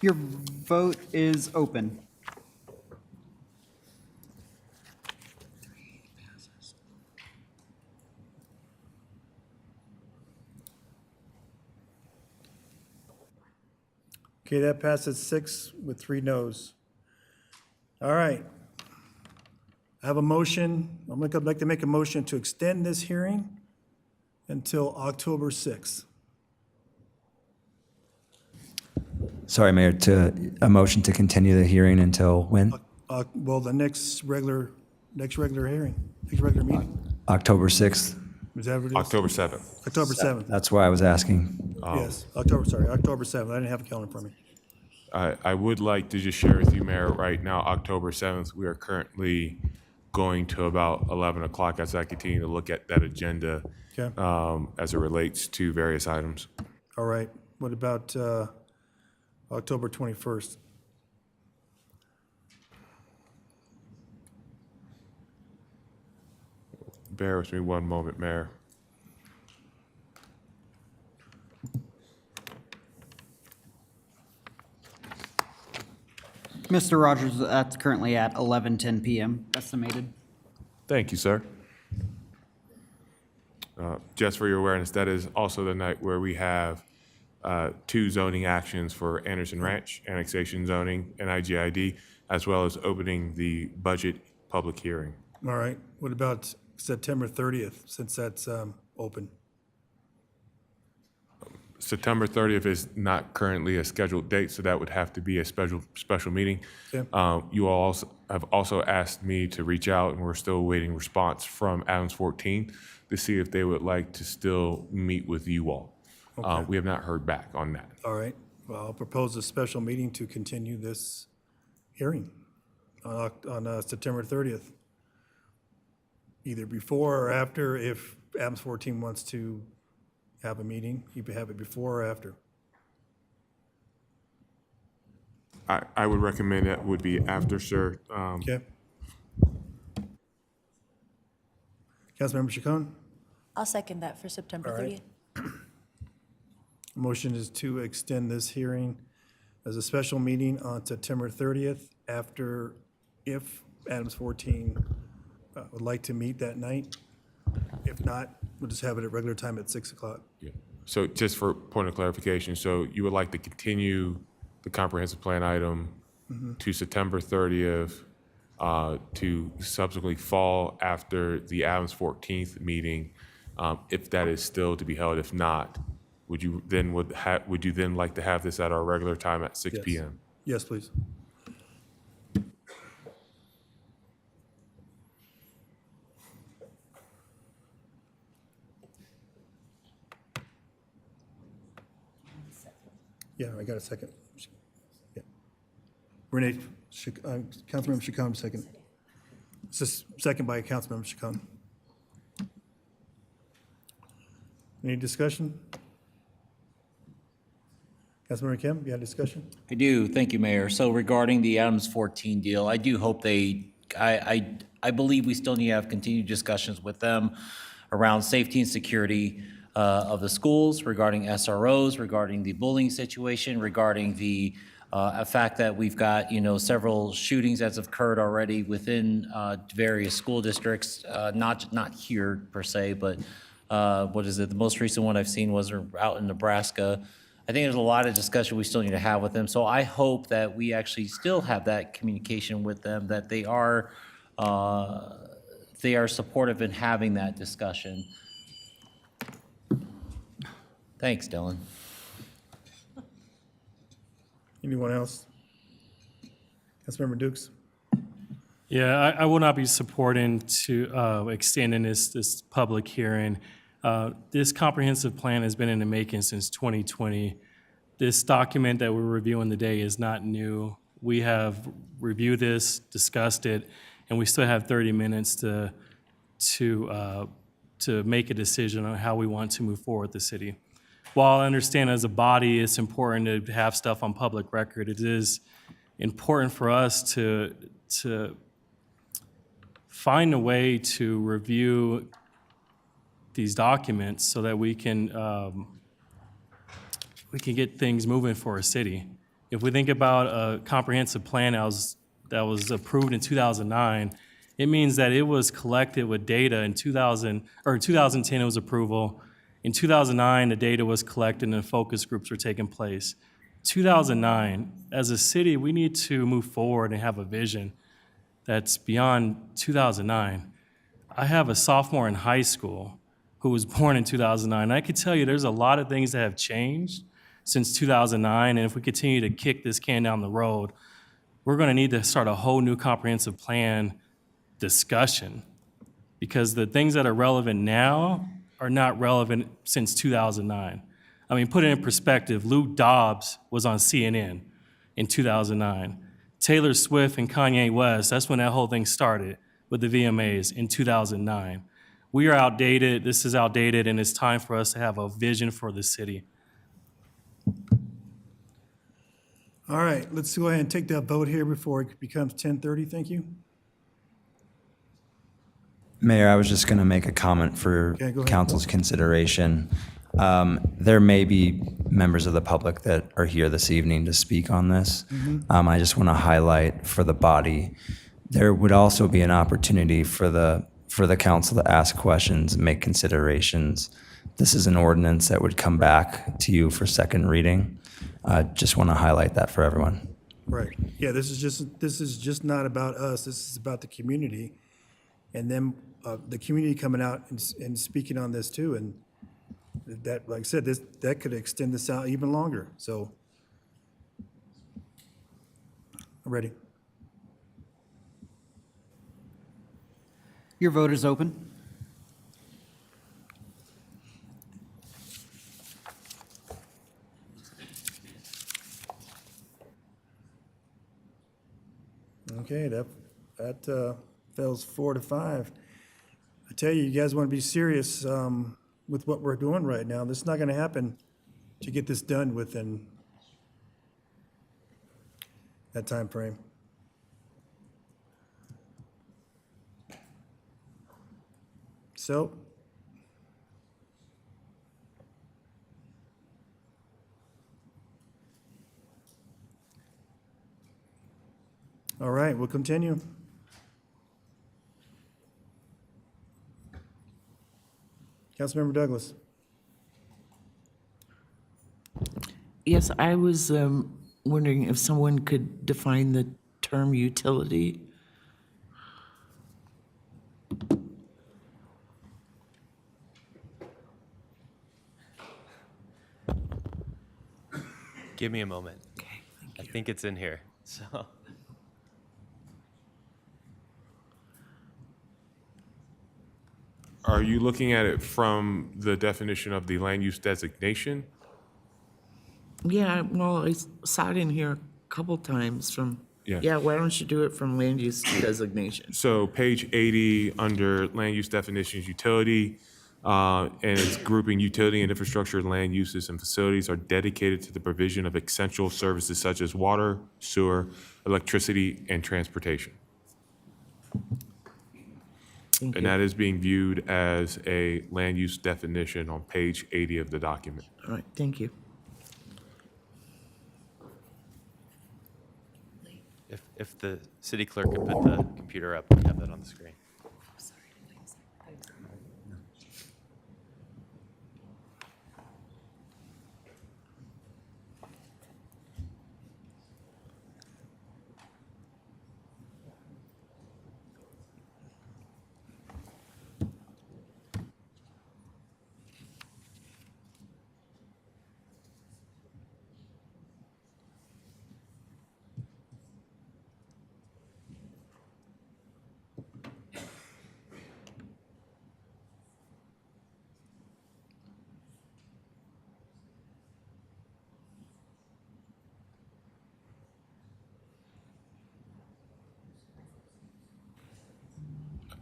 Your vote is open. Okay, that passes 6 with 3 noes. All right. I have a motion. I'd like to make a motion to extend this hearing until October 6th. Sorry, Mayor, a motion to continue the hearing until when? Well, the next regular hearing, next regular meeting. October 6th? Is that what it is? October 7th. October 7th. That's why I was asking. Yes, October 7th. I didn't have a calendar for me. I would like to just share with you, Mayor, right now, October 7th, we are currently going to about 11 o'clock as I continue to look at that agenda Okay. as it relates to various items. All right. What about October 21st? Bear with me one moment, Mayor. Mr. Rogers, that's currently at 11:10 PM estimated. Thank you, sir. Just for your awareness, that is also the night where we have 2 zoning actions for Anderson Ranch, annexation zoning and IGID, as well as opening the budget public hearing. All right. What about September 30th, since that's open? September 30th is not currently a scheduled date, so that would have to be a special meeting. Okay. You all have also asked me to reach out, and we're still awaiting response from Adams 14 to see if they would like to still meet with you all. Okay. We have not heard back on that. All right, well, I'll propose a special meeting to continue this hearing on September 30th. Either before or after, if Adams 14 wants to have a meeting, you can have it before or after. I would recommend that would be after, sir. Okay. Councilmember Chacon? I'll second that for September All right. 30th. Motion is to extend this hearing as a special meeting on September 30th after, if Adams 14 would like to meet that night. If not, we'll just have it at regular time at 6 o'clock. Yeah. So just for point of clarification, so you would like to continue the comprehensive plan item to September 30th to subsequently fall after the Adams 14th meeting, if that is still to be held. If not, would you then like to have this at our regular time at 6 Yes. p.m.? Yes, please. Yeah, I got a second. Yeah. Renee, Councilmember Chacon, second. It's just second by Councilmember Chacon. Any discussion? Councilmember Kim, you had discussion? I do. Thank you, Mayor. So regarding the Adams 14 deal, I do hope I believe we still need to have continued discussions with them around safety and security of the schools, regarding SROs, regarding the bullying situation, regarding the fact that we've got, several shootings that have occurred already within various school districts, not here per se, but what is it? The most recent one I've seen was out in Nebraska. I think there's a lot of discussion we still need to have with them. So I hope that we actually still have that communication with them, that they are supportive in having that discussion. Thanks, Dylan. Anyone else? Councilmember Dukes? Yeah, I will not be supporting to extending this public hearing. This comprehensive plan has been in the making since 2020. This document that we're reviewing today is not new. We have reviewed this, discussed it, and we still have 30 minutes to make a decision on how we want to move forward the city. While I understand as a body it's important to have stuff on public record, it is important for us to find a way to review these documents so that we can get things moving for a city. If we think about a comprehensive plan that was approved in 2009, it means that it was collected with data in 2010 it was approval. In 2009, the data was collected and focus groups were taking place. 2009, as a city, we need to move forward and have a vision that's beyond 2009. I have a sophomore in high school who was born in 2009. I could tell you there's a lot of things that have changed since 2009, and if we continue to kick this can down the road, we're going to need to start a whole new comprehensive plan discussion, because the things that are relevant now are not relevant since 2009. I mean, put it in perspective, Luke Dobbs was on CNN in 2009. Taylor Swift and Kanye West, that's when that whole thing started with the VMAs in 2009. We are outdated, this is outdated, and it's time for us to have a vision for the city. All right, let's go ahead and take that vote here before it becomes 10:30. Thank you. Mayor, I was just going to make a comment for Okay, go ahead. council's consideration. There may be members of the public that are here this evening to speak on this. I just want to highlight for the body, there would also be an opportunity for the council to ask questions and make considerations. This is an ordinance that would come back to you for second reading. Just want to highlight that for everyone. Right. Yeah, this is just not about us. This is about the community, and then the community coming out and speaking on this too. And that, like I said, that could extend this out even longer. So, I'm ready. Your vote is open. Okay, that fails 4-5. I tell you, you guys want to be serious with what we're doing right now. This is not going to happen to get this done within that time frame. So, all right, we'll continue. Councilmember Douglas. Yes, I was wondering if someone could define the term utility. Give me a moment. Okay, I think it's in here, so. Are you looking at it from the definition of the land use designation? Yeah, well, I saw it in here a couple times from, Yeah. yeah, why don't you do it from land use designation? So page 80, under land use definitions, utility, and it's grouping utility and infrastructure, land uses and facilities are dedicated to the provision of essential services such as water, sewer, electricity, and transportation. Thank And you. that is being viewed as a land use definition on page 80 of the document. All right, thank you. If the city clerk could put the computer up, we have that on the screen.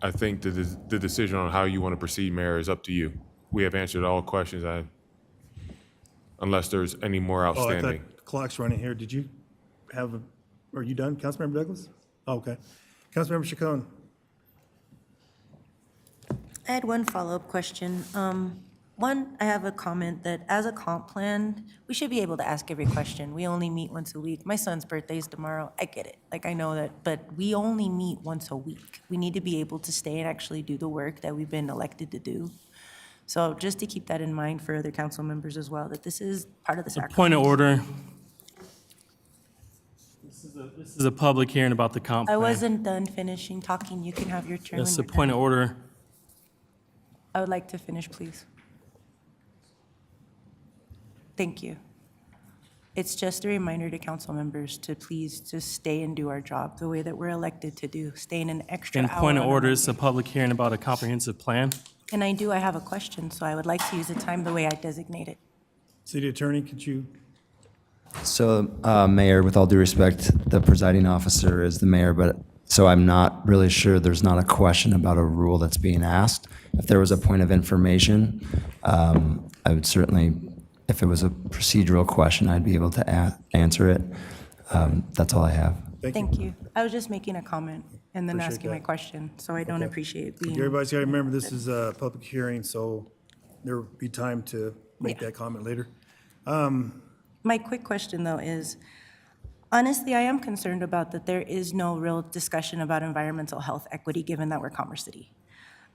I think the decision on how you want to proceed, Mayor, is up to you. We have answered all questions, unless there's any more Oh, I thought outstanding. the clock's running here. Did you are you done, Councilmember Douglas? Oh, okay. Councilmember Chacon. I had one follow-up question. One, I have a comment that as a comp plan, we should be able to ask every question. We only meet once a week. My son's birthday is tomorrow. I get it. Like, I know that, but we only meet once a week. We need to be able to stay and actually do the work that we've been elected to do. So just to keep that in mind for other council members as well, that this is part of the sacrifice. Point of order. This is a public hearing about the comp I plan. wasn't done finishing talking. You can have your turn. That's a when you're point done. of order. I would like to finish, please. Thank you. It's just a reminder to council members to please just stay and do our job the way that we're elected to do, stay in an extra And hour. point of on a order, it's a Monday. public hearing about a comprehensive plan. And I have a question, so I would like to use the time the way I designated. City Attorney, could you? So, Mayor, with all due respect, the presiding officer is the mayor, but, so I'm not really sure, there's not a question about a rule that's being asked. If there was a point of information, I would certainly, if it was a procedural question, I'd be able to answer it. That's all I have. Thank you. I was just making a comment and then Appreciate asking my that. question, so I don't Okay. appreciate being. Everybody's got to remember, this is a public hearing, so there will be time to make that comment later. My quick question, though, is, honestly, I am concerned about that there is no real discussion about environmental health equity, given that we're Commerce City.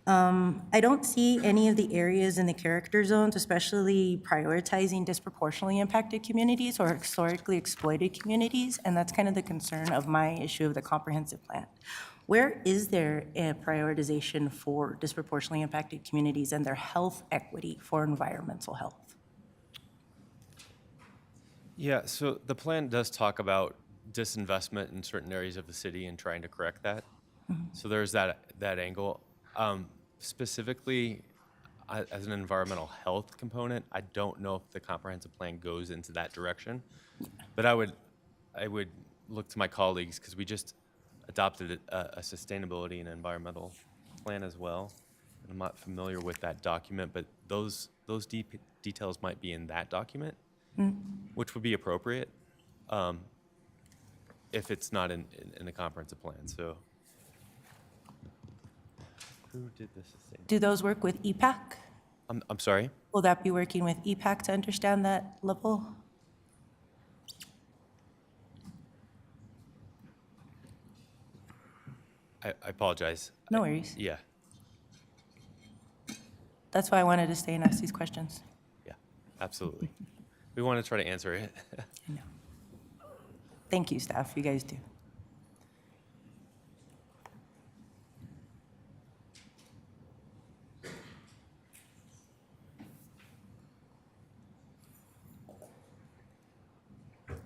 I don't see any of the areas in the character zones, especially prioritizing disproportionately impacted communities or historically exploited communities, and that's kind of the concern of my issue of the comprehensive plan. Where is there a prioritization for disproportionately impacted communities and their health equity for environmental health? Yeah, so the plan does talk about disinvestment in certain areas of the city and trying to correct that. So there's that angle. Specifically, as an environmental health component, I don't know if the comprehensive plan goes into that direction. But I would look to my colleagues, because we just adopted a sustainability and environmental plan as well. I'm not familiar with that document, but those details might be in that document, which would be appropriate if it's not in the comprehensive plan. So, who did the sustainability? Do those work with EPAC? I'm sorry. Will that be working with EPAC to understand that level? I apologize. No worries. Yeah, That's why I wanted to stay and ask these questions. yeah, absolutely. We want to try to answer it. I know. Thank you, staff. You guys do.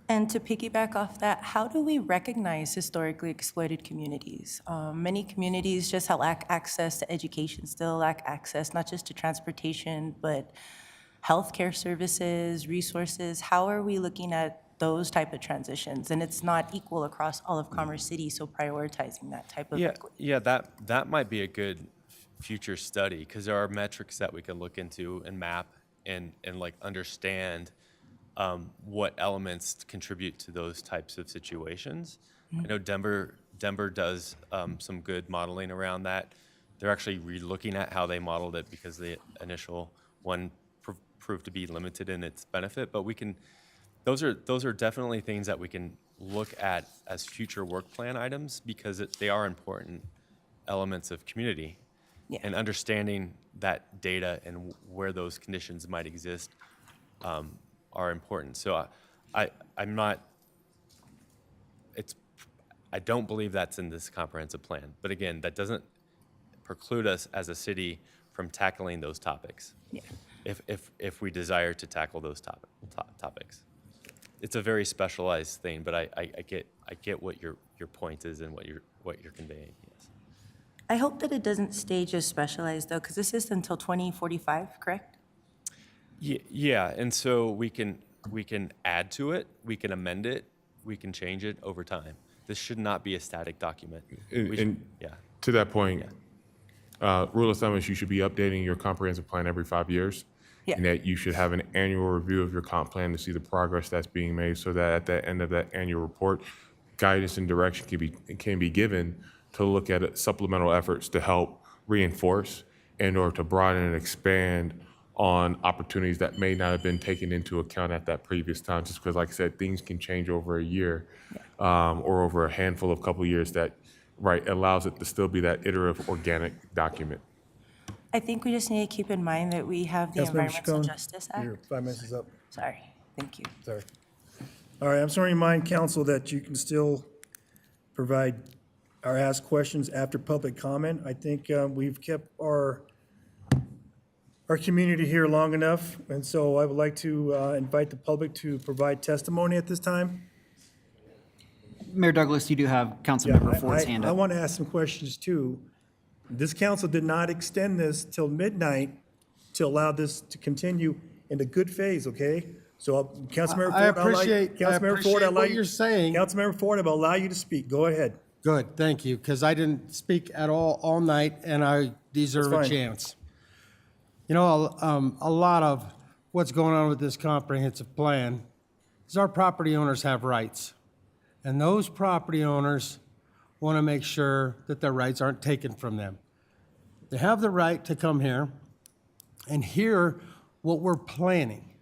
And to piggyback off that, how do we recognize historically exploited communities? Many communities just lack access to education, still lack access not just to transportation, but healthcare services, resources. How are we looking at those type of transitions? And it's not equal across all of Commerce City, so prioritizing that type of equity. Yeah, that might be a good future study, because there are metrics that we can look into and map and like understand what elements contribute to those types of situations. I know Denver does some good modeling around that. They're actually re-looking at how they modeled it because the initial one proved to be limited in its benefit. But we can, those are definitely things that we can look at as future work plan items, because they are important elements of community. Yeah. And understanding that data and where those conditions might exist are important. So I'm not, I don't believe that's in this comprehensive plan. But again, that doesn't preclude us as a city from tackling those topics. Yeah. If we desire to tackle those topics. It's a very specialized thing, but I get what your point is and what you're conveying. Yes. I hope that it doesn't stay just specialized though, because this is until 2045, correct? Yeah, and so we can add to it, we can amend it, we can change it over time. This should not be a static document. To that point, rule of thumb is you should be updating your comprehensive plan every 5 years. Yeah. And that you should have an annual review of your comp plan to see the progress that's being made, so that at the end of that annual report, guidance and direction can be given to look at supplemental efforts to help reinforce and or to broaden and expand on opportunities that may not have been taken into account at that previous time, just because, like I said, things can change over a year or over a handful of couple of years that, allows it to still be that iterative, organic document. I think we just need to keep in mind that we have the Councilmember Environmental Chacon, Justice Act. your 5 minutes is up. Sorry, thank you. Sorry. All right, I'm just going to remind council that you can still provide or ask questions after public comment. I think we've kept our community here long enough, and so I would like to invite the public to provide testimony at this time. Mayor Douglas, you do have Councilmember Ford's hand I up. want to ask some questions too. This council did not extend this till midnight to allow this to continue in a good phase, okay? So Councilmember Ford, I appreciate what you're saying. Councilmember Ford, I'll allow you to speak. Go ahead. Good, thank you, because I didn't speak at all night, and I deserve a That's fine. chance. You know, a lot of what's going on with this comprehensive plan is our property owners have rights. And those property owners want to make sure that their rights aren't taken from them. They have the right to come here and hear what we're planning.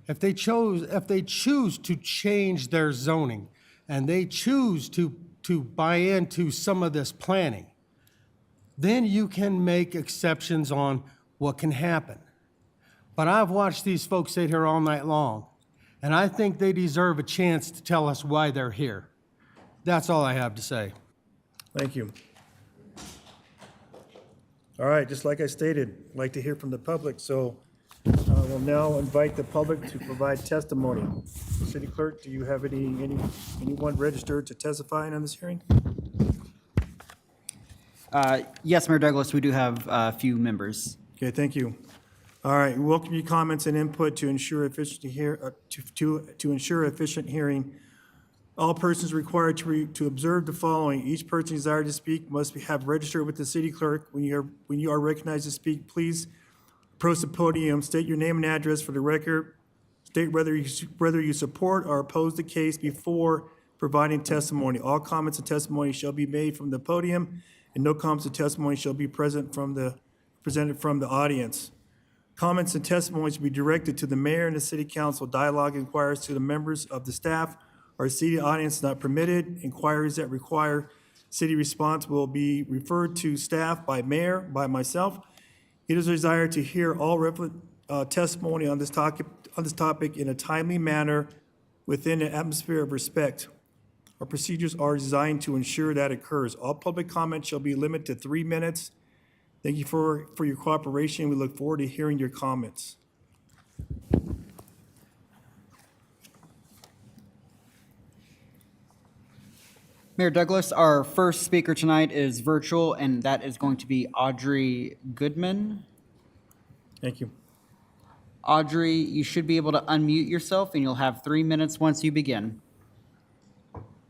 If they choose to change their zoning and they choose to buy into some of this planning, then you can make exceptions on what can happen. But I've watched these folks sit here all night long, and I think they deserve a chance to tell us why they're here. That's all I have to say. Thank you. All right, just like I stated, I'd like to hear from the public, so we'll now invite the public to provide testimony. City Clerk, do you have anyone registered to testify on this hearing? Yes, Mayor Douglas, we do have a few members. Okay, thank you. All right, we welcome your comments and input to ensure efficient hearing All persons required to observe the following. Each person desired to speak must have registered with the city clerk. When you are recognized to speak, please approach the podium, state your name and address for the record, state whether you support or oppose the case before providing testimony. All comments and testimony shall be made from the podium, and no comments and testimony shall be presented from the audience. Comments and testimonies will be directed to the mayor and the city council. Dialogue inquiries to the members of the staff or seated audience not permitted. Inquiries that require city response will be referred to staff by mayor, by myself. It is a desire to hear all relevant testimony on this topic in a timely manner within an atmosphere of respect. Our procedures are designed to ensure that occurs. All public comment shall be limited to 3 minutes. Thank you for your cooperation. We look forward to hearing your comments. Mayor Douglas, our first speaker tonight is virtual, and that is going to be Audrey Goodman. Thank you. Audrey, you should be able to unmute yourself, and you'll have 3 minutes once you begin.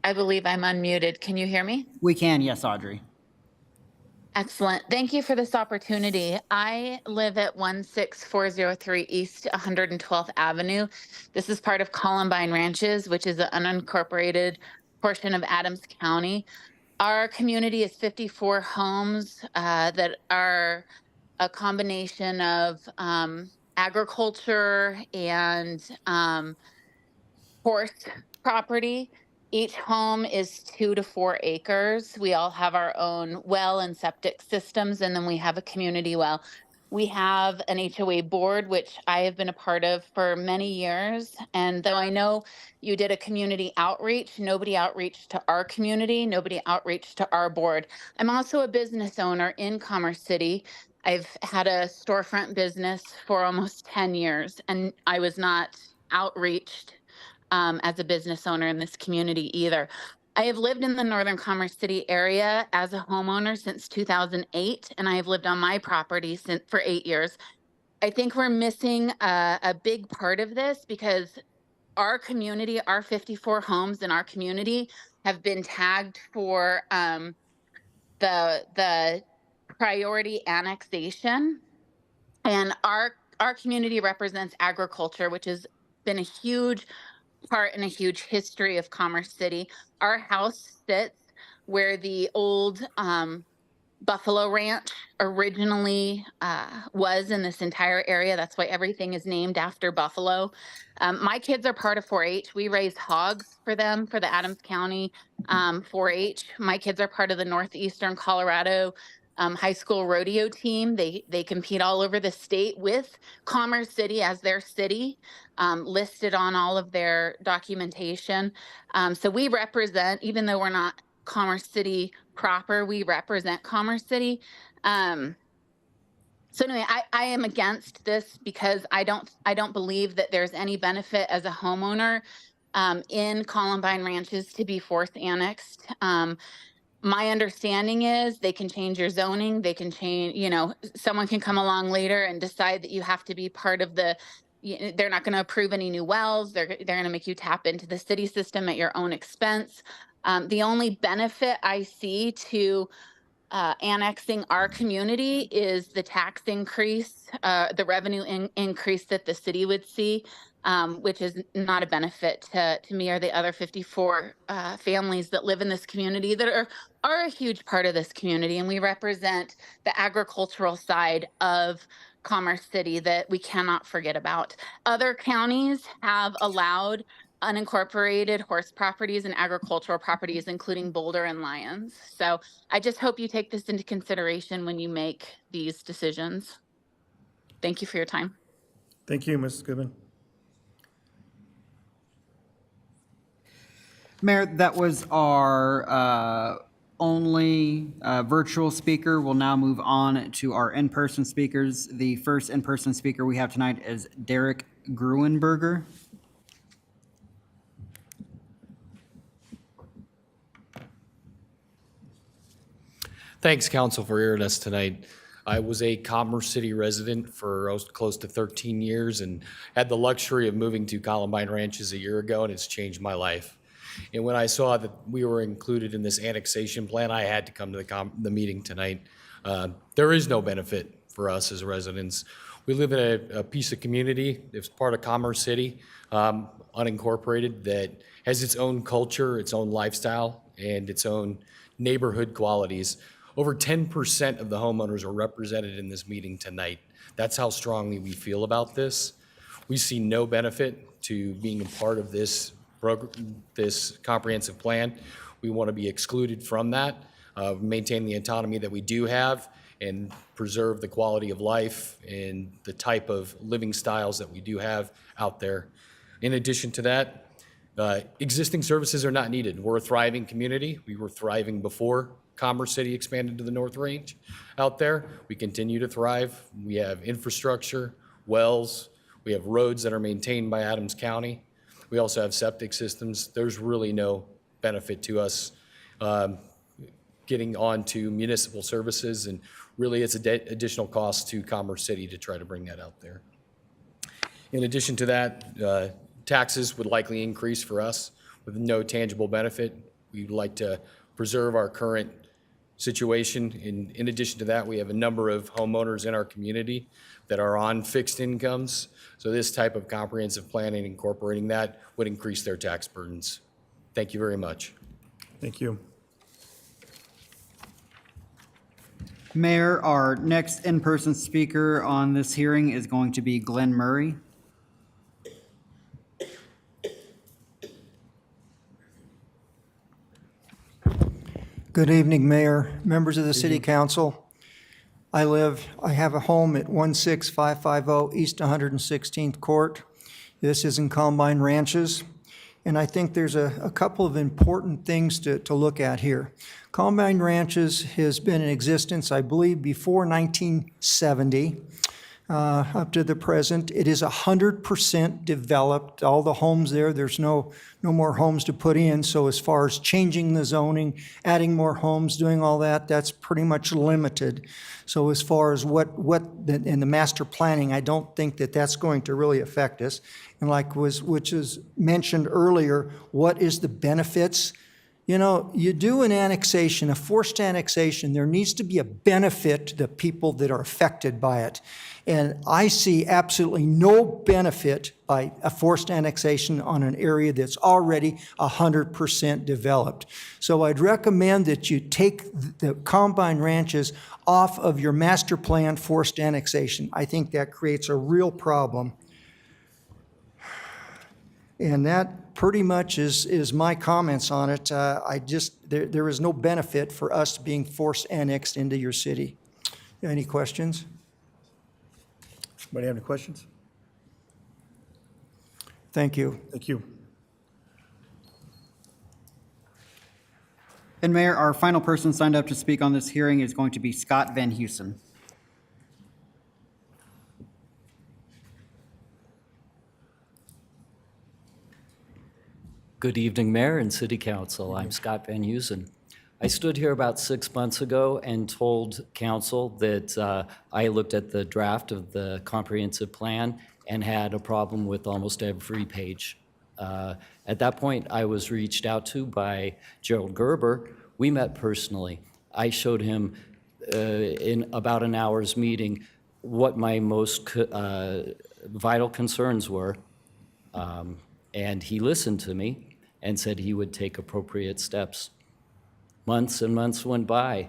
I believe I'm unmuted. Can you hear me? We can, yes, Audrey. Excellent. Thank you for this opportunity. I live at 16403 East 112th Avenue. This is part of Columbine Ranches, which is an unincorporated portion of Adams County. Our community is 54 homes that are a combination of agriculture and horse property. Each home is 2 to 4 acres. We all have our own well and septic systems, and then we have a community well. We have an HOA board, which I have been a part of for many years. And though I know you did a community outreach, nobody outreached to our community, nobody outreached to our board. I'm also a business owner in Commerce City. I've had a storefront business for almost 10 years, and I was not outreached as a business owner in this community either. I have lived in the Northern Commerce City area as a homeowner since 2008, and I have lived on my property for 8 years. I think we're missing a big part of this because our community, our 54 homes in our community have been tagged for the priority annexation. And our community represents agriculture, which has been a huge part and a huge history of Commerce City. Our house sits where the old Buffalo Ranch originally was in this entire area. That's why everything is named after buffalo. My kids are part of 4-H. We raise hogs for them for the Adams County 4-H. My kids are part of the Northeastern Colorado high school rodeo team. They compete all over the state with Commerce City as their city, listed on all of their documentation. So we represent, even though we're not Commerce City proper, we represent Commerce City. So anyway, I am against this because I don't believe that there's any benefit as a homeowner in Columbine Ranches to be forced annexed. My understanding is they can change your zoning. They can change, someone can come along later and decide that you have to be part of they're not going to approve any new wells. They're going to make you tap into the city system at your own expense. The only benefit I see to annexing our community is the tax increase, the revenue increase that the city would see, which is not a benefit to me or the other 54 families that live in this community that are a huge part of this community. And we represent the agricultural side of Commerce City that we cannot forget about. Other counties have allowed unincorporated horse properties and agricultural properties, including Boulder and Lyons. So I just hope you take this into consideration when you make these decisions. Thank you for your time. Thank you, Mrs. Goodman. Mayor, that was our only virtual speaker. We'll now move on to our in-person speakers. The first in-person speaker we have tonight is Derek Gruenberger. Thanks, Council, for hearing us tonight. I was a Commerce City resident for close to 13 years and had the luxury of moving to Columbine Ranches a year ago, and it's changed my life. And when I saw that we were included in this annexation plan, I had to come to the meeting tonight. There is no benefit for us as residents. We live in a piece of community that's part of Commerce City, unincorporated, that has its own culture, its own lifestyle, and its own neighborhood qualities. Over 10% of the homeowners are represented in this meeting tonight. That's how strongly we feel about this. We see no benefit to being a part of this this comprehensive plan. We want to be excluded from that, maintain the autonomy that we do have, and preserve the quality of life and the type of living styles that we do have out there. In addition to that, existing services are not needed. We're a thriving community. We were thriving before Commerce City expanded to the North Range out there. We continue to thrive. We have infrastructure, wells, we have roads that are maintained by Adams County. We also have septic systems. There's really no benefit to us getting onto municipal services, and really it's additional cost to Commerce City to try to bring that out there. In addition to that, taxes would likely increase for us with no tangible benefit. We'd like to preserve our current situation. In addition to that, we have a number of homeowners in our community that are on fixed incomes. So this type of comprehensive planning, incorporating that, would increase their tax burdens. Thank you very much. Thank you. Mayor, our next in-person speaker on this hearing is going to be Glenn Murray. Good evening, Mayor, members of the City Council. I have a home at 16550 East 116th Court. This is in Columbine Ranches, and I think there's a couple of important things to look at here. Columbine Ranches has been in existence, I believe, before 1970. Up to the present. It is 100% developed. All the homes there's no more homes to put in. So as far as changing the zoning, adding more homes, doing all that, that's pretty much limited. So as far as what in the master planning, I don't think that that's going to really affect us. And which is mentioned earlier, what is the benefits? You know, you do an annexation, a forced annexation, there needs to be a benefit to the people that are affected by it. And I see absolutely no benefit by a forced annexation on an area that's already 100% developed. So I'd recommend that you take the Columbine Ranches off of your master plan forced annexation. I think that creates a real problem. And that pretty much is my comments on it. There is no benefit for us being forced annexed into your city. Any questions? Anybody have any questions? Thank you. Thank you. And Mayor, our final person signed up to speak on this hearing is going to be Scott Van Heusen. Good evening, Mayor and City Council. I'm Scott Van Heusen. I stood here about 6 months ago and told Council that I looked at the draft of the comprehensive plan and had a problem with almost every page. At that point, I was reached out to by Gerald Gerber. We met personally. I showed him in about an hour's meeting what my most vital concerns were, and he listened to me and said he would take appropriate steps. Months and months went by.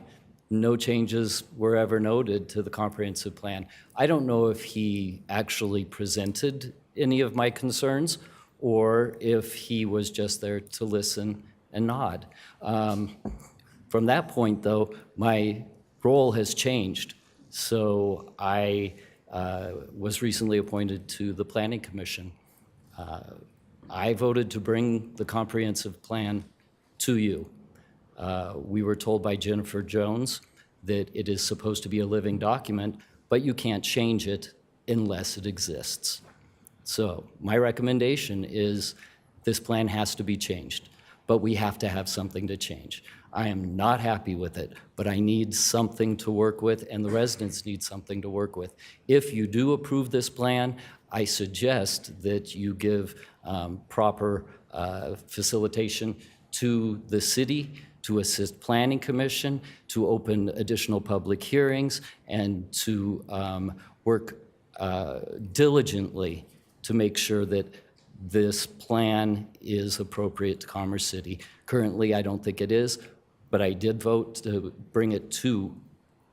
No changes were ever noted to the comprehensive plan. I don't know if he actually presented any of my concerns or if he was just there to listen and nod. From that point, though, my role has changed. So I was recently appointed to the Planning Commission. I voted to bring the comprehensive plan to you. We were told by Jennifer Jones that it is supposed to be a living document, but you can't change it unless it exists. So my recommendation is this plan has to be changed, but we have to have something to change. I am not happy with it, but I need something to work with, and the residents need something to work with. If you do approve this plan, I suggest that you give proper facilitation to the city, to assist Planning Commission, to open additional public hearings, and to work diligently to make sure that this plan is appropriate to Commerce City. Currently, I don't think it is, but I did vote to bring it to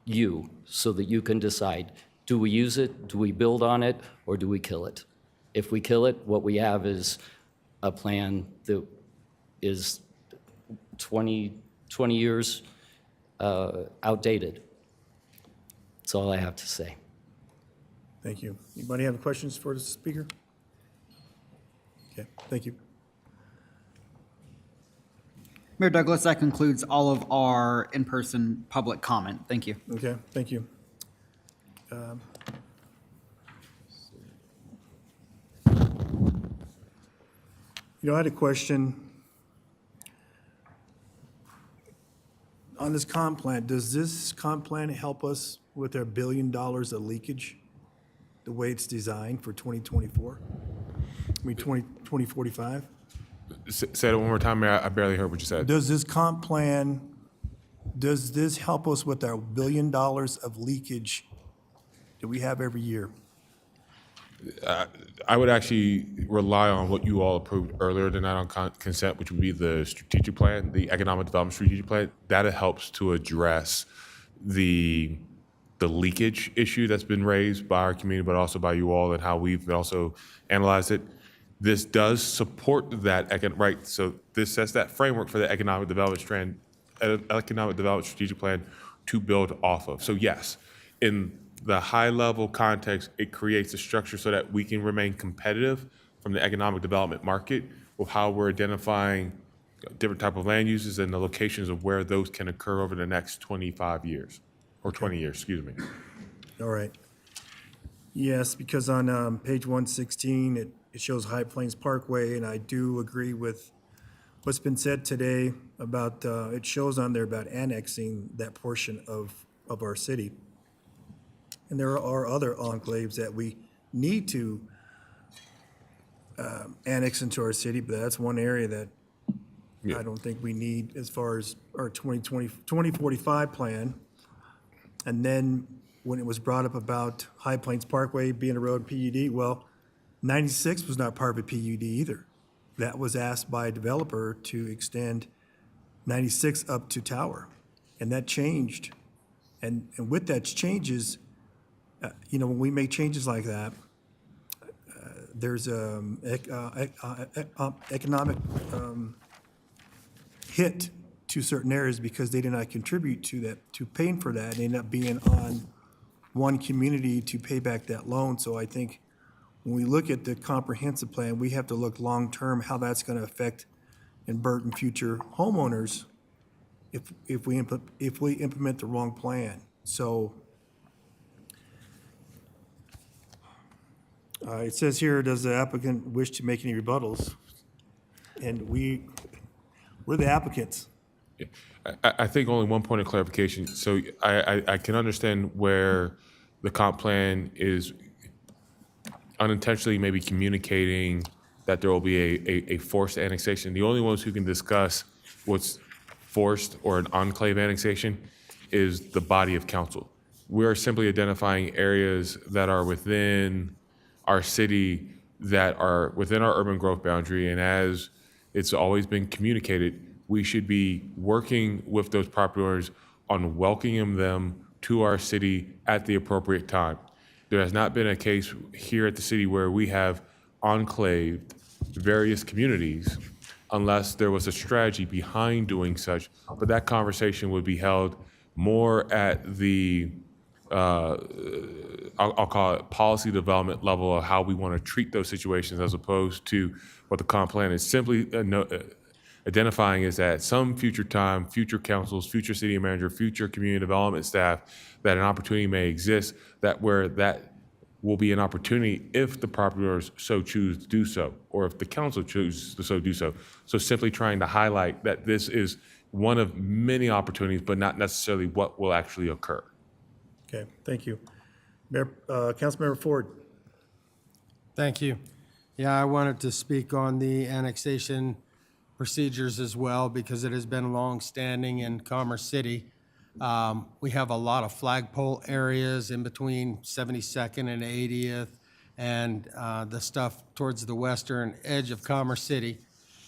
you so that you can decide, do we use it, do we build on it, or do we kill it? If we kill it, what we have is a plan that is 20 years outdated. That's all I have to say. Thank you. Anybody have questions for the speaker? Okay, thank you. Mayor Douglas, that concludes all of our in-person public comment. Thank you. Okay, thank you. I had a question. On this comp plan, does this comp plan help us with our $1 billion of leakage, the way it's designed for 2024? I mean, 2045? Say it one more time, Mayor. I barely heard what you said. Does this comp plan, does this help us with our $1 billion of leakage that we have every year? I would actually rely on what you all approved earlier tonight on consent, which would be the strategic plan, the economic development strategic plan. That helps to address the leakage issue that's been raised by our community, but also by you all, and how we've also analyzed it. This does support that, right? So this sets that framework for the economic development strategic plan to build off of. So yes, in the high-level context, it creates a structure so that we can remain competitive from the economic development market with how we're identifying different type of land uses and the locations of where those can occur over the next 25 years, or 20 years, excuse me. All right. Yes, because on page 116, it shows High Plains Parkway, and I do agree with what's been said today about, it shows on there about annexing that portion of our city. And there are other enclaves that we need to annex into our city, but that's one area that I don't think we need as far as our 2045 plan. And then when it was brought up about High Plains Parkway being a road PUD, well, 96 was not part of a PUD either. That was asked by a developer to extend 96 up to Tower, and that changed. And with that changes, when we make changes like that, there's economic hit to certain areas because they did not contribute to that, to paying for that, and end up being on one community to pay back that loan. So I think when we look at the comprehensive plan, we have to look long-term how that's going to affect and burden future homeowners if we implement the wrong plan. So it says here, does the applicant wish to make any rebuttals? And we're the applicants. I think only one point of clarification. So I can understand where the comp plan is unintentionally maybe communicating that there will be a forced annexation. The only ones who can discuss what's forced or an enclave annexation is the body of council. We are simply identifying areas that are within our city, that are within our urban growth boundary, and as it's always been communicated, we should be working with those property owners on welcoming them to our city at the appropriate time. There has not been a case here at the city where we have enclaved various communities unless there was a strategy behind doing such, but that conversation would be held more at the I'll call it policy development level of how we want to treat those situations, as opposed to what the comp plan is simply identifying is that some future time, future councils, future city manager, future community development staff, that an opportunity may exist that where that will be an opportunity if the property owners so choose to do so, or if the council chooses to so do so. So simply trying to highlight that this is one of many opportunities, but not necessarily what will actually occur. Okay, thank you. Councilmember Ford. Thank you. Yeah, I wanted to speak on the annexation procedures as well, because it has been longstanding in Commerce City. We have a lot of flagpole areas in between 72nd and 80th, and the stuff towards the western edge of Commerce City.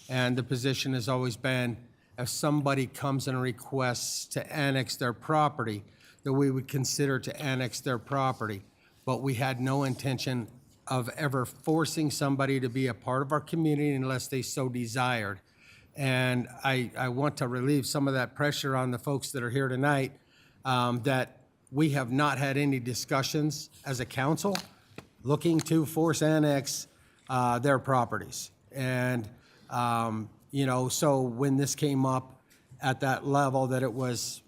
And the position has always been, if somebody comes and requests to annex their property, that we would consider to annex their property. But we had no intention of ever forcing somebody to be a part of our community unless they so desired. And I want to relieve some of that pressure on the folks that are here tonight, that we have not had any discussions as a council looking to force annex their properties. And, so when this came up at that level that it was,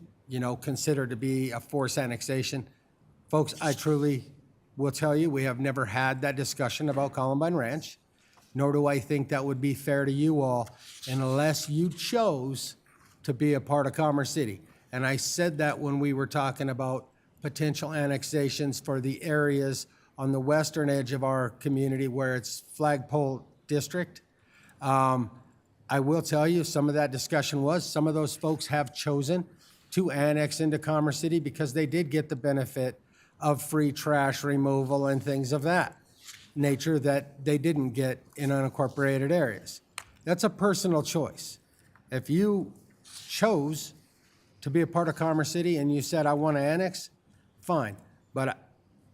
considered to be a forced annexation, folks, I truly will tell you, we have never had that discussion about Columbine Ranch, nor do I think that would be fair to you all unless you chose to be a part of Commerce City. And I said that when we were talking about potential annexations for the areas on the western edge of our community where it's flagpole district. I will tell you, some of that discussion was, some of those folks have chosen to annex into Commerce City because they did get the benefit of free trash removal and things of that nature that they didn't get in unincorporated areas. That's a personal choice. If you chose to be a part of Commerce City and you said, I want to annex, fine. But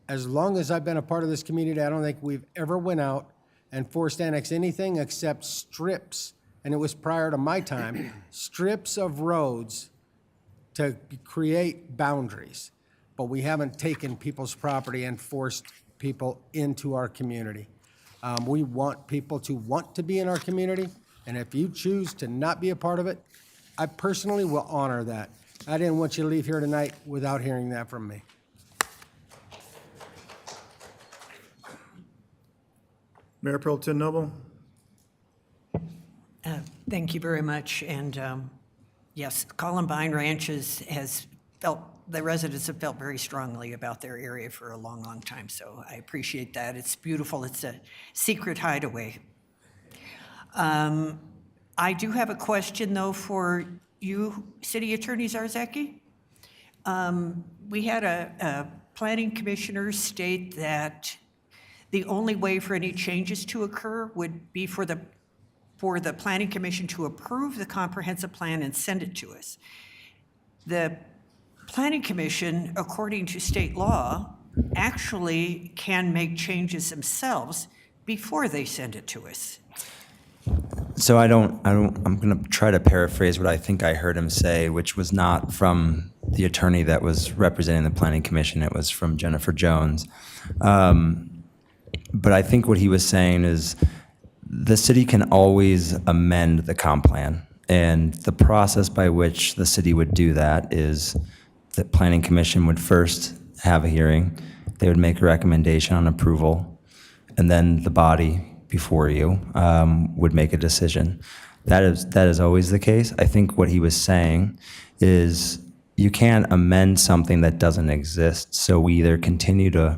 as long as I've been a part of this community, I don't think we've ever went out and forced annex anything except strips, and it was prior to my time, strips of roads to create boundaries. But we haven't taken people's property and forced people into our community. We want people to want to be in our community, and if you choose to not be a part of it, I personally will honor that. I didn't want you to leave here tonight without hearing that from me. Mayor Pro Tem Noble? Thank you very much. And yes, Columbine Ranches has felt, the residents have felt very strongly about their area for a long, long time. So I appreciate that. It's beautiful. It's a secret hideaway. I do have a question, though, for you, City Attorney Zarzaki. We had a planning commissioner state that the only way for any changes to occur would be for the planning commission to approve the comprehensive plan and send it to us. The planning commission, according to state law, actually can make changes themselves before they send it to us. So I'm going to try to paraphrase what I think I heard him say, which was not from the attorney that was representing the planning commission. It was from Jennifer Jones. But I think what he was saying is the city can always amend the comp plan. And the process by which the city would do that is the planning commission would first have a hearing. They would make a recommendation on approval. And then the body before you would make a decision. That is always the case. I think what he was saying is you can't amend something that doesn't exist. So we either continue to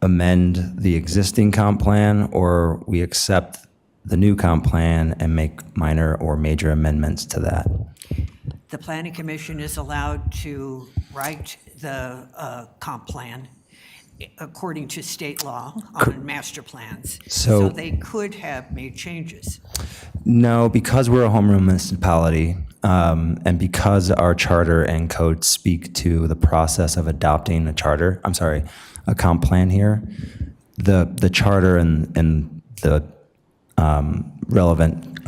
amend the existing comp plan or we accept the new comp plan and make minor or major amendments to that. The planning commission is allowed to write the comp plan according to state law on master plans. So they could have made changes. No, because we're a home rule municipality, and because our charter and code speak to the process of adopting a comp plan here, the charter and the relevant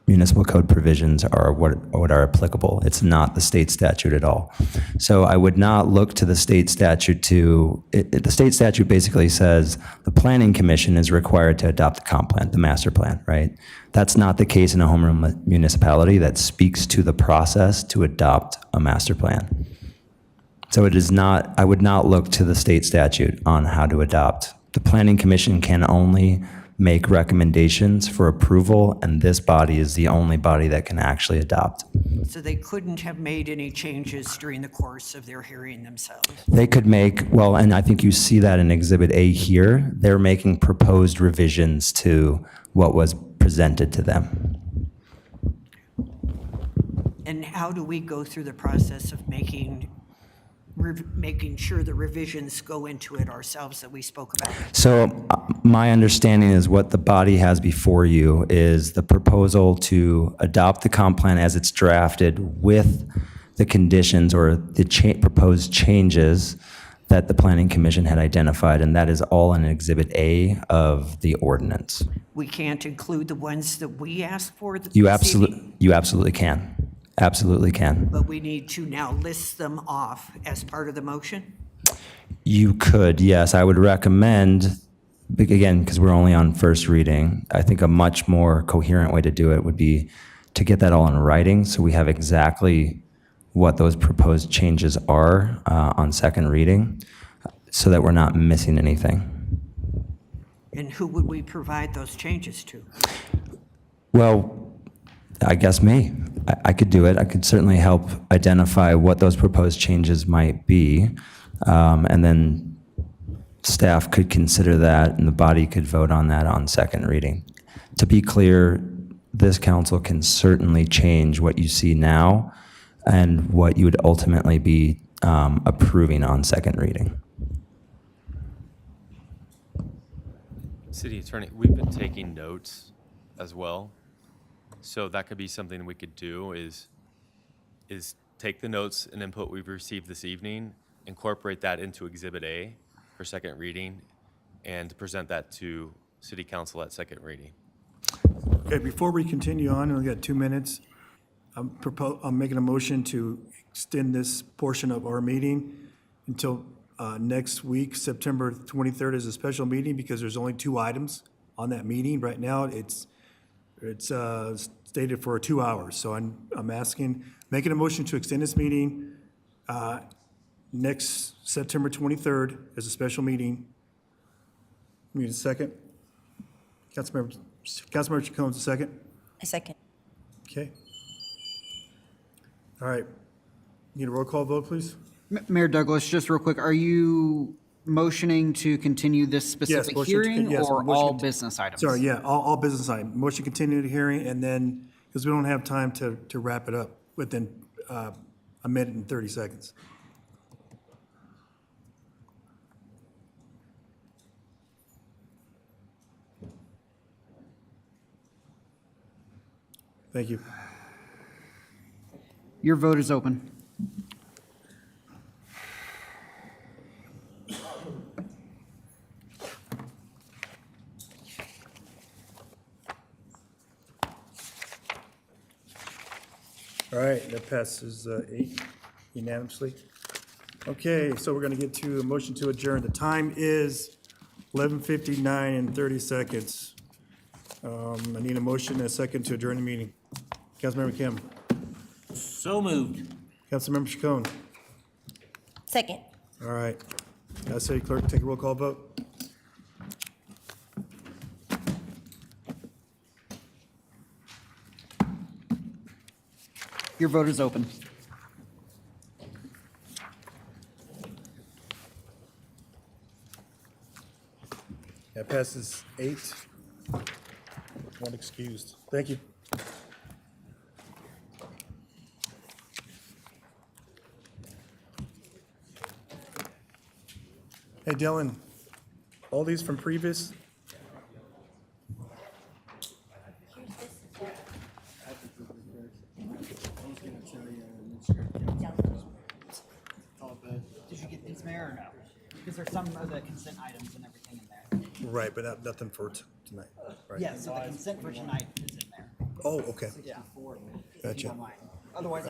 municipal code provisions are what are applicable. It's not the state statute at all. So I would not look to the state statute the state statute basically says the planning commission is required to adopt the comp plan, the master plan, right? That's not the case in a home rule municipality that speaks to the process to adopt a master plan. So it is not, I would not look to the state statute on how to adopt. The planning commission can only make recommendations for approval, and this body is the only body that can actually adopt. So they couldn't have made any changes during the course of their hearing themselves? They could make, well, and I think you see that in Exhibit A here, they're making proposed revisions to what was presented to them. And how do we go through the process of making sure the revisions go into it ourselves that we spoke about? So my understanding is what the body has before you is the proposal to adopt the comp plan as it's drafted with the conditions or the proposed changes that the Planning Commission had identified, and that is all in Exhibit A of the ordinance. We can't include the ones that we asked for? You this evening, absolutely can. Absolutely can. but we need to now list them off as part of the motion? You could, yes. I would recommend, again, because we're only on first reading, I think a much more coherent way to do it would be to get that all in writing so we have exactly what those proposed changes are on second reading so that we're not missing anything. And who would we provide those changes to? Well, I guess me. I could do it. I could certainly help identify what those proposed changes might be. And then staff could consider that and the body could vote on that on second reading. To be clear, this council can certainly change what you see now and what you would ultimately be approving on second reading. City Attorney, we've been taking notes as well. So that could be something we could do is take the notes and input we've received this evening, incorporate that into Exhibit A for second reading, and present that to City Council at second reading. Okay, before we continue on, we got 2 minutes. I'm making a motion to extend this portion of our meeting until next week, September 23rd is a special meeting because there's only 2 items on that meeting. Right now, it's stated for 2 hours. So I'm making a motion to extend this meeting next September 23rd as a special meeting. Need a second? Councilmember Chacon, a second? I second. Okay. All right. Need a roll call vote, please? Mayor Douglas, just real quick, are you motioning to continue this specific motion to hearing yes, or motion all to- business items? Sorry, yeah, all business items. Motion to continue the hearing, and then, because we don't have time to wrap it up within a minute and 30 seconds. Thank you. Your vote is open. All right, that passes 8 unanimously. Okay, so we're going to get to a motion to adjourn. The time is 11:59 and 30 seconds. I need a motion and a second to adjourn the meeting. Councilmember Kim. So moved. Councilmember Chacon. Second. All right. City Clerk, take a roll call vote. Your vote is open. That passes 8. 1 excused. Thank you. Hey, Dylan, all these from previous? Did you get these, Mayor, or no? Because there's some of the consent items and everything in there. Right, but nothing for tonight, right? Yes, so the consent for tonight is in there. Oh, okay. Yeah. Gotcha. Otherwise,